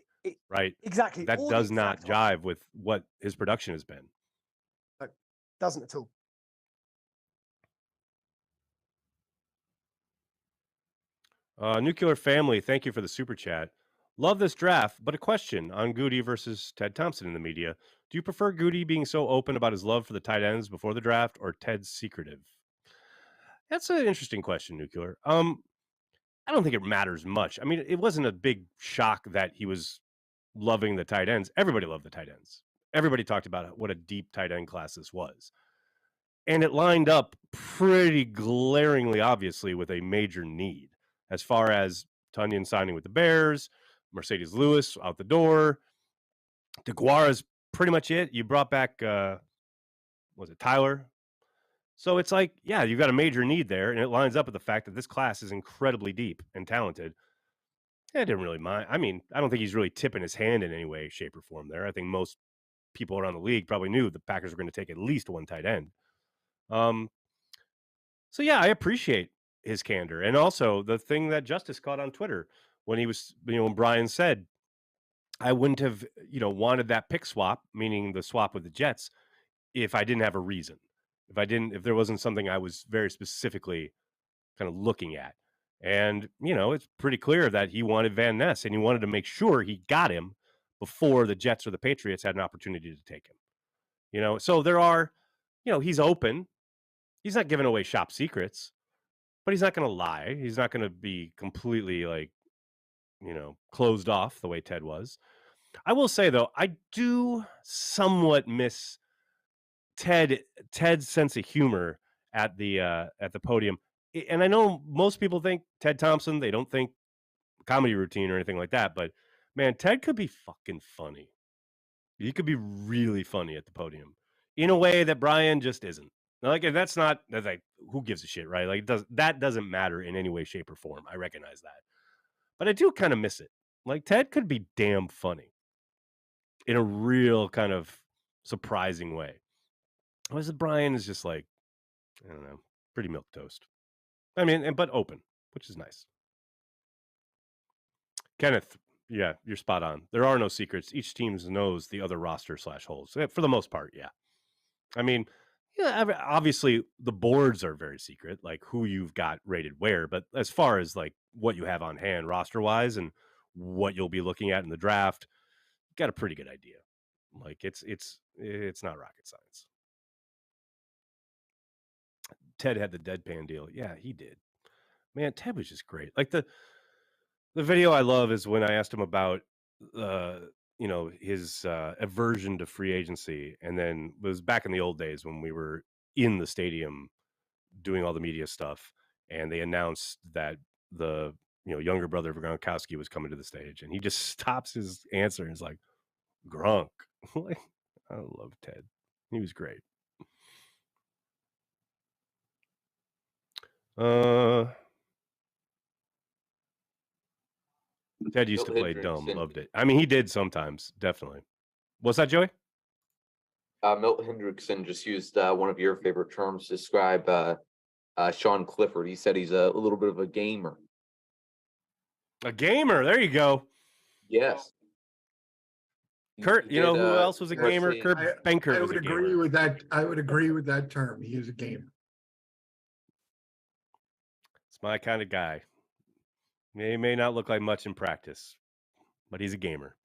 Right. Exactly. That does not jive with what his production has been. No, doesn't at all. Nuclear Family, thank you for the super chat. Love this draft, but a question on Goody versus Ted Thompson in the media. Do you prefer Goody being so open about his love for the tight ends before the draft, or Ted's secretive? That's an interesting question, Nuclear. I don't think it matters much. I mean, it wasn't a big shock that he was loving the tight ends. Everybody loved the tight ends. Everybody talked about what a deep tight end class this was. And it lined up pretty glaringly, obviously, with a major need as far as Tunyon signing with the Bears, Mercedes Lewis out the door. DeGuara's pretty much it. You brought back, was it Tyler? So it's like, yeah, you've got a major need there, and it lines up with the fact that this class is incredibly deep and talented. I didn't really mind. I mean, I don't think he's really tipping his hand in any way, shape, or form there. I think most people around the league probably knew the Packers were going to take at least one tight end. So, yeah, I appreciate his candor. And also the thing that Justice caught on Twitter when he was, when Brian said, I wouldn't have, wanted that pick swap, meaning the swap with the Jets, if I didn't have a reason. If there wasn't something I was very specifically kind of looking at. And, it's pretty clear that he wanted Van Ness, and he wanted to make sure he got him before the Jets or the Patriots had an opportunity to take him. So there are, he's open. He's not giving away shop secrets, but he's not going to lie. He's not going to be completely closed off the way Ted was. I will say, though, I do somewhat miss Ted's sense of humor at the podium. And I know most people think Ted Thompson, they don't think comedy routine or anything like that, but man, Ted could be fucking funny. He could be really funny at the podium in a way that Brian just isn't. Like, that's like, who gives a shit, right? Like, that doesn't matter in any way, shape, or form. I recognize that. But I do kind of miss it. Like, Ted could be damn funny in a real kind of surprising way. Whereas Brian is just like, I don't know, pretty milquetoast. I mean, but open, which is nice. Kenneth, yeah, you're spot on. There are no secrets. Each team knows the other roster /holes. For the most part, yeah. I mean, yeah, obviously the boards are very secret, like who you've got rated where. But as far as like what you have on hand roster-wise and what you'll be looking at in the draft, you got a pretty good idea. Like it's not rocket science. Ted had the deadpan deal. Yeah, he did. Man, Ted was just great. Like the video I love is when I asked him about his aversion to free agency, and then it was back in the old days when we were in the stadium doing all the media stuff, and they announced that the younger brother of Gronkowski was coming to the stage, and he just stops his answer and is like, Gronk. Like, I love Ted. He was great. Ted used to play dumb. Loved it. I mean, he did sometimes, definitely. What's that, Joey? Milt Hendrickson just used one of your favorite terms to describe Sean Clifford. He said he's a little bit of a gamer. A gamer. There you go. Yes. Kurt, who else was a gamer? Kurt Benkert. I would agree with that. I would agree with that term. He is a gamer. It's my kind of guy. He may not look like much in practice, but he's a gamer.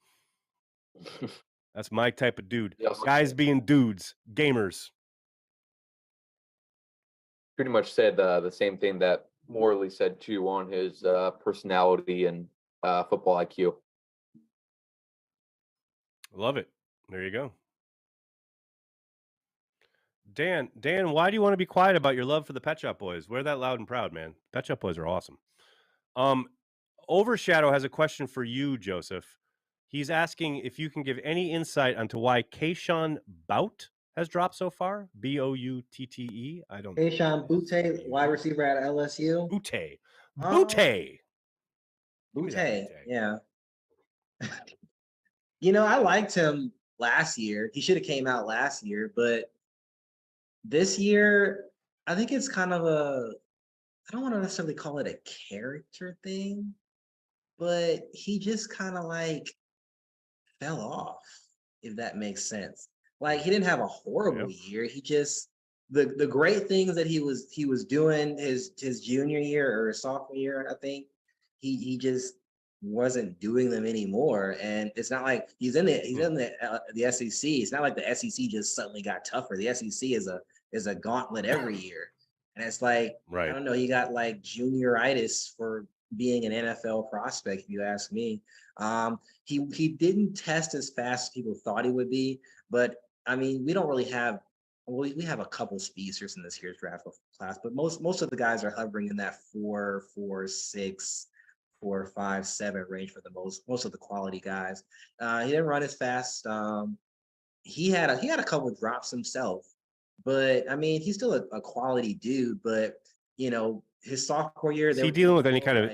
That's my type of dude. Guys being dudes, gamers. Pretty much said the same thing that Morley said too on his personality and football IQ. Love it. There you go. Dan, why do you want to be quiet about your love for the Pet Shop Boys? Wear that loud and proud, man. Pet Shop Boys are awesome. Overshadow has a question for you, Joseph. He's asking if you can give any insight onto why Kayshon Bout has dropped so far. Boutte. I don't know. Kayshon Boutte, wide receiver at LSU. Boutte. Yeah. I liked him last year. He should have came out last year, but this year, I think it's kind of I don't want to necessarily call it a character thing, but he just kind of like fell off, if that makes sense. Like, he didn't have a horrible year. He just the great things that he was doing his junior year or his sophomore year, I think he just wasn't doing them anymore. And it's not like he's in the SEC. It's not like the SEC just suddenly got tougher. The SEC is a gauntlet every year. And it's like, I don't know, he got like junioritis for being an NFL prospect, if you ask me. He didn't test as fast as people thought he would be, but I mean, we don't really have, we have a couple speedsters in this year's draft class, but most of the guys are hovering in that 4.46, 4, 5, 7 range for the most of the quality guys. He didn't run as fast. He had a couple of drops himself, but I mean, he's still a quality dude. But his sophomore year, is he dealing with any kind of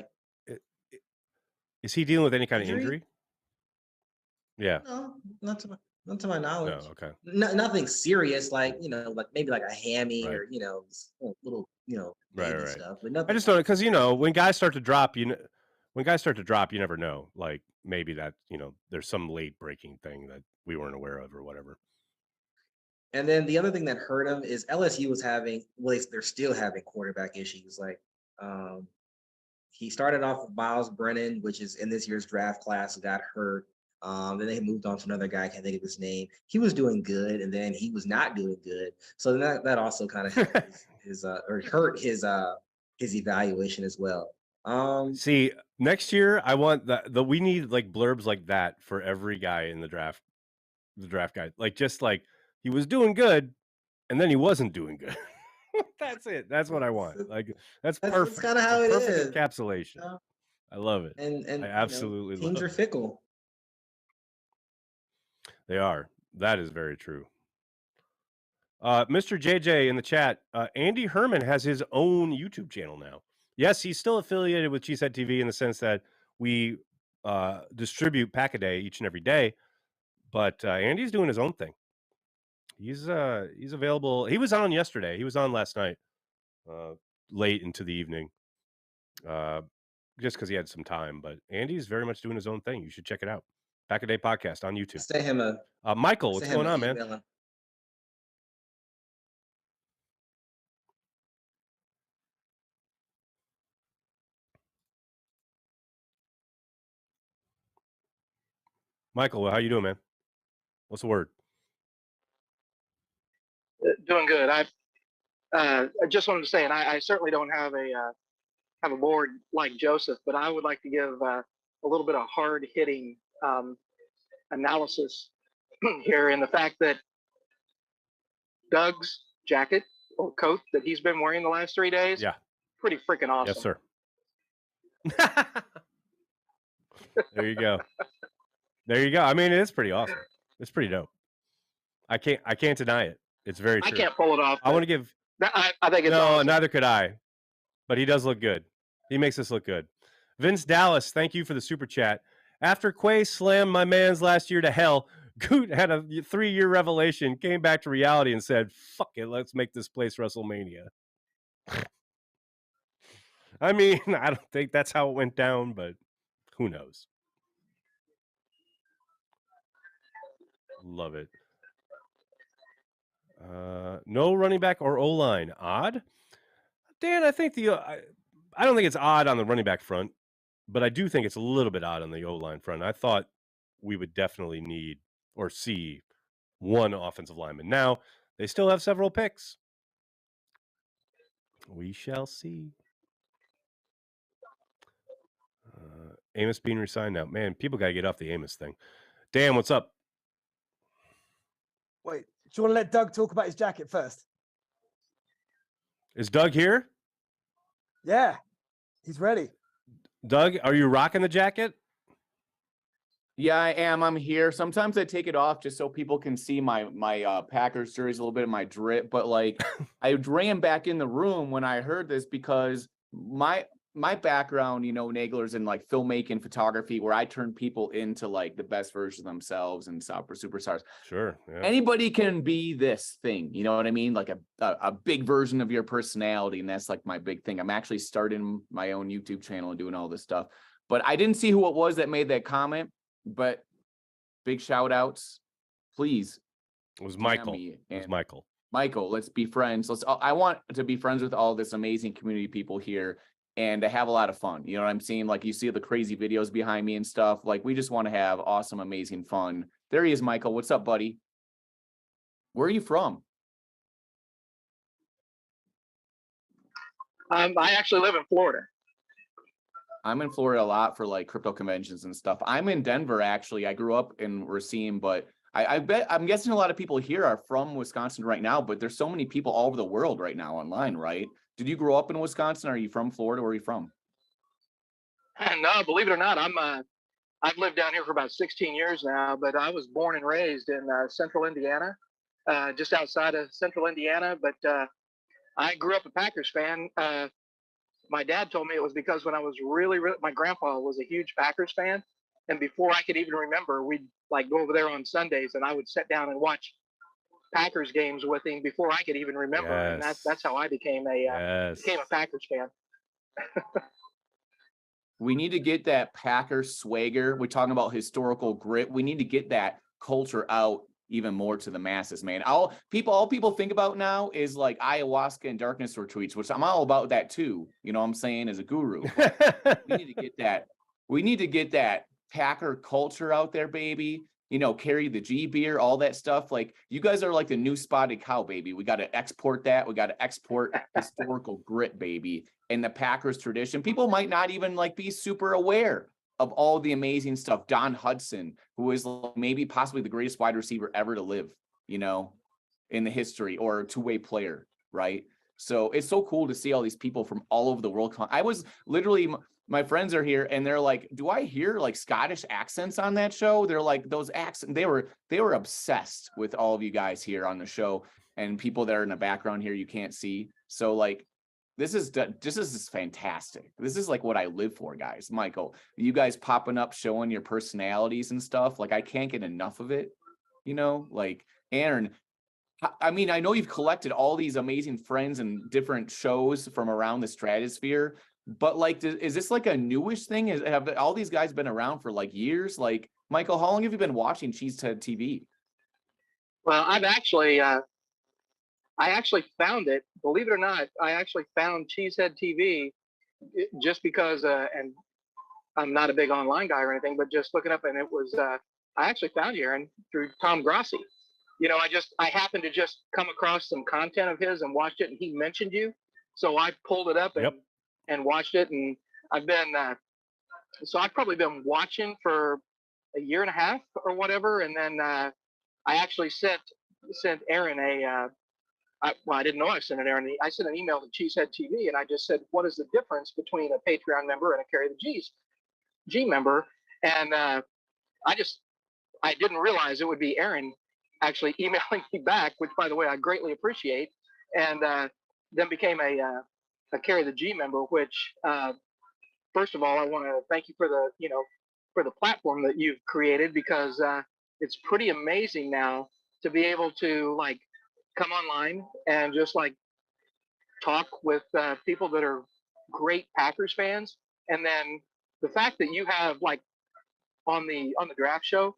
injury? Yeah. No, not to my knowledge. No, okay. Nothing serious, like maybe like a hammy or little baby Right. stuff. But nothing. I just don't, because when guys start to drop, you never know. Like maybe that there's some late breaking thing that we weren't aware of or whatever. And then the other thing that hurt him is LSU was having, they're still having quarterback issues. Like, he started off with Miles Brennan, which is in this year's draft class, got hurt. Then they moved on to another guy. I can't think of his name. He was doing good, and then he was not doing good. So that also kind of hurt his evaluation as well. See, next year I want we need like blurbs like that for every guy in the draft. The draft guy, like just like he was doing good, and then he wasn't doing good. That's it. That's what I want. Like that's perfect. That's kind of how it is. Encapsulation. I love it. And I absolutely love it. Teams are fickle. They are. That is very true. Mr. JJ in the chat, Andy Herman has his own YouTube channel now. Yes, he's still affiliated with CHTV in the sense that we distribute Pack-A-Day each and every day, but Andy's doing his own thing. He's available. He was on yesterday. He was on last night, late into the evening, just because he had some time. But Andy's very much doing his own thing. You should check it out. Pack-A-Day podcast on YouTube. Stay him Michael, what's going on, man? Michael, how you doing, man? What's the word? Doing good. I just wanted to say, and I certainly don't have a board like Joseph, but I would like to give a little bit of hard hitting analysis here in the fact that Doug's jacket or coat that he's been wearing the last 3 days, pretty freaking awesome. Yes, sir. There you go. There you go. I mean, it is pretty awesome. It's pretty dope. I can't deny it. It's very true. I can't pull it off. I want to give. I think it's no, awesome. Neither could I. But he does look good. He makes us look good. Vince Dallas, thank you for the super chat. After Quay slammed my man's last year to hell, Goot had a 3-year revelation, came back to reality, and said, "Fuck it, let's make this place WrestleMania." I mean, I don't think that's how it went down, but who knows? Love it. No running back or O-line. Odd? Dan, I think I don't think it's odd on the running back front, but I do think it's a little bit odd on the O-line front. I thought we would definitely need or see one offensive lineman. Now, they still have several picks. We shall see. Amos being resigned now. Man, people got to get off the Amos thing. Dan, what's up? Wait, do you want to let Doug talk about his jacket first? Is Doug here? Yeah, he's ready. Doug, are you rocking the jacket? Yeah, I am. I'm here. Sometimes I take it off just so people can see my Packers jersey, a little bit of my drip. But like, I ran back in the room when I heard this because my background, Nagler's in like filmmaking, photography, where I turn people into like the best version of themselves and superstars. Sure. Yeah. Anybody can be this thing, you know what I mean? Like a big version of your personality. And that's like my big thing. I'm actually starting my own YouTube channel and doing all this stuff. But I didn't see who it was that made that comment. But big shout outs, please. It was Michael. Michael, let's be friends. I want to be friends with all this amazing community people here and to have a lot of fun. You know what I'm saying? Like you see the crazy videos behind me and stuff. Like we just want to have awesome, amazing fun. There he is, Michael. What's up, buddy? Where are you from? I actually live in Florida. I'm in Florida a lot for like crypto conventions and stuff. I'm in Denver, actually. I grew up in Racine, but I'm guessing a lot of people here are from Wisconsin right now, but there's so many people all over the world right now online, right? Did you grow up in Wisconsin? Are you from Florida? Where are you from? No, believe it or not, I've lived down here for about 16 years now, but I was born and raised in central Indiana, just outside of central Indiana. But I grew up a Packers fan. My dad told me it was because when I was really, my grandpa was a huge Packers fan. And before I could even remember, we'd like go over there on Sundays and I would sit down and watch Packers games with him before I could even remember. And that's how I became a Packers fan. We need to get that Packers swagger. We're talking about historical grit. We need to get that culture out even more to the masses, man. All people think about now is like ayahuasca and darkness retreats, which I'm all about that too. You know what I'm saying? As a guru. We need to get that. We need to get that Packer culture out there, baby. You know, carry the G beer, all that stuff. Like, you guys are like the new Spotted Cow, baby. We got to export that. We got to export historical grit, baby, and the Packers tradition. People might not even like be super aware of all the amazing stuff. Don Hudson, who is maybe possibly the greatest wide receiver ever to live, you know, in the history, or a two-way player, right? So it's so cool to see all these people from all over the world. I was literally, my friends are here and they're like, do I hear like Scottish accents on that show? They're like, those accents, they were obsessed with all of you guys here on the show, and people that are in the background here you can't see. So like, this is fantastic. This is like what I live for, guys. Michael, you guys popping up, showing your personalities and stuff. Like, I can't get enough of it. You know, like Aaron, I mean, I know you've collected all these amazing friends and different shows from around the stratosphere, but like, is this like a newish thing? Have all these guys been around for like years? Like, Michael, how long have you been watching CHTV? Well, I actually found it, believe it or not, I actually found Cheesehead TV just because, and I'm not a big online guy or anything, but just looking up, and it was, I actually found you, Aaron, through Tom Grossi. You know, I happened to just come across some content of his and watched it, and he mentioned you. So I pulled it up and watched it, and I've been, so I've probably been watching for a year and a half or whatever. And then I actually sent Aaron I didn't know I sent it, Aaron. I sent an email to Cheesehead TV, and I just said, what is the difference between a Patreon member and a Carry the G member? And I didn't realize it would be Aaron actually emailing me back, which, by the way, I greatly appreciate. And then became a Carry the G member, which, first of all, I want to thank you for the platform that you've created, because it's pretty amazing now to be able to like come online and just like talk with people that are great Packers fans. And then the fact that you have like on the draft show,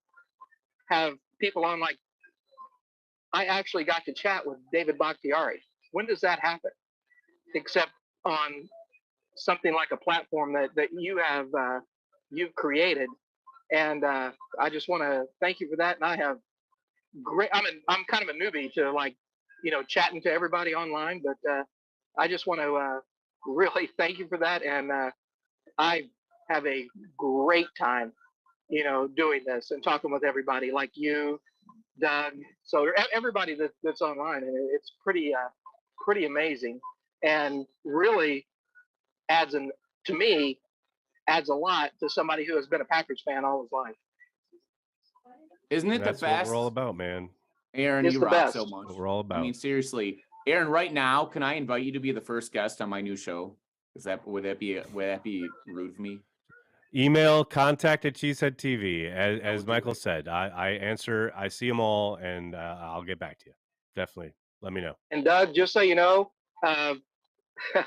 have people on, like, I actually got to chat with David Bakhtiari. When does that happen? Except on something like a platform that you have, you've created. And I just want to thank you for that. And I have I'm kind of a newbie to like, chatting to everybody online, but I just want to really thank you for that. And I have a great time, doing this and talking with everybody like you, Doug. So everybody that's online, and it's pretty amazing, and really adds a lot to somebody who has been a Packers fan all his life. Isn't it That's the best? what we're all about, man. Aaron, it's you rock best. so much. What we're all about. I mean, seriously, Aaron, right now, can I invite you to be the first guest on my new show? Would that be rude of me? Email contact at Cheesehead TV. As Michael said, I answer. I see them all, and I'll get back to you. Definitely, let me know. And Doug, just so you know, I'm not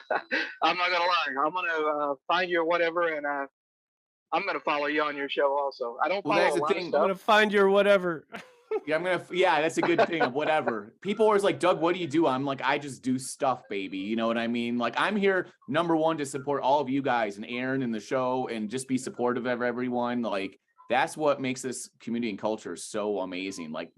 gonna lie. I'm gonna find you or whatever, and I'm gonna follow you on your show also. I don't follow a lot of stuff. I'm gonna find you or whatever. Yeah, that's a good thing of whatever. People are always like, Doug, what do you do? I'm like, I just do stuff, baby. You know what I mean? Like, I'm here, number one, to support all of you guys and Aaron and the show, and just be supportive of everyone. Like, that's what makes this community and culture so amazing. Like,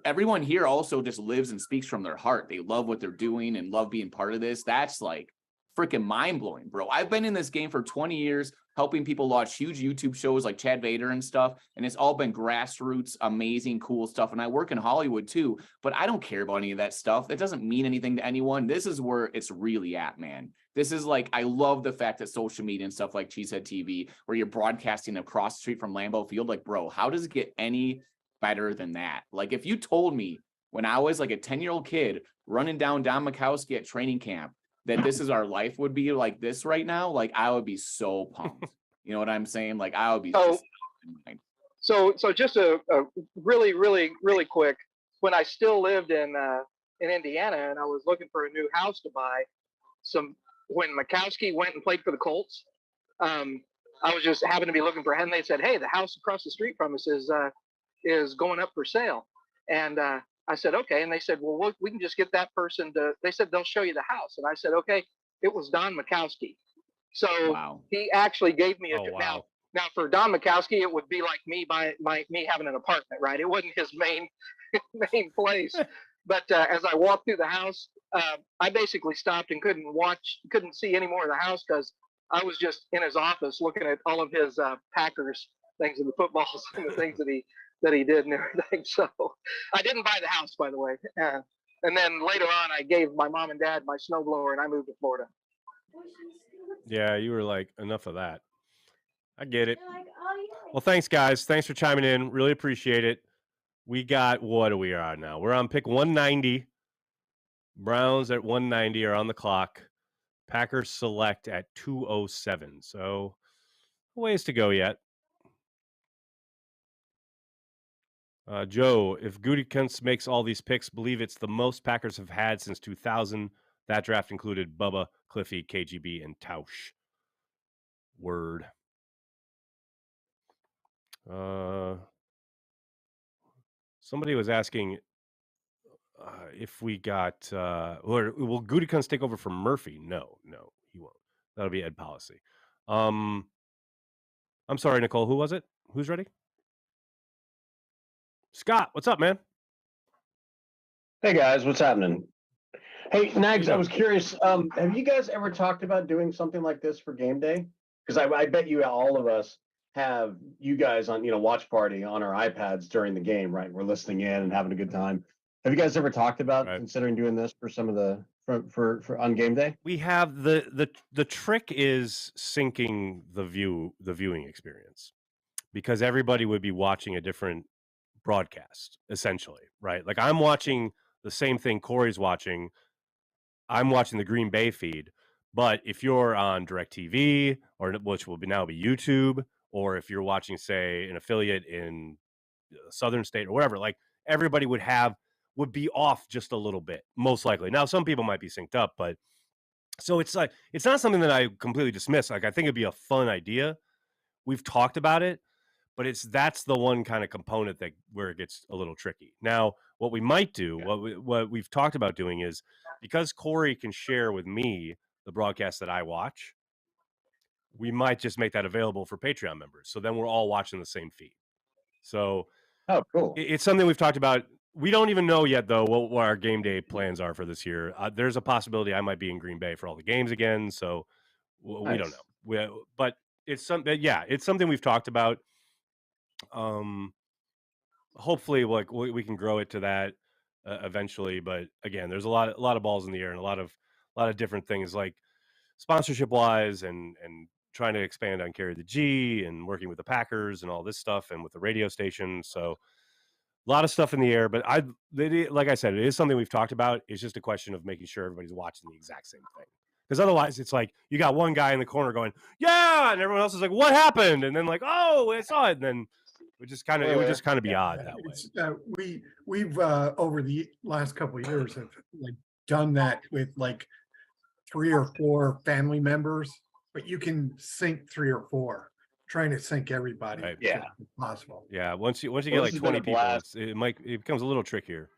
everyone here also just lives and speaks from their heart. They love what they're doing and love being part of this. That's like freaking mind blowing, bro. I've been in this game for 20 years. helping people launch huge YouTube shows like Chad Vader and stuff. And it's all been grassroots, amazing, cool stuff. And I work in Hollywood too, but I don't care about any of that stuff. That doesn't mean anything to anyone. This is where it's really at, man. This is like, I love the fact that social media and stuff like Cheesehead TV, where you're broadcasting across the street from Lambeau Field, like, bro, how does it get any better than that? Like, if you told me when I was like a 10-year-old kid running down Don Mikowski at training camp that this is our life would be like this right now, like, I would be so pumped. You know what I'm saying? Like, I would be so just a really, really, really quick, when I still lived in Indiana and I was looking for a new house to buy, when Mikowski went and played for the Colts, I was just happened to be looking for him. They said, hey, the house across the street from us is going up for sale. And I said, okay. And they said, well, we can just get that person they said they'll show you the house. And I said, okay. It was Don Mikowski. So he actually gave me now for Don Mikowski, it would be like me having an apartment, right? It wasn't his main place. But as I walked through the house, I basically stopped and couldn't see any more of the house because I was just in his office looking at all of his Packers things and the footballs and the things that he did and everything. So I didn't buy the house, by the way. And then later on, I gave my mom and dad my snowblower and I moved to Florida. Yeah, you were like, enough of that. I get it. Well, thanks, guys. Thanks for chiming in. Really appreciate it. We got, what are we on now? We're on pick 190. Browns at 190 are on the clock. Packers select at 207. So, ways to go yet. Joe, if Gutekunst makes all these picks, believe it's the most Packers have had since 2000. That draft included Bubba, Cliffy, KGB, and Tausch. Word. Somebody was asking if we got or will Gutekunst take over from Murphy? No, he won't. That'll be Ed policy. I'm sorry, Nicole. Who was it? Who's ready? Scott, what's up, man? Hey guys, what's happening? Hey Nags, I was curious. Have you guys ever talked about doing something like this for game day? Because I bet you all of us have you guys on, watch party on our iPads during the game, right? We're listening in and having a good time. Have you guys ever talked about considering doing this for some of the for on game day? We have the trick is syncing the viewing experience, because everybody would be watching a different broadcast essentially, right? Like I'm watching the same thing Corey's watching. I'm watching the Green Bay feed, but if you're on DirecTV or which will now be YouTube, or if you're watching, say, an affiliate in Southern State or wherever, like everybody would be off just a little bit, most likely. Now, some people might be synced up, but so it's like, it's not something that I completely dismiss. Like, I think it'd be a fun idea. We've talked about it, but that's the one kind of component where it gets a little tricky. Now, what we might do, what we've talked about doing is, because Corey can share with me the broadcast that I watch, we might just make that available for Patreon members. So then we're all watching the same feed. So cool. It's something we've talked about. We don't even know yet, though, what our game day plans are for this year. There's a possibility I might be in Green Bay for all the games again. So we don't know. But it's something we've talked about. Hopefully, like we can grow it to that eventually. But again, there's a lot of balls in the air and a lot of different things, like sponsorship wise and trying to expand on Carry the G and working with the Packers and all this stuff and with the radio station. So a lot of stuff in the air, but like I said, it is something we've talked about. It's just a question of making sure everybody's watching the exact same thing. Because otherwise it's like you got one guy in the corner going, yeah, and everyone else is like, what happened? And then like, oh, I saw it. And then it would just kind of be odd that way. We've over the last couple of years have like done that with like 3 or 4 family members, but you can sync 3 or 4. Trying to sync everybody, if possible. Yeah, once you get like 20 people, it becomes a little trickier.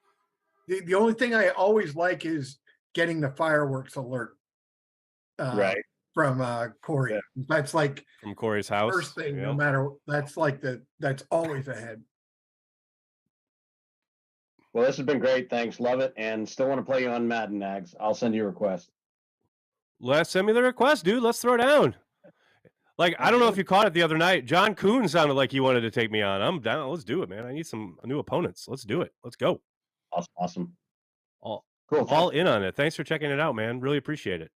The only thing I always like is getting the fireworks alert, from Corey. That's like from Corey's house. First thing, no matter that's always ahead. Well, this has been great. Thanks, love it, and still want to play you on Madden, Nags. I'll send you a request. Send me the request, dude. Let's throw down. Like, I don't know if you caught it the other night. John Kuhn sounded like he wanted to take me on. I'm down. Let's do it, man. I need some new opponents. Let's do it. Let's go. Awesome. All in on it. Thanks for checking it out, man. Really appreciate it.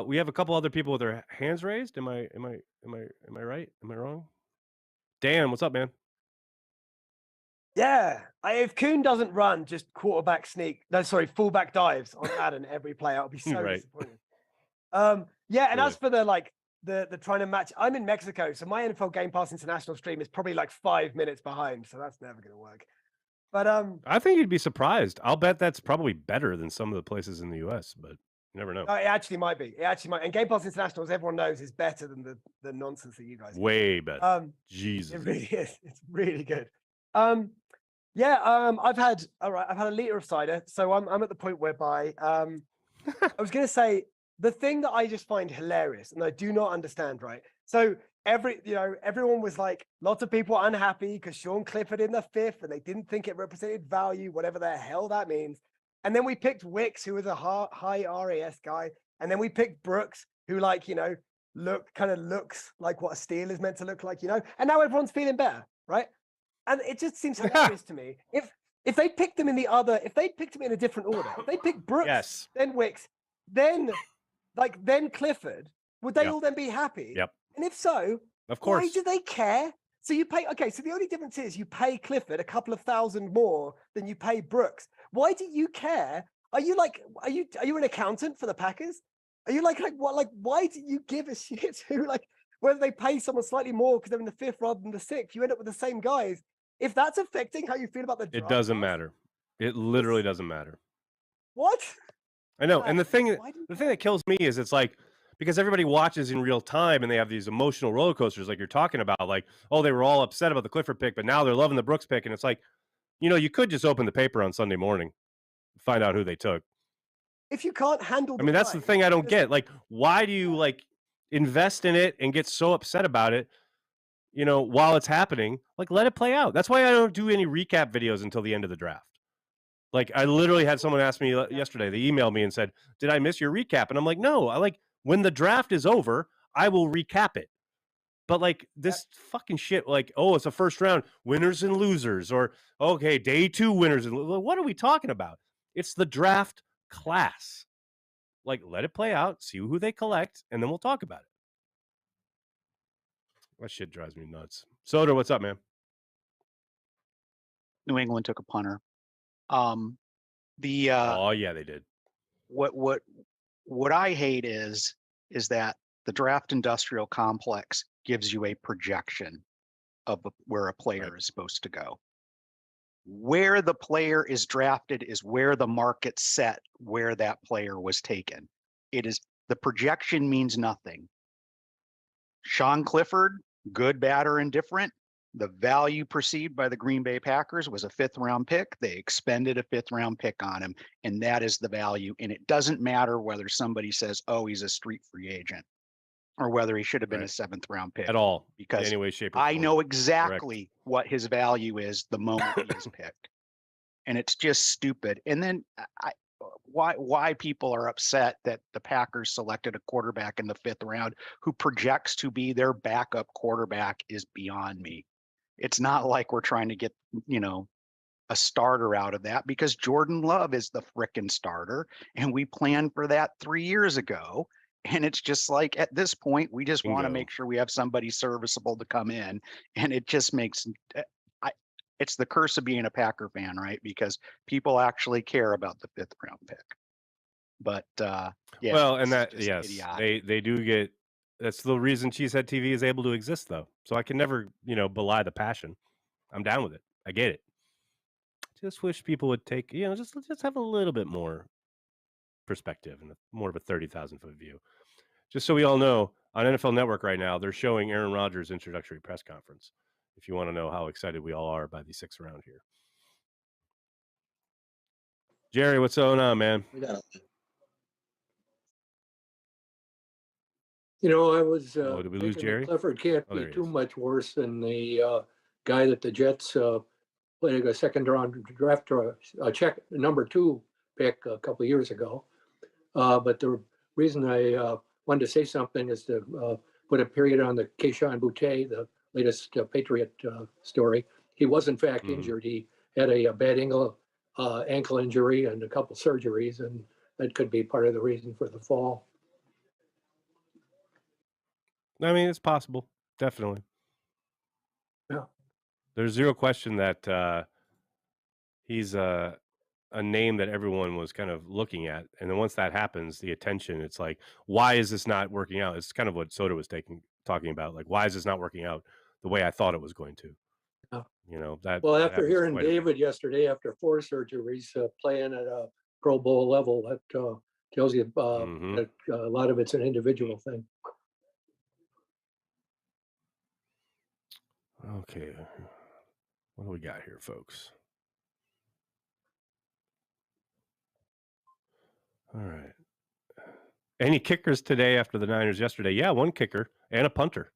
We have a couple other people with their hands raised. Am I right? Am I wrong? Dan, what's up, man? Yeah, if Kuhn doesn't run, just fullback dives on Madden every play. I'll be so disappointed. Yeah, and as for the trying to match, I'm in Mexico, so my NFL Game Pass International stream is probably like 5 minutes behind, so that's never going to work. But I think you'd be surprised. I'll bet that's probably better than some of the places in the U.S., but you never know. It actually might be. It actually might. And Game Pass International, as everyone knows, is better than the nonsense that you guys. Way better. Jesus, it really is. It's really good. I've had a liter of cider, so I'm at the point whereby I was going to say the thing that I just find hilarious, and I do not understand. Right, so everyone was like, lots of people unhappy because Sean Clifford in the 5th, and they didn't think it represented value, whatever the hell that means. And then we picked Wicks, who was a high RAS guy, and then we picked Brooks, who looks like what a steal is meant to look like, And now everyone's feeling better, right? And it just seems hilarious to me. If they picked them in a different order, if they picked Brooks, then Wicks, then Clifford, would they all then be happy? Yep. And if so, of course, why do they care? So you pay, so the only difference is you pay Clifford a couple of thousand more than you pay Brooks. Why do you care? Are you an accountant for the Packers? Are you like what, why do you give a shit who, whether they pay someone slightly more because they're in the 5th rather than the 6th, you end up with the same guys. If that's affecting how you feel about the draft, it doesn't matter. It literally doesn't matter. What? I know. And the thing that kills me is it's like, because everybody watches in real time and they have these emotional roller coasters like you're talking about, like, oh, they were all upset about the Clifford pick, but now they're loving the Brooks pick. And it's like, you could just open the paper on Sunday morning, find out who they took. If you can't handle that's the thing I don't get. Like, why do you invest in it and get so upset about it, while it's happening? Like, let it play out. That's why I don't do any recap videos until the end of the draft. Like, I literally had someone ask me yesterday, they emailed me and said, did I miss your recap? And I'm like, no, when the draft is over, I will recap it. But this fucking shit, it's a first round, winners and losers, or okay, day 2 winners and what are we talking about? It's the draft class. Let it play out, see who they collect, and then we'll talk about it. That shit drives me nuts. Soder, what's up, man? New England took a punter. Oh yeah, they did. What I hate is that the draft industrial complex gives you a projection of where a player is supposed to go. Where the player is drafted is where the market set where that player was taken. The projection means nothing. Sean Clifford, good, bad, or indifferent, the value perceived by the Green Bay Packers was a 5th round pick. They expended a 5th round pick on him, and that is the value. And it doesn't matter whether somebody says, oh, he's a street free agent, or whether he should have been a 7th round pick at all, because in any way, shape, or I form. know exactly what his value is the moment he is picked, and it's just stupid. And then why people are upset that the Packers selected a quarterback in the 5th round who projects to be their backup quarterback is beyond me. It's not like we're trying to get, a starter out of that, because Jordan Love is the frickin' starter, and we planned for that 3 years ago. And it's just like, at this point, we just want to make sure we have somebody serviceable to come in. And it just makes, it's the curse of being a Packer fan, right? Because people actually care about the 5th round pick. But yeah. Well, and that, yes, they do get, that's the reason Cheesehead TV is able to exist, though. So I can never, belie the passion. I'm down with it. I get it. Just wish people would take, just have a little bit more perspective and more of a 30,000 foot view. Just so we all know, on NFL Network right now, they're showing Aaron Rodgers' introductory press conference. If you want to know how excited we all are by the 6th round here. Jerry, what's going on, man? I was did we lose Jerry? Clifford can't be too much worse than the guy that the Jets played a 2nd round draft check number 2 pick a couple of years ago. But the reason I wanted to say something is to put a period on the Keyshawn Boutte, the latest Patriot story. He was in fact injured. He had a bad ankle injury and a couple surgeries, and that could be part of the reason for the fall. I mean, it's possible, definitely. Yeah. There's zero question that he's a name that everyone was kind of looking at, and then once that happens, the attention, it's like, why is this not working out? It's kind of what Soda was talking about, like, why is this not working out the way I thought it was going to? Yeah. You know, that. Well, that after hearing David yesterday, after 4 surgeries, playing at a Pro Bowl level, that tells you that a lot of it's an individual thing. Okay, what do we got here, folks? All right. Any kickers today after the Niners yesterday? Yeah, one kicker and a punter.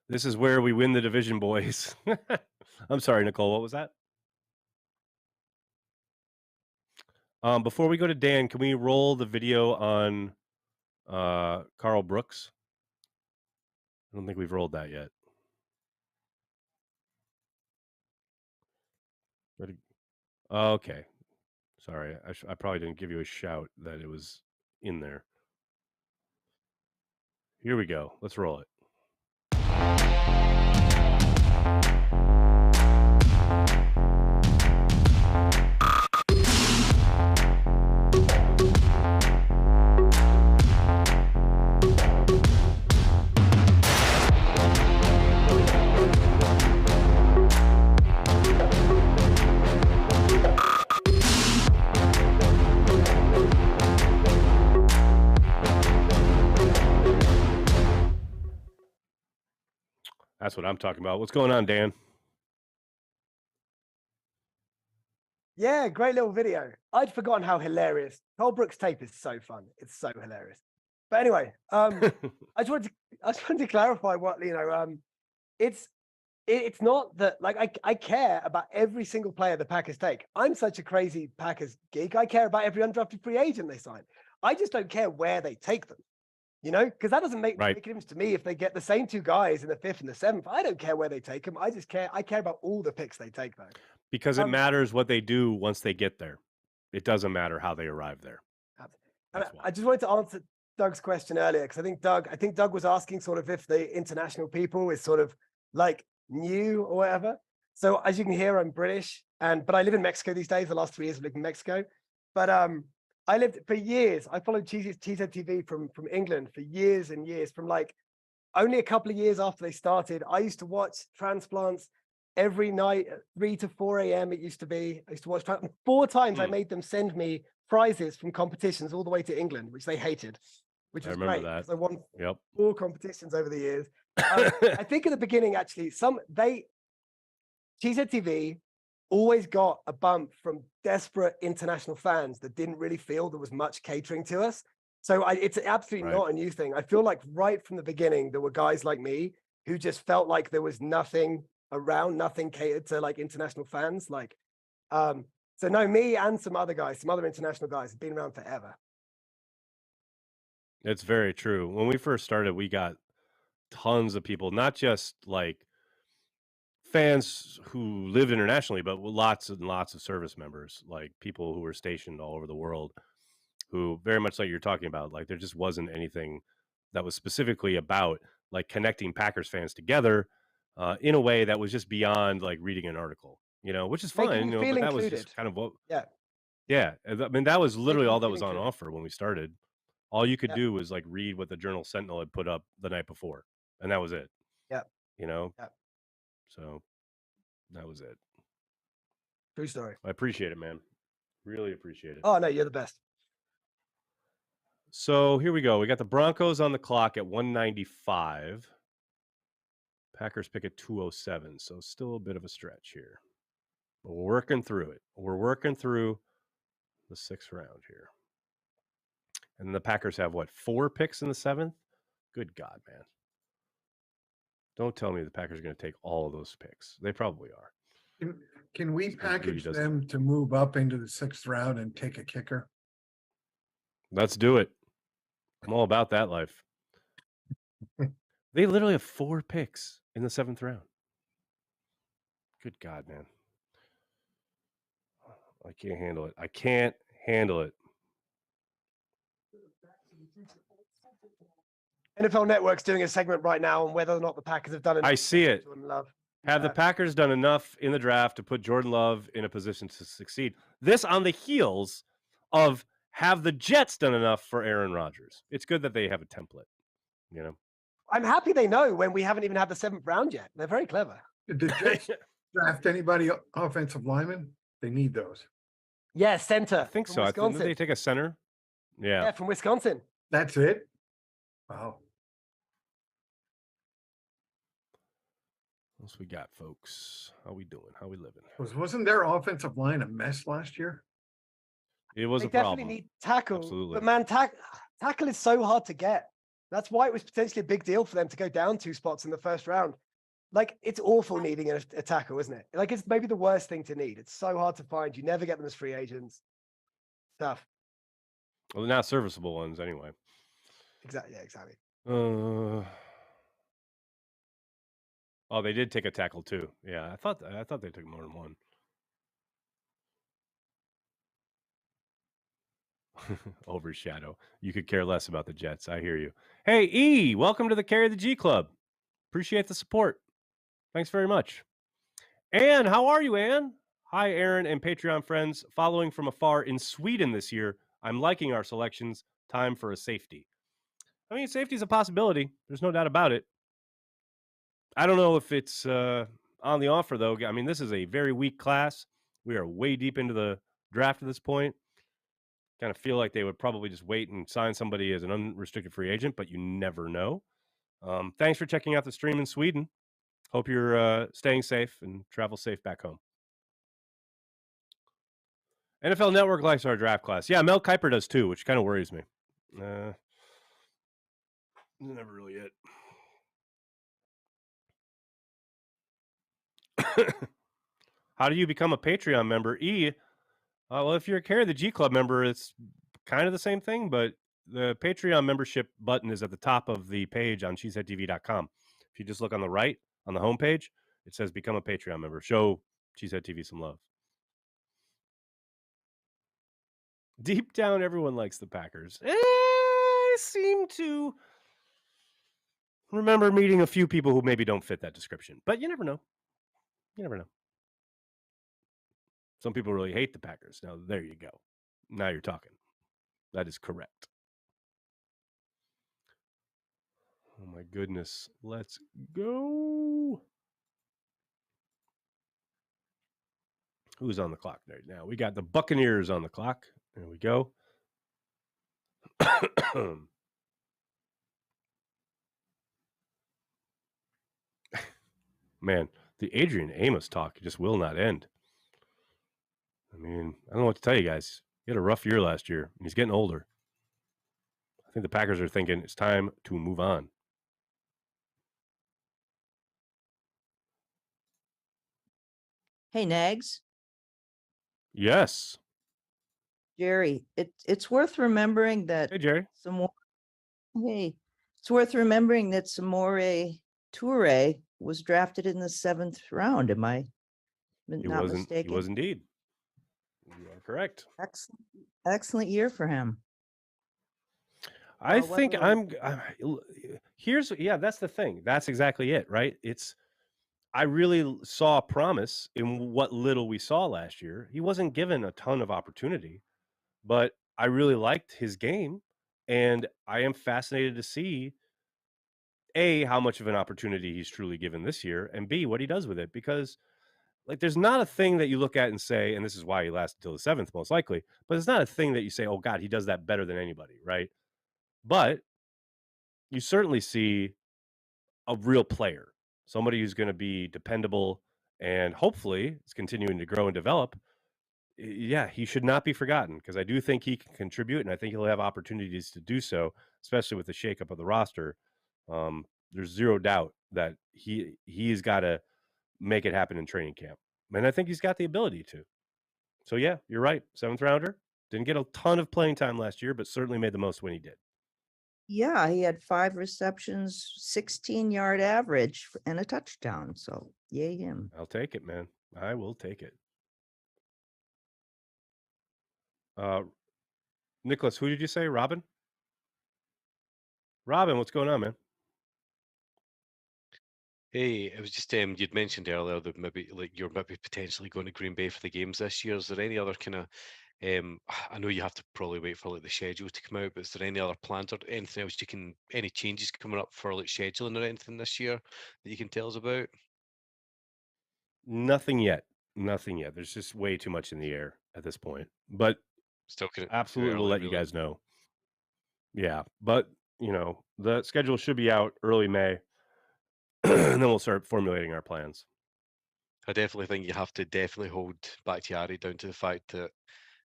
This is where we win the division, boys. I'm sorry, Nicole. What was that? Before we go to Dan, can we roll the video on Carl Brooks? I don't think we've rolled that yet. Okay. Sorry, I probably didn't give you a shout that it was in there. Here we go. Let's roll it. That's what I'm talking about. What's going on, Dan? Yeah, great little video. I'd forgotten how hilarious. Carl Brooks' tape is so fun. It's so hilarious. But anyway, I just wanted to clarify what, it's not that, like, I care about every single player the Packers take. I'm such a crazy Packers geek. I care about every undrafted free agent they sign. I just don't care where they take them. Because that doesn't make a difference to me if they get the same 2 guys in the 5th and the 7th. I don't care where they take them. I care about all the picks they take, though. Because it matters what they do once they get there. It doesn't matter how they arrive there. I just wanted to answer Doug's question earlier, because I think Doug was asking sort of if the international people is sort of like new or whatever. So as you can hear, I'm British, but I live in Mexico these days. The last 3 years I've lived in Mexico. But I lived for years. I followed CHTV from England for years and years. From like only a couple of years after they started, I used to watch transplants every night at 3 to 4 a.m. It used to be. I used to watch 4 times. I made them send me prizes from competitions all the way to England, which they hated, which was great. That. I won 4 competitions over the years. I think at the beginning, actually, CZTV always got a bump from desperate international fans that didn't really feel there was much catering to us. So it's absolutely not a new thing. I feel like right from the beginning, there were guys like me who just felt like there was nothing around, nothing catered to like international fans. So no, me and some other international guys have been around forever. It's very true. When we first started, we got tons of people, not just like fans who lived internationally, but lots and lots of service members, like people who were stationed all over the world, who very much like you're talking about, like there just wasn't anything that was specifically about like connecting Packers fans together in a way that was just beyond like reading an article, which is fine, but that included. Was just kind of what. Yeah. I mean, that was literally all that was on offer when we started. All you could do was like read what the Journal Sentinel had put up the night before, and that was it. Yeah. So that was it. True story. I appreciate it, man. Really appreciate it. Oh, no, you're the best. So here we go. We got the Broncos on the clock at 195. Packers pick at 207. So still a bit of a stretch here. But we're working through it. We're working through the 6th round here. And the Packers have, 4 picks in the 7th? Good God, man. Don't tell me the Packers are going to take all of those picks. They probably are. Can we package them to move up into the 6th round and take a kicker? Let's do it. I'm all about that life. They literally have 4 picks in the 7th round. Good God, man. I can't handle it. I can't handle it. NFL Network's doing a segment right now on whether or not the Packers have done enough. I see it. Jordan Love. Have the Packers done enough in the draft to put Jordan Love in a position to succeed? This on the heels of have the Jets done enough for Aaron Rodgers? It's good that they have a template, you know? I'm happy they know when we haven't even had the 7th round yet. They're very clever. Did the Jets draft anybody offensive lineman? They need those. Yeah, center. I think so. I think they take a center. Yeah. Yeah, from Wisconsin. That's it? Wow. What else we got, folks? How we doing? How we living? Wasn't their offensive line a mess last year? It was They a problem. definitely need tackle. Absolutely. But man, tackle is so hard to get. That's why it was potentially a big deal for them to go down 2 spots in the 1st round. Like, it's awful needing a tackle, isn't it? Like, it's maybe the worst thing to need. It's so hard to find. You never get them as free agents. Tough. Well, they're not serviceable ones anyway. Exactly. Yeah, exactly. Oh, they did take a tackle too. Yeah, I thought they took more than one. Overshadow. You could care less about the Jets. I hear you. Hey, E, welcome to the Carry the G Club. Appreciate the support. Thanks very much. Ann, how are you, Ann? Hi, Aaron and Patreon friends. Following from afar in Sweden this year, I'm liking our selections. Time for a safety. I mean, safety is a possibility. There's no doubt about it. I don't know if it's on the offer, though. I mean, this is a very weak class. We are way deep into the draft at this point. Kind of feel like they would probably just wait and sign somebody as an unrestricted free agent, but you never know. Thanks for checking out the stream in Sweden. Hope you're staying safe and travel safe back home. NFL Network likes our draft class. Yeah, Mel Kiper does too, which kind of worries me. Never really it. How do you become a Patreon member? Well, if you're a Carry the G Club member, it's kind of the same thing, but the Patreon membership button is at the top of the page on CHTV.com. If you just look on the right, on the homepage, it says become a Patreon member. Show Cheesehead TV some love. Deep down, everyone likes the Packers. I seem to remember meeting a few people who maybe don't fit that description, but you never know. You never know. Some people really hate the Packers. Now, there you go. Now you're talking. That is correct. Oh, my goodness. Let's go. Who's on the clock right now? We got the Buccaneers on the clock. There we go. Man, the Adrian Amos talk just will not end. I mean, I don't know what to tell you guys. He had a rough year last year, and he's getting older. I think the Packers are thinking it's time to move on. Hey, Nags. Yes. Jerry, it's worth remembering that. Hey, Jerry. It's worth remembering that Samori Toure was drafted in the 7th round. Am I not mistaken? He was indeed. You are correct. Excellent year for him. I think that's the thing. That's exactly it, right? I really saw promise in what little we saw last year. He wasn't given a ton of opportunity, but I really liked his game, and I am fascinated to see A, how much of an opportunity he's truly given this year, and B, what he does with it, because like there's not a thing that you look at and say, and this is why he lasted until the 7th most likely, but it's not a thing that you say, oh God, he does that better than anybody, right? But you certainly see a real player, somebody who's going to be dependable and hopefully is continuing to grow and develop. Yeah, he should not be forgotten because I do think he can contribute, and I think he'll have opportunities to do so, especially with the shakeup of the roster. There's zero doubt that he's got to make it happen in training camp. And I think he's got the ability to. So, yeah, you're right. 7th rounder. Didn't get a ton of playing time last year, but certainly made the most when he did. Yeah, he had 5 receptions, 16-yard average, and a touchdown. So, yay him. I'll take it, man. I will take it. Nicholas, who did you say? Robin? Robin, what's going on, man? Hey, it was just you'd mentioned earlier that maybe you're maybe potentially going to Green Bay for the games this year. Is there any other kind of I know you have to probably wait for like the schedule to come out, but is there any other plans or anything else any changes coming up for like scheduling or anything this year that you can tell us about? Nothing yet. Nothing yet. There's just way too much in the air at this point. But still absolutely we'll let you guys know. Yeah, but the schedule should be out early May. And then we'll start formulating our plans. I definitely think you have to definitely hold Bakhtiari down to the fact that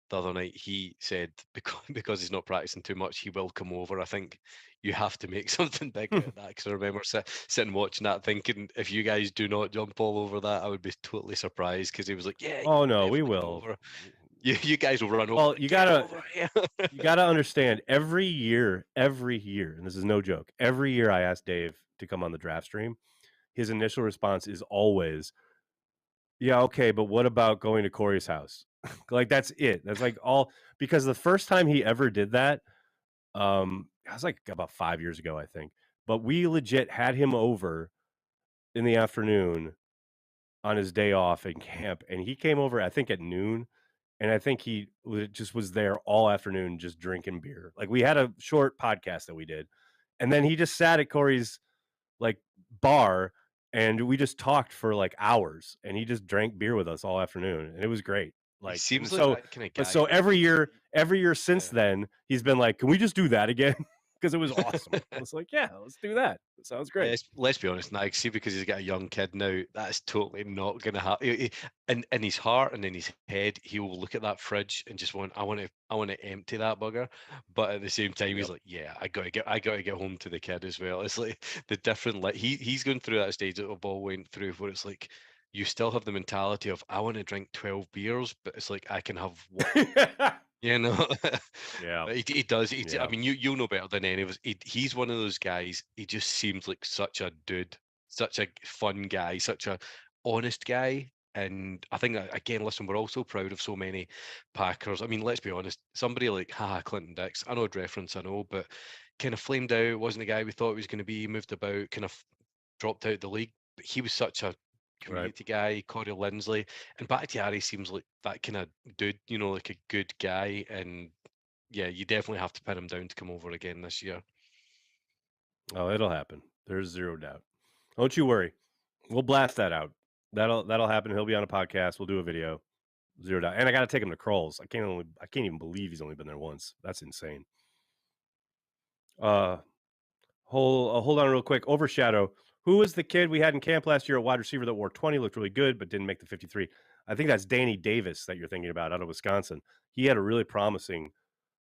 the other night he said because he's not practicing too much, he will come over. I think you have to make something big out of that, because I remember sitting watching that thinking, if you guys do not jump all over that, I would be totally surprised, because he was like, yeah. Oh, no, we will. You guys will run over. Well, you gotta understand, every year, and this is no joke, every year I ask Dave to come on the draft stream, his initial response is always, yeah, okay, but what about going to Corey's house? Like, that's it. That's like all, because the first time he ever did that, it was like about 5 years ago, I think. But we legit had him over in the afternoon on his day off in camp, and he came over, I think, at noon. And I think he just was there all afternoon just drinking beer. Like, we had a short podcast that we did. And then he just sat at Corey's, like, bar, and we just talked for, like, hours. And he just drank beer with us all afternoon. And it was great. Like, seems so, like that kind of guy. but so every year since then, he's been like, can we just do that again? Because it was awesome. I was like, yeah, let's do that. It sounds great. Let's be honest, Nike. See, because he's got a young kid now, that's totally not going to happen. In his heart and in his head, he will look at that fridge and just I want to empty that bugger. But at the same time, he's like, yeah, I got to get home to the kid as well. It's like the different, like he's going through that stage that we've all went through, where it's like, you still have the mentality of, I want to drink 12 beers, but it's like, I can have one. Yeah, he does. I mean, you'll know better than any of us. He's one of those guys. He just seems like such a dude, such a fun guy, such a honest guy. And I think that, again, listen, we're also proud of so many Packers. I mean, let's be honest. Somebody like Clinton Dix, I know a reference, I know, but kind of flamed out. Wasn't the guy we thought he was going to be. Moved about, kind of dropped out of the league. But he was such a community guy. Corey Lindsley, and Bakhtiari seems like that kind of dude, like a good guy. And yeah, you definitely have to pin him down to come over again this year. Oh, it'll happen. There's zero doubt. Don't you worry. We'll blast that out. That'll happen. He'll be on a podcast. We'll do a video. Zero doubt. And I got to take him to Kroll's. I can't even believe he's only been there once. That's insane. Hold on real quick. Overshadow. Who was the kid we had in camp last year at wide receiver that wore 20, looked really good, but didn't make the 53? I think that's Danny Davis that you're thinking about, out of Wisconsin. He had a really promising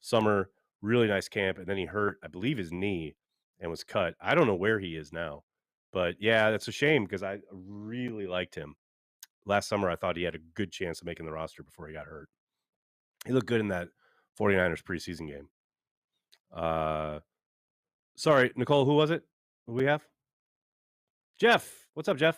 summer, really nice camp, and then he hurt, I believe, his knee and was cut. I don't know where he is now. But yeah, that's a shame, because I really liked him. Last summer, I thought he had a good chance of making the roster before he got hurt. He looked good in that 49ers preseason game. Sorry, Nicole, who was it? Who we have? Jeff. What's up, Jeff?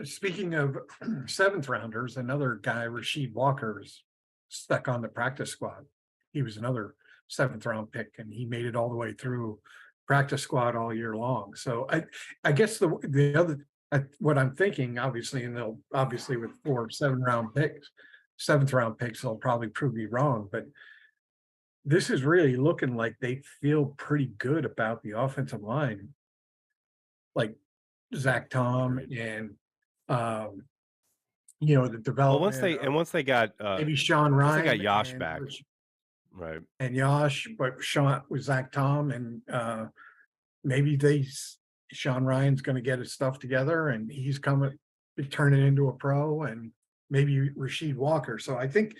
Speaking of 7th rounders, another guy, Rasheed Walker, is stuck on the practice squad. He was another 7th round pick, and he made it all the way through practice squad all year long. So I guess the other, what I'm thinking, obviously, and they'll obviously with 4 7th round picks, they'll probably prove me wrong, but this is really looking like they feel pretty good about the offensive line, like Zach Tom and the development. Well, once they got maybe Sean Ryan, they got Yosh back, right? And Yosh, but Sean with Zach Tom, and maybe Sean Ryan's going to get his stuff together, and he's coming to turn it into a pro, and maybe Rasheed Walker. So I think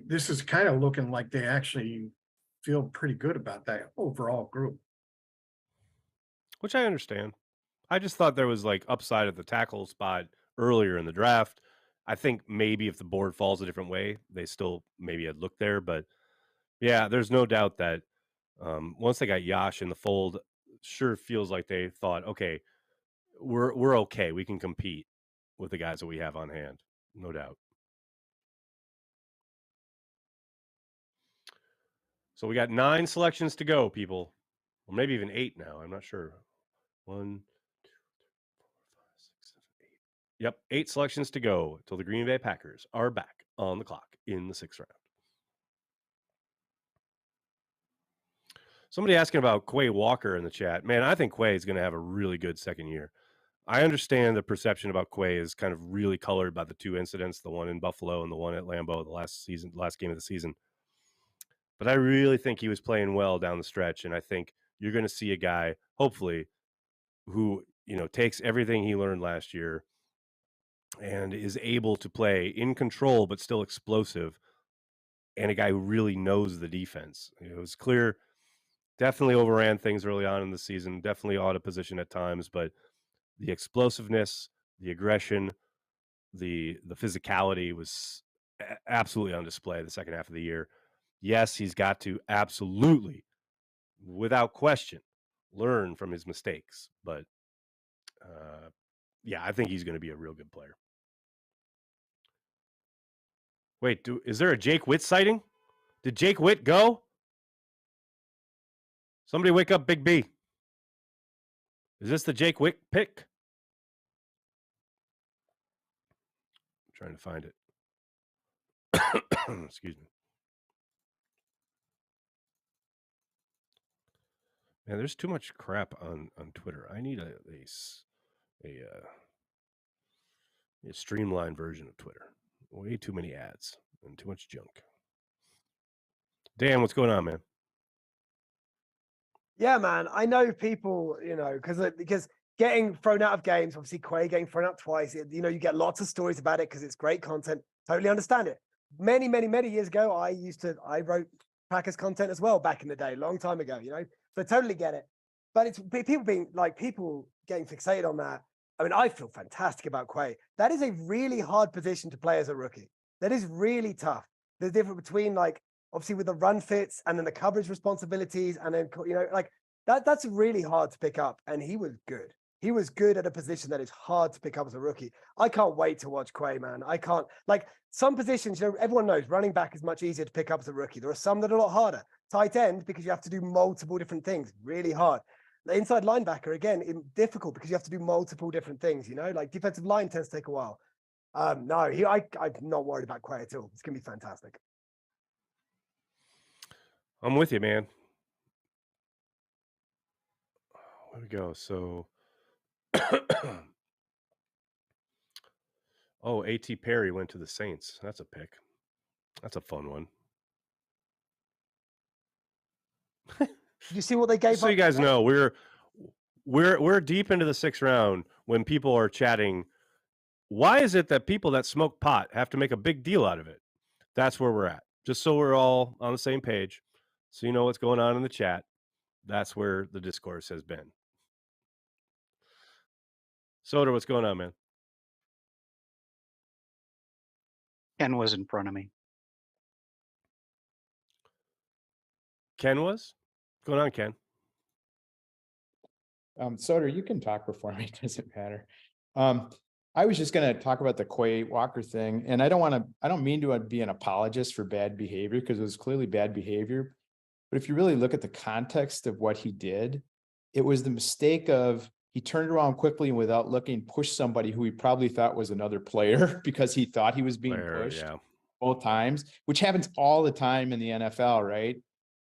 this is kind of looking like they actually feel pretty good about that overall group. Which I understand. I just thought there was like upside at the tackle spot earlier in the draft. I think maybe if the board falls a different way, they still maybe had looked there. But yeah, there's no doubt that once they got Yash in the fold, sure feels like they thought, okay, we're okay. We can compete with the guys that we have on hand. No doubt. So we got 9 selections to go, people. Or maybe even 8 now. I'm not sure. 1, 2, 3, 4, 5, 6, 7, 8. Yep, 8 selections to go till the Green Bay Packers are back on the clock in the 6th round. Somebody asking about Quay Walker in the chat. Man, I think Quay is going to have a really good second year. I understand the perception about Quay is kind of really colored by the 2 incidents, the one in Buffalo and the one at Lambeau, the last game of the season. But I really think he was playing well down the stretch, and I think you're going to see a guy, hopefully, who, takes everything he learned last year and is able to play in control but still explosive, and a guy who really knows the defense. It was clear, definitely overran things early on in the season, definitely out of position at times, but the explosiveness, the aggression, the physicality was absolutely on display the second half of the year. Yes, he's got to absolutely, without question, learn from his mistakes. But, yeah, I think he's going to be a real good player. Wait, is there a Jake Witt sighting? Did Jake Witt go? Somebody wake up Big B. Is this the Jake Witt pick? I'm trying to find it. Excuse me. Man, there's too much crap on Twitter. I need a streamlined version of Twitter. Way too many ads and too much junk. Dan, what's going on, man? Yeah, man. I know people, because getting thrown out of games, obviously Quay getting thrown out twice, you get lots of stories about it because it's great content. Totally understand it. Many, many, many years ago, I wrote Packers content as well back in the day, long time ago, so totally get it. But it's people getting fixated on that. I mean, I feel fantastic about Quay. That is a really hard position to play as a rookie. That is really tough. The difference between obviously with the run fits and then the coverage responsibilities and then, that's really hard to pick up. And he was good. He was good at a position that is hard to pick up as a rookie. I can't wait to watch Quay, man. I can't, some positions, everyone knows running back is much easier to pick up as a rookie. There are some that are a lot harder. Tight end, because you have to do multiple different things, really hard. The inside linebacker, again, difficult because you have to do multiple different things, defensive line tends to take a while. I'm not worried about Quay at all. It's going to be fantastic. I'm with you, man. Where we go? So, A.T. Perry went to the Saints. That's a pick. That's a fun one. You see what they gave? So you guys know, we're deep into the 6th round when people are chatting. Why is it that people that smoke pot have to make a big deal out of it? That's where we're at. Just so we're all on the same page, so you know what's going on in the chat. That's where the discourse has been. Soder, what's going on, man? Ken was in front of me. Ken was? What's going on, Ken? Soder, you can talk before me. It doesn't matter. I was just going to talk about the Quay Walker thing, and I don't mean to be an apologist for bad behavior because it was clearly bad behavior. But if you really look at the context of what he did, it was the mistake of he turned around quickly and without looking, pushed somebody who he probably thought was another player because he thought he was being pushed both times, which happens all the time in the NFL, right?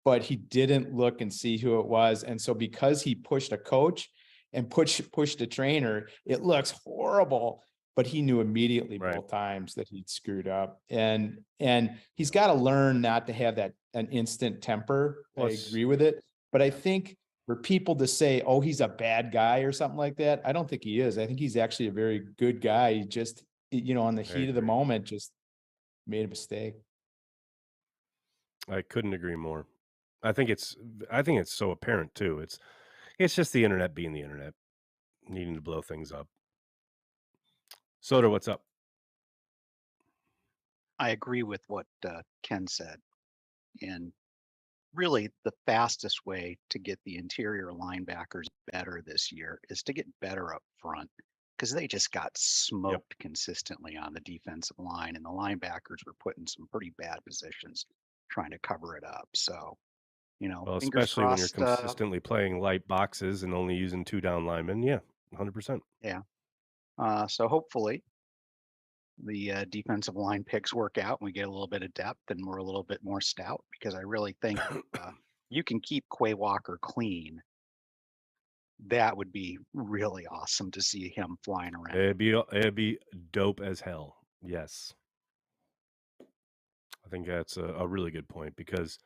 But he didn't look and see who it was. And so because he pushed a coach and pushed a trainer, it looks horrible, but he knew immediately both times that he'd screwed up. And he's got to learn not to have an instant temper. I agree with it. But I think for people to say, oh, he's a bad guy or something like that, I don't think he is. I think he's actually a very good guy. He just, on the heat of the moment, just made a mistake. I couldn't agree more. I think it's so apparent too. It's just the internet being the internet. needing to blow things up. Soder, what's up? I agree with what Ken said. And really, the fastest way to get the interior linebackers better this year is to get better up front, because they just got smoked consistently on the defensive line, and the linebackers were put in some pretty bad positions trying to cover it up. So, Well, fingers especially when you're crossed, consistently playing light boxes and only using 2 down linemen. Yeah, 100%. Yeah. So hopefully the defensive line picks work out and we get a little bit of depth and we're a little bit more stout, because I really think you can keep Quay Walker clean. That would be really awesome to see him flying around. It'd be dope as hell. Yes. I think that's a really good point, because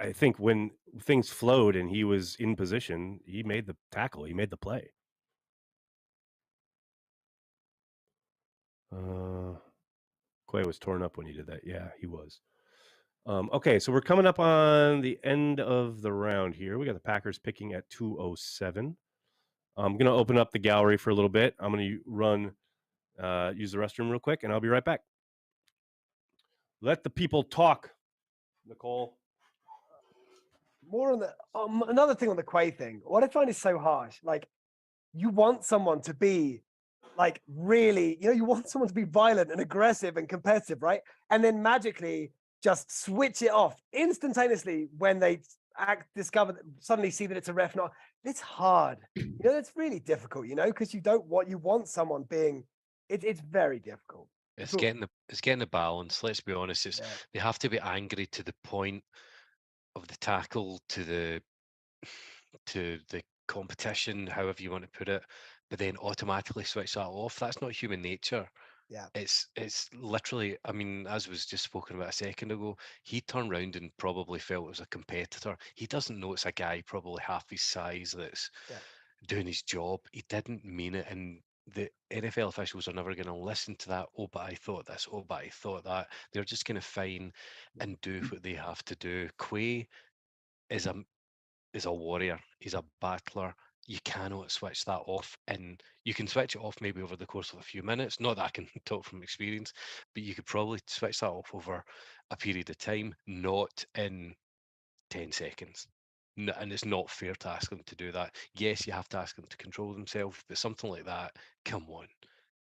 I think when things flowed and he was in position, he made the tackle. He made the play. Quay was torn up when he did that. Yeah, he was. Okay, so we're coming up on the end of the round here. We got the Packers picking at 207. I'm going to open up the gallery for a little bit. I'm going to use the restroom real quick, and I'll be right back. Let the people talk, Nicole. More on the another thing on the Quay thing. What I find is so harsh. Like, you want someone to be like really, you want someone to be violent and aggressive and competitive, right? And then magically just switch it off instantaneously when they suddenly see that it's a ref. Not, it's hard. It's really difficult. Because you want someone being. It's very difficult. It's getting the balance. Let's be honest. They have to be angry to the point of the tackle, to the competition, however you want to put it, but then automatically switch that off. That's not human nature. Yeah. It's literally, I mean, as was just spoken about a second ago, he turned around and probably felt it was a competitor. He doesn't know it's a guy probably half his size that's doing his job. He didn't mean it, and the NFL officials are never going to listen to that. Oh, but I thought this. Oh, but I thought that. They're just going to fine and do what they have to do. Quay is a warrior. He's a battler. You cannot switch that off, and you can switch it off maybe over the course of a few minutes. Not that I can talk from experience, but you could probably switch that off over a period of time, not in 10 seconds. And it's not fair to ask them to do that. Yes, you have to ask them to control themselves, but something like that, come on.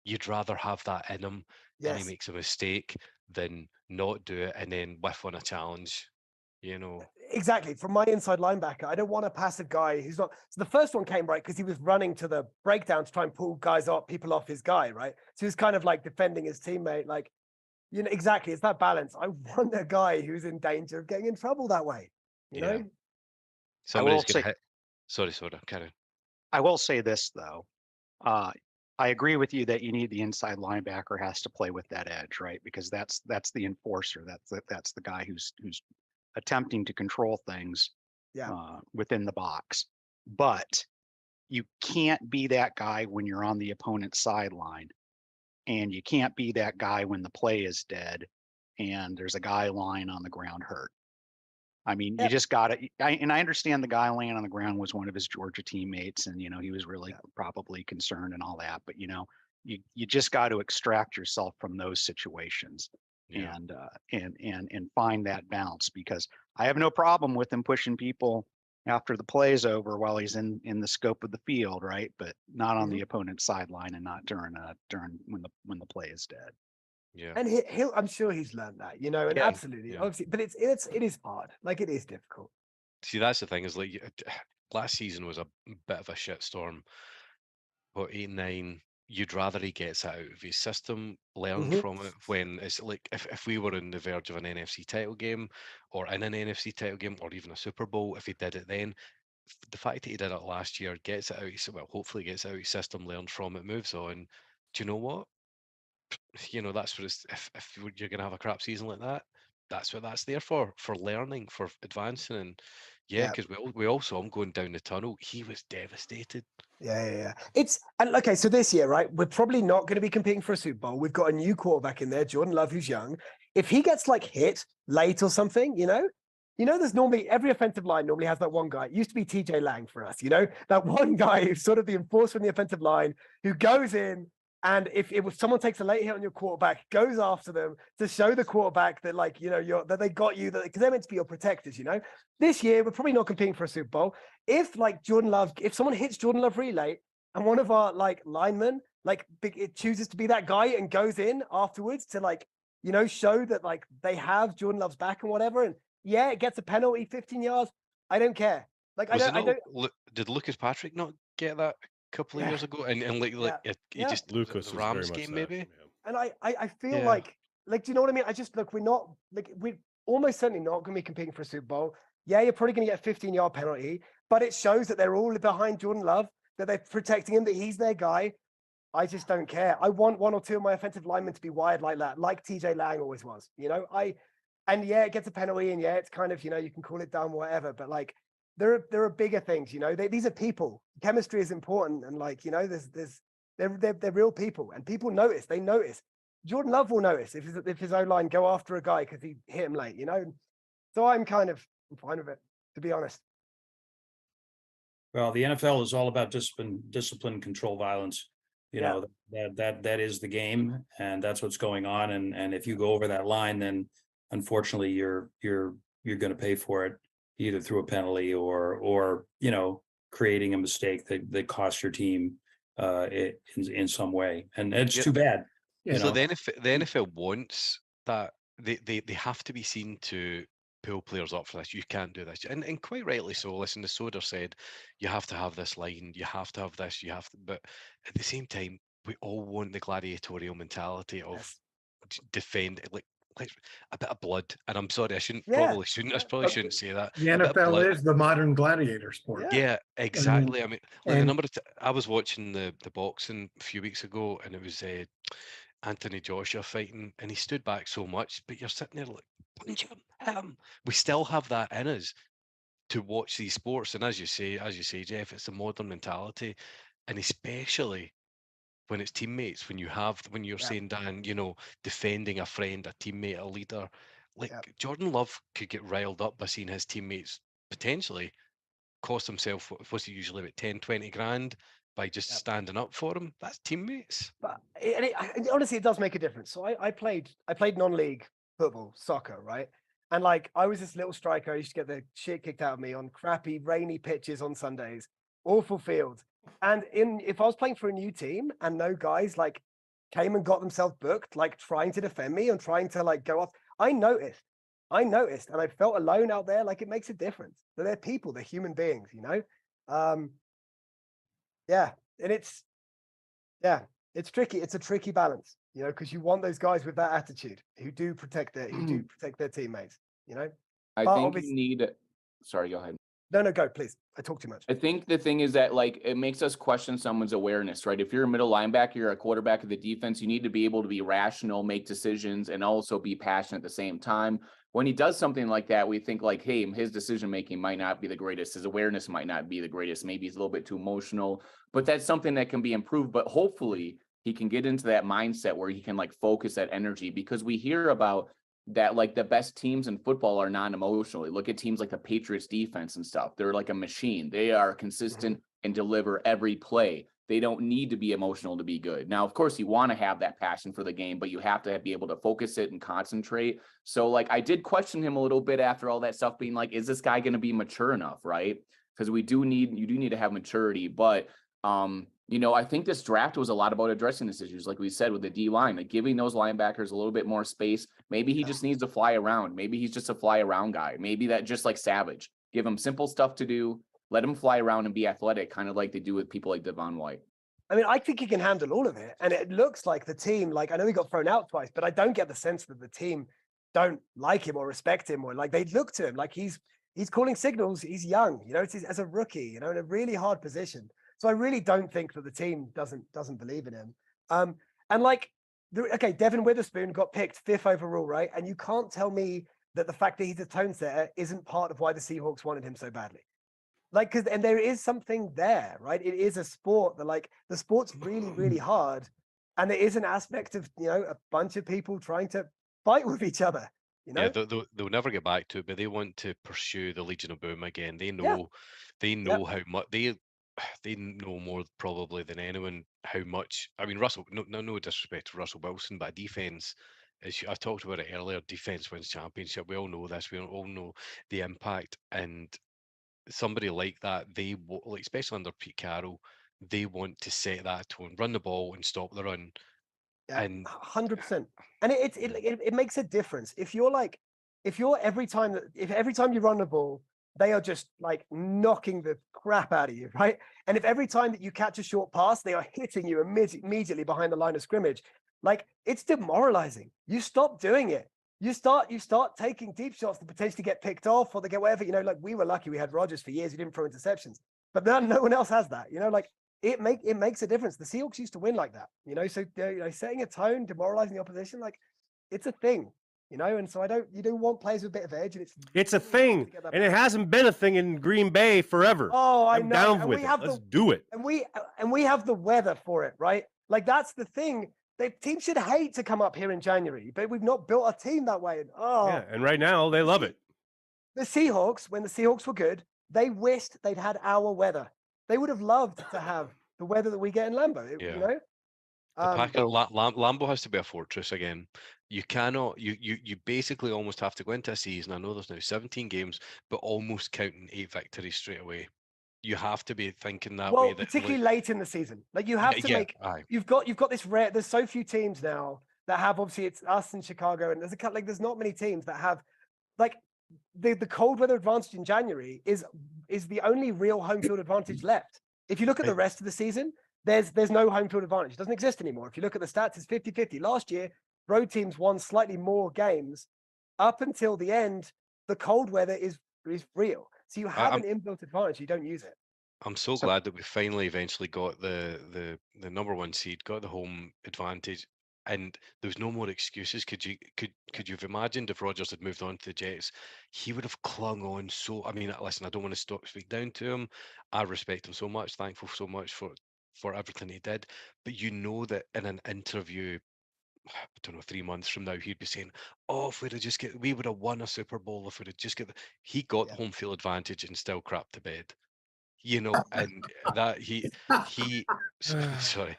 You'd rather have that in him and he makes a mistake than not do it and then whiff on a challenge. Exactly. From my inside linebacker, I don't want a passive guy who's not. So the first one came right because he was running to the breakdown to try and pull people off his guy, right? So he was kind of like defending his teammate, like, exactly. It's that balance. I want a guy who's in danger of getting in trouble that way. You know. Somebody's gonna hit. Sorry, carry on. I will say this though. I agree with you that you need the inside linebacker has to play with that edge, right? Because that's the enforcer. That's the guy who's attempting to control things within the box. But you can't be that guy when you're on the opponent's sideline, and you can't be that guy when the play is dead and there's a guy lying on the ground hurt. I mean, you just got to, and I understand the guy laying on the ground was one of his Georgia teammates, and he was really probably concerned and all that, but you just got to extract yourself from those situations. And find that balance, because I have no problem with him pushing people after the play is over while he's in the scope of the field, right? But not on the opponent's sideline and not during when the play is dead. Yeah. And I'm sure he's learned that, and absolutely, obviously, but it is hard. Like, it is difficult. See, that's the thing, is like last season was a bit of a shitstorm. What, 8-9? You'd rather he gets out of his system, learn from it, when it's like if we were on the verge of an NFC title game or in an NFC title game or even a Super Bowl, if he did it then, the fact that he did it last year, gets it out, hopefully gets out of his system, learns from it, moves on. Do you know what? That's what it's, if you're going to have a crap season like that, that's what that's there for learning, for advancing. And because we all saw him going down the tunnel. He was devastated. Yeah. And okay, so this year, right, we're probably not going to be competing for a Super Bowl. We've got a new quarterback in there, Jordan Love, who's young. If he gets like hit late or something, you know, there's normally every offensive line normally has that one guy. It used to be TJ Lang for us, you know, that one guy who's sort of the enforcer in the offensive line who goes in. And if it was someone takes a late hit on your quarterback, goes after them to show the quarterback that, like, you know, that they got you, that because they're meant to be your protectors, you know. This year, we're probably not competing for a Super Bowl. If like if someone hits Jordan Love really late and one of our like linemen, like it chooses to be that guy and goes in afterwards to like, you know, show that like they have Jordan Love's back and whatever. And yeah, it gets a penalty, 15 yards. I don't care. Like, did Lucas Patrick not get that couple of years ago, and he just Lucas the Rams game maybe. Yeah. And I feel like do you know what I mean? I just look, we're almost certainly not going to be competing for a Super Bowl. Yeah, you're probably going to get a 15-yard penalty, but it shows that they're all behind Jordan Love, that they're protecting him, that he's their guy. I just don't care. I want one or two of my offensive linemen to be wired like that, like TJ Lang always was. You know, and yeah, it gets a penalty, and yeah, it's kind of, you know, you can call it down, whatever, but like. There are bigger things, you know. These are people. Chemistry is important, and like, you know, they're real people, and people notice. They notice. Jordan Love will notice if his O-line go after a guy because he hit him late, you know. So I'm fine with it, to be honest. Well, the NFL is all about discipline, control violence. You know, that is the game, and that's what's going on. And if you go over that line, then unfortunately you're going to pay for it, either through a penalty or you know, creating a mistake that costs your team in some way, and it's too bad. So the NFL wants that they have to be seen to pull players up for this. You can't do this, and quite rightly so. Listen, the Soder said you have to have this line, you have to have this, you have to. But at the same time, we all want the gladiatorial mentality of defend, like a bit of blood. And I'm sorry, I probably shouldn't say that. The NFL is the modern gladiator sport. Yeah, exactly. I mean, like the number of I was watching the boxing a few weeks ago, and it was Anthony Joshua fighting, and he stood back so much, but you're sitting there like, punch him, hit him. We still have that in us to watch these sports, and as you say, Jeff, it's a modern mentality, and especially when it's teammates, when you're saying, Dan, you know, defending a friend, a teammate, a leader, like Jordan Love could get riled up by seeing his teammates potentially cost himself, what's it usually, about 10, 20 grand by just standing up for him. That's teammates. But honestly, it does make a difference. So I played non-league football, soccer, right? And like, I was this little striker. I used to get the shit kicked out of me on crappy, rainy pitches on Sundays, awful fields. And if I was playing for a new team and no guys like came and got themselves booked, like trying to defend me and trying to like go off, I noticed, and I felt alone out there. Like, it makes a difference. They're people, they're human beings, you know? And it's tricky. It's a tricky balance, you know, because you want those guys with that attitude who do protect their teammates, you know? I think you need, sorry, go ahead. No, go, please. I talk too much. I think the thing is that, like, it makes us question someone's awareness, right? If you're a middle linebacker, you're a quarterback of the defense, you need to be able to be rational, make decisions, and also be passionate at the same time. When he does something like that, we think like, hey, his decision-making might not be the greatest. His awareness might not be the greatest. Maybe he's a little bit too emotional, but that's something that can be improved. But hopefully he can get into that mindset where he can like focus that energy, because we hear about that, like the best teams in football are non-emotional. Look at teams like the Patriots defense and stuff. They're like a machine. They are consistent and deliver every play. They don't need to be emotional to be good. Now, of course, you want to have that passion for the game, but you have to be able to focus it and concentrate. So like, I did question him a little bit after all that stuff, being like, is this guy going to be mature enough? Right. Because you do need to have maturity, but you know, I think this draft was a lot about addressing these issues, like we said, with the D line, like giving those linebackers a little bit more space. Maybe he just needs to fly around. Maybe he's just a fly around guy. Maybe that, just like Savage, give him simple stuff to do, let him fly around and be athletic, kind of like they do with people like Devon White. I mean, I think he can handle all of it. And it looks like the team, like, I know he got thrown out twice, but I don't get the sense that the team don't like him or respect him, or like they look to him like he's calling signals. He's young, you know, it's as a rookie, you know, in a really hard position. So I really don't think that the team doesn't believe in him. And like, Devin Witherspoon got picked 5th overall, right? And you can't tell me that the fact that he's a tone setter isn't part of why the Seahawks wanted him so badly. Like, and there is something there, right? It is a sport that, like, the sport's really, really hard. And there is an aspect of, you know, a bunch of people trying to fight with each other. You know? Yeah, they'll never get back to it, but they want to pursue the Legion of Boom again. They know, they know how much they know more probably than anyone how much. I mean, Russell. No disrespect to Russell Wilson, but defense. As I've talked about it earlier, defense wins championship. We all know this. We all know the impact, and somebody like that, like especially under Pete Carroll, they want to set that tone, run the ball and stop the run. Yeah, and 100%. And it makes a difference. If every time you run the ball, they are just like knocking the crap out of you, right? And if every time that you catch a short pass, they are hitting you immediately behind the line of scrimmage, like it's demoralizing. You stop doing it. You start taking deep shots that potentially get picked off or they get whatever, like we were lucky we had Rodgers for years. He didn't throw interceptions, but now no one else has that, like it makes a difference. The Seahawks used to win like that, so setting a tone, demoralizing the opposition, like it's a thing, and so you do want players with a bit of edge, and it's a thing, and it hasn't been a thing in Green Bay forever. Oh, I'm know. down with it. Let's do it. And we have the weather for it, right? Like that's the thing. The team should hate to come up here in January, but we've not built a team that way. Yeah, and right now they love it. The Seahawks, when the Seahawks were good, they wished they'd had our weather. They would have loved to have the weather that we get in Lambeau. The Lambeau has to be a fortress again. You cannot. You basically almost have to go into a season. I know there's now 17 games, but almost counting 8 victories straight away. You have to be thinking that way. Particularly late in the season, like you have to make. You've got this rare. There's so few teams now that have. Obviously, it's us in Chicago, and there's not many teams that have, like, the cold weather advantage in January is the only real home field advantage left. If you look at the rest of the season, there's no home field advantage. It doesn't exist anymore. If you look at the stats, it's 50-50. Last year, road teams won slightly more games. Up until the end, the cold weather is real. So you have an inbuilt advantage. You don't use it. I'm so glad that we finally eventually got the number 1 seed, got the home advantage, and there was no more excuses. Could you have imagined if Rodgers had moved on to the Jets? He would have clung on so. I mean, listen, I don't want to speak down to him. I respect him so much, thankful so much for everything he did. But you know that in an interview, I don't know, 3 months from now, he'd be saying, "Oh, if we would have won a Super Bowl if we'd have just he got home field advantage and still crapped to bed." And that he sorry.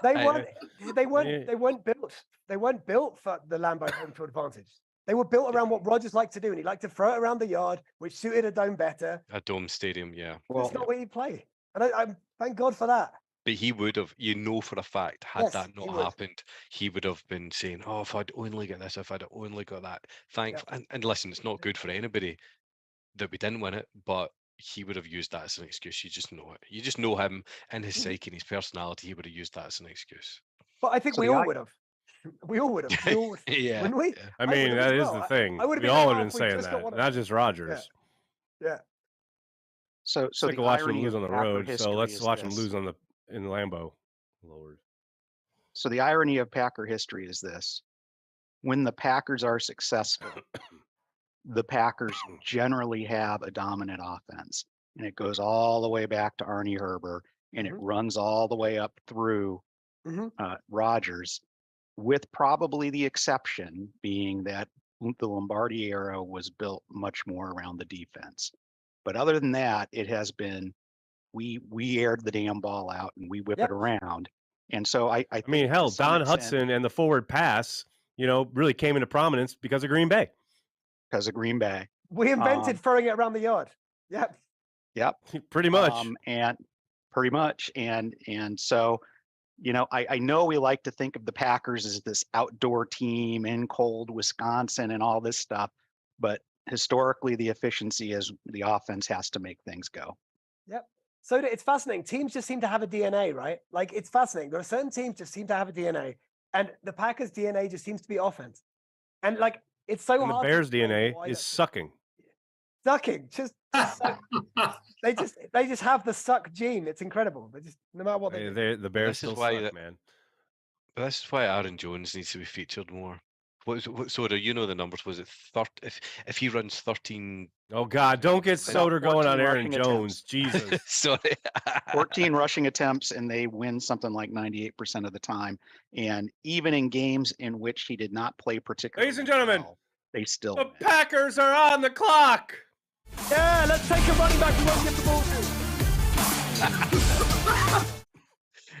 They weren't built for the Lambeau home field advantage. They were built around what Rodgers liked to do, and he liked to throw it around the yard, which suited a dome better. A dome stadium, yeah. Well, that's not where he played, and I thank God for that. But he would have, for a fact, had that not happened, he would have been saying, "Oh, if I'd only got this, if I'd only got that." And listen, it's not good for anybody that we didn't win it, but he would have used that as an excuse. You just know it. You just know him and his psyche and his personality. He would have used that as an excuse. But I think we all would have. We all would have. Yeah. Wouldn't we? Yeah. I mean, that is the thing. We all have been saying that, not just Rodgers. Yeah. So sick of watching him lose on the road. So let's watch him lose in Lambeau. Lord. So the irony of Packer history is this: when the Packers are successful, the Packers generally have a dominant offense, and it goes all the way back to Arnie Herber, and it runs all the way up through Rodgers, with probably the exception being that the Lombardi era was built much more around the defense. But other than that, it has been we aired the damn ball out and we whip it around. And so I mean, hell, Don Hudson and the forward pass, really came into prominence because of Green Bay. Because of Green Bay. We invented throwing it around the yard. Yep. Pretty much. And pretty much. And so, I know we like to think of the Packers as this outdoor team in cold Wisconsin and all this stuff, but historically the efficiency is the offense has to make things go. Yep. So it's fascinating. Teams just seem to have a DNA, right? Like it's fascinating. There are certain teams just seem to have a DNA, and the Packers' DNA just seems to be offense. And like, it's so hard. The Bears' DNA is sucking. Sucking, just suck. they just have the suck gene. It's incredible. They just, no matter what they do. The Bears still suck, man. But this is why Aaron Jones needs to be featured more. Soda, the numbers? Was it 30? If he runs 13? Oh God! Don't get Soda going on Aaron Jones. Jesus. Sorry. 14 rushing attempts, and they win something like 98% of the time. And even in games in which he did not play particularly, ladies and gentlemen, They still. The Packers are on the clock. Yeah, let's take a running back. We won't get the ball to.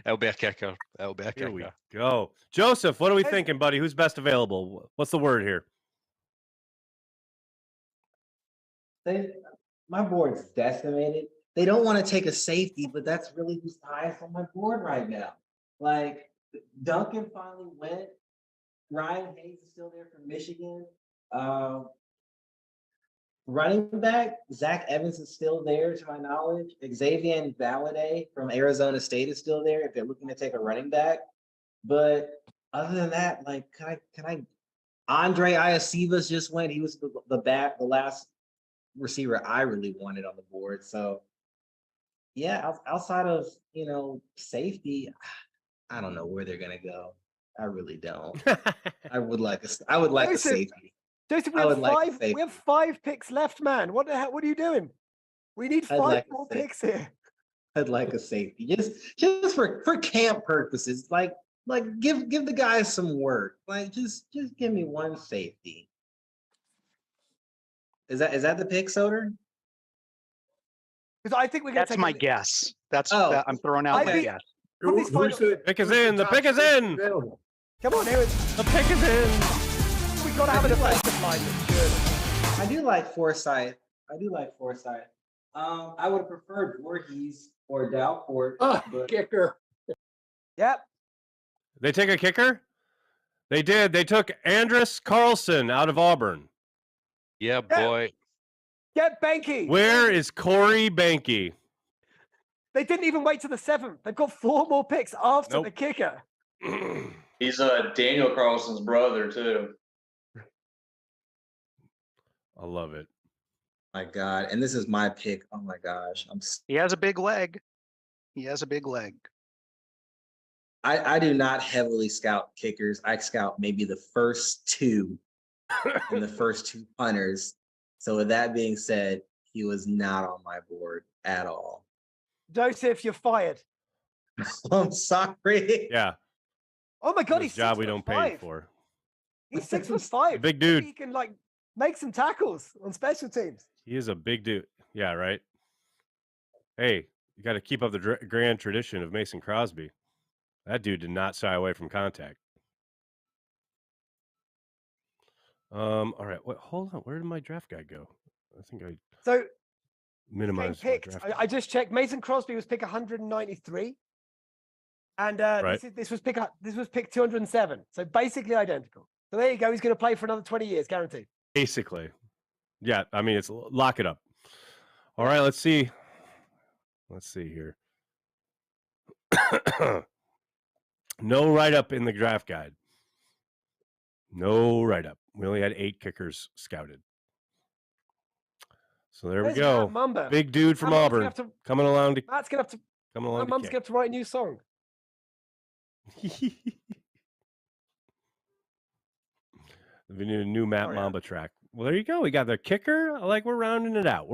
It'll be a kicker. It'll be a kicker. Here we go. Joseph, what are we thinking, buddy? Who's best available? What's the word here? My board's decimated. They don't want to take a safety, but that's really who's highest on my board right now. Like, Duncan finally went. Ryan Hayes is still there from Michigan. Running back, Zach Evans is still there, to my knowledge. Xavier Valade from Arizona State is still there if they're looking to take a running back. But other than that, like, can I? Andre Iosivas just went. He was the last receiver I really wanted on the board. So, yeah, outside of safety, I don't know where they're gonna go. I really don't. I would like a safety. Joseph, we have 5 picks left, man. What the hell? What are you doing? We need 5 more picks here. I'd like a safety, just for camp purposes. Like give the guys some work. Like just give me one safety. Is that the pick, Soder? Because I think we're gonna. That's my guess. I'm throwing out my guess. Pick is in. The pick is in. Come on, Aaron. The pick is in. We got to have an offensive line. I do like Forsythe. I would have preferred Voorhees or Dalcourt. But... Kicker. Yep. They take a kicker? They did. They took Andrus Carlson out of Auburn. Yeah, boy. Get Banky. Where is Corey Banky? They didn't even wait to the 7th. They've got 4 more picks after the kicker. He's Daniel Carlson's brother, too. I love it. My God. And this is my pick. Oh, my gosh. He has a big leg. I do not heavily scout kickers. I scout maybe the first 2 and the first 2 punters. So with that being said, he was not on my board at all. Joseph, you're fired. I'm sorry. Yeah. Oh my God, he's a job we don't pay for. He's 6'5". Big dude. Maybe he can make some tackles on special teams. He is a big dude. Yeah, right. Hey, you got to keep up the grand tradition of Mason Crosby. That dude did not shy away from contact. All right. Hold on. Where did my draft guide go? I think I minimized my draft. I just checked. Mason Crosby was pick 193, and this was pick 207. So basically identical. So there you go. He's going to play for another 20 years, guaranteed. Basically, yeah. I mean, it's lock it up. All right. Let's see. Let's see here. No write-up in the draft guide. No write-up. We only had 8 kickers scouted. So there we go. Big dude from Auburn coming along. Matt's going to have to write a new song. We need a new Matt Mamba track. Well, there you go. We got the kicker. We're rounding it out.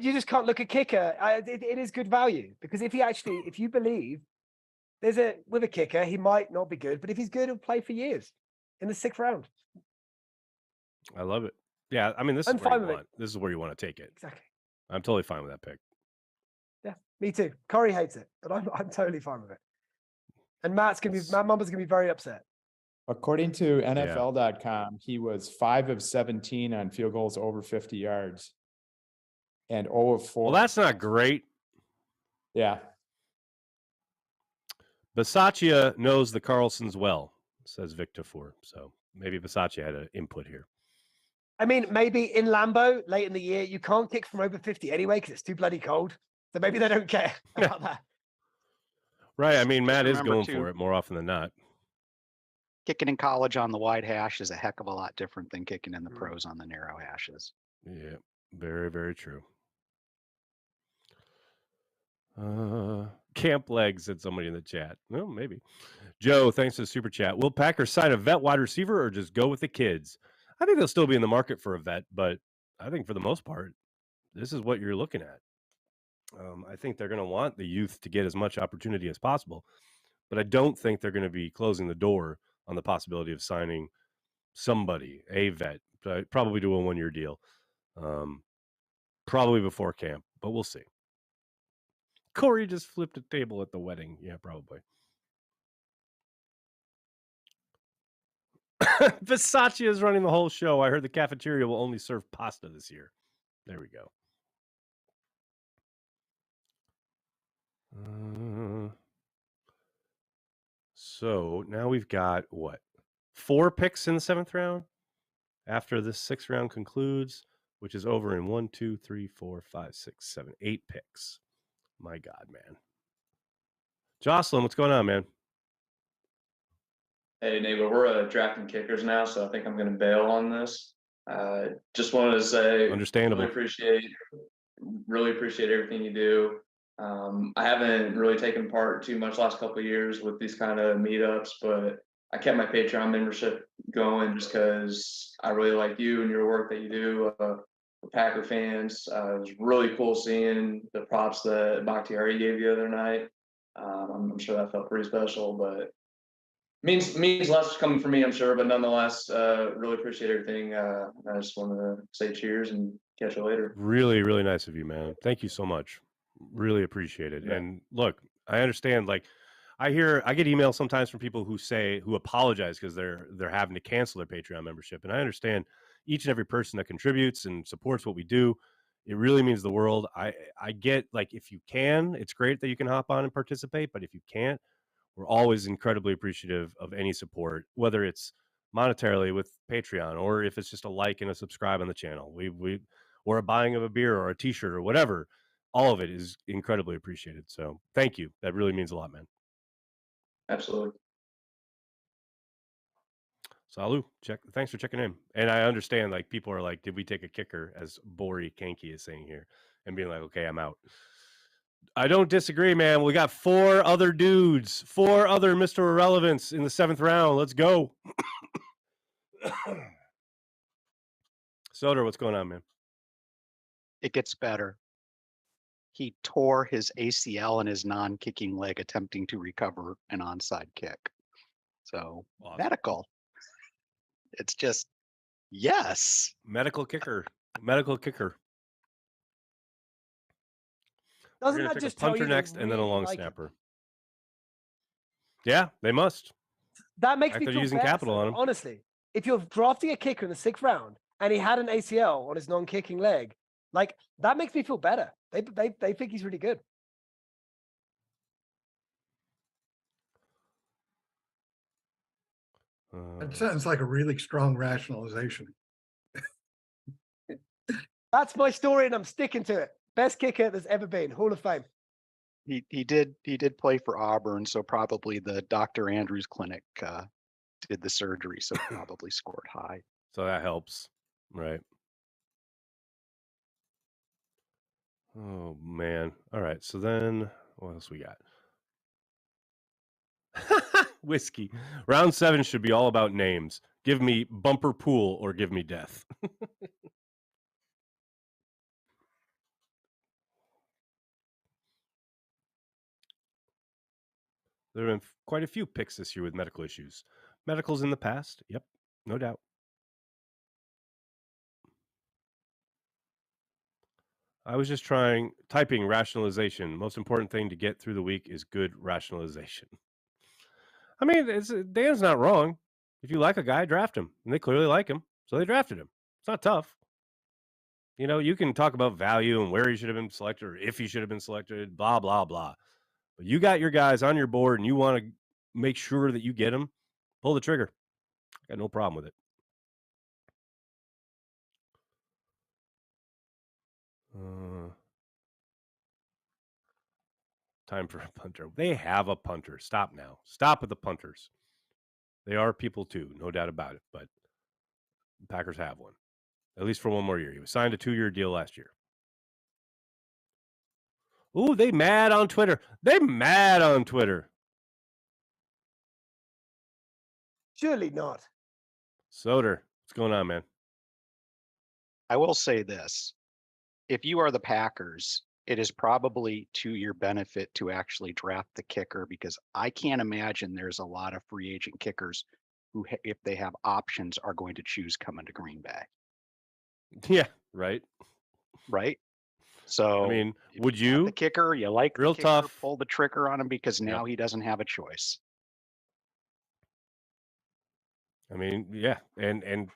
You just can't look at kicker. It is good value because if you believe with a kicker, he might not be good, but if he's good, he'll play for years in the 6th round. I love it. Yeah, I mean, this is where you want. This is where you want to take it. Exactly. I'm totally fine with that pick. Yeah, me too. Corey hates it, but I'm totally fine with it. And Matt Mumba's gonna be very upset. According to NFL.com, he was 5 of 17 on field goals over 50 yards. And 0 of 4. Well, that's not great. Yeah. Bisaccia knows the Carlsons well, says Victor Four. So maybe Bisaccia had an input here. I mean, maybe in Lambeau late in the year, you can't kick from over 50 anyway because it's too bloody cold. So maybe they don't care about that. Right. I mean, Matt is going for it more often than not. Kicking in college on the wide hash is a heck of a lot different than kicking in the pros on the narrow hashes. Yeah, very, very true. Camp legs, said somebody in the chat. Well, maybe. Joe, thanks to the super chat. Will Packers sign a vet wide receiver or just go with the kids? I think they'll still be in the market for a vet, but I think for the most part, this is what you're looking at. I think they're going to want the youth to get as much opportunity as possible, but I don't think they're going to be closing the door on the possibility of signing somebody, a vet, probably do a 1-year deal, probably before camp, but we'll see. Corey just flipped a table at the wedding. Yeah, probably. Versace is running the whole show. I heard the cafeteria will only serve pasta this year. There we go. So now we've got what? 4 picks in the 7th round after this 6th round concludes, which is over in 1, 2, 3, 4, 5, 6, 7, 8 picks. My God, man. Jocelyn, what's going on, man? Hey, Nagler, we're drafting kickers now, so I think I'm going to bail on this. Just wanted to say, understandable. Really appreciate everything you do. I haven't really taken part too much last couple of years with these kind of meetups, but I kept my Patreon membership going just because I really like you and your work that you do for Packer fans. It was really cool seeing the props that Bakhtiari gave you the other night. I'm sure that felt pretty special, but means less coming from me, I'm sure, but nonetheless, really appreciate everything. I just want to say cheers and catch you later. Really, really nice of you, man. Thank you so much. Really appreciate it. Yeah. And look, I understand. Like, I get emails sometimes from people who apologize because they're having to cancel their Patreon membership, and I understand each and every person that contributes and supports what we do. It really means the world. I get, like, if you can, it's great that you can hop on and participate, but if you can't, we're always incredibly appreciative of any support, whether it's monetarily with Patreon or if it's just a like and a subscribe on the channel. Or a buying of a beer or a t-shirt or whatever. All of it is incredibly appreciated. So thank you. That really means a lot, man. Absolutely. Salut. Thanks for checking in. And I understand, like, people are like, did we take a kicker, as Bori Kanki is saying here, and being like, okay, I'm out. I don't disagree, man. We got 4 other dudes, 4 other Mr. Irrelevance in the 7th round. Let's go. Soder, what's going on, man? It gets better. He tore his ACL in his non-kicking leg attempting to recover an onside kick. So awesome. Medical. It's just, yes. Medical kicker. Doesn't that just tell you next really and then a long like snapper? Him. Yeah, they must. That makes me feel using better, capital on him. Honestly, if you're drafting a kicker in the 6th round and he had an ACL on his non-kicking leg, like, that makes me feel better. They think he's really good. It sounds like a really strong rationalization. That's my story, and I'm sticking to it. Best kicker there's ever been, Hall of Fame. He did play for Auburn, so probably the Dr. Andrus clinic did the surgery, so probably scored high. So that helps, right? Oh man! All right, so then what else we got? Whiskey. Round 7 should be all about names. Give me bumper pool or give me death. There have been quite a few picks this year with medical issues. Medicals in the past, yep, no doubt. I was just typing rationalization. Most important thing to get through the week is good rationalization. I mean, Dan's not wrong. If you like a guy, draft him. And they clearly like him, so they drafted him. It's not tough. You know, you can talk about value and where he should have been selected or if he should have been selected, blah, blah, blah. But you got your guys on your board and you want to make sure that you get them, pull the trigger. Got no problem with it. Time for a punter. They have a punter. Stop now. Stop with the punters. They are people too, no doubt about it. But the Packers have one, at least for one more year. He was signed a 2-year deal last year. Ooh, they mad on Twitter. Surely not. Soder, what's going on, man? I will say this. If you are the Packers, it is probably to your benefit to actually draft the kicker, because I can't imagine there's a lot of free agent kickers who, if they have options, are going to choose coming to Green Bay. Yeah, right. Right. So, I mean, would got you? the kicker? You like the Real kicker? tough. Pull the trigger on him because now he doesn't have a choice. I mean, yeah, and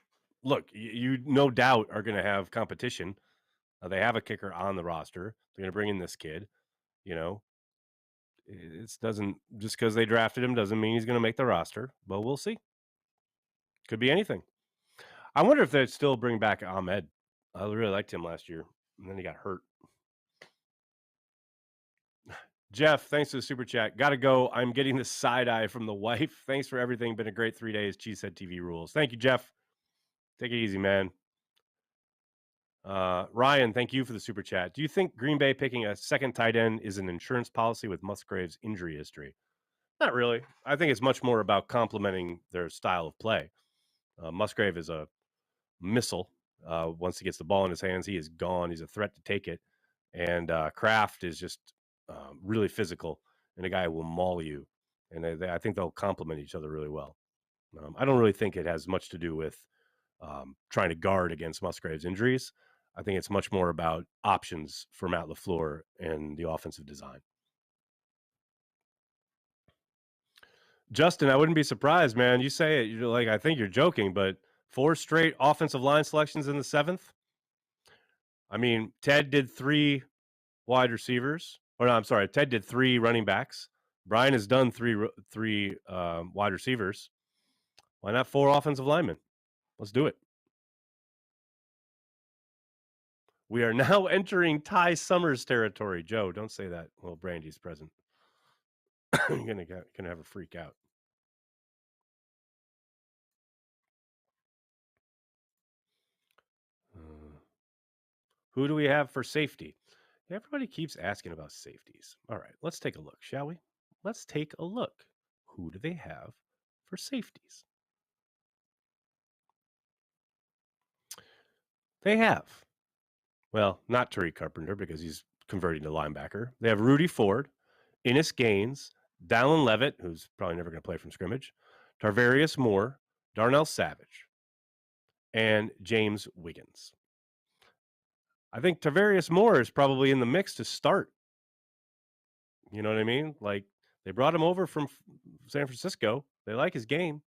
look, you no doubt are going to have competition. They have a kicker on the roster. They're going to bring in this kid. You know, it doesn't just because they drafted him doesn't mean he's going to make the roster. But we'll see. Could be anything. I wonder if they'd still bring back Ahmed. I really liked him last year, and then he got hurt. Jeff, thanks for the super chat. Got to go. I'm getting the side eye from the wife. Thanks for everything. Been a great 3 days. Cheesehead TV rules. Thank you, Jeff. Take it easy, man. Ryan, thank you for the super chat. Do you think Green Bay picking a second tight end is an insurance policy with Musgrave's injury history? Not really. I think it's much more about complementing their style of play. Musgrave is a missile. Once he gets the ball in his hands, he is gone. He's a threat to take it. And Kraft is just really physical and a guy who will maul you. And I think they'll complement each other really well. I don't really think it has much to do with trying to guard against Musgrave's injuries. I think it's much more about options for Matt LaFleur and the offensive design. Justin, I wouldn't be surprised, man. You say it, you're like, I think you're joking, but 4 straight offensive line selections in the 7th. I mean, Ted did 3 wide receivers. Or no, I'm sorry, Ted did 3 running backs. Brian has done 3 wide receivers. Why not 4 offensive linemen? Let's do it. We are now entering Ty Summers territory. Joe, don't say that. Well, Brandy's present. You're gonna have a freak out. Who do we have for safety? Everybody keeps asking about safeties. All right, let's take a look, shall we? Let's take a look. Who do they have for safeties? They have, well, not Tariq Carpenter because he's converting to linebacker. They have Rudy Ford, Innis Gaines, Dallin Levitt, who's probably never going to play from scrimmage, Tarvarius Moore, Darnell Savage, and James Wiggins. I think Tarvarius Moore is probably in the mix to start. You know what I mean? Like, they brought him over from San Francisco. They like his game.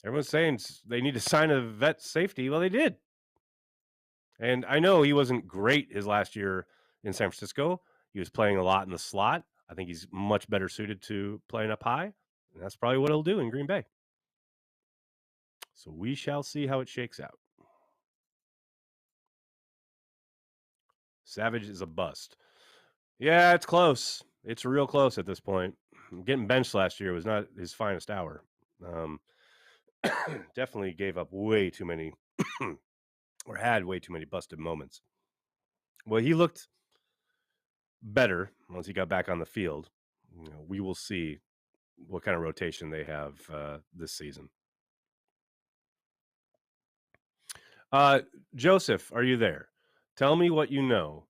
Everyone's saying they need to sign a vet safety. Well, they did. And I know he wasn't great his last year in San Francisco. He was playing a lot in the slot. I think he's much better suited to playing up high. And that's probably what he'll do in Green Bay. So we shall see how it shakes out. Savage is a bust. Yeah, it's close. It's real close at this point. Getting benched last year was not his finest hour. Definitely gave up way too many or had way too many busted moments. Well, he looked better once he got back on the field. You know, we will see what kind of rotation they have this season. Joseph, are you there? Tell me what you know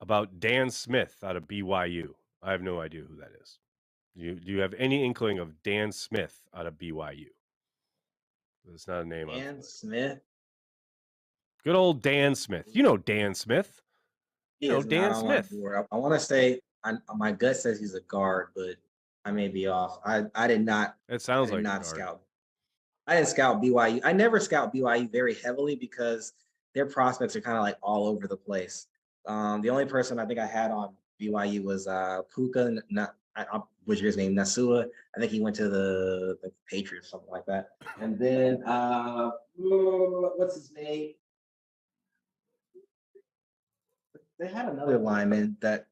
about Dan Smith out of BYU. I have no idea who that is. Do you have any inkling of Dan Smith out of BYU? It's not a name. Dan Smith. Good old Dan Smith. You know Dan Smith. You know Dan Smith. I want to say my gut says he's a guard, but I may be off. I did not. It sounds like not scout. I didn't scout BYU. I never scout BYU very heavily because their prospects are kind of like all over the place. The only person I think I had on BYU was Puka, what's his name, Nasua. I think he went to the Patriots, something like that. And then what's his name? They had another lineman that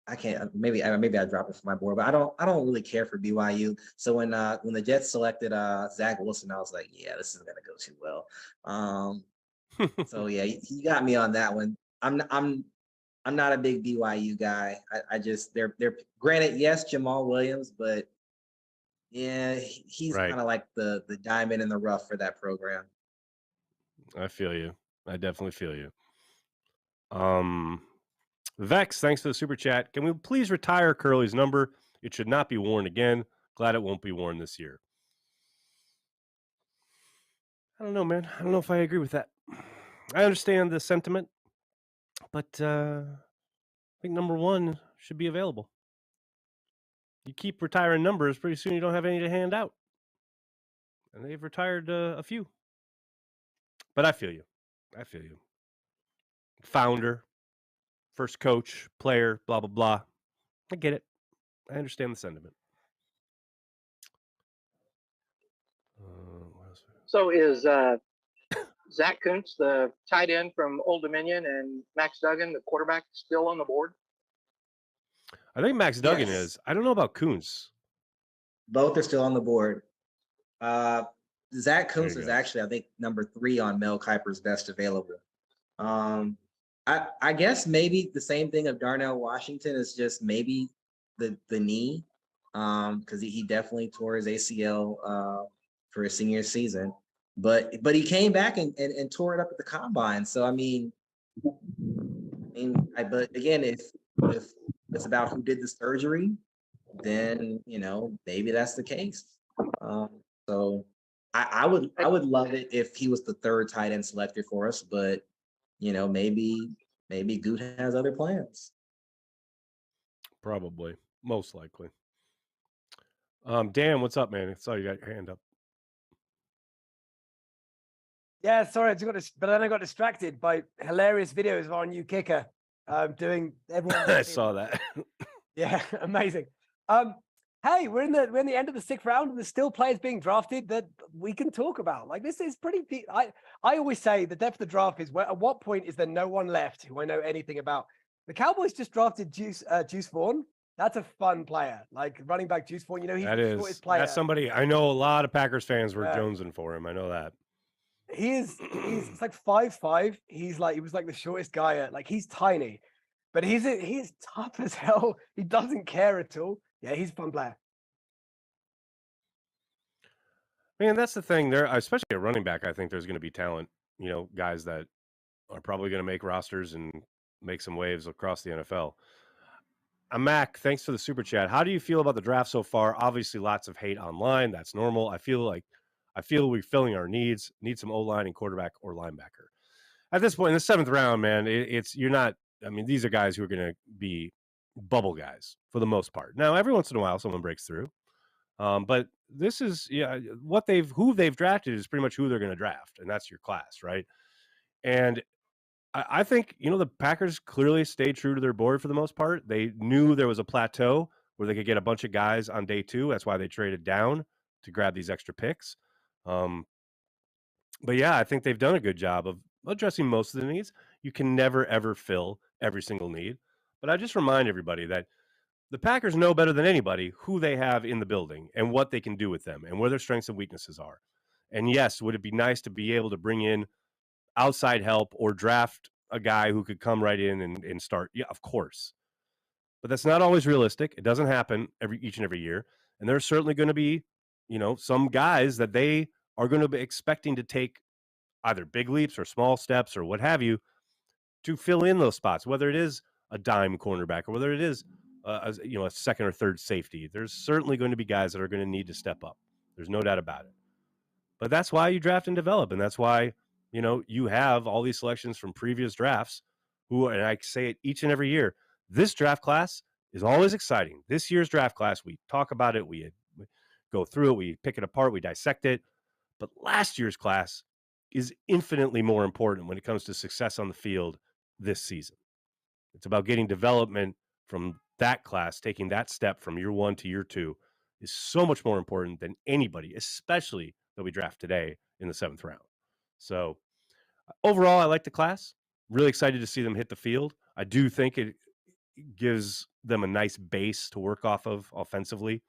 I can't. Maybe I dropped it from my board, but I don't really care for BYU. So when the Jets selected Zach Wilson, I was like, yeah, this isn't gonna go too well. So yeah, you got me on that one. I'm not a big BYU guy. I just they're granted, yes, Jamal Williams, but yeah, he's kind of like the diamond in the rough for that program. I feel you. I definitely feel you. Vex, thanks for the super chat. Can we please retire Curly's number? It should not be worn again. Glad it won't be worn this year. I don't know, man. I don't know if I agree with that. I understand the sentiment, but I think number 1 should be available. You keep retiring numbers, pretty soon you don't have any to hand out. And they've retired a few. But I feel you. Founder, first coach, player, blah, blah, blah. I get it. I understand the sentiment. So is Zach Kuntz, the tight end from Old Dominion, and Max Duggan, the quarterback, still on the board? I think Max Duggan is. I don't know about Kuntz. Both are still on the board. Zach Kuntz is actually, I think, number 3 on Mel Kiper's best available. I guess maybe the same thing of Darnell Washington is just maybe the knee, because he definitely tore his ACL for his senior season, but he came back and tore it up at the combine. So but again, if it's about who did the surgery, then maybe that's the case. So I would love it if he was the 3rd tight end selected for us, but maybe Goot has other plans. Probably, most likely. Dan, what's up, man? I saw you got your hand up. Yeah, sorry, but then I got distracted by hilarious videos of our new kicker doing everyone. I saw that. Yeah, amazing. Hey, we're in the end of the 6th round, and there's still players being drafted that we can talk about. Like, this is pretty deep. I always say the depth of the draft is at what point is there no one left who I know anything about? The Cowboys just drafted Juice Vaughn. That's a fun player, like running back Juice Vaughn. He's the shortest player. That's somebody I know. A lot of Packers fans were jonesing for him. I know that. He's like 5'5". He was like the shortest guy. He's tiny, but he's tough as hell. He doesn't care at all. Yeah, he's a fun player. Man, that's the thing there, especially at running back. I think there's going to be talent, guys that are probably going to make rosters and make some waves across the NFL. Mac, thanks for the super chat. How do you feel about the draft so far? Obviously, lots of hate online. That's normal. I feel we're filling our needs. Need some O-line and quarterback or linebacker. At this point in the 7th round, man, you're not. I mean, these are guys who are going to be bubble guys for the most part. Now, every once in a while, someone breaks through. But this is who they've drafted is pretty much who they're going to draft, and that's your class, right? And I think the Packers clearly stayed true to their board for the most part. They knew there was a plateau where they could get a bunch of guys on day 2. That's why they traded down to grab these extra picks. But yeah, I think they've done a good job of addressing most of the needs. You can never ever fill every single need, but I just remind everybody that the Packers know better than anybody who they have in the building and what they can do with them and where their strengths and weaknesses are. And yes, would it be nice to be able to bring in outside help or draft a guy who could come right in and start? Yeah, of course. But that's not always realistic. It doesn't happen each and every year. And there's certainly going to be, some guys that they are going to be expecting to take either big leaps or small steps or what have you to fill in those spots, whether it is a dime cornerback or whether it is a 2nd or 3rd safety. There's certainly going to be guys that are going to need to step up. There's no doubt about it. But that's why you draft and develop. And that's why, you have all these selections from previous drafts and I say it each and every year, this draft class is always exciting. This year's draft class, we talk about it, we go through it, we pick it apart, we dissect it. But last year's class is infinitely more important when it comes to success on the field this season. It's about getting development from that class, taking that step from year 1 to year 2 is so much more important than anybody, especially that we draft today in the 7th round. So overall, I like the class. Really excited to see them hit the field. I do think it gives them a nice base to work off of offensively,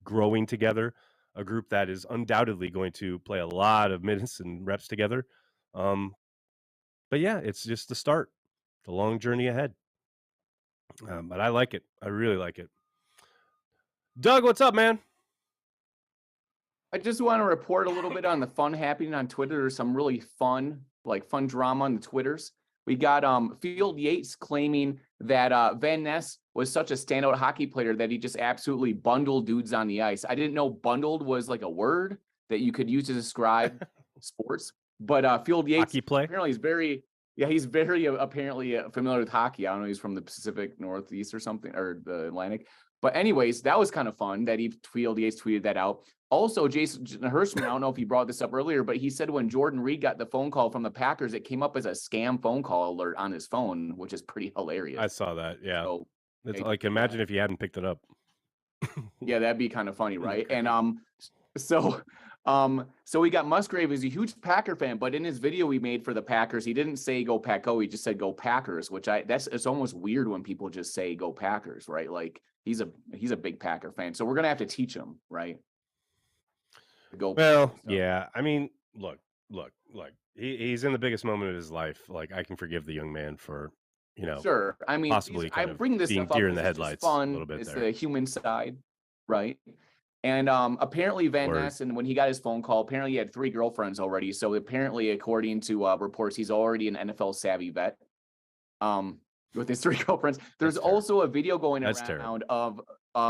growing together, a group that is undoubtedly going to play a lot of minutes and reps together. But yeah, it's just the start, the long journey ahead. But I like it. I really like it. Doug, what's up, man? I just want to report a little bit on the fun happening on Twitter. There's some really fun drama on the Twitters. We got Field Yates claiming that Van Ness was such a standout hockey player that he just absolutely bundled dudes on the ice. I didn't know bundled was like a word that you could use to describe sports. But Field Yates hockey play. Apparently he's very apparently familiar with hockey. I don't know, he's from the Pacific Northeast or something, or the Atlantic. But anyways, that was kind of fun that Field Yates tweeted that out. Also, Jason Hirschman, I don't know if he brought this up earlier, but he said when Jordan Reed got the phone call from the Packers, it came up as a scam phone call alert on his phone, which is pretty hilarious. I saw that. Yeah. So, it's like, imagine if you hadn't picked it up. Yeah, that'd be kind of funny, right? And so we got Musgrave is a huge Packer fan, but in his video he made for the Packers, he didn't say go Pack-O, he just said go Packers, which it's almost weird when people just say go Packers, right? Like he's a big Packer fan. So we're gonna have to teach him, right? Go. Well, yeah. I mean, look. He's in the biggest moment of his life. Like, I can forgive the young man for, sure. I mean, possibly I bring this being stuff deer up in the because it's headlights fun. a little bit. It's there. the human side, right? And apparently Van Ness, and when he got his phone call, apparently he had 3 girlfriends already. So apparently, according to reports, he's already an NFL savvy vet. With his 3 girlfriends. There's also a video going around of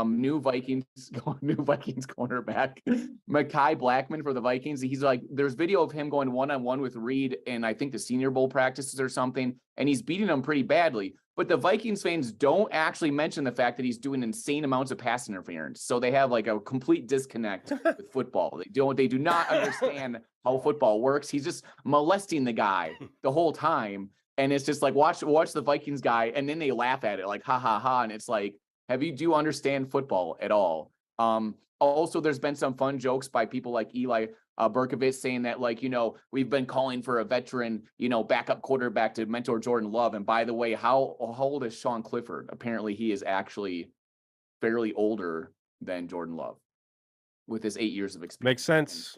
new Vikings cornerback Mekhi Blackman for the Vikings. He's like, there's video of him going one-on-one with Reed and I think the Senior Bowl practices or something, and he's beating him pretty badly. But the Vikings fans don't actually mention the fact that he's doing insane amounts of pass interference. So they have like a complete disconnect with football. They do not understand how football works. He's just molesting the guy the whole time. And it's just like, watch the Vikings guy, and then they laugh at it like, ha, ha, ha. And it's like, do you understand football at all? Also, there's been some fun jokes by people like Eli Berkovitz saying that, like, we've been calling for a veteran, backup quarterback to mentor Jordan Love. And by the way, how old is Sean Clifford? Apparently he is actually fairly older than Jordan Love with his 8 years of experience.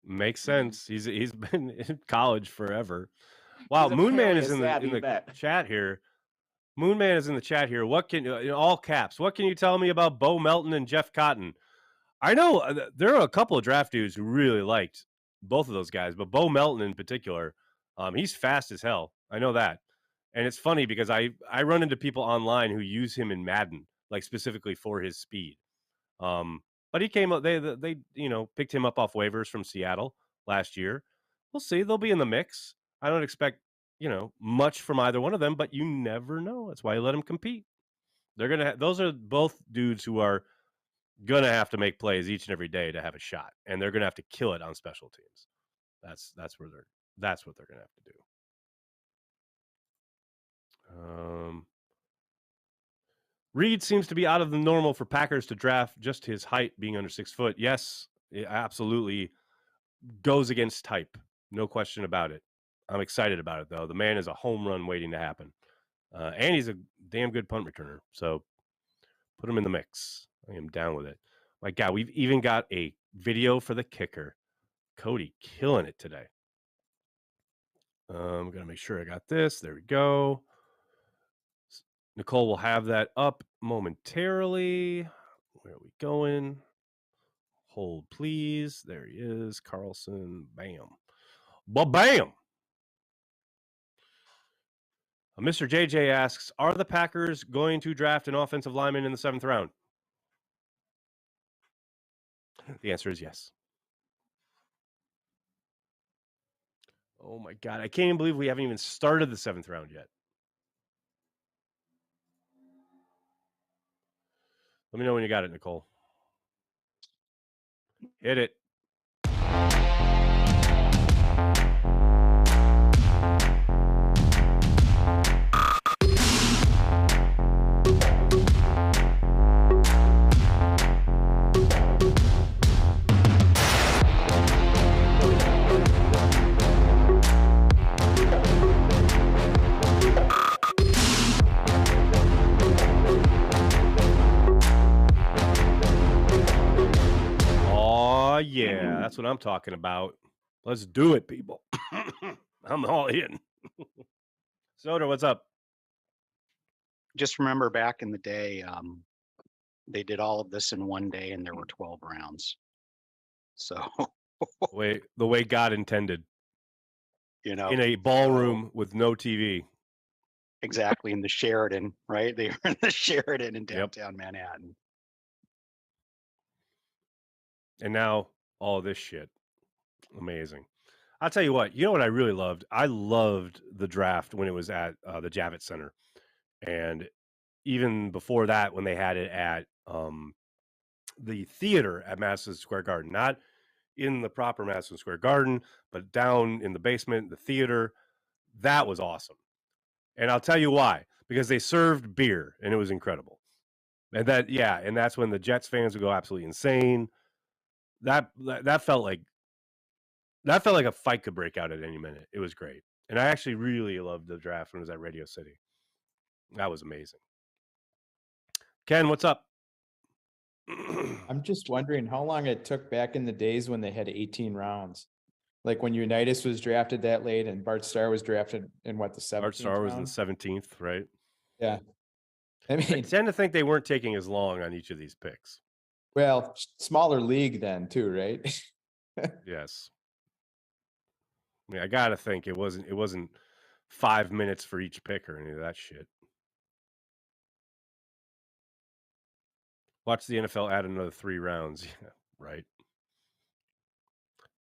Makes sense. He's been in college forever. Wow, Moonman is in the chat here. Moonman is in the chat here. What can, in all caps, what can you tell me about Bo Melton and Jeff Cotton? I know there are a couple of draft dudes who really liked both of those guys, but Bo Melton in particular, he's fast as hell. I know that. And it's funny because I run into people online who use him in Madden, like specifically for his speed. But he came up, they picked him up off waivers from Seattle last year. We'll see. They'll be in the mix. I don't expect, much from either one of them, but you never know. That's why you let them compete. Those are both dudes who are going to have to make plays each and every day to have a shot, and they're going to have to kill it on special teams. That's what they're going to have to do. Reed seems to be out of the normal for Packers to draft, just his height being under 6 foot. Yes, it absolutely goes against type. No question about it. I'm excited about it, though. The man is a home run waiting to happen. And he's a damn good punt returner. So put him in the mix. I am down with it. My God, we've even got a video for the kicker. Cody killing it today. I'm going to make sure I got this. There we go. Nicole will have that up momentarily. Where are we going? Hold, please. There he is. Carlson. Bam. Ba-bam. Mr. JJ asks, are the Packers going to draft an offensive lineman in the 7th round? The answer is yes. Oh, my God. I can't even believe we haven't even started the 7th round yet. Let me know when you got it, Nicole. Hit it. Yeah, that's what I'm talking about. Let's do it, people. I'm all in. Soder, what's up? Just remember back in the day, they did all of this in one day and there were 12 rounds. So the way God intended. In a ballroom with no TV. exactly in the Sheridan, right? They were in the Sheridan in downtown Manhattan. And now all this shit. Amazing. I'll tell you what, you know what I really loved? I loved the draft when it was at the Javits Center. And even before that, when they had it at the theater at Madison Square Garden, not in the proper Madison Square Garden, but down in the basement, the theater, that was awesome. And I'll tell you why, because they served beer and it was incredible. And that's when the Jets fans would go absolutely insane. That felt like a fight could break out at any minute. It was great. And I actually really loved the draft when it was at Radio City. That was amazing. Ken, what's up? I'm just wondering how long it took back in the days when they had 18 rounds. Like when Unitas was drafted that late and Bart Starr was drafted in what, the 17th Bart Starr was round? the 17th, right? Yeah. I mean, I tend to think they weren't taking as long on each of these picks. Well, smaller league then too, right? Yes. I mean, I gotta think it wasn't 5 minutes for each pick or any of that shit. Watch the NFL add another 3 rounds. Yeah, right.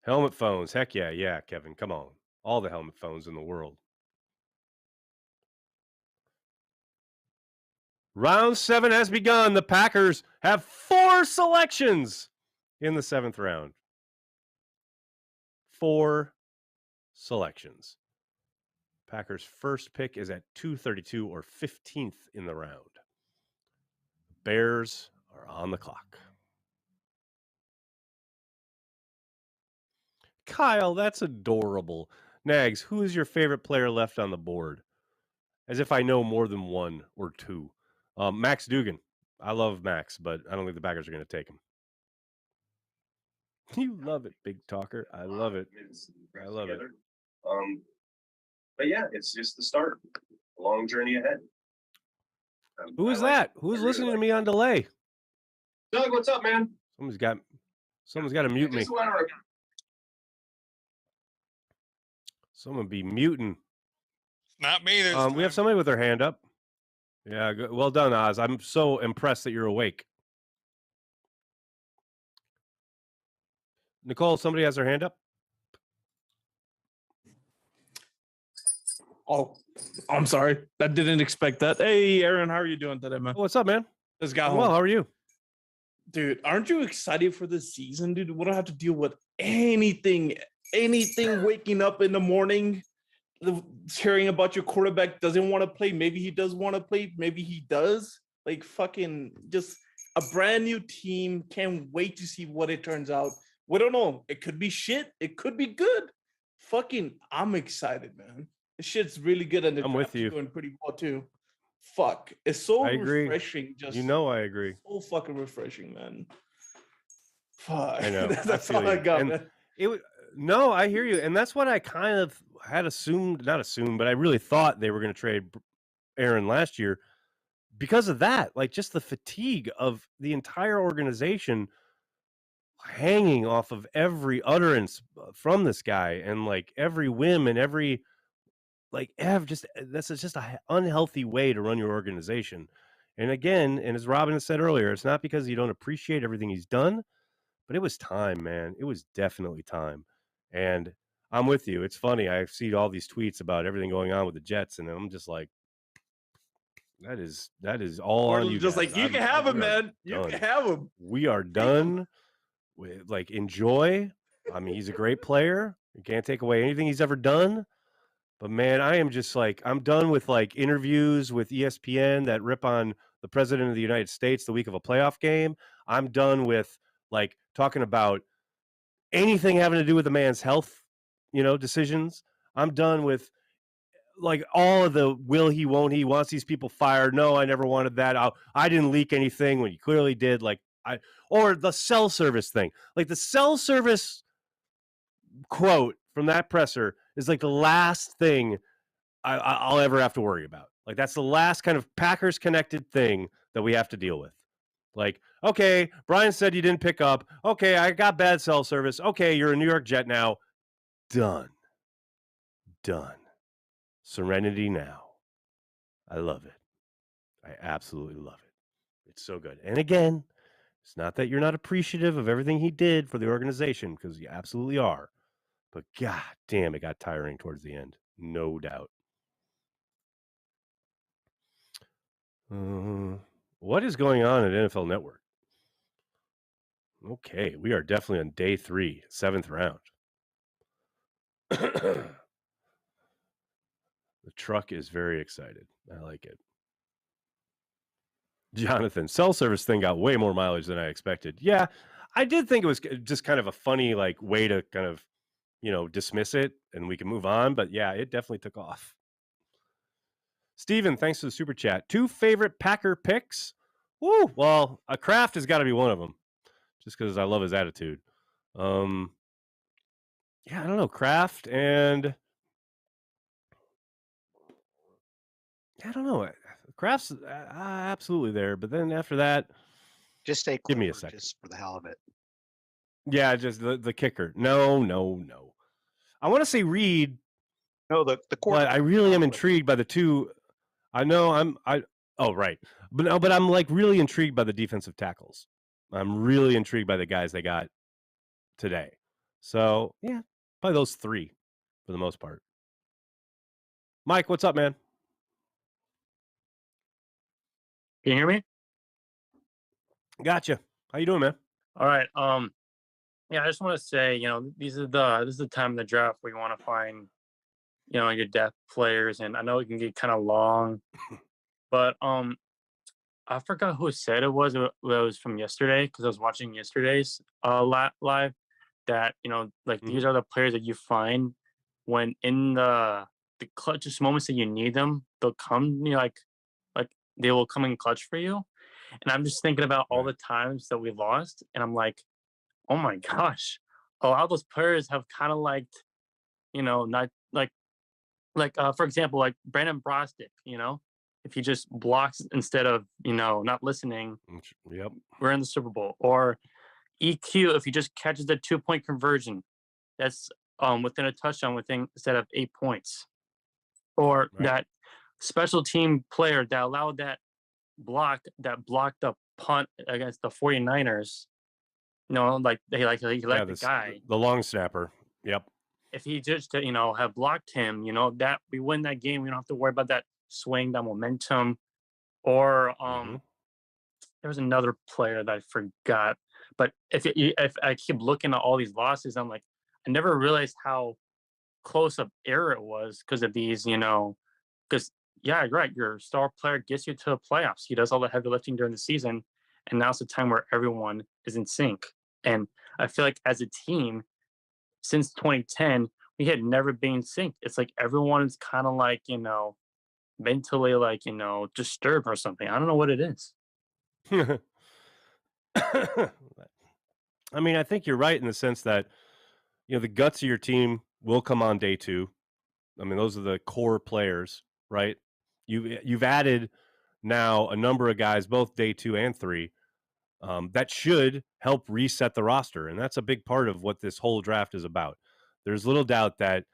Helmet phones. Heck yeah, Kevin. Come on. All the helmet phones in the world. Round 7 has begun. The Packers have 4 selections in the 7th round. 4 selections. Packers' first pick is at 232 or 15th in the round. Bears are on the clock. Kyle, that's adorable. Nags, who is your favorite player left on the board? As if I know more than 1 or 2. Max Dugan. I love Max, but I don't think the Packers are going to take him. You love it, big talker. I love it. I love it. But yeah, it's just the start. A long journey ahead. Who is that? Who's listening to me on delay? Doug, what's up, man? Someone's got to mute me. Someone be muting. Not me. We have somebody with their hand up. Yeah, well done, Oz. I'm so impressed that you're awake. Nicole, somebody has their hand up. Oh, I'm sorry. I didn't expect that. Hey, Aaron, how are you doing today, man? What's up, man? Just got home. Well, how are you? Dude, aren't you excited for this season, dude? We don't have to deal with anything waking up in the morning, hearing about your quarterback doesn't want to play. Maybe he does want to play. Maybe he does. Like fucking just a brand new team. Can't wait to see what it turns out. We don't know. It could be shit. It could be good. Fucking, I'm excited, man. This shit's really good, and I'm with you. Doing pretty well too. Fuck, it's so refreshing. Just I agree. So fucking refreshing, man. Fuck, I know. That's all I got, man. No, I hear you, and that's what I kind of had not assumed, but I really thought they were going to trade Aaron last year because of that. Like just the fatigue of the entire organization hanging off of every utterance from this guy, and like every whim and every. This is just an unhealthy way to run your organization. And again, and as Robin has said earlier, it's not because you don't appreciate everything he's done, but it was time, man. It was definitely time. And I'm with you. It's funny. I see all these tweets about everything going on with the Jets, and I'm just like, that is all on you. Just guys. like you can have him, man. You can have him. We are done. With enjoy. I mean, he's a great player. You can't take away anything he's ever done. But man, I am just I'm done with interviews with ESPN that rip on the president of the United States the week of a playoff game. I'm done with talking about anything having to do with the man's health, decisions. I'm done with all of the will he, won't he, wants these people fired. No, I never wanted that. I didn't leak anything when you clearly did. Or the cell service thing. The cell service quote from that presser is the last thing I'll ever have to worry about. That's the last kind of Packers connected thing that we have to deal with. Okay, Brian said you didn't pick up. Okay, I got bad cell service. Okay, you're a New York Jet now. Done. Serenity now. I love it. I absolutely love it. It's so good. And again, it's not that you're not appreciative of everything he did for the organization, because you absolutely are. But god damn, it got tiring towards the end. No doubt. What is going on at NFL Network? Okay, we are definitely on day 3, 7th round. The truck is very excited. I like it. Jonathan, cell service thing got way more mileage than I expected. Yeah, I did think it was just kind of a funny way to kind of, dismiss it and we can move on. But yeah, it definitely took off. Steven, thanks for the super chat. 2 favorite Packer picks? Woo! Well, a Kraft has got to be one of them, just because I love his attitude. Yeah, I don't know, Kraft and I don't know. Kraft's absolutely there, but then after that, just say give me a second, just for the hell of it. Yeah, just the kicker. No. I want to say Reed. No, the but I really am intrigued by the 2. I know oh right, but I'm really intrigued by the defensive tackles. I'm really intrigued by the guys they got today. So yeah, probably those 3 for the most part. Mike, what's up, man? Can you hear me? Gotcha. How you doing, man? All right. Yeah, I just want to say, this is the time in the draft where you want to find, your depth players, and I know it can get kind of long, but I forgot who said it was. It was from yesterday, because I was watching yesterday's live. That these are the players that you find when in the clutchest moments that you need them, they'll come. Like they will come in clutch for you. And I'm just thinking about all the times that we lost, and I'm like, oh my gosh, a lot of those players have kind of not for example, like Brandon Brostic, if he just blocks instead of, not listening, yep, we're in the Super Bowl. Or EQ, if he just catches the 2-point conversion, that's within a touchdown instead of 8 points. Or that special team player that allowed that blocked the punt against the 49ers. He let the guy. The long snapper. Yep. If he just, have blocked him, that we win that game. We don't have to worry about that swing, that momentum. Or there was another player that I forgot. But if I keep looking at all these losses, I'm like, I never realized how close of error it was because of these, because yeah, you're right. Your star player gets you to the playoffs. He does all the heavy lifting during the season. And now's the time where everyone is in sync. And I feel like as a team, since 2010, we had never been in sync. It's like everyone's kind of mentally disturbed or something. I don't know what it is. I mean, I think you're right in the sense that, the guts of your team will come on day 2. I mean, those are the core players, right? You've added now a number of guys, both day 2 and 3, that should help reset the roster. And that's a big part of what this whole draft is about. There's little doubt that,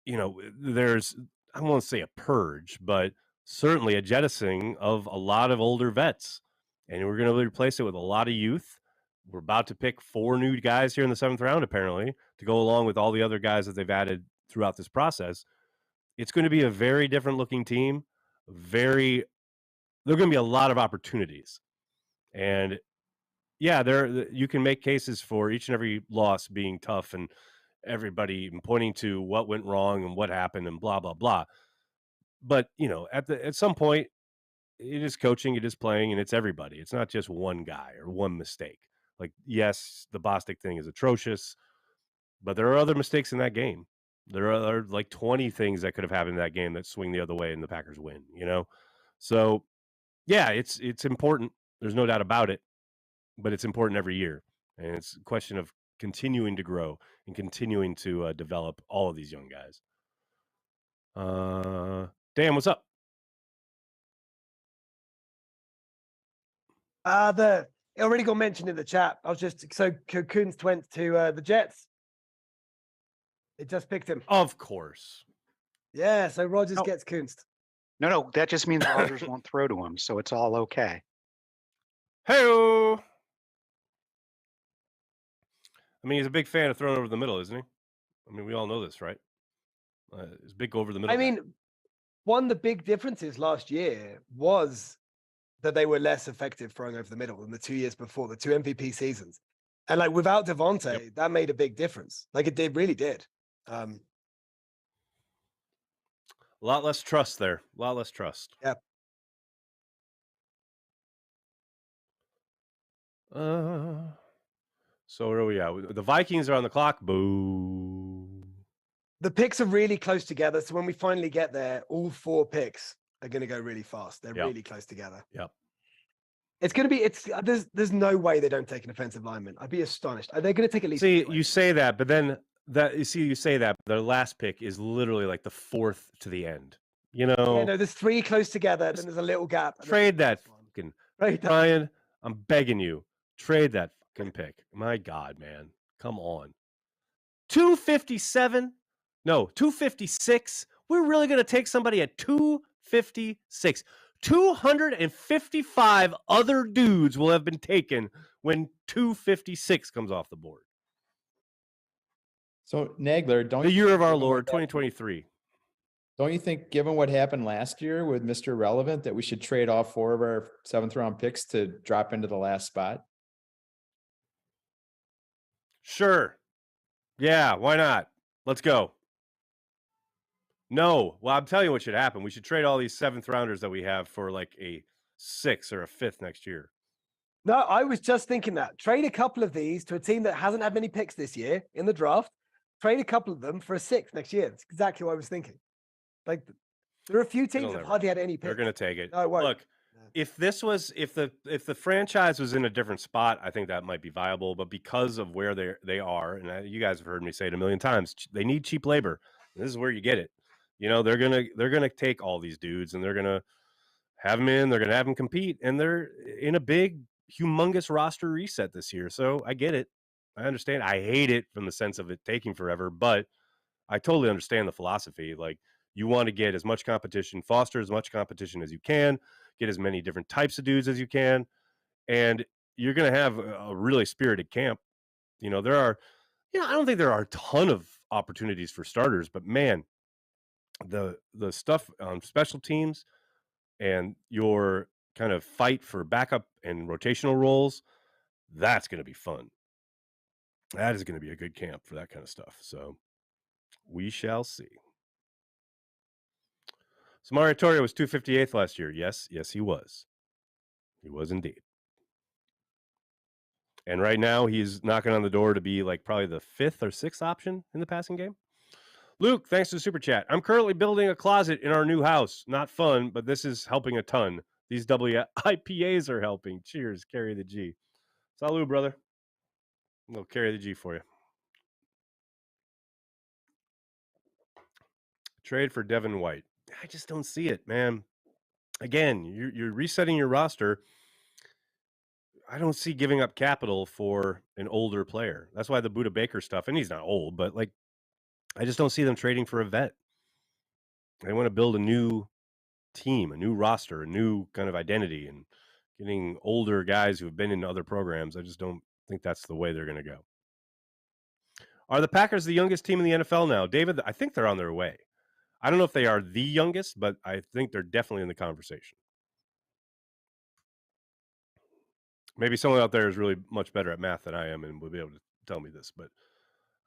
there's, I won't say a purge, but certainly a jettisoning of a lot of older vets. And we're going to replace it with a lot of youth. We're about to pick 4 new guys here in the 7th round, apparently, to go along with all the other guys that they've added throughout this process. It's going to be a very different looking team. There are going to be a lot of opportunities. And yeah, you can make cases for each and every loss being tough and everybody pointing to what went wrong and what happened and blah, blah, blah. But, at some point, it is coaching, it is playing, and it's everybody. It's not just one guy or one mistake. Like, yes, the Bostic thing is atrocious, but there are other mistakes in that game. There are like 20 things that could have happened in that game that swing the other way and the Packers win, So, yeah, it's important. There's no doubt about it, but it's important every year. And it's a question of continuing to grow and continuing to develop all of these young guys. Dan, what's up? It already got mentioned in the chat. I was just Kunst went to the Jets. It just picked him. Of course. Yeah, so Rodgers gets Kunst. No, that just means Rodgers won't throw to him, so it's all okay. Hey-o! I mean, he's a big fan of throwing over the middle, isn't he? I mean, we all know this, right? He's a big over the middle. I mean, one of the big differences last year was that they were less effective throwing over the middle than the 2 years before, the 2 MVP seasons. And like without Devontae, that made a big difference. Like it really did. A lot less trust there. A lot less trust. Yeah. So where are we at? The Vikings are on the clock. Boo. The picks are really close together. So when we finally get there, all 4 picks are going to go really fast. They're really close together. Yep. It's going to be, there's no way they don't take an offensive lineman. I'd be astonished. Are they going to take at least? See, you say that, but then you say that, but their last pick is literally like the 4th to the end. You know? Yeah, no, there's 3 close together. Then there's a little gap. Trade that fucking Ryan. I'm begging you. Trade that fucking pick. My God, man. Come on. 257? No, 256. We're really going to take somebody at 256. 255 other dudes will have been taken when 256 comes off the board. So Nagler, the year of our Lord, 2023. Don't you think, given what happened last year with Mr. Relevant, that we should trade off 4 of our 7th round picks to drop into the last spot? Sure. Yeah, why not? Let's go. No. Well, I'm telling you what should happen. We should trade all these 7th rounders that we have for like a 6th or a 5th next year. No, I was just thinking that. Trade a couple of these to a team that hasn't had many picks this year in the draft. Trade a couple of them for a 6th next year. That's exactly what I was thinking. Like, there are a few teams that have hardly had any picks. They're going to take it. No, it won't. Look, if the franchise was in a different spot, I think that might be viable. But because of where they are, and you guys have heard me say it a million times, they need cheap labor. This is where you get it. You know, they're gonna take all these dudes and they're gonna have them in. They're gonna have them compete, and they're in a big, humongous roster reset this year. So I get it. I understand. I hate it from the sense of it taking forever, but I totally understand the philosophy. Like, you want to get as much competition, foster as much competition as you can, get as many different types of dudes as you can, and you're going to have a really spirited camp. You know, I don't think there are a ton of opportunities for starters, but man, the stuff on special teams and your kind of fight for backup and rotational roles, that's going to be fun. That is going to be a good camp for that kind of stuff. So we shall see. Samori Toure was 258th last year. Yes, he was. He was indeed. And right now he's knocking on the door to be like probably the 5th or 6th option in the passing game. Luke, thanks to the super chat. I'm currently building a closet in our new house. Not fun, but this is helping a ton. These WIPAs are helping. Cheers. Carry the G. Salud, brother. We'll carry the G for you. Trade for Devin White. I just don't see it, man. Again, you're resetting your roster. I don't see giving up capital for an older player. That's why the Budda Baker stuff, and he's not old, but like, I just don't see them trading for a vet. They want to build a new team, a new roster, a new kind of identity, and getting older guys who have been in other programs. I just don't think that's the way they're going to go. Are the Packers the youngest team in the NFL now? David, I think they're on their way. I don't know if they are the youngest, but I think they're definitely in the conversation. Maybe someone out there is really much better at math than I am and will be able to tell me this, but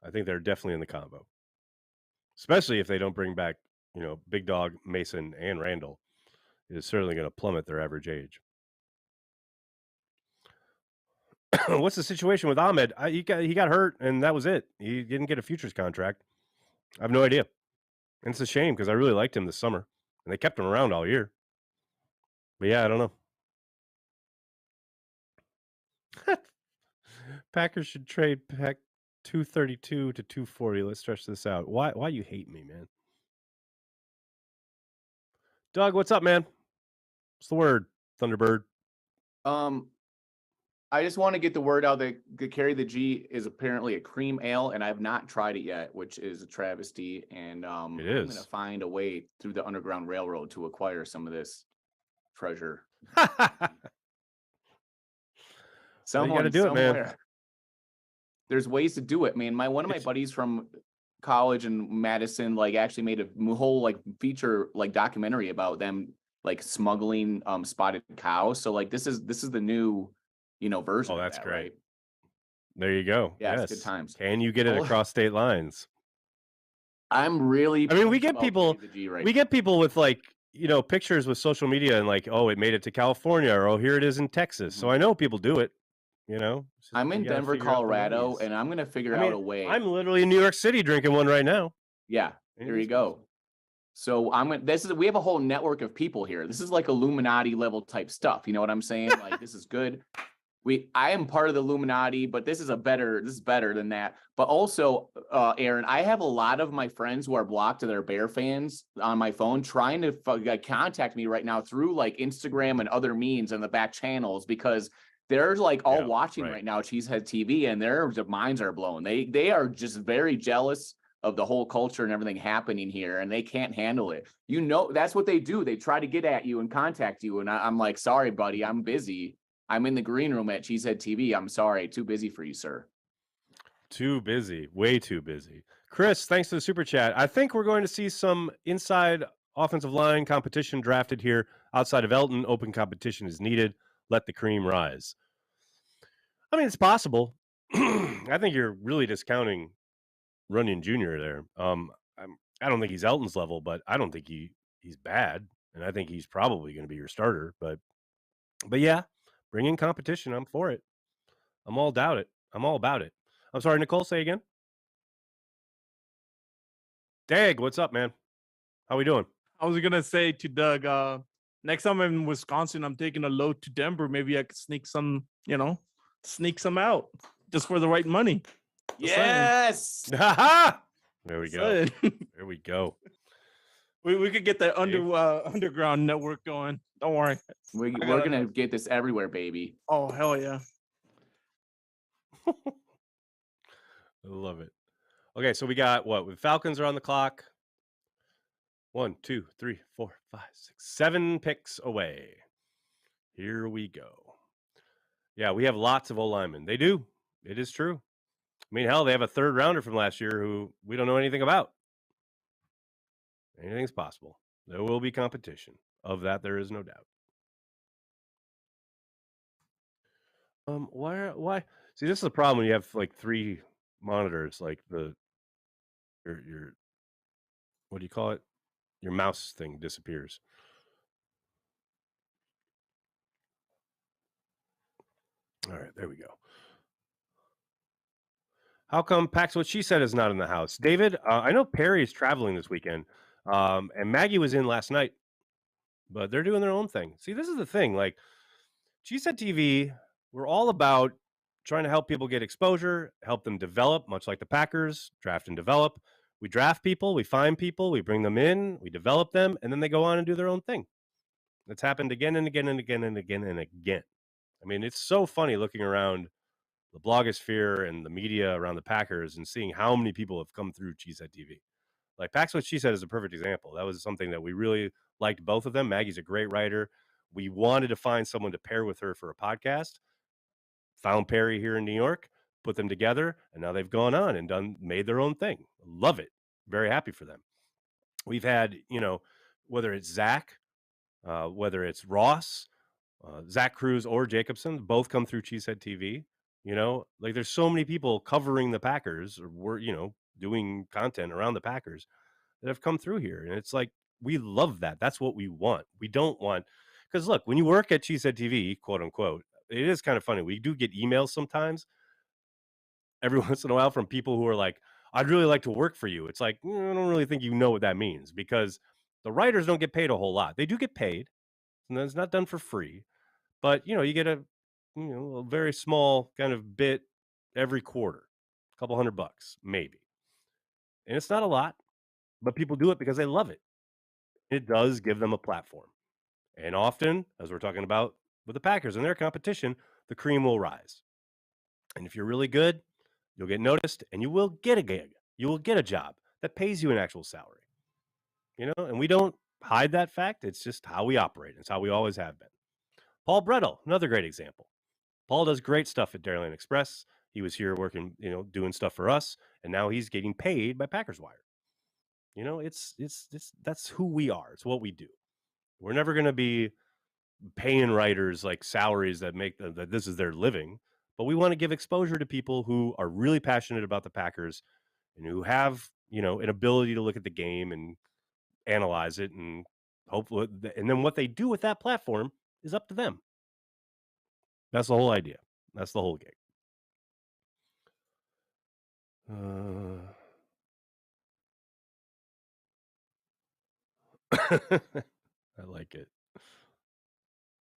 I think they're definitely in the combo. Especially if they don't bring back, Big Dog, Mason, and Randall. It is certainly going to plummet their average age. What's the situation with Ahmed? He got hurt, and that was it. He didn't get a futures contract. I have no idea. And it's a shame because I really liked him this summer, and they kept him around all year. But yeah, I don't know. Packers should trade Peck 232 to 240. Let's stretch this out. Why you hate me, man? Doug, what's up, man? What's the word, Thunderbird? I I just want to get the word out that the Carry the G is apparently a cream ale, and I've not tried it yet, which is a travesty. And I'm going to find a way through the Underground Railroad to acquire some of this treasure. Someone, you got to do somewhere. it, man. There's ways to do it, man. One of my buddies from college in Madison, like, actually made a whole like feature like documentary about them like smuggling spotted cows. So like this is the new, version. Oh, that's of that, great. Right? There you go. Yeah, yes. it's good times. Can you get it across state lines? I'm really. I mean, we get people. We get people with like pictures with social media and like, oh, it made it to California, or oh, here it is in Texas. So I know people do it. I'm in Denver, Colorado, and I'm gonna figure out a way. I'm literally in New York City drinking one right now. Yeah, there you go. So we have a whole network of people here. This is like Illuminati level type stuff. You know what I'm saying? Like, this is good. I am part of the Illuminati, but this is better than that. But also, Aaron, I have a lot of my friends who are blocked to their Bear fans on my phone trying to contact me right now through like Instagram and other means and the back channels, because they're like all watching right now Cheesehead TV, and their minds are blown. They are just very jealous of the whole culture and everything happening here, and they can't handle it. That's what they do. They try to get at you and contact you, and I'm like, sorry, buddy, I'm busy. I'm in the green room at Cheesehead TV. I'm sorry, too busy for you, sir. Too busy, way too busy. Chris, thanks for the super chat. I think we're going to see some inside offensive line competition drafted here. Outside of Elton, open competition is needed. Let the cream rise. I mean, it's possible. I think you're really discounting Runyon Jr. there. I don't think he's Elton's level, but I don't think he's bad, and I think he's probably going to be your starter. But yeah, bring in competition. I'm for it. I'm all about it. I'm sorry, Nicole. Say again. Dag, what's up, man? How we doing? I was gonna say to Doug, next time I'm in Wisconsin, I'm taking a load to Denver. Maybe I could sneak some out just for the right money. Yes. There we go. There we go. We could get that underground network going. Don't worry. We're gonna get this everywhere, baby. Oh, hell yeah. I love it. Okay, so we got what? Falcons are on the clock. 1, 2, 3, 4, 5, 6, 7 picks away. Here we go. Yeah, we have lots of O-linemen. They do. It is true. I mean, hell, they have a third rounder from last year who we don't know anything about. Anything's possible. There will be competition. Of that, there is no doubt. Why? See, this is the problem when you have like 3 monitors, like your what do you call it? Your mouse thing disappears. All right, there we go. How come Pax What She Said is not in the house? David, I know Perry is traveling this weekend, and Maggie was in last night, but they're doing their own thing. See, this is the thing. Like, Cheesehead TV, we're all about trying to help people get exposure, help them develop, much like the Packers, draft and develop. We draft people, we find people, we bring them in, we develop them, and then they go on and do their own thing. That's happened again and again and again and again and again. I mean, it's so funny looking around the blogosphere and the media around the Packers and seeing how many people have come through Cheesehead TV. Like, Pax What She Said is a perfect example. That was something that we really liked, both of them. Maggie's a great writer. We wanted to find someone to pair with her for a podcast. Found Perry here in New York, put them together, and now they've gone on and made their own thing. Love it. Very happy for them. We've had, whether it's Zach, whether it's Ross, Zach Cruz or Jacobson, both come through Cheesehead TV. Like, there's so many people covering the Packers, or we're, doing content around the Packers that have come through here. And it's like, we love that. That's what we want. We don't want, because look, when you work at Cheesehead TV, quote unquote, it is kind of funny. We do get emails sometimes every once in a while from people who are like, I'd really like to work for you. It's like, I don't really think you know what that means, because the writers don't get paid a whole lot. They do get paid, and it's not done for free. But, you get a very small kind of bit every quarter, a couple $100, maybe. And it's not a lot, but people do it because they love it. It does give them a platform. And often, as we're talking about with the Packers and their competition, the cream will rise. And if you're really good, you'll get noticed and you will get a gig. You will get a job that pays you an actual salary. And we don't hide that fact. It's just how we operate. It's how we always have been. Paul Brettel, another great example. Paul does great stuff at Dairyland Express. He was here working, doing stuff for us, and now he's getting paid by Packers Wire. It's that's who we are. It's what we do. We're never going to be paying writers like salaries that make that this is their living, but we want to give exposure to people who are really passionate about the Packers and who have, an ability to look at the game and analyze it, and hopefully, and then what they do with that platform is up to them. That's the whole idea. That's the whole gig. I like it.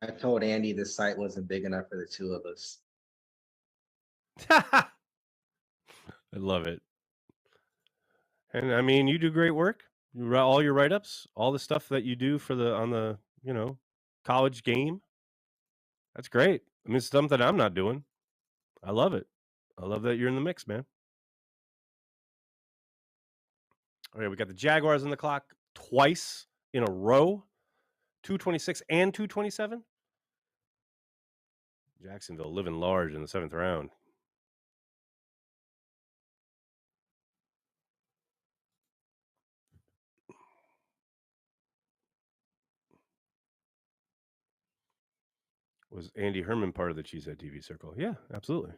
I told Andy the site wasn't big enough for the two of us. I love it. And I mean, you do great work. You write all your write-ups, all the stuff that you do for on the college game. That's great. I mean, it's something I'm not doing. I love it. I love that you're in the mix, man. Okay, we got the Jaguars on the clock twice in a row, 226 and 227. Jacksonville living large in the 7th round. Was Andy Herman part of the Cheesehead TV circle? Yeah, absolutely.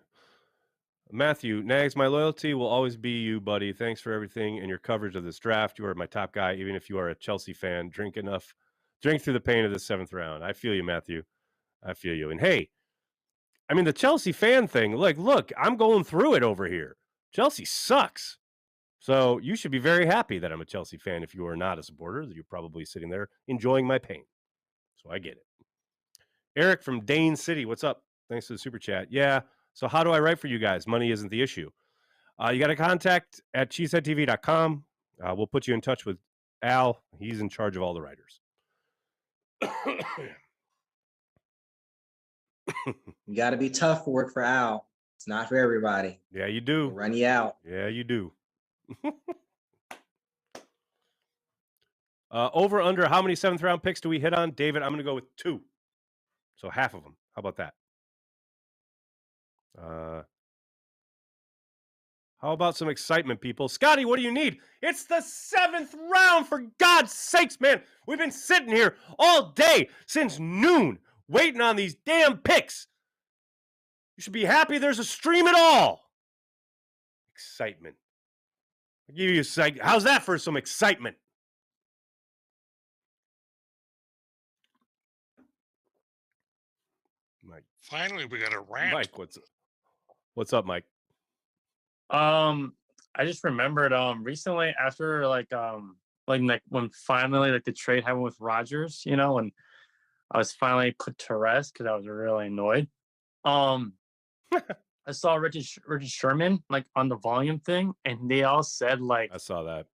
Matthew, Nags, my loyalty will always be you, buddy. Thanks for everything and your coverage of this draft. You are my top guy, even if you are a Chelsea fan. Drink through the pain of the 7th round. I feel you, Matthew. I feel you. And hey, I mean, the Chelsea fan thing, look, I'm going through it over here. Chelsea sucks. So you should be very happy that I'm a Chelsea fan. If you are not a supporter, you're probably sitting there enjoying my pain. So I get it. Eric from Dane City, what's up? Thanks for the super chat. Yeah, so how do I write for you guys? Money isn't the issue. You got to contact at cheeseheadtv.com. We'll put you in touch with Al. He's in charge of all the writers. You got to be tough to work for Al. It's not for everybody. Yeah, you do. He'll run you out. Yeah, you do. Over, under, how many 7th round picks do we hit on? David, I'm going to go with 2. So half of them. How about that? How about some excitement, people? Scotty, what do you need? It's the 7th round, for God's sakes, man. We've been sitting here all day since noon waiting on these damn picks. You should be happy there's a stream at all. Excitement. I'll give you a how's that for some excitement? Mike. Finally, we got a rant. Mike, what's up, Mike? I just remembered recently after like when finally like the trade happened with Rodgers, and I was finally put to rest because I was really annoyed. I saw Richard Sherman like on the volume thing, and they all said like, I saw that.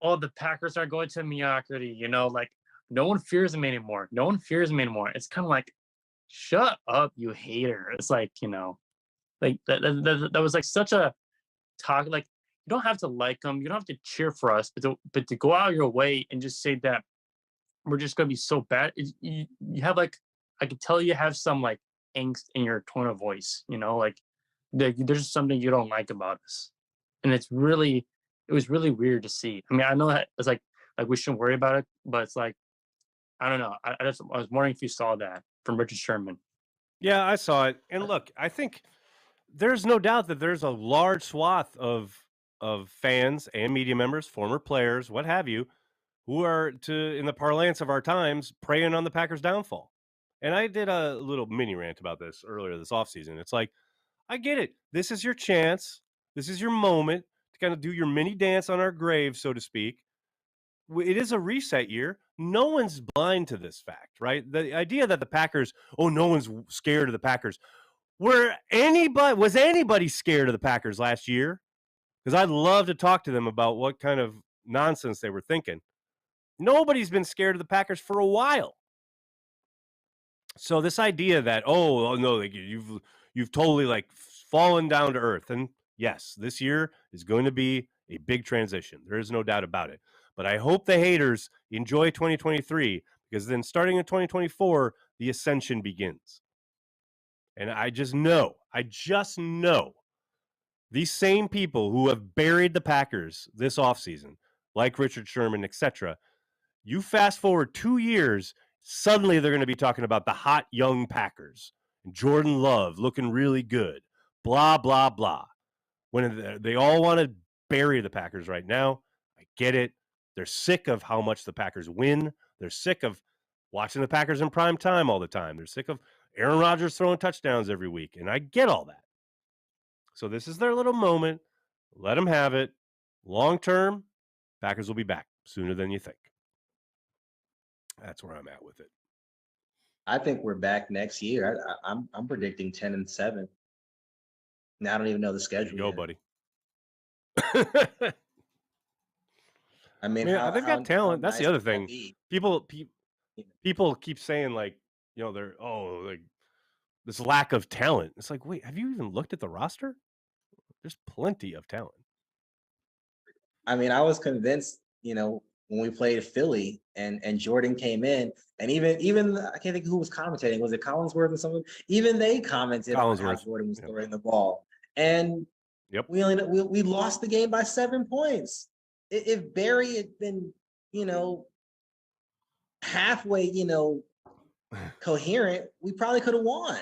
Oh, the Packers are going to mediocrity, like no one fears them anymore. No one fears them anymore. It's kind of like, shut up, you hater. It's like, like that was like such a talk. Like, you don't have to like them, you don't have to cheer for us, but to go out of your way and just say that we're just gonna be so bad. You have like, I could tell you have some like angst in your tone of voice, like there's something you don't like about us, and it was really weird to see. I mean, I know that it's like we shouldn't worry about it, but it's like, I don't know. I was wondering if you saw that from Richard Sherman. Yeah, I saw it. And look, I think there's no doubt that there's a large swath of fans and media members, former players, what have you, who are, in the parlance of our times, preying on the Packers' downfall. And I did a little mini rant about this earlier this offseason. It's like, I get it. This is your chance. This is your moment to kind of do your mini dance on our grave, so to speak. It is a reset year. No one's blind to this fact, right? The idea that the Packers, no one's scared of the Packers. Was anybody scared of the Packers last year? Because I'd love to talk to them about what kind of nonsense they were thinking. Nobody's been scared of the Packers for a while. So this idea that, oh no, like you've totally like fallen down to earth. And yes, this year is going to be a big transition. There is no doubt about it. But I hope the haters enjoy 2023, because then starting in 2024, the ascension begins. And I just know these same people who have buried the Packers this offseason, like Richard Sherman, etc. You fast forward 2 years, suddenly they're going to be talking about the hot young Packers and Jordan Love looking really good, blah, blah, blah. When they all want to bury the Packers right now, I get it. They're sick of how much the Packers win. They're sick of watching the Packers in prime time all the time. They're sick of Aaron Rodgers throwing touchdowns every week, and I get all that. So this is their little moment. Let them have it. Long term, Packers will be back sooner than you think. That's where I'm at with it. I think we're back next year. I'm predicting 10-7. Now I don't even know the schedule. Go, buddy. I mean, they've got talent. That's the other thing. People keep saying like, they're like this lack of talent. It's like, wait, have you even looked at the roster? There's plenty of talent. I mean, I was convinced, when we played Philly and Jordan came in, and even I can't think of who was commentating. Was it Collinsworth or someone? Even they commented on how Jordan was throwing the ball, and we lost the game by 7 points. If Barry had been, halfway, coherent, we probably could have won.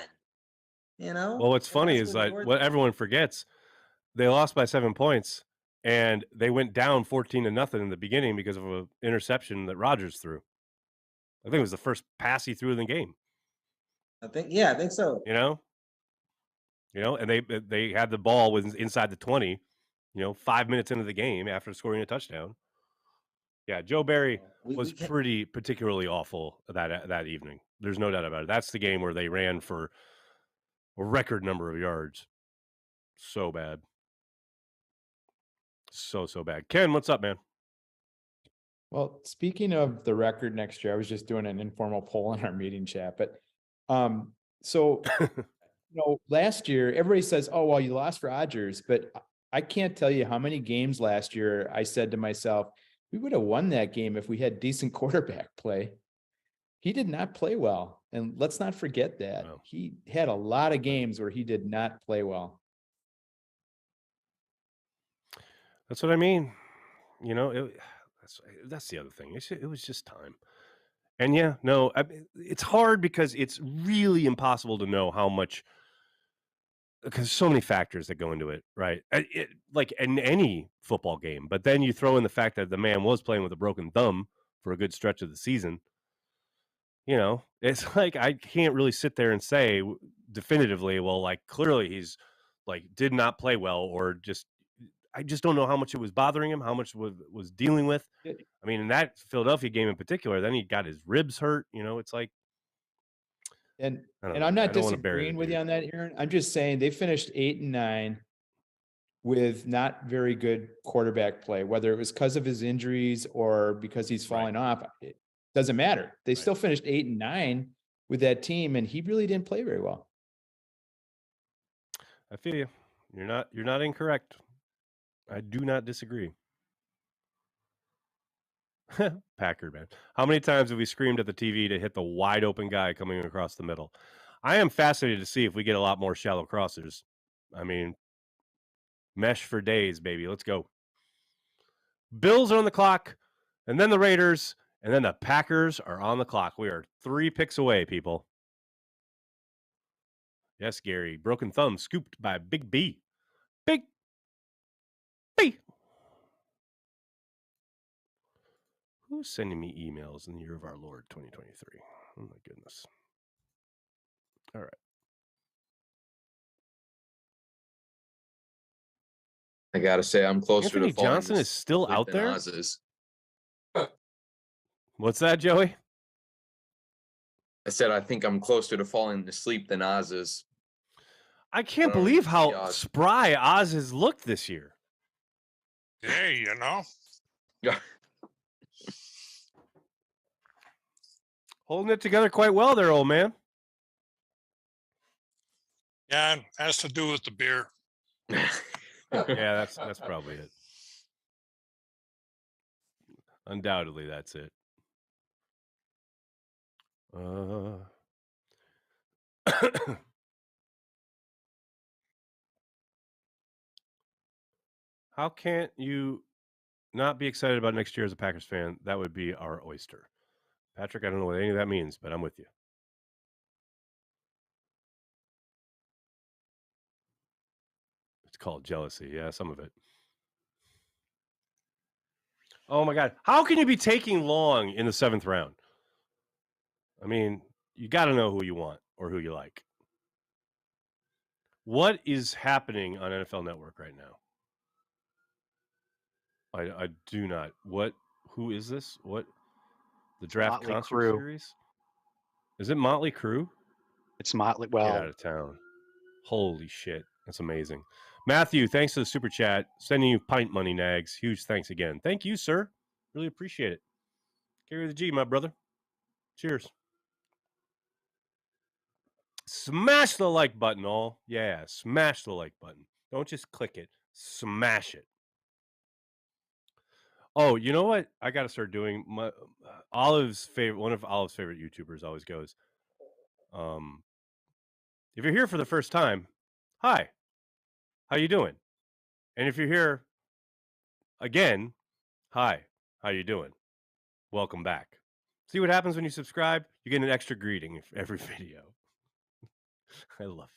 Well, what's funny is that what everyone forgets, they lost by 7 points. And they went down 14-0 in the beginning because of an interception that Rodgers threw. I think it was the first pass he threw in the game. I think so. And they had the ball inside the 20, 5 minutes into the game after scoring a touchdown. Yeah, Joe Barry was pretty particularly awful that evening. There's no doubt about it. That's the game where they ran for a record number of yards. So bad. So bad. Ken, what's up, man? Well, speaking of the record next year, I was just doing an informal poll in our meeting chat, but last year everybody says, "Oh, well, you lost Rodgers," but I can't tell you how many games last year I said to myself, we would have won that game if we had decent quarterback play. He did not play well, and let's not forget that. Wow. He had a lot of games where he did not play well. That's what I mean. That's the other thing. It was just time. And it's hard because it's really impossible to know how much, because so many factors that go into it, right? Like in any football game. But then you throw in the fact that the man was playing with a broken thumb for a good stretch of the season. It's like I can't really sit there and say definitively, well, like clearly he's like did not play well, or I just don't know how much it was bothering him, how much was dealing with. I mean, in that Philadelphia game in particular, then he got his ribs hurt. It's like, and I'm not disagreeing with you on that, Aaron. I'm just saying they finished 8-9 with not very good quarterback play, whether it was because of his injuries or because he's falling off. It doesn't matter. They still finished 8-9 with that team, and he really didn't play very well. I feel you. You're not incorrect. I do not disagree. Packard, man. How many times have we screamed at the TV to hit the wide open guy coming across the middle? I am fascinated to see if we get a lot more shallow crossers. I mean, mesh for days, baby. Let's go. Bills are on the clock, and then the Raiders, and then the Packers are on the clock. We are 3 picks away, people. Yes, Gary. Broken thumb scooped by Big B. Big B. Who's sending me emails in the year of our Lord 2023? Oh, my goodness. All right. I got to say, I'm closer Anthony to falling Johnson is still out there? Oz is. What's that, Joey? I said, I think I'm closer to falling asleep than Oz is. I can't believe how spry Oz has looked this year. Hey, Yeah. Holding it together quite well there, old man. Yeah, it has to do with the beer. Yeah, that's probably it. Undoubtedly, that's it. How can't you not be excited about next year as a Packers fan? That would be our oyster. Patrick, I don't know what any of that means, but I'm with you. It's called jealousy. Yeah, some of it. Oh my God. How can you be taking long in the 7th round? I mean, you got to know who you want or who you like. What is happening on NFL Network right now? I do not. What? Who is this? What? The draft Motley concert Crue. series? Is it Motley Crue? It's Motley. Get out Well, of town. Holy shit. That's amazing. Matthew, thanks for the super chat. Sending you pint money, Nags. Huge thanks again. Thank you, sir. Really appreciate it. Carry the G, my brother. Cheers. Smash the like button, all. Yeah, smash the like button. Don't just click it. Smash it. Oh, you know what? I got to start doing. My Olive's favorite. One of Olive's favorite YouTubers always goes, if you're here for the first time, hi, how you doing? And if you're here again, hi, how you doing? Welcome back. See what happens when you subscribe? You get an extra greeting for every video. I love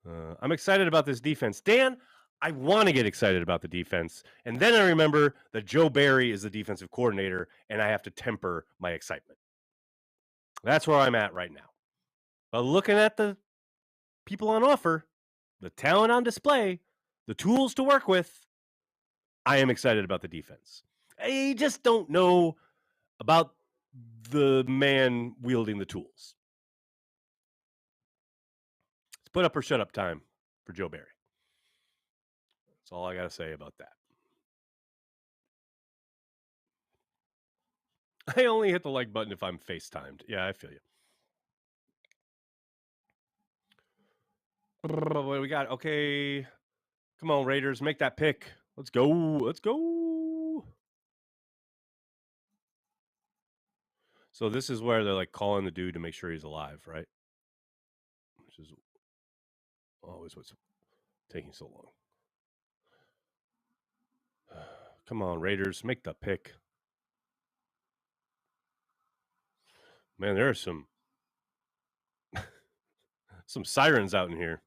that. I'm excited about this defense. Dan, I want to get excited about the defense. And then I remember that Joe Barry is the defensive coordinator, and I have to temper my excitement. That's where I'm at right now. But looking at the people on offer, the talent on display, the tools to work with, I am excited about the defense. I just don't know about the man wielding the tools. It's put up or shut up time for Joe Barry. That's all I got to say about that. I only hit the like button if I'm FaceTimed. Yeah, I feel you. What do we got? Okay. Come on, Raiders. Make that pick. Let's go. Let's go. So this is where they're like calling the dude to make sure he's alive, right? Which is always what's taking so long. Come on, Raiders. Make the pick. Man, there are some sirens out in here.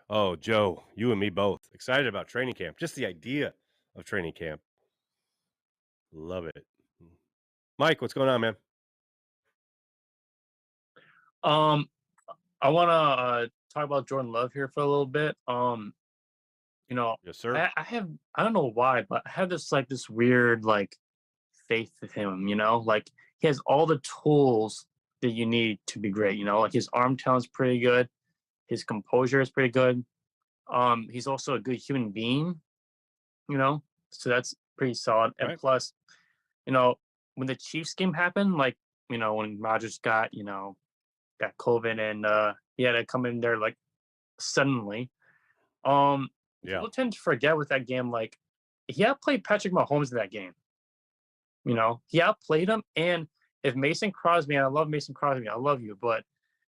Oh, Joe, you and me both. Excited about training camp. Just the idea of training camp. Love it. Mike, what's going on, man? I want to talk about Jordan Love here for a little bit. Yes, sir. I don't know why, but I have this weird faith with him. Like he has all the tools that you need to be great. Like his arm talent's pretty good, his composure is pretty good. He's also a good human being. So that's pretty solid. Right. And plus, when the Chiefs game happened, when Rodgers got COVID and he had to come in there suddenly. People tend to forget with that game, he outplayed Patrick Mahomes in that game. He outplayed him. And if Mason Crosby, and I love Mason Crosby, I love you, but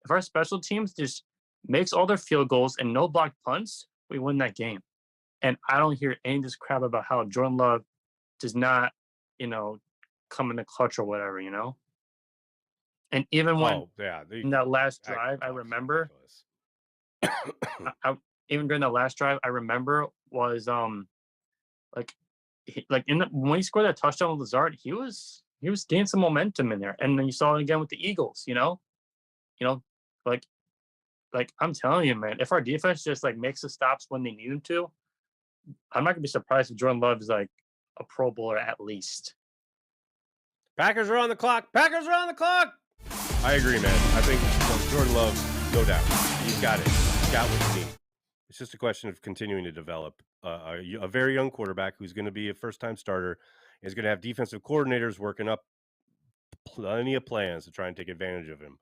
if our special teams just makes all their field goals and no blocked punts, we win that game. And I don't hear any of this crap about how Jordan Love does not, come in the clutch or whatever, And even when in that last drive, I remember even during that last drive, I remember was when he scored that touchdown with Lazard, he was gaining some momentum in there. And then you saw it again with the Eagles, I'm telling you, man, if our defense just makes the stops when they need them to, I'm not gonna be surprised if Jordan Love is a Pro Bowler at least. Packers are on the clock. Packers are on the clock. I agree, man. I think Jordan Love, no doubt. He's got it. He's got what you need. It's just a question of continuing to develop a very young quarterback who's going to be a first-time starter, is going to have defensive coordinators working up plenty of plans to try and take advantage of him.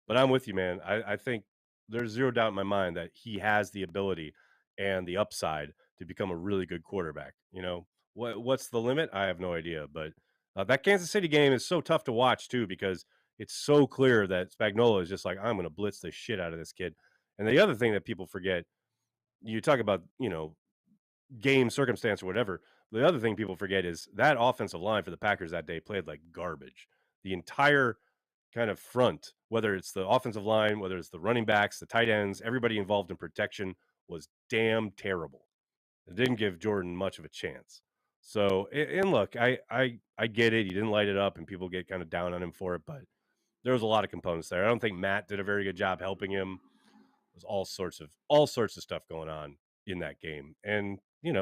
But I'm with you, man. I think there's zero doubt in my mind that he has the ability and the upside to become a really good quarterback. What's the limit? I have no idea. But that Kansas City game is so tough to watch too, because it's so clear that Spagnuolo is just like, I'm going to blitz the shit out of this kid. And the other thing that people forget, you talk about, game circumstance or whatever. The other thing people forget is that offensive line for the Packers that day played like garbage. The entire kind of front, whether it's the offensive line, whether it's the running backs, the tight ends, everybody involved in protection was damn terrible. It didn't give Jordan much of a chance. So, and look, I get it. He didn't light it up and people get kind of down on him for it, but there was a lot of components there. I don't think Matt did a very good job helping him. There's all sorts of stuff going on in that game. And,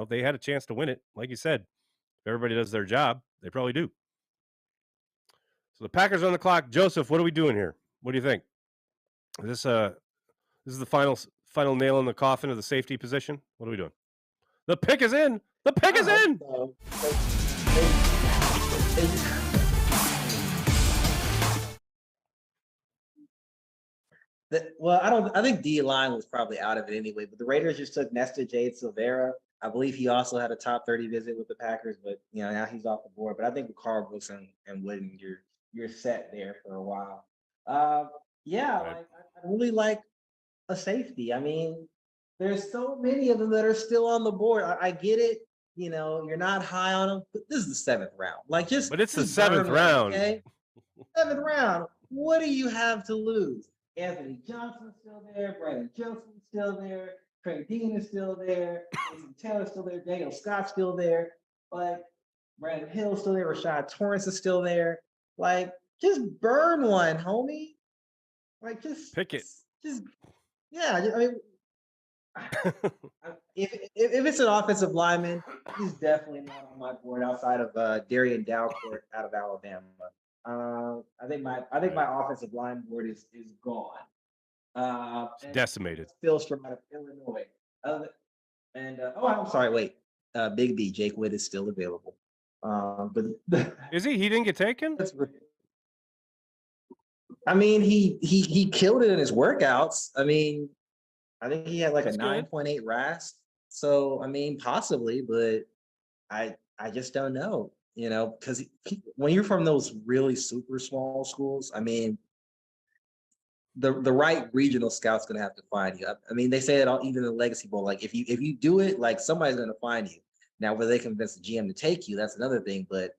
they had a chance to win it. Like you said, if everybody does their job, they probably do. So the Packers are on the clock. Joseph, what are we doing here? What do you think? This is the final nail in the coffin of the safety position. What are we doing? The pick is in. The pick is in. I think D line was probably out of it anyway, but the Raiders just took Nestor Jade Silvera. I believe he also had a top 30 visit with the Packers, but now he's off the board. But I think with Carl Brooks and Wooden, you're set there for a while. I really like a safety. I mean, there's so many of them that are still on the board. I get it. You're not high on them, but this is the 7th round. But it's the 7th round. Okay? 7th round. What do you have to lose? Anthony Johnson's still there. Brandon Johnson's still there. Trey Dean is still there. Jason Taylor's still there. Daniel Scott's still there. Brandon Hill's still there. Rashad Torrance is still there. Just burn one, homie. Just pick it. If it's an offensive lineman, he's definitely not on my board outside of Darian Dalcourt out of Alabama. I think my offensive line board is gone. It's decimated. Phil Strom out of Illinois. I'm sorry. Wait, Big B, Jake Witt is still available. But is he? He didn't get taken. I mean, he killed it in his workouts. I mean, I think he had a 9.8 RAS. So I mean, possibly, but I just don't know. Because when you're from those really super small schools, I mean, the right regional scout's gonna have to find you. I mean, they say it all, even in the Legacy Bowl. If you do it, somebody's gonna find you. Now, whether they convince the GM to take you, that's another thing. But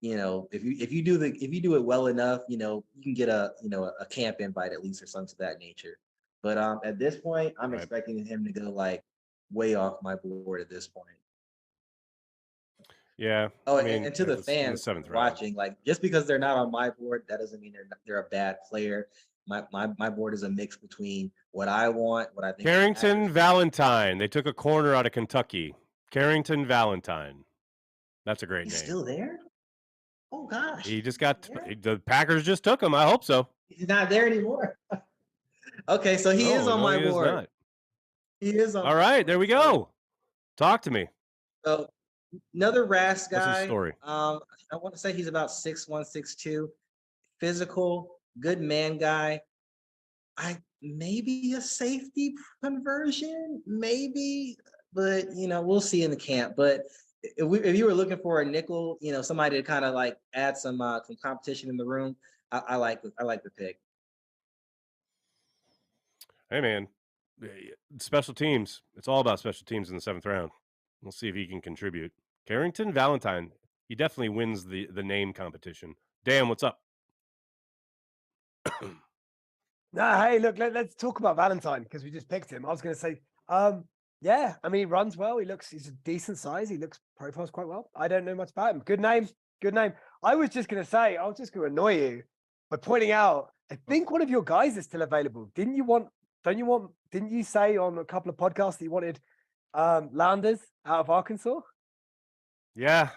if you do it well enough, you can get a camp invite at least or something to that nature. But at this point, I'm expecting him to go way off my board at this point. Yeah. Oh, and to the fans watching, just because they're not on my board, that doesn't mean they're a bad player. My board is a mix between what I want, what I think. Carrington Valentine. They took a corner out of Kentucky. Carrington Valentine. That's a great name. He's still there? Oh gosh. He just got the Packers just took him. I hope so. He's not there anymore. Okay, so he is on my board. He is on. All right, there we go. Talk to me. So another RAS guy. What's his story? I want to say he's about 6'1", 6'2", physical, good man guy. Maybe a safety conversion, maybe, but we'll see in the camp. But if you were looking for a nickel, somebody to kind of add some competition in the room, I like the pick. Hey man, special teams. It's all about special teams in the 7th round. We'll see if he can contribute. Carrington Valentine. He definitely wins the name competition. Dan, what's up? Hey, look, let's talk about Valentine because we just picked him. I was going to say, yeah, I mean, he runs well. He's a decent size. He profiles quite well. I don't know much about him. Good name. I was just going to say, I was just going to annoy you by pointing out, I think one of your guys is still available. Didn't you say on a couple of podcasts that you wanted Landers out of Arkansas? Yeah,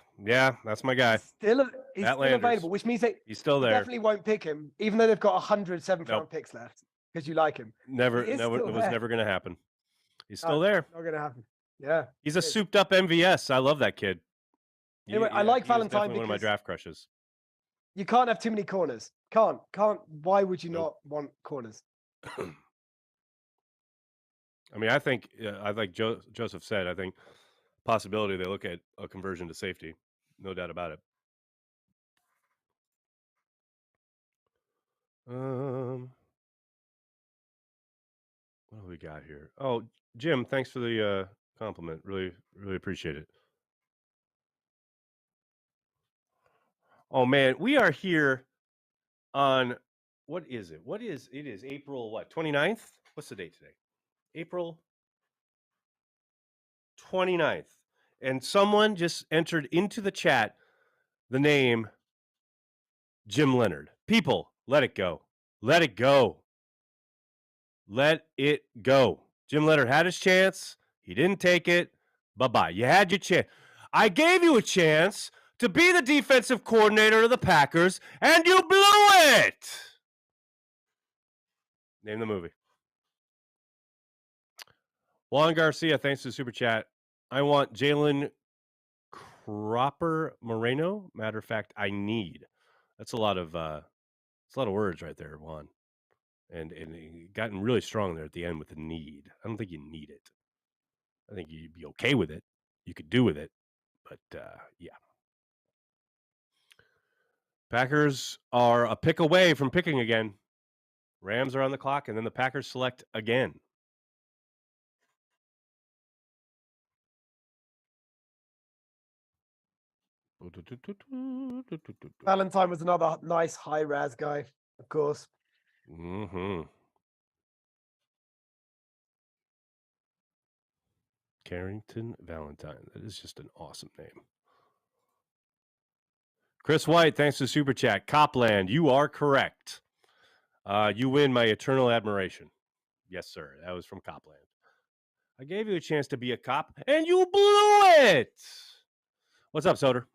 that's my guy. He's still available, which means that he's still there. Definitely won't pick him, even though they've got 100 7th-round picks left because you like him. It was never going to happen. He's still there. Not going to happen. Yeah, he's a souped-up MVS. I love that kid. Anyway, I like Valentine because one of my draft crushes. You can't have too many corners. Can't. Why would you not want corners? I mean, I think, like Joseph said, I think possibility they look at a conversion to safety. No doubt about it. What do we got here? Oh, Jim, thanks for the compliment. Really, really appreciate it. Oh man, we are here on what is it? It is April what? 29th? What's the date today? April 29th. And someone just entered into the chat the name Jim Leonard. People, let it go. Let it go. Let it go. Jim Leonard had his chance. He didn't take it. Bye-bye. You had your chance. I gave you a chance to be the defensive coordinator of the Packers, and you blew it. Name the movie. Juan Garcia, thanks to the super chat. I want Jalen Cropper Moreno. Matter of fact, I need. That's a lot of words right there, Juan. And gotten really strong there at the end with the need. I don't think you need it. I think you'd be okay with it. You could do with it, but yeah. Packers are a pick away from picking again. Rams are on the clock, and then the Packers select again. Valentine was another nice high raz guy, of course. Mm-hmm. Carrington Valentine. That is just an awesome name. Chris White, thanks to the super chat. Copland, you are correct. You win my eternal admiration. Yes, sir. That was from Copland. I gave you a chance to be a cop, and you blew it. What's up, Soder?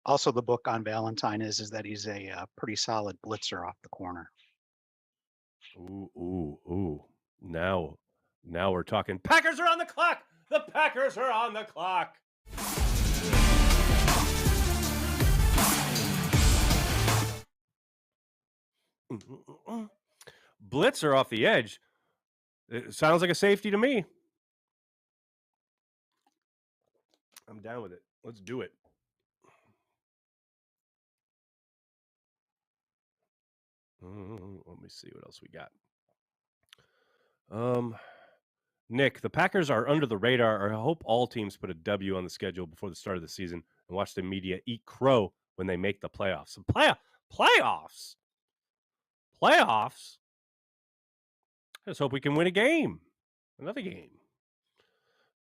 Also, the book on Valentine is that he's a pretty solid blitzer off the corner. Ooh. Now we're talking. Packers are on the clock. The Packers are on the clock. Blitzer off the edge. It sounds like a safety to me. I'm down with it. Let's do it. Let me see what else we got. Nick, the Packers are under the radar. I hope all teams put a W on the schedule before the start of the season and watch the media eat crow when they make the playoffs. So playoffs? Playoffs? I just hope we can win a game. Another game.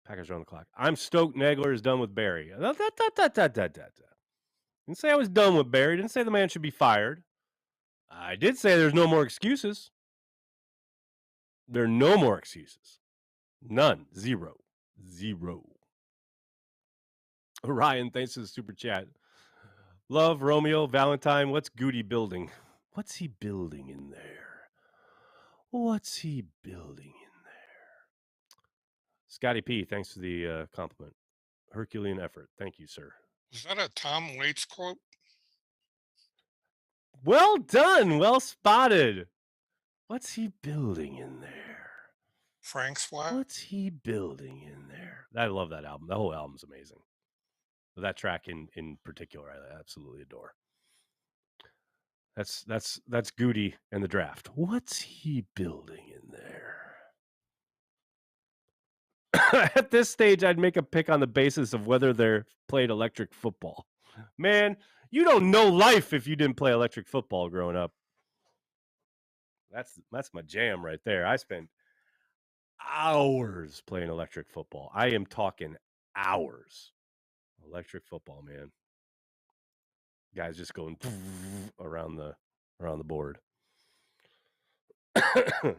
Packers are on the clock. I'm stoked Nagler is done with Barry. Didn't say I was done with Barry. Didn't say the man should be fired. I did say there's no more excuses. There are no more excuses. None. Zero. Ryan, thanks for the super chat. Love, Romeo, Valentine. What's Goody building? What's he building in there? What's he building in there? Scotty P, thanks for the compliment. Herculean effort. Thank you, sir. Is that a Tom Waits quote? Well done. Well spotted. What's he building in there? Frank's Flat? What's he building in there? I love that album. The whole album's amazing. That track in particular, I absolutely adore. That's Goody and the Draft. What's he building in there? At this stage, I'd make a pick on the basis of whether they're played electric football. Man, you don't know life if you didn't play electric football growing up. That's my jam right there. I spent hours playing electric football. I am talking hours. Electric football, man. Guys just going around the board. I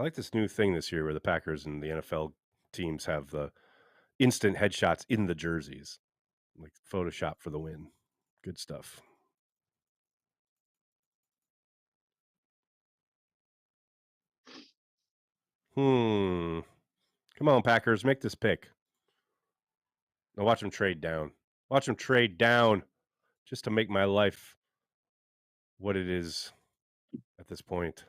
like this new thing this year where the Packers and the NFL teams have the instant headshots in the jerseys, like Photoshop for the win. Good stuff. Come on, Packers, make this pick. Now watch him trade down. Watch him trade down just to make my life what it is at this point.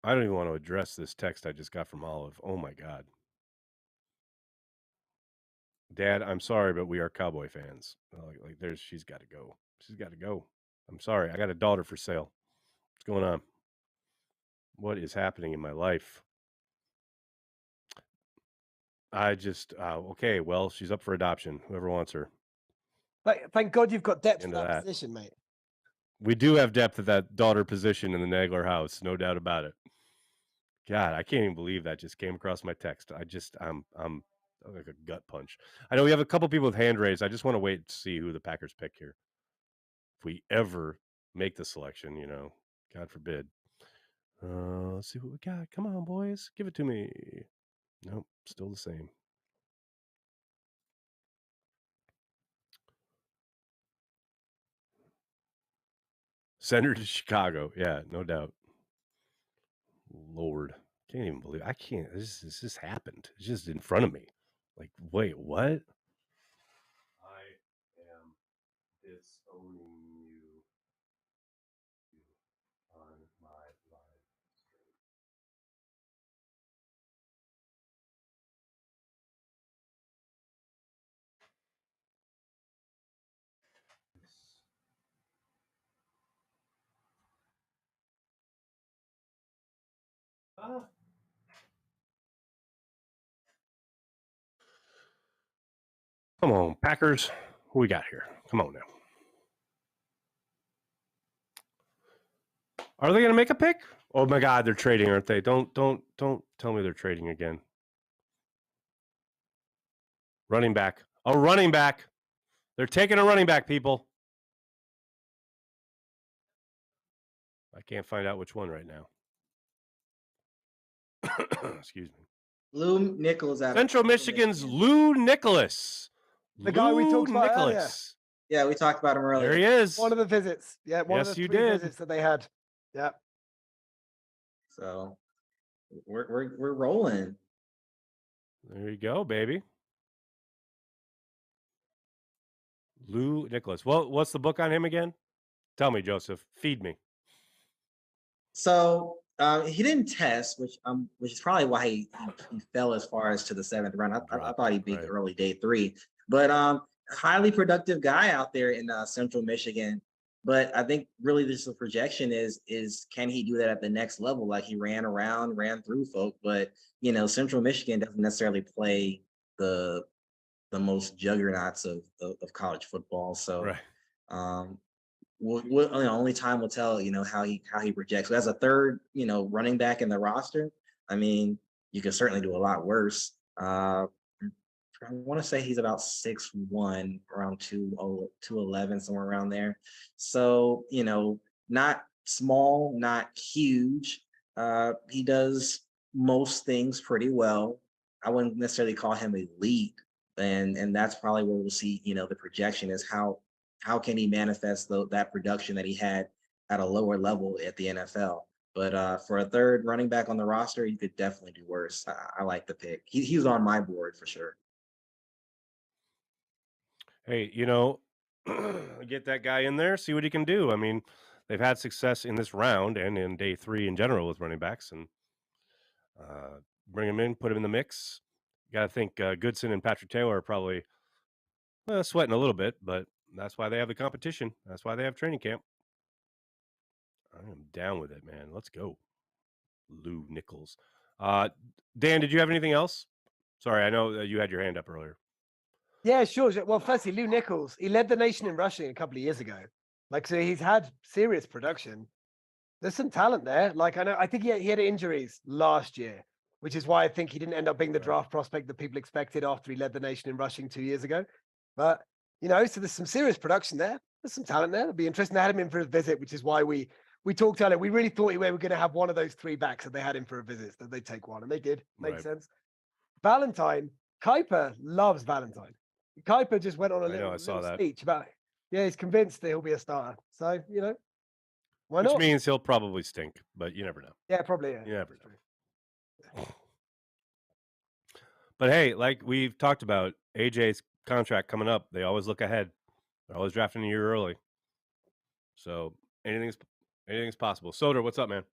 I don't even want to address this text I just got from Olive. Oh my God. Dad, I'm sorry, but we are Cowboy fans. She's got to go. She's got to go. I'm sorry. I got a daughter for sale. What's going on? What is happening in my life? I just, okay, well, she's up for adoption. Whoever wants her. Thank God you've got depth for that position, mate. We do have depth at that daughter position in the Nagler house. No doubt about it. God, I can't even believe that just came across my text. I'm like a gut punch. I know we have a couple people with hand raised. I just want to wait to see who the Packers pick here. If we ever make the selection, God forbid. Let's see what we got. Come on, boys. Give it to me. Nope, still the same. Send her to Chicago. Yeah, no doubt. Lord. Can't even believe I can't. This just happened. It's just in front of me. Like, wait, what? I am disowning you on my live stream. Come on, Packers. Who we got here? Come on now. Are they going to make a pick? Oh my God, they're trading, aren't they? Don't tell me they're trading again. Running back. A running back. They're taking a running back, people. I can't find out which one right now. Excuse me. Lou Nichols out Central of Michigan's Lou Nicholas. The guy we talked about earlier. Yeah, we talked about him earlier. There he is. One of the visits. Yeah, one of the three visits that they had. Yeah. So we're rolling. There you go, baby. Lou Nicholas. Well, what's the book on him again? Tell me, Joseph. Feed me. So he didn't test, which is probably why he fell as far as to the 7th round. I thought he'd be early day 3, but highly productive guy out there in Central Michigan. But I think really this projection is can he do that at the next level? Like he ran through folk, but Central Michigan doesn't necessarily play the most juggernauts of college football. So only time will tell, how he projects. So as a third, running back in the roster, I mean, you can certainly do a lot worse. I want to say he's about 6'1", around 211, somewhere around there. So, not small, not huge. He does most things pretty well. I wouldn't necessarily call him elite. And that's probably where we'll see, the projection is how can he manifest that production that he had at a lower level at the NFL. But for a third running back on the roster, you could definitely do worse. I like the pick. He was on my board for sure. Hey, get that guy in there, see what he can do. I mean, they've had success in this round and in day 3 in general with running backs, and bring him in, put him in the mix. You got to think Goodson and Patrick Taylor are probably sweating a little bit, but that's why they have the competition. That's why they have training camp. I am down with it, man. Let's go. Lou Nichols. Dan, did you have anything else? Sorry, I know you had your hand up earlier. Yeah, sure. Well, firstly, Lou Nichols, he led the nation in rushing a couple of years ago. So he's had serious production. There's some talent there. I think he had injuries last year, which is why I think he didn't end up being the draft prospect that people expected after he led the nation in rushing 2 years ago. But, so there's some serious production there. There's some talent there. It'll be interesting to have him in for a visit, which is why we talked earlier. We really thought we were going to have one of those 3 backs that they had him for a visit, that they'd take one, and they did. Makes sense. Valentine, Kuiper loves Valentine. Kuiper just went on a little speech about, he's convinced that he'll be a starter. So, why not? Which means he'll probably stink, but you never know. Yeah, probably. Yeah. You never know. But hey, like we've talked about, AJ's contract coming up. They always look ahead. They're always drafting a year early. So anything's possible. Soder, what's up, man?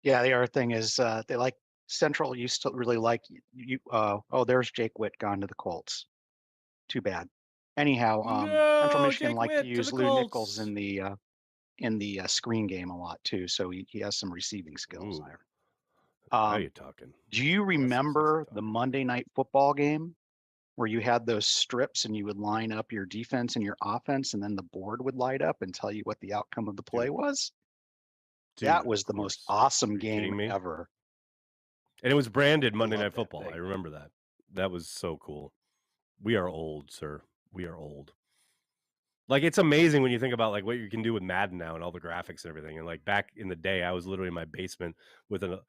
Yeah, the other thing is they like Central used to really like you. Oh, there's Jake Witt gone to the Colts. Too bad. Anyhow, Central Michigan liked to use Lou Nichols in the screen game a lot too, so he has some receiving skills there. Now you're talking. Do you remember the Monday Night Football game where you had those strips and you would line up your defense and your offense, and then the board would light up and tell you what the outcome of the play was? That was the most awesome game ever. And it was branded Monday Night Football. I remember that. That was so cool. We are old, sir. We are old. Like, it's amazing when you think about like what you can do with Madden now and all the graphics and everything. And like back in the day, I was literally in my basement with a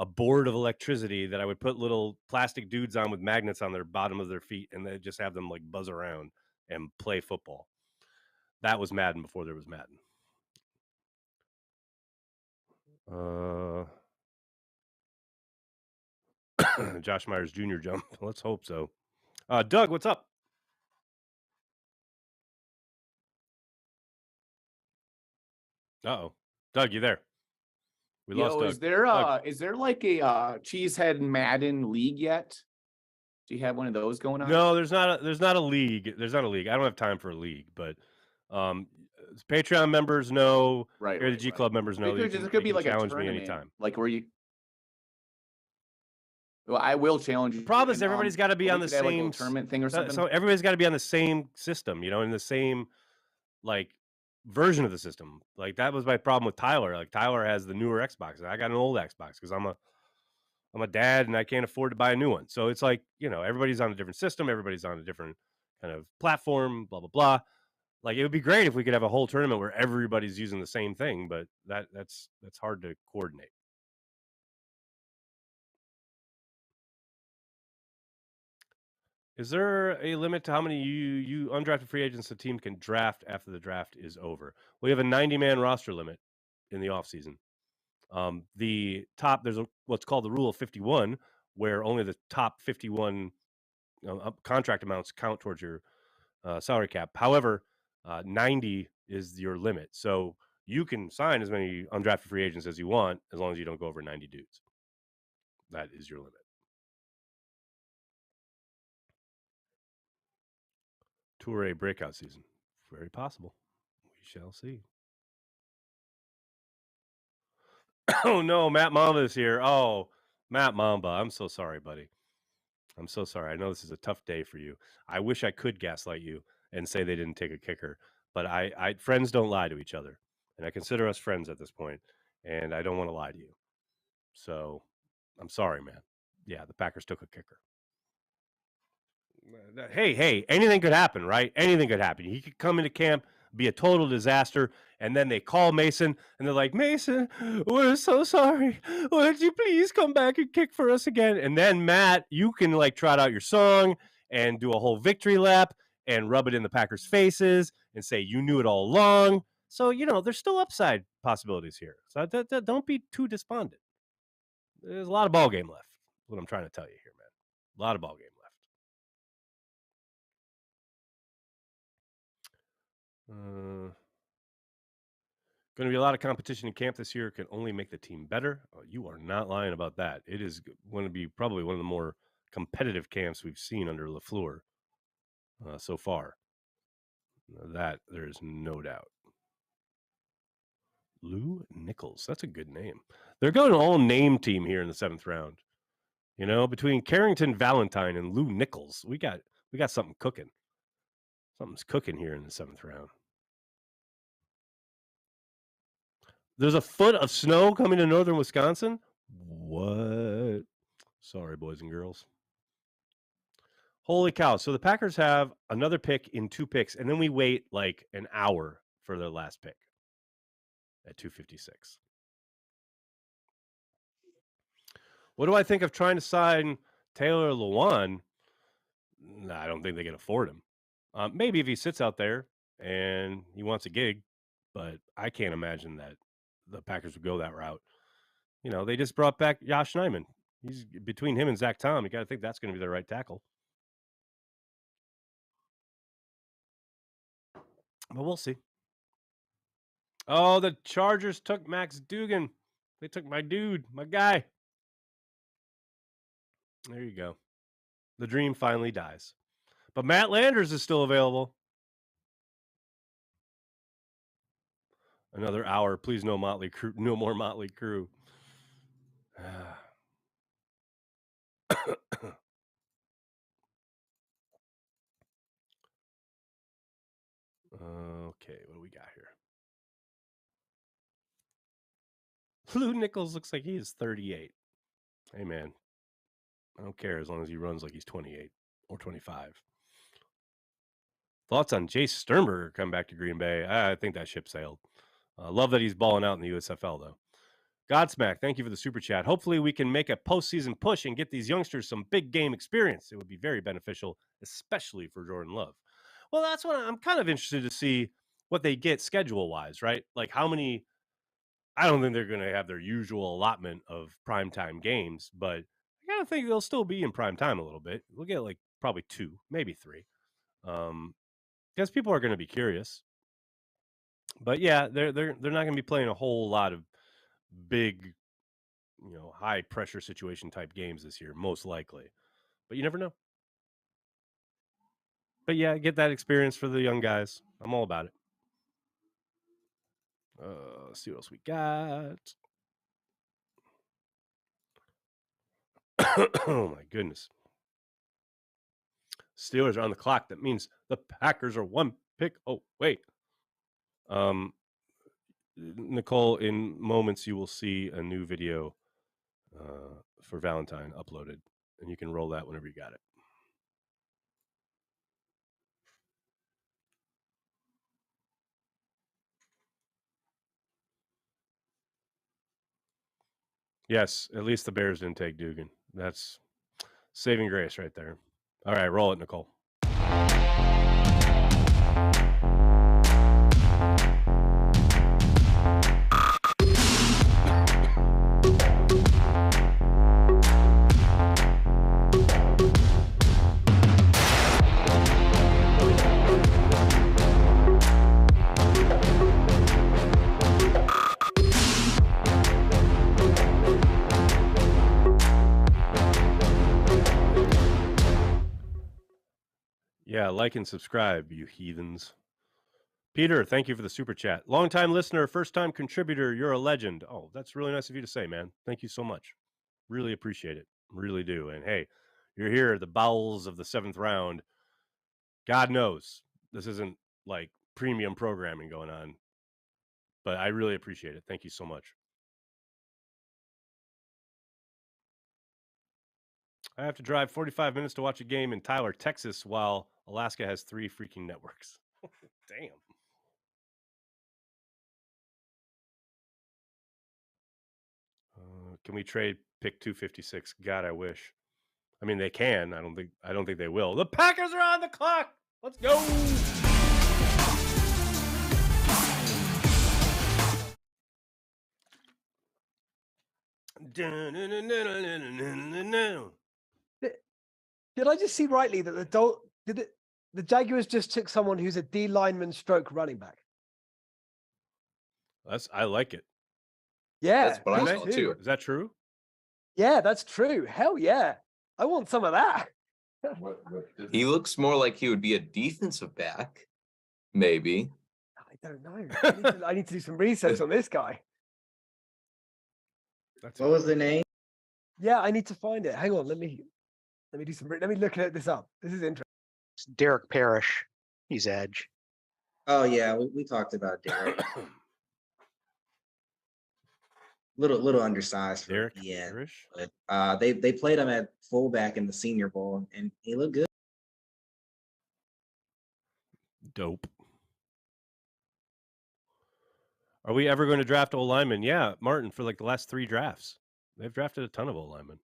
board of electricity that I would put little plastic dudes on with magnets on their bottom of their feet, and then just have them like buzz around and play football. That was Madden before there was Madden. Josh Myers Jr. jump. Let's hope so. Doug, what's up? Uh-oh. Doug, you there? We lost Doug. Is there like a Cheesehead Madden league yet? Do you have one of those going on? No, there's not a league. There's not a league. I don't have time for a league, but Patreon members know. Right. The G Club members know. There could be like a challenge tournament, me anytime. like where you. Well, I will challenge you. The problem is everybody's got to be on the same like tournament thing or something. So everybody's got to be on the same system, in the same like version of the system. Like that was my problem with Tyler. Like Tyler has the newer Xbox. I got an old Xbox because I'm a dad and I can't afford to buy a new one. So it's like, everybody's on a different system. Everybody's on a different kind of platform, blah, blah, blah. Like it would be great if we could have a whole tournament where everybody's using the same thing, but that's hard to coordinate. Is there a limit to how many you undrafted free agents a team can draft after the draft is over? We have a 90-man roster limit in the offseason. The top, there's what's called the rule of 51, where only the top 51 contract amounts count towards your salary cap. However, 90 is your limit. So you can sign as many undrafted free agents as you want, as long as you don't go over 90 dudes. That is your limit. Toure breakout season. Very possible. We shall see. Oh no, Matt Mamba is here. Oh, Matt Mamba. I'm so sorry, buddy. I'm so sorry. I know this is a tough day for you. I wish I could gaslight you and say they didn't take a kicker, but I friends don't lie to each other, and I consider us friends at this point, and I don't want to lie to you. So I'm sorry, man. Yeah, the Packers took a kicker. Hey, anything could happen, right? Anything could happen. He could come into camp, be a total disaster, and then they call Mason, and they're like, Mason, we're so sorry. Would you please come back and kick for us again? And then, Matt, you can, trot out your song and do a whole victory lap and rub it in the Packers' faces and say, you knew it all along. So, there's still upside possibilities here. So don't be too despondent. There's a lot of ball game left. That's what I'm trying to tell you here, man. A lot of ball game left. Going to be a lot of competition in camp this year. Can only make the team better. Oh, you are not lying about that. It is going to be probably one of the more competitive camps we've seen under LaFleur so far. That there is no doubt. Lou Nichols. That's a good name. They're going all name team here in the 7th round. Between Carrington Valentine and Lou Nichols, we got something cooking. Something's cooking here in the 7th round. There's a foot of snow coming to northern Wisconsin? What? Sorry, boys and girls. Holy cow. So the Packers have another pick in 2 picks, and then we wait like an hour for their last pick at 256. What do I think of trying to sign Taylor Lewan? I don't think they can afford him. Maybe if he sits out there and he wants a gig, but I can't imagine that the Packers would go that route. They just brought back Josh Nijman. He's between him and Zach Tom. You got to think that's going to be the right tackle. But we'll see. Oh, the Chargers took Max Dugan. They took my dude, my guy. There you go. The dream finally dies. But Matt Landers is still available. Another hour. Please, no Motley Crue. No more Motley Crue. Okay, what do we got here? Lou Nichols looks like he is 38. Hey, man. I don't care as long as he runs like he's 28 or 25. Thoughts on Jace Sternberger come back to Green Bay? I think that ship sailed. Love that he's balling out in the USFL, though. Godsmack, thank you for the super chat. Hopefully we can make a postseason push and get these youngsters some big game experience. It would be very beneficial, especially for Jordan Love. Well, that's what I'm kind of interested to see what they get schedule-wise, right? Like how many – I don't think they're going to have their usual allotment of primetime games, but I kind of think they'll still be in primetime a little bit. We'll get like probably 2, maybe 3. Because people are going to be curious. But yeah, they're not going to be playing a whole lot of big, high pressure situation type games this year, most likely. But you never know. But yeah, get that experience for the young guys. I'm all about it. Let's see what else we got. Oh my goodness. Steelers are on the clock. That means the Packers are 1 pick. Oh, wait. Nicole, in moments you will see a new video for Valentine uploaded, and you can roll that whenever you got it. Yes, at least the Bears didn't take Dugan. That's saving grace right there. All right, roll it, Nicole. Yeah, like and subscribe, you heathens. Peter, thank you for the super chat. Longtime listener, first-time contributor, you're a legend. Oh, that's really nice of you to say, man. Thank you so much. Really appreciate it. Really do. And hey, you're here at the bowels of the 7th round. God knows this isn't like premium programming going on, but I really appreciate it. Thank you so much. I have to drive 45 minutes to watch a game in Tyler, Texas, while Alaska has 3 freaking networks. Damn. Can we trade pick 256? God, I wish. I mean, they can. I don't think they will. The Packers are on the clock. Let's go. Did I just see rightly that the Jaguars just took someone who's a D lineman stroke running back? I like it. Yeah, that's what I saw too. Is that true? Yeah, that's true. Hell yeah. I want some of that. He looks more like he would be a defensive back, maybe. I don't know. I need to do some research on this guy. What was the name? Yeah, I need to find it. Hang on, let me do some. Let me look this up. This is interesting. It's Derek Parrish. He's edge. Oh yeah, we talked about Derek. little undersized for Derek Parrish. But they played him at fullback in the Senior Bowl, and he looked good. Dope. Are we ever going to draft O linemen? Yeah, Martin, for like the last 3 drafts. They've drafted a ton of O linemen.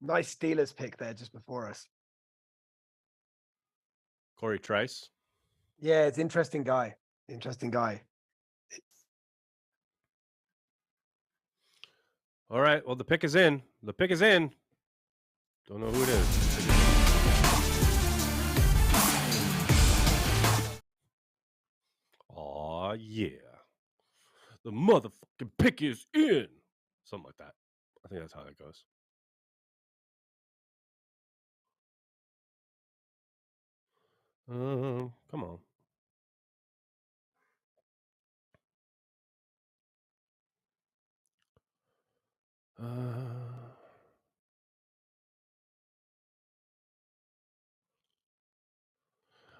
Nice Steelers pick there just before us. Corey Trice. Yeah, it's interesting guy. Interesting guy. All right. Well, the pick is in. The pick is in. Don't know who it is. Aw, yeah. The motherfucking pick is in. Something like that. I think that's how that goes. Come on.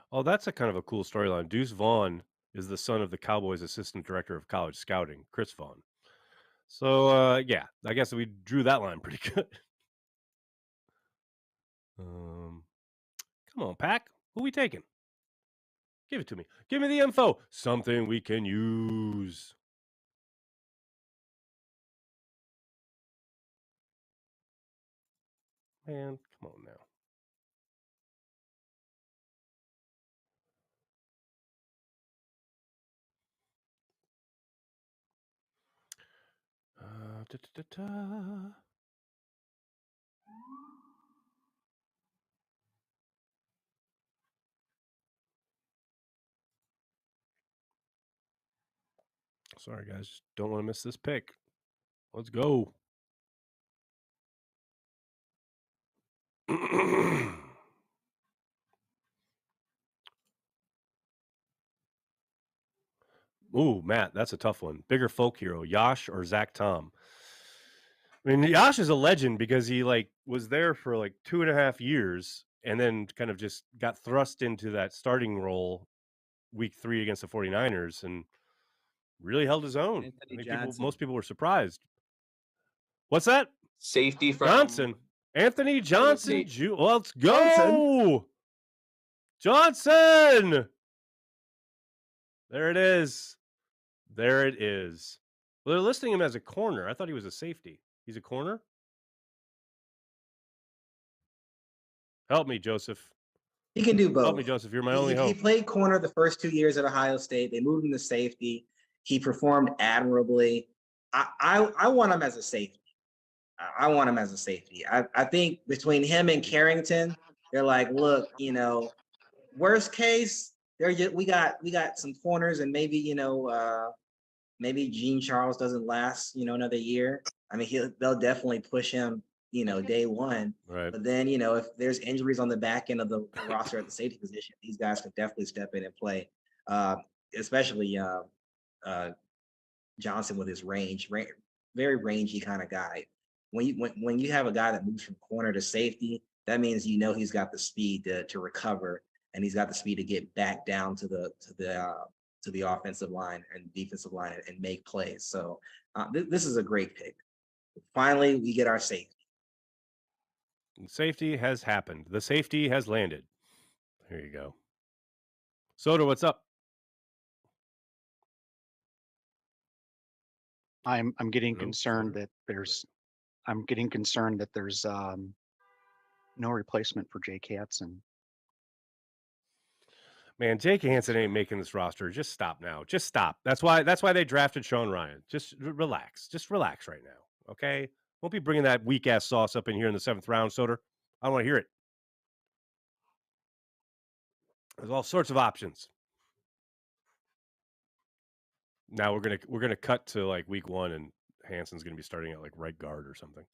Oh, that's a kind of a cool storyline. Deuce Vaughn is the son of the Cowboys' assistant director of college scouting, Chris Vaughn. So, yeah, I guess we drew that line pretty good. Come on, Pack. Who we taking? Give it to me. Give me the info. Something we can use. Man, come on now. Sorry, guys. Don't want to miss this pick. Let's go. Ooh, Matt, that's a tough one. Bigger folk hero, Yash or Zach Tom? I mean, Yash is a legend because he was there for 2.5 years and then kind of just got thrust into that starting role week 3 against the 49ers and really held his own. I think most people were surprised. What's that? Safety from Johnson. Anthony Johnson. Let's go. Johnson. There it is. There it is. Well, they're listing him as a corner. I thought he was a safety. He's a corner? Help me, Joseph. He can do both. Help me, Joseph. You're my only hope. He played corner the first 2 years at Ohio State. They moved him to safety. He performed admirably. I want him as a safety. I want him as a safety. I think between him and Carrington, they're like, look, worst case, we got some corners and maybe, maybe Gene Charles doesn't last, another year. I mean, they'll definitely push him, day one. Right. But then, if there's injuries on the back end of the roster at the safety position, these guys could definitely step in and play. Especially Johnson with his range, very rangy kind of guy. When you have a guy that moves from corner to safety, that means he's got the speed to recover, and he's got the speed to get back down to the offensive line and defensive line and make plays. So this is a great pick. Finally, we get our safety. Safety has happened. The safety has landed. There you go. Soda, what's up? I'm getting concerned that there's no replacement for Jake Hansen. Man, Jake Hansen ain't making this roster. Just stop now. Just stop. That's why they drafted Sean Ryan. Just relax. Just relax right now. Okay? Won't be bringing that weak ass sauce up in here in the 7th round, Soder. I don't want to hear it. There's all sorts of options. Now we're gonna cut to week 1 and Hansen's gonna be starting at right guard or something.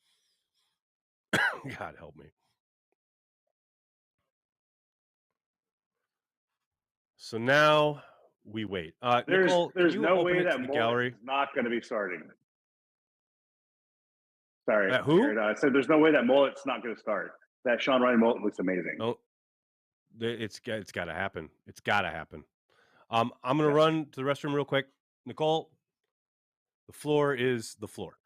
God help me. So now we wait. Nicole, there's no way that gallery is not going to be starting. Sorry, who? I said there's no way that mullet's not going to start. That Sean Ryan mullet looks amazing. Oh, it's got to happen. It's got to happen. I'm going to run to the restroom real quick. Nicole, the floor is the floor.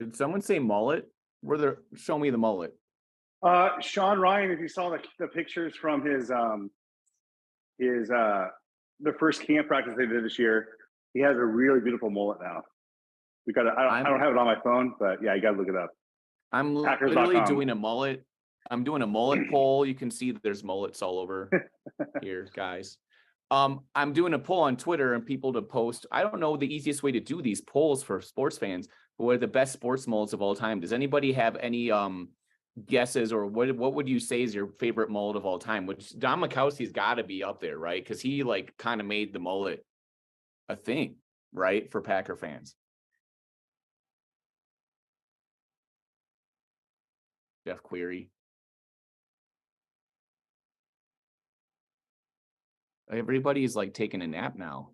Did someone say mullet? Show me the mullet. Sean Ryan, if you saw the pictures from his the first camp practice they did this year, he has a really beautiful mullet now. I don't have it on my phone, but yeah, you got to look it up. I'm literally doing a mullet. I'm doing a mullet poll. You can see that there's mullets all over here, guys. I'm doing a poll on Twitter and people to post. I don't know the easiest way to do these polls for sports fans. What are the best sports mullets of all time? Does anybody have any guesses, or what would you say is your favorite mullet of all time? Which Don Mikowski's got to be up there, right? Because he like kind of made the mullet a thing, right, for Packer fans. Jeff Query. Everybody's like taking a nap now.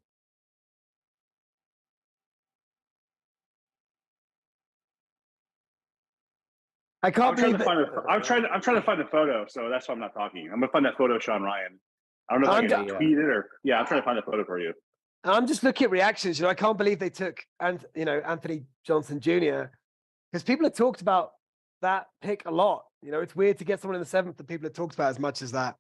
I can't believe I'm trying to find the photo, so that's why I'm not talking. I'm gonna find that photo of Sean Ryan. I don't know if I can tweet it or I'm trying to find the photo for you. I'm just looking at reactions. I can't believe they took Anthony Johnson Jr. because people have talked about that pick a lot. It's weird to get someone in the 7th that people have talked about as much as that.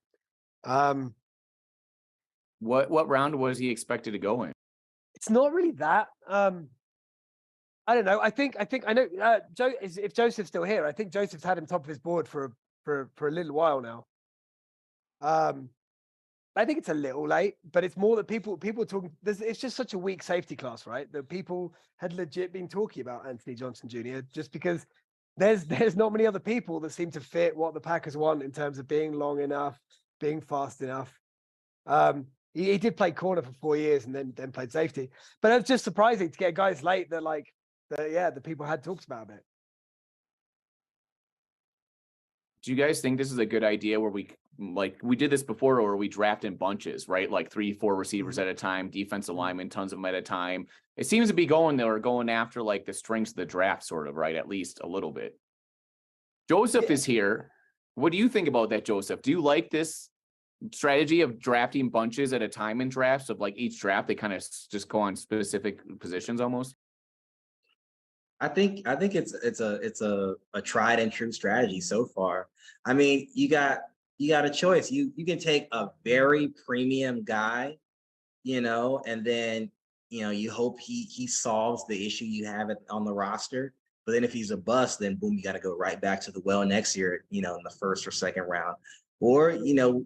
What round was he expected to go in? It's not really that. I don't know. I think I know. If Joseph's still here, I think Joseph's had him top of his board for a little while now. I think it's a little late, but it's more that people talking. It's just such a weak safety class, right? That people had legit been talking about Anthony Johnson Jr. just because there's not many other people that seem to fit what the Packers want in terms of being long enough, being fast enough. He did play corner for 4 years and then played safety, but it's just surprising to get guys late that the people had talked about it. Do you guys think this is a good idea where we did this before, or we draft in bunches, right? Like 3-4 receivers at a time, defensive linemen, tons of them at a time. It seems to be going after like the strengths of the draft, sort of, right? At least a little bit. Joseph is here. What do you think about that, Joseph? Do you like this strategy of drafting bunches at a time in drafts, of like each draft they kind of just go on specific positions almost? I think it's a tried and true strategy so far. I mean, you got a choice. You can take a very premium guy, and then you hope he solves the issue you have on the roster. But then if he's a bust, then boom, you got to go right back to the well next year, in the 1st or 2nd round. Or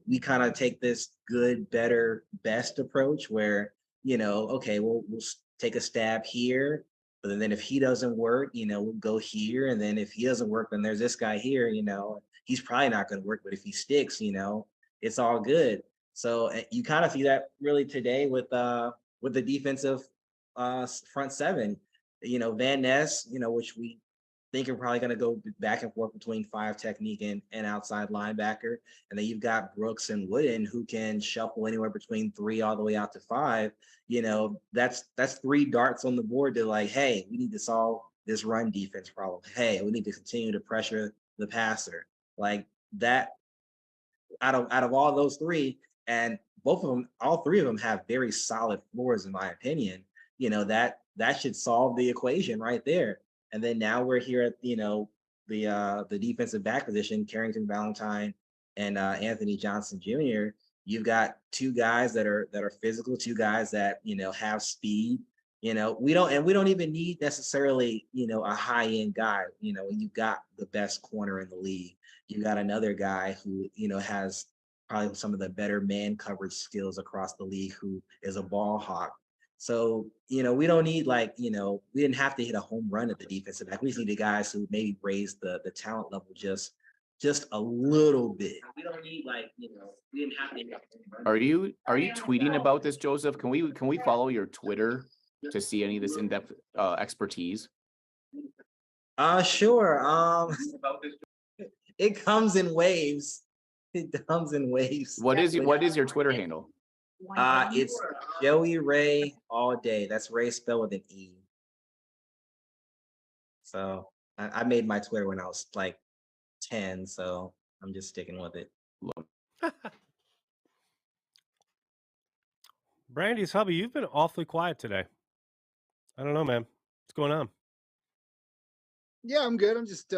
we kind of take this good, better, best approach where okay, we'll take a stab here. But then if he doesn't work, we'll go here. And then if he doesn't work, then there's this guy here, he's probably not going to work. But if he sticks, it's all good. So you kind of see that really today with the defensive front 7, Van Ness, which we think are probably going to go back and forth between 5 technique and outside linebacker. And then you've got Brooks and Wooden who can shuffle anywhere between 3 all the way out to 5. That's 3 darts on the board to like, hey, we need to solve this run defense problem. Hey, we need to continue to pressure the passer. Like that, out of all those 3, and both of them, all 3 of them have very solid floors, in my opinion. That should solve the equation right there. And then now we're here at the defensive back position, Carrington Valentine and Anthony Johnson Jr. You've got 2 guys that are physical, 2 guys that have speed. We don't even need necessarily a high end guy. When you've got the best corner in the league, you got another guy who has probably some of the better man coverage skills across the league, who is a ball hawk. So, we don't need we didn't have to hit a home run at the defensive back. We just needed guys who maybe raise the talent level just a little bit. We don't need we didn't have to hit a home run. Are you tweeting about this, Joseph? Can we follow your Twitter to see any of this in-depth expertise? Sure. It comes in waves. It comes in waves. What is your Twitter handle? It's Joey Ray all day. That's Ray spelled with an E. So I made my Twitter when I was like 10, so I'm just sticking with it. Brandy's hubby, you've been awfully quiet today. I don't know, man. What's going on? Yeah, I'm good. I'm just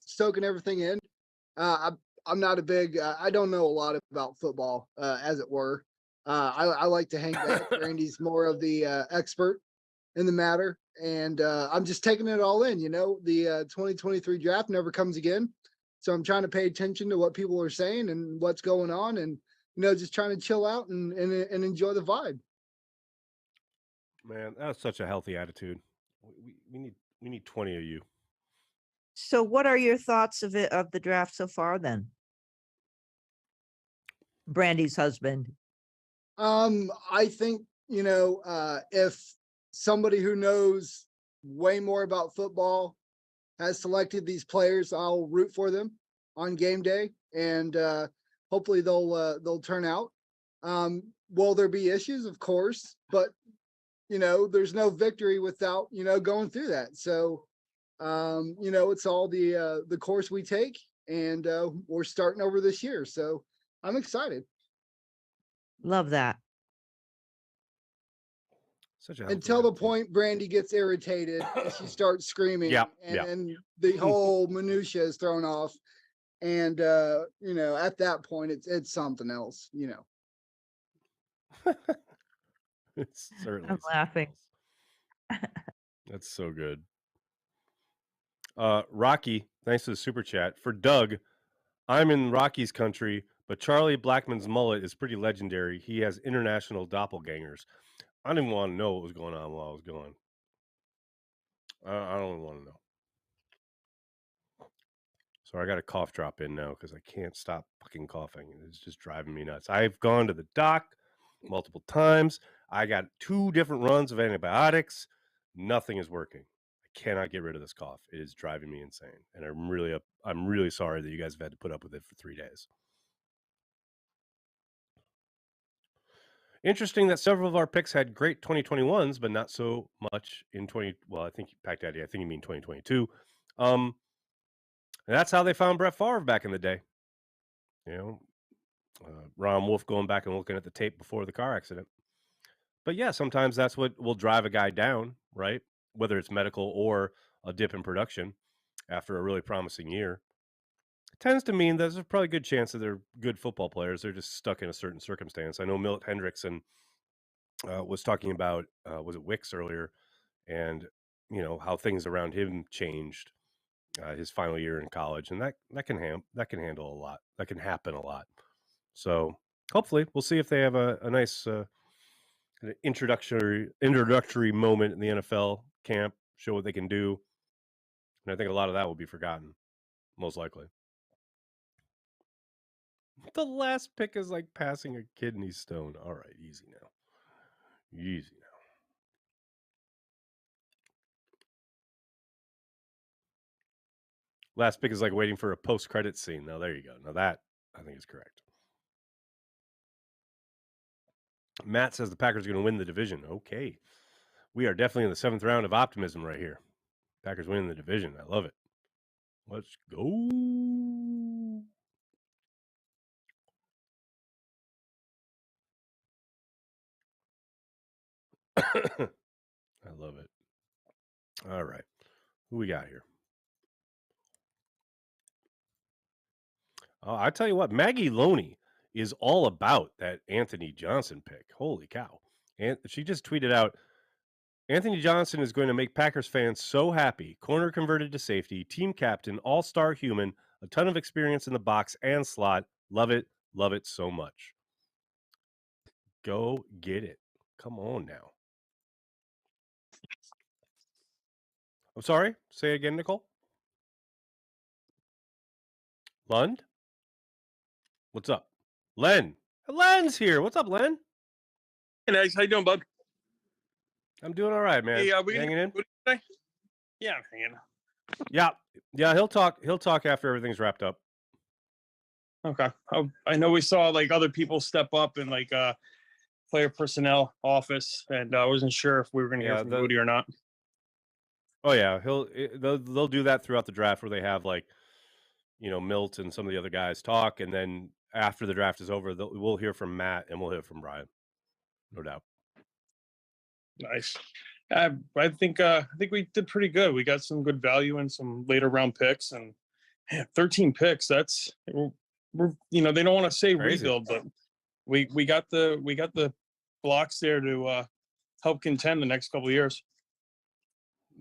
soaking everything in. I'm not a big. I don't know a lot about football, as it were. I like to hang back. Randy's more of the expert. in the matter. And I'm just taking it all in. The 2023 draft never comes again. So I'm trying to pay attention to what people are saying and what's going on, and just trying to chill out and enjoy the vibe. Man, that's such a healthy attitude. We need 20 of you. So what are your thoughts of the draft so far then? Brandy's husband. I think, if somebody who knows way more about football has selected these players, I'll root for them on game day, and hopefully they'll turn out. Will there be issues? Of course, but there's no victory without going through that. So it's all the course we take, and we're starting over this year. So I'm excited. Love that. Until the point Brandy gets irritated and she starts screaming, and the whole minutia is thrown off. And at that point it's something else, It's certainly. I'm laughing. That's so good. Rocky, thanks for the super chat. For Doug, I'm in Rocky's country, but Charlie Blackman's mullet is pretty legendary. He has international doppelgangers. I didn't even want to know what was going on while I was going. I don't even want to know. So I got a cough drop in now because I can't stop fucking coughing. It's just driving me nuts. I've gone to the doc multiple times. I got 2 different runs of antibiotics. Nothing is working. I cannot get rid of this cough. It is driving me insane. And I'm really sorry that you guys have had to put up with it for 3 days. Interesting that several of our picks had great 2021s, but not so much in I think Pack Daddy, I think you mean 2022. And that's how they found Brett Favre back in the day. Ron Wolf going back and looking at the tape before the car accident. But yeah, sometimes that's what will drive a guy down, right? Whether it's medical or a dip in production after a really promising year. It tends to mean there's a probably good chance that they're good football players. They're just stuck in a certain circumstance. I know Milt Hendrickson was talking about, was it Wicks earlier? And, how things around him changed his final year in college. And that can handle a lot. That can happen a lot. So hopefully we'll see if they have a nice introductory moment in the NFL camp, show what they can do. And I think a lot of that will be forgotten, most likely. The last pick is like passing a kidney stone. All right, easy now. Easy now. Last pick is like waiting for a post-credit scene. Now, there you go. Now that, I think, is correct. Matt says the Packers are going to win the division. Okay. We are definitely in the 7th round of optimism right here. Packers winning the division. I love it. Let's go. I love it. All right. Who we got here? I tell you what, Maggie Loney is all about that Anthony Johnson pick. Holy cow. And she just tweeted out, Anthony Johnson is going to make Packers fans so happy. Corner converted to safety, team captain, all-star human, a ton of experience in the box and slot. Love it so much. Go get it. Come on now. I'm sorry. Say it again, Nicole. Lund? What's up? Len. Len's here. What's up, Len? Hey, Nags. How you doing, bud? I'm doing all right, man. Hey, hanging in? Yeah, I'm hanging. Yeah, he'll talk after everything's wrapped up. Okay. I know we saw like other people step up in like player personnel office, and I wasn't sure if we were going to hear from Woody or not. Oh yeah, they'll do that throughout the draft where they have like, Milt and some of the other guys talk, and then after the draft is over, we'll hear from Matt and we'll hear from Brian, no doubt. Nice. I think we did pretty good. We got some good value in some later round picks, and 13 picks. That's we're they don't want to say crazy rebuild, but we got the blocks there to help contend the next couple of years.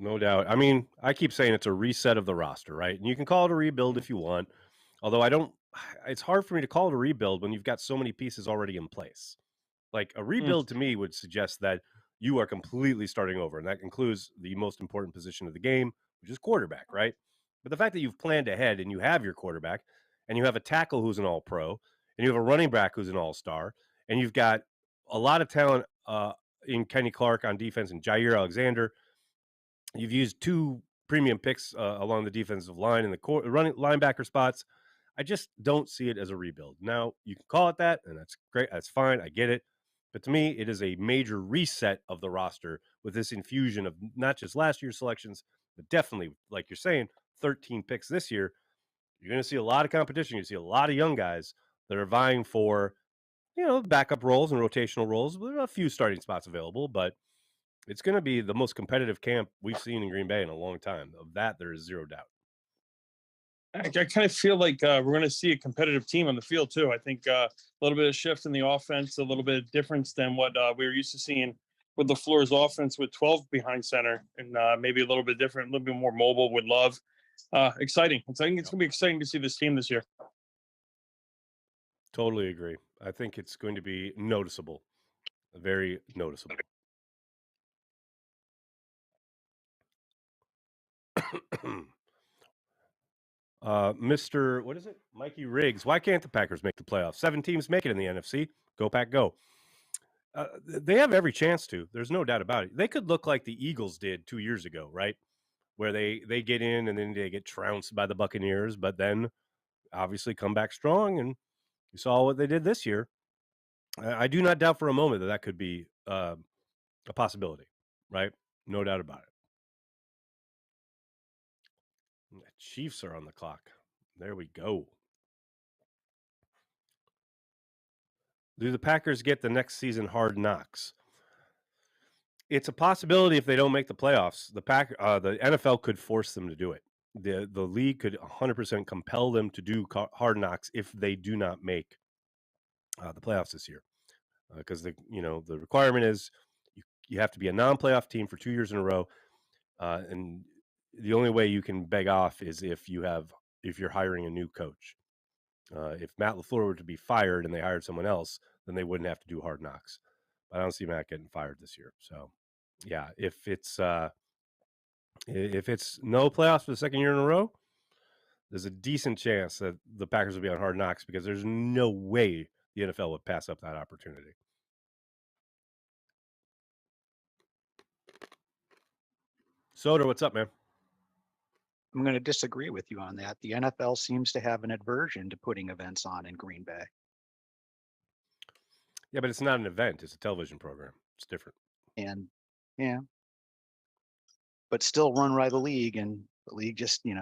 No doubt. I mean, I keep saying it's a reset of the roster, right? And you can call it a rebuild if you want. Although it's hard for me to call it a rebuild when you've got so many pieces already in place. Like a rebuild to me would suggest that you are completely starting over. And that includes the most important position of the game, which is quarterback, right? But the fact that you've planned ahead and you have your quarterback and you have a tackle who's an all pro and you have a running back who's an all star and you've got a lot of talent in Kenny Clark on defense and Jair Alexander. You've used 2 premium picks along the defensive line and the running linebacker spots. I just don't see it as a rebuild. Now, you can call it that, and that's great. That's fine. I get it. But to me, it is a major reset of the roster with this infusion of not just last year's selections, but definitely, like you're saying, 13 picks this year. You're going to see a lot of competition. You see a lot of young guys that are vying for, backup roles and rotational roles. There are a few starting spots available, but it's going to be the most competitive camp we've seen in Green Bay in a long time. Of that, there is zero doubt. I kind of feel like we're going to see a competitive team on the field, too. I think a little bit of shift in the offense, a little bit of difference than what we were used to seeing with LaFleur's offense with 12 behind center, and maybe a little bit different, a little bit more mobile with Love. Exciting. I think it's going to be exciting to see this team this year. Totally agree. I think it's going to be noticeable, very noticeable. Mr. What is it? Mikey Riggs. Why can't the Packers make the playoffs? 7 teams make it in the NFC. Go Pack, go. They have every chance to. There's no doubt about it. They could look like the Eagles did 2 years ago, right? Where they get in and then they get trounced by the Buccaneers, but then obviously come back strong. And you saw what they did this year. I do not doubt for a moment that could be a possibility, right? No doubt about it. The Chiefs are on the clock. There we go. Do the Packers get the next season Hard Knocks? It's a possibility if they don't make the playoffs. The NFL could force them to do it. The league could 100% compel them to do Hard Knocks if they do not make the playoffs this year, because the requirement is you have to be a non-playoff team for 2 years in a row, and the only way you can beg off is if you're hiring a new coach. If Matt LaFleur were to be fired and they hired someone else, then they wouldn't have to do Hard Knocks. But I don't see Matt getting fired this year. So, yeah, if it's no playoffs for the second year in a row, there's a decent chance that the Packers will be on Hard Knocks, because there's no way the NFL would pass up that opportunity. Soder, what's up, man? I'm going to disagree with you on that. The NFL seems to have an aversion to putting events on in Green Bay. Yeah, but it's not an event. It's a television program. It's different. And, yeah. But still run by the league, and the league just, Yeah,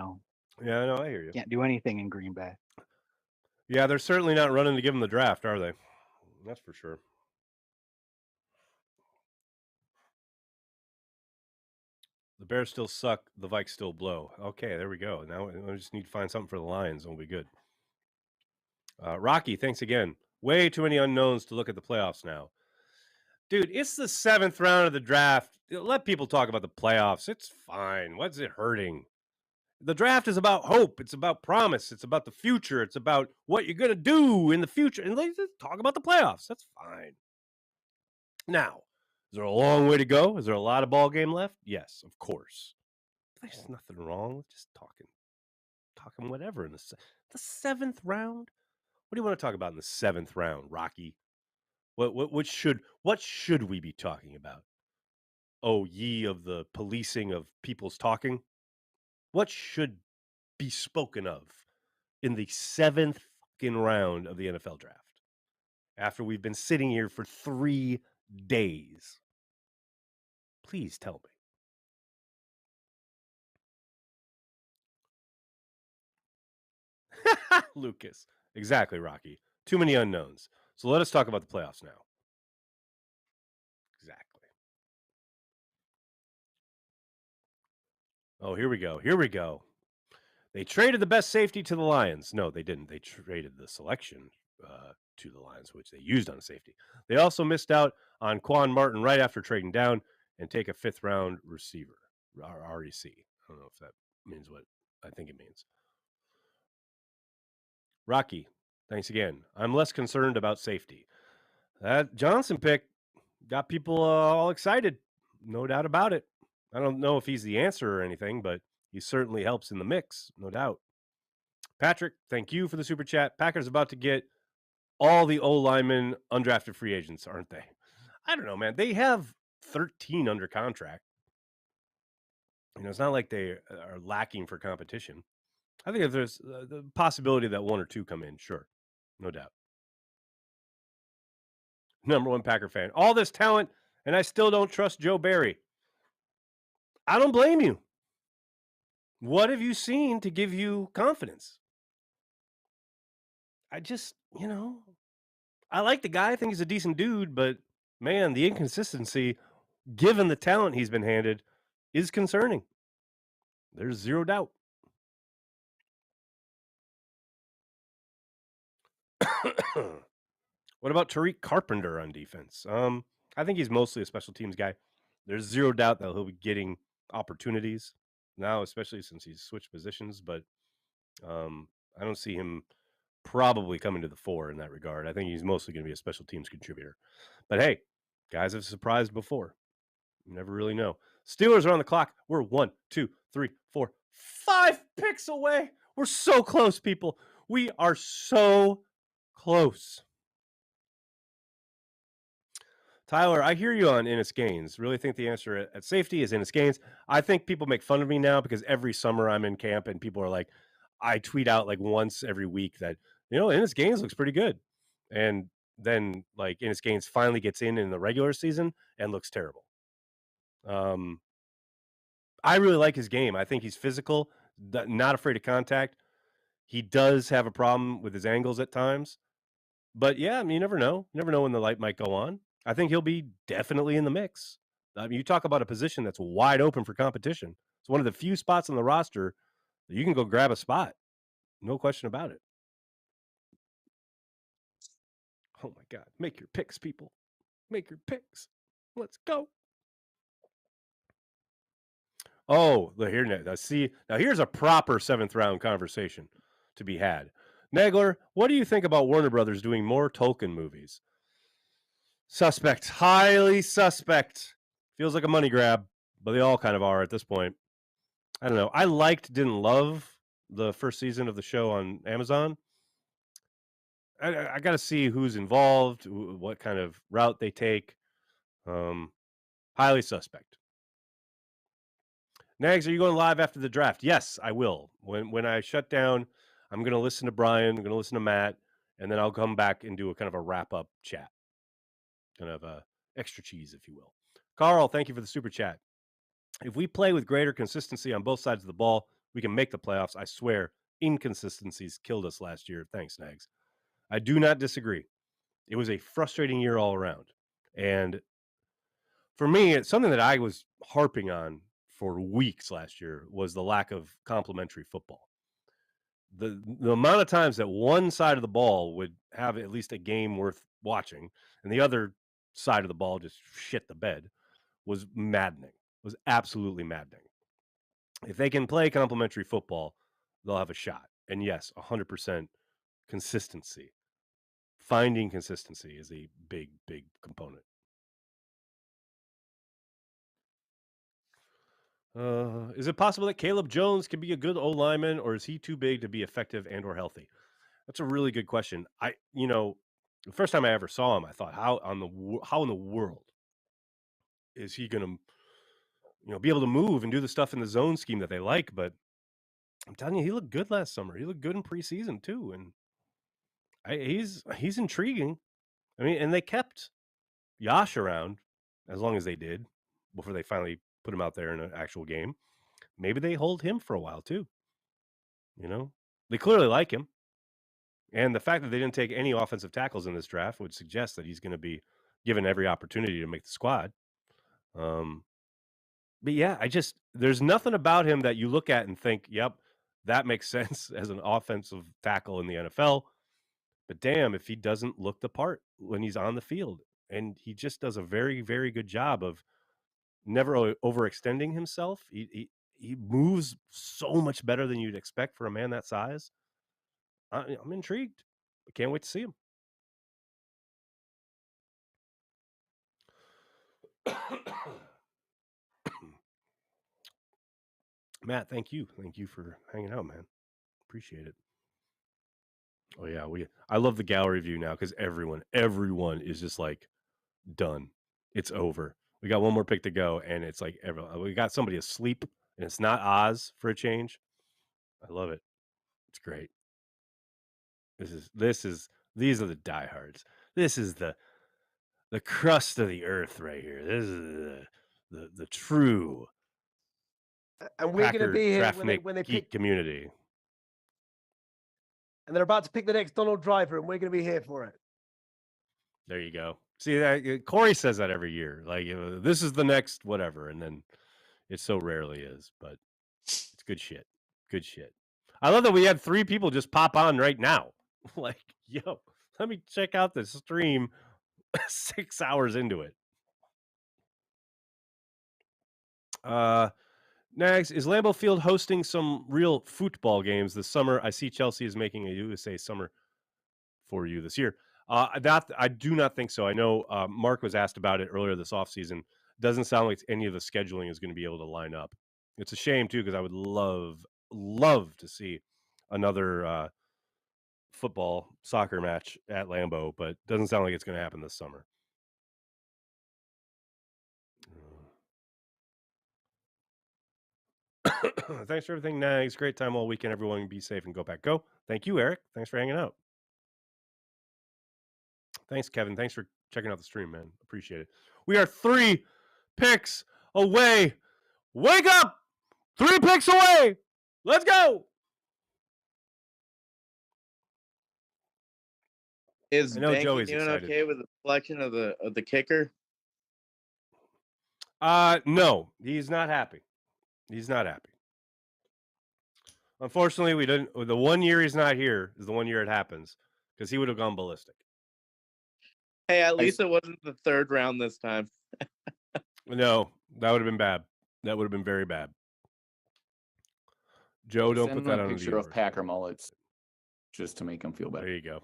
no, I hear you. Can't do anything in Green Bay. Yeah, they're certainly not running to give them the draft, are they? That's for sure. The Bears still suck. The Vikes still blow. Okay, there we go. Now we just need to find something for the Lions, and we'll be good. Rocky, thanks again. Way too many unknowns to look at the playoffs now. Dude, it's the 7th round of the draft. Let people talk about the playoffs. It's fine. What's it hurting? The draft is about hope. It's about promise. It's about the future. It's about what you're going to do in the future. And let's talk about the playoffs. That's fine. Now, is there a long way to go? Is there a lot of ball game left? Yes, of course. But there's nothing wrong with just talking whatever in the 7th round. What do you want to talk about in the 7th round, Rocky? What should we be talking about? Oh, ye of the policing of people's talking. What should be spoken of in the 7th fucking round of the NFL draft after we've been sitting here for 3 days? Please tell me. Lucas. Exactly, Rocky. Too many unknowns. So let us talk about the playoffs now. Exactly. Oh, here we go. They traded the best safety to the Lions. No, they didn't. They traded the selection to the Lions, which they used on safety. They also missed out on Quan Martin right after trading down and take a 5th round receiver. REC. I don't know if that means what I think it means. Rocky, thanks again. I'm less concerned about safety. That Johnson pick got people all excited. No doubt about it. I don't know if he's the answer or anything, but he certainly helps in the mix, no doubt. Patrick, thank you for the super chat. Packers about to get all the O-linemen undrafted free agents, aren't they? I don't know, man. They have 13 under contract. It's not like they are lacking for competition. I think if there's the possibility that one or two come in, sure. No doubt. Number one Packer fan. All this talent, and I still don't trust Joe Barry. I don't blame you. What have you seen to give you confidence? I just, I like the guy. I think he's a decent dude, but man, the inconsistency, given the talent he's been handed, is concerning. There's zero doubt. What about Tariq Carpenter on defense? I think he's mostly a special teams guy. There's zero doubt that he'll be getting opportunities now, especially since he's switched positions, but I don't see him probably coming to the fore in that regard. I think he's mostly going to be a special teams contributor. But hey, guys have surprised before. You never really know. Steelers are on the clock. We're 1, 2, 3, 4, 5 picks away. We're so close, people. We are so close. Tyler, I hear you on Ennis Gaines. Really think the answer at safety is Ennis Gaines. I think people make fun of me now because every summer I'm in camp and people are like, I tweet out like once every week that, Ennis Gaines looks pretty good. And then like Ennis Gaines finally gets in the regular season and looks terrible. I really like his game. I think he's physical, not afraid of contact. He does have a problem with his angles at times. But yeah, you never know. You never know when the light might go on. I think he'll be definitely in the mix. You talk about a position that's wide open for competition. It's one of the few spots on the roster that you can go grab a spot. No question about it. Oh my God. Make your picks, people. Make your picks. Let's go. Oh, now here's a proper 7th round conversation to be had. Nagler, what do you think about Warner Brothers doing more Tolkien movies? Suspect. Highly suspect. Feels like a money grab, but they all kind of are at this point. I don't know. I didn't love the first season of the show on Amazon. I got to see who's involved, what kind of route they take. Highly suspect. Nags, are you going live after the draft? Yes, I will. When I shut down, I'm going to listen to Brian, I'm going to listen to Matt, and then I'll come back and do a kind of a wrap-up chat. Kind of extra cheese, if you will. Carl, thank you for the super chat. If we play with greater consistency on both sides of the ball, we can make the playoffs. I swear, inconsistencies killed us last year. Thanks, Nags. I do not disagree. It was a frustrating year all around. And for me, it's something that I was harping on for weeks last year was the lack of complementary football. The amount of times that one side of the ball would have at least a game worth watching and the other side of the ball just shit the bed was maddening. Was absolutely maddening. If they can play complementary football, they'll have a shot. And yes, 100% consistency. Finding consistency is a big, big component. Is it possible that Caleb Jones can be a good O-lineman, or is he too big to be effective and or healthy? That's a really good question. The first time I ever saw him, I thought, how in the world is he going to, be able to move and do the stuff in the zone scheme that they like? But I'm telling you, he looked good last summer. He looked good in preseason too, and he's intriguing. I mean, and they kept Yash around as long as they did before they finally put him out there in an actual game. Maybe they hold him for a while too. They clearly like him. And the fact that they didn't take any offensive tackles in this draft would suggest that he's going to be given every opportunity to make the squad. But yeah, there's nothing about him that you look at and think, yep, that makes sense as an offensive tackle in the NFL. But damn, if he doesn't look the part when he's on the field. And he just does a very, very good job of never overextending himself. He moves so much better than you'd expect for a man that size. I'm intrigued. I can't wait to see him. Matt, thank you for hanging out, man. Appreciate it. Oh yeah, I love the gallery view now because everyone is just like done. It's over. We got one more pick to go, and it's like we got somebody asleep, and it's not Oz for a change. I love it. It's great. These are the diehards. This is the crust of the earth right here. This is the true. And we're going to be here when they pick community. And they're about to pick the next Donald Driver, and we're going to be here for it. There you go. See that Corey says that every year. Like this is the next whatever, and then it so rarely is. But it's good shit. Good shit. I love that we had 3 people just pop on right now. Like, yo, let me check out the stream 6 hours into it. Next, is Lambeau Field hosting some real football games this summer? I see Chelsea is making a USA Summer for you this year. I do not think so. I know Mark was asked about it earlier this offseason. Doesn't sound like any of the scheduling is going to be able to line up. It's a shame, too, because I would love to see another soccer match at Lambeau, but doesn't sound like it's going to happen this summer. Thanks for everything, Nags. Great time all weekend. Everyone be safe and go pack go. Thank you, Eric. Thanks for hanging out. Thanks, Kevin. Thanks for checking out the stream, man. Appreciate it. We are 3 picks away. Wake up! 3 picks away. Let's go. Is Banky Joey's doing excited. Okay with the selection of the kicker? No, he's not happy. He's not happy. Unfortunately, we didn't. The 1 year he's not here is the 1 year it happens because he would have gone ballistic. Hey, at least it wasn't the 3rd round this time. No, that would have been bad. That would have been very bad. Joe, don't put that on the picture of Packer mullets just to make him feel better. There you go.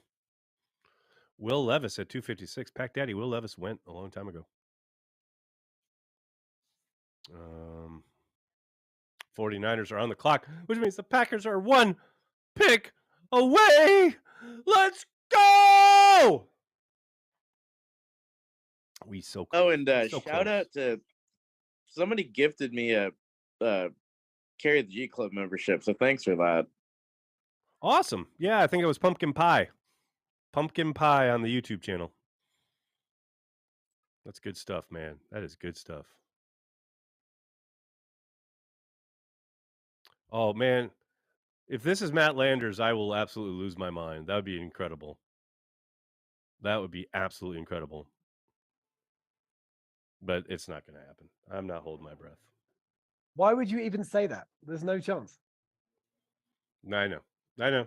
Will Levis at 256. Pack Daddy, Will Levis went a long time ago. 49ers are on the clock, which means the Packers are 1 pick away. Let's go! We so close. Oh, and so shout out to somebody gifted me a Carry the G Club membership, so thanks for that. Awesome. Yeah, I think it was Pumpkin Pie. Pumpkin Pie on the YouTube channel. That's good stuff, man. That is good stuff. Oh, man. If this is Matt Landers, I will absolutely lose my mind. That would be incredible. That would be absolutely incredible. But it's not going to happen. I'm not holding my breath. Why would you even say that? There's no chance. I know.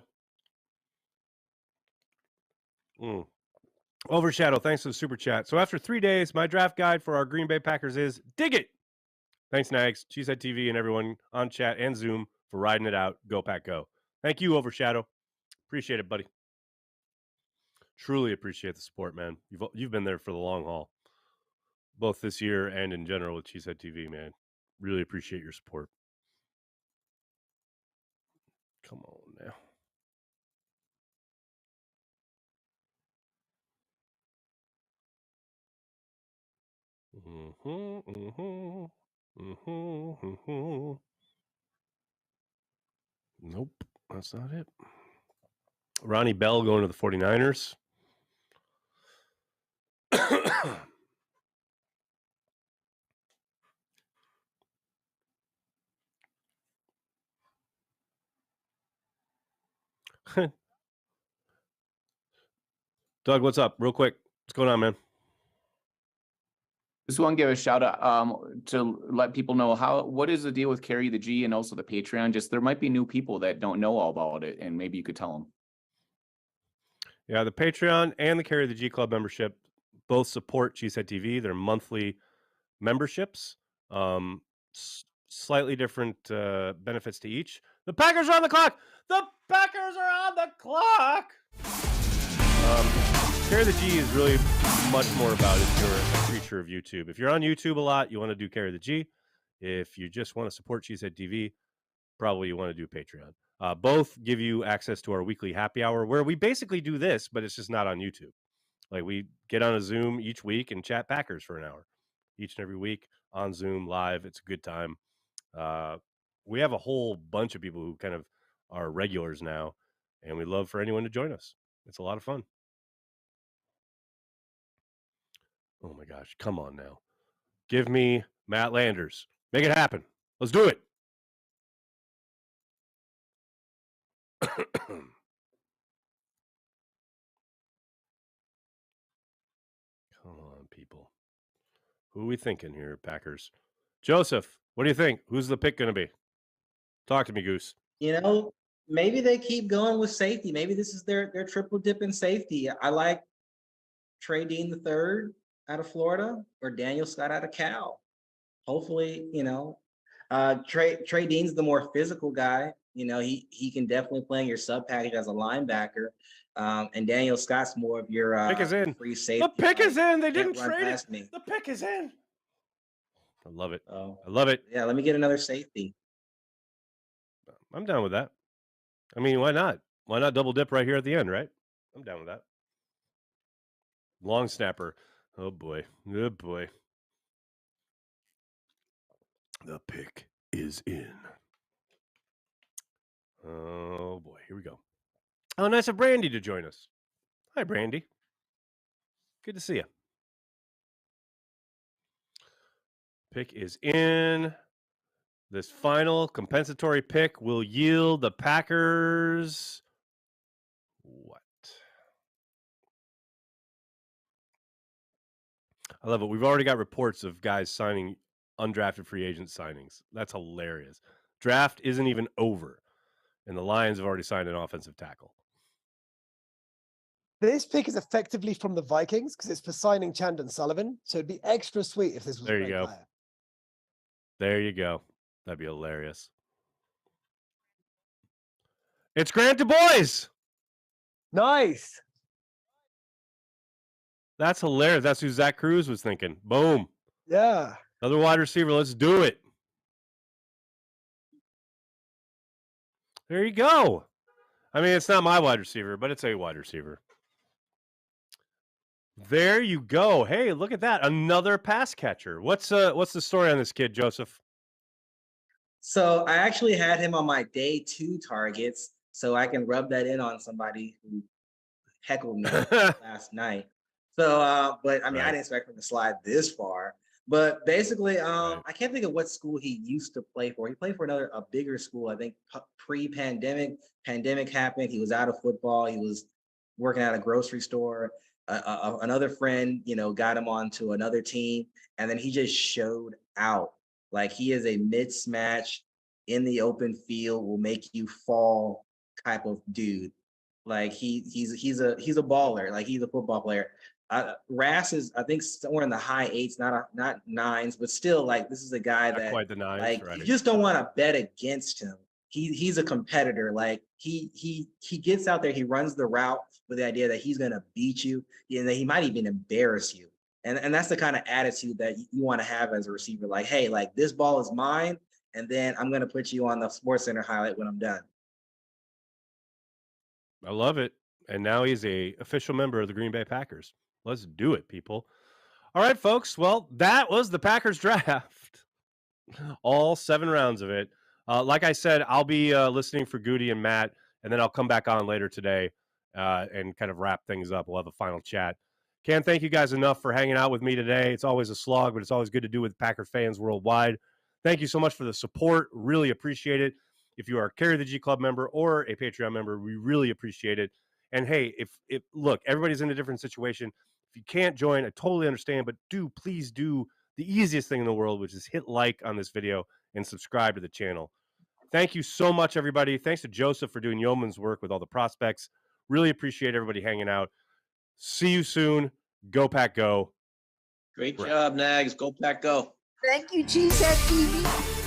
Overshadow, thanks for the super chat. So after 3 days, my draft guide for our Green Bay Packers is dig it. Thanks, Nags, Cheesehead TV, and everyone on chat and Zoom for riding it out. Go Pack Go. Thank you, Overshadow. Appreciate it, buddy. Truly appreciate the support, man. You've been there for the long haul, both this year and in general with Cheesehead TV, man. Really appreciate your support. Come on now. Nope, that's not it. Ronnie Bell going to the 49ers. Doug, what's up? Real quick. What's going on, man? Just want to give a shout out to let people know what is the deal with Carry the G and also the Patreon. Just there might be new people that don't know all about it, and maybe you could tell them. Yeah, the Patreon and the Carry the G Club membership both support Cheesehead TV. They're monthly memberships. Slightly different benefits to each. The Packers are on the clock. The Packers are on the clock. Carry the G is really much more about if you're a creature of YouTube. If you're on YouTube a lot, you want to do Carry the G. If you just want to support Cheesehead TV, probably you want to do Patreon. Both give you access to our weekly happy hour where we basically do this, but it's just not on YouTube. Like we get on a Zoom each week and chat Packers for an hour each and every week on Zoom live. It's a good time. We have a whole bunch of people who kind of are regulars now, and we'd love for anyone to join us. It's a lot of fun. Oh my gosh, come on now. Give me Matt Landers. Make it happen. Let's do it. Come on, people. Who are we thinking here, Packers? Joseph, what do you think? Who's the pick going to be? Talk to me, Goose. Maybe they keep going with safety. Maybe this is their triple dip in safety. I like Trey Dean III out of Florida or Daniel Scott out of Cal. Hopefully, Trey Dean's the more physical guy. He can definitely play in your sub package as a linebacker. And Daniel Scott's more of your pick is in. Free safety. The pick is in. They didn't trade it. The pick is in. I love it. I love it. Yeah, let me get another safety. I'm down with that. I mean, why not? Why not double dip right here at the end, right? I'm down with that. Long snapper. Oh, boy. Good boy. The pick is in. Oh, boy. Here we go. Oh, nice of Brandy to join us. Hi, Brandy. Good to see you. Pick is in. This final compensatory pick will yield the Packers what? I love it. We've already got reports of guys signing undrafted free agent signings. That's hilarious. Draft isn't even over, and the Lions have already signed an offensive tackle. This pick is effectively from the Vikings because it's for signing Chandon Sullivan. So it'd be extra sweet if this was there a you go. Player. There you go. That'd be hilarious. It's Grant Du Bois. Nice. That's hilarious. That's who Zach Cruz was thinking. Boom. Yeah. Another wide receiver. Let's do it. There you go. I mean, it's not my wide receiver, but it's a wide receiver. There you go. Hey, look at that. Another pass catcher. What's the story on this kid, Joseph? So I actually had him on my day 2 targets, so I can rub that in on somebody who heckled me last night. So, but I mean, I didn't expect him to slide this far. But basically, I can't think of what school he used to play for. He played for a bigger school, I think, pre-pandemic. Pandemic happened. He was out of football. He was working at a grocery store. Another friend, got him onto another team, and then he just showed out. Like, he is a mismatch in the open field, will make you fall type of dude. Like, he's a baller. Like, he's a football player. Rass is, I think, somewhere in the high 8s, not 9s, but still, like, this is a guy not that quite the 9s, like, right. You just don't want to bet against him. He's a competitor. Like, he gets out there, he runs the route with the idea that he's gonna beat you, and that he might even embarrass you. And that's the kind of attitude that you want to have as a receiver. Like, hey, like, this ball is mine, and then I'm gonna put you on the Sports Center highlight when I'm done. I love it. And now he's a official member of the Green Bay Packers. Let's do it, people. All right, folks. Well, that was the Packers draft. All 7 rounds of it. Like I said, I'll be listening for Goody and Matt, and then I'll come back on later today and kind of wrap things up. We'll have a final chat. Can't thank you guys enough for hanging out with me today. It's always a slog, but it's always good to do with Packer fans worldwide. Thank you so much for the support. Really appreciate it. If you are a Carry the G Club member or a Patreon member, we really appreciate it. And hey, if look, everybody's in a different situation. If you can't join, I totally understand, but please do the easiest thing in the world, which is hit like on this video and subscribe to the channel. Thank you so much, everybody. Thanks to Joseph for doing yeoman's work with all the prospects. Really appreciate everybody hanging out. See you soon. Go Pack Go. Great job, Nags. Go Pack Go. Thank you, Cheesehead TV.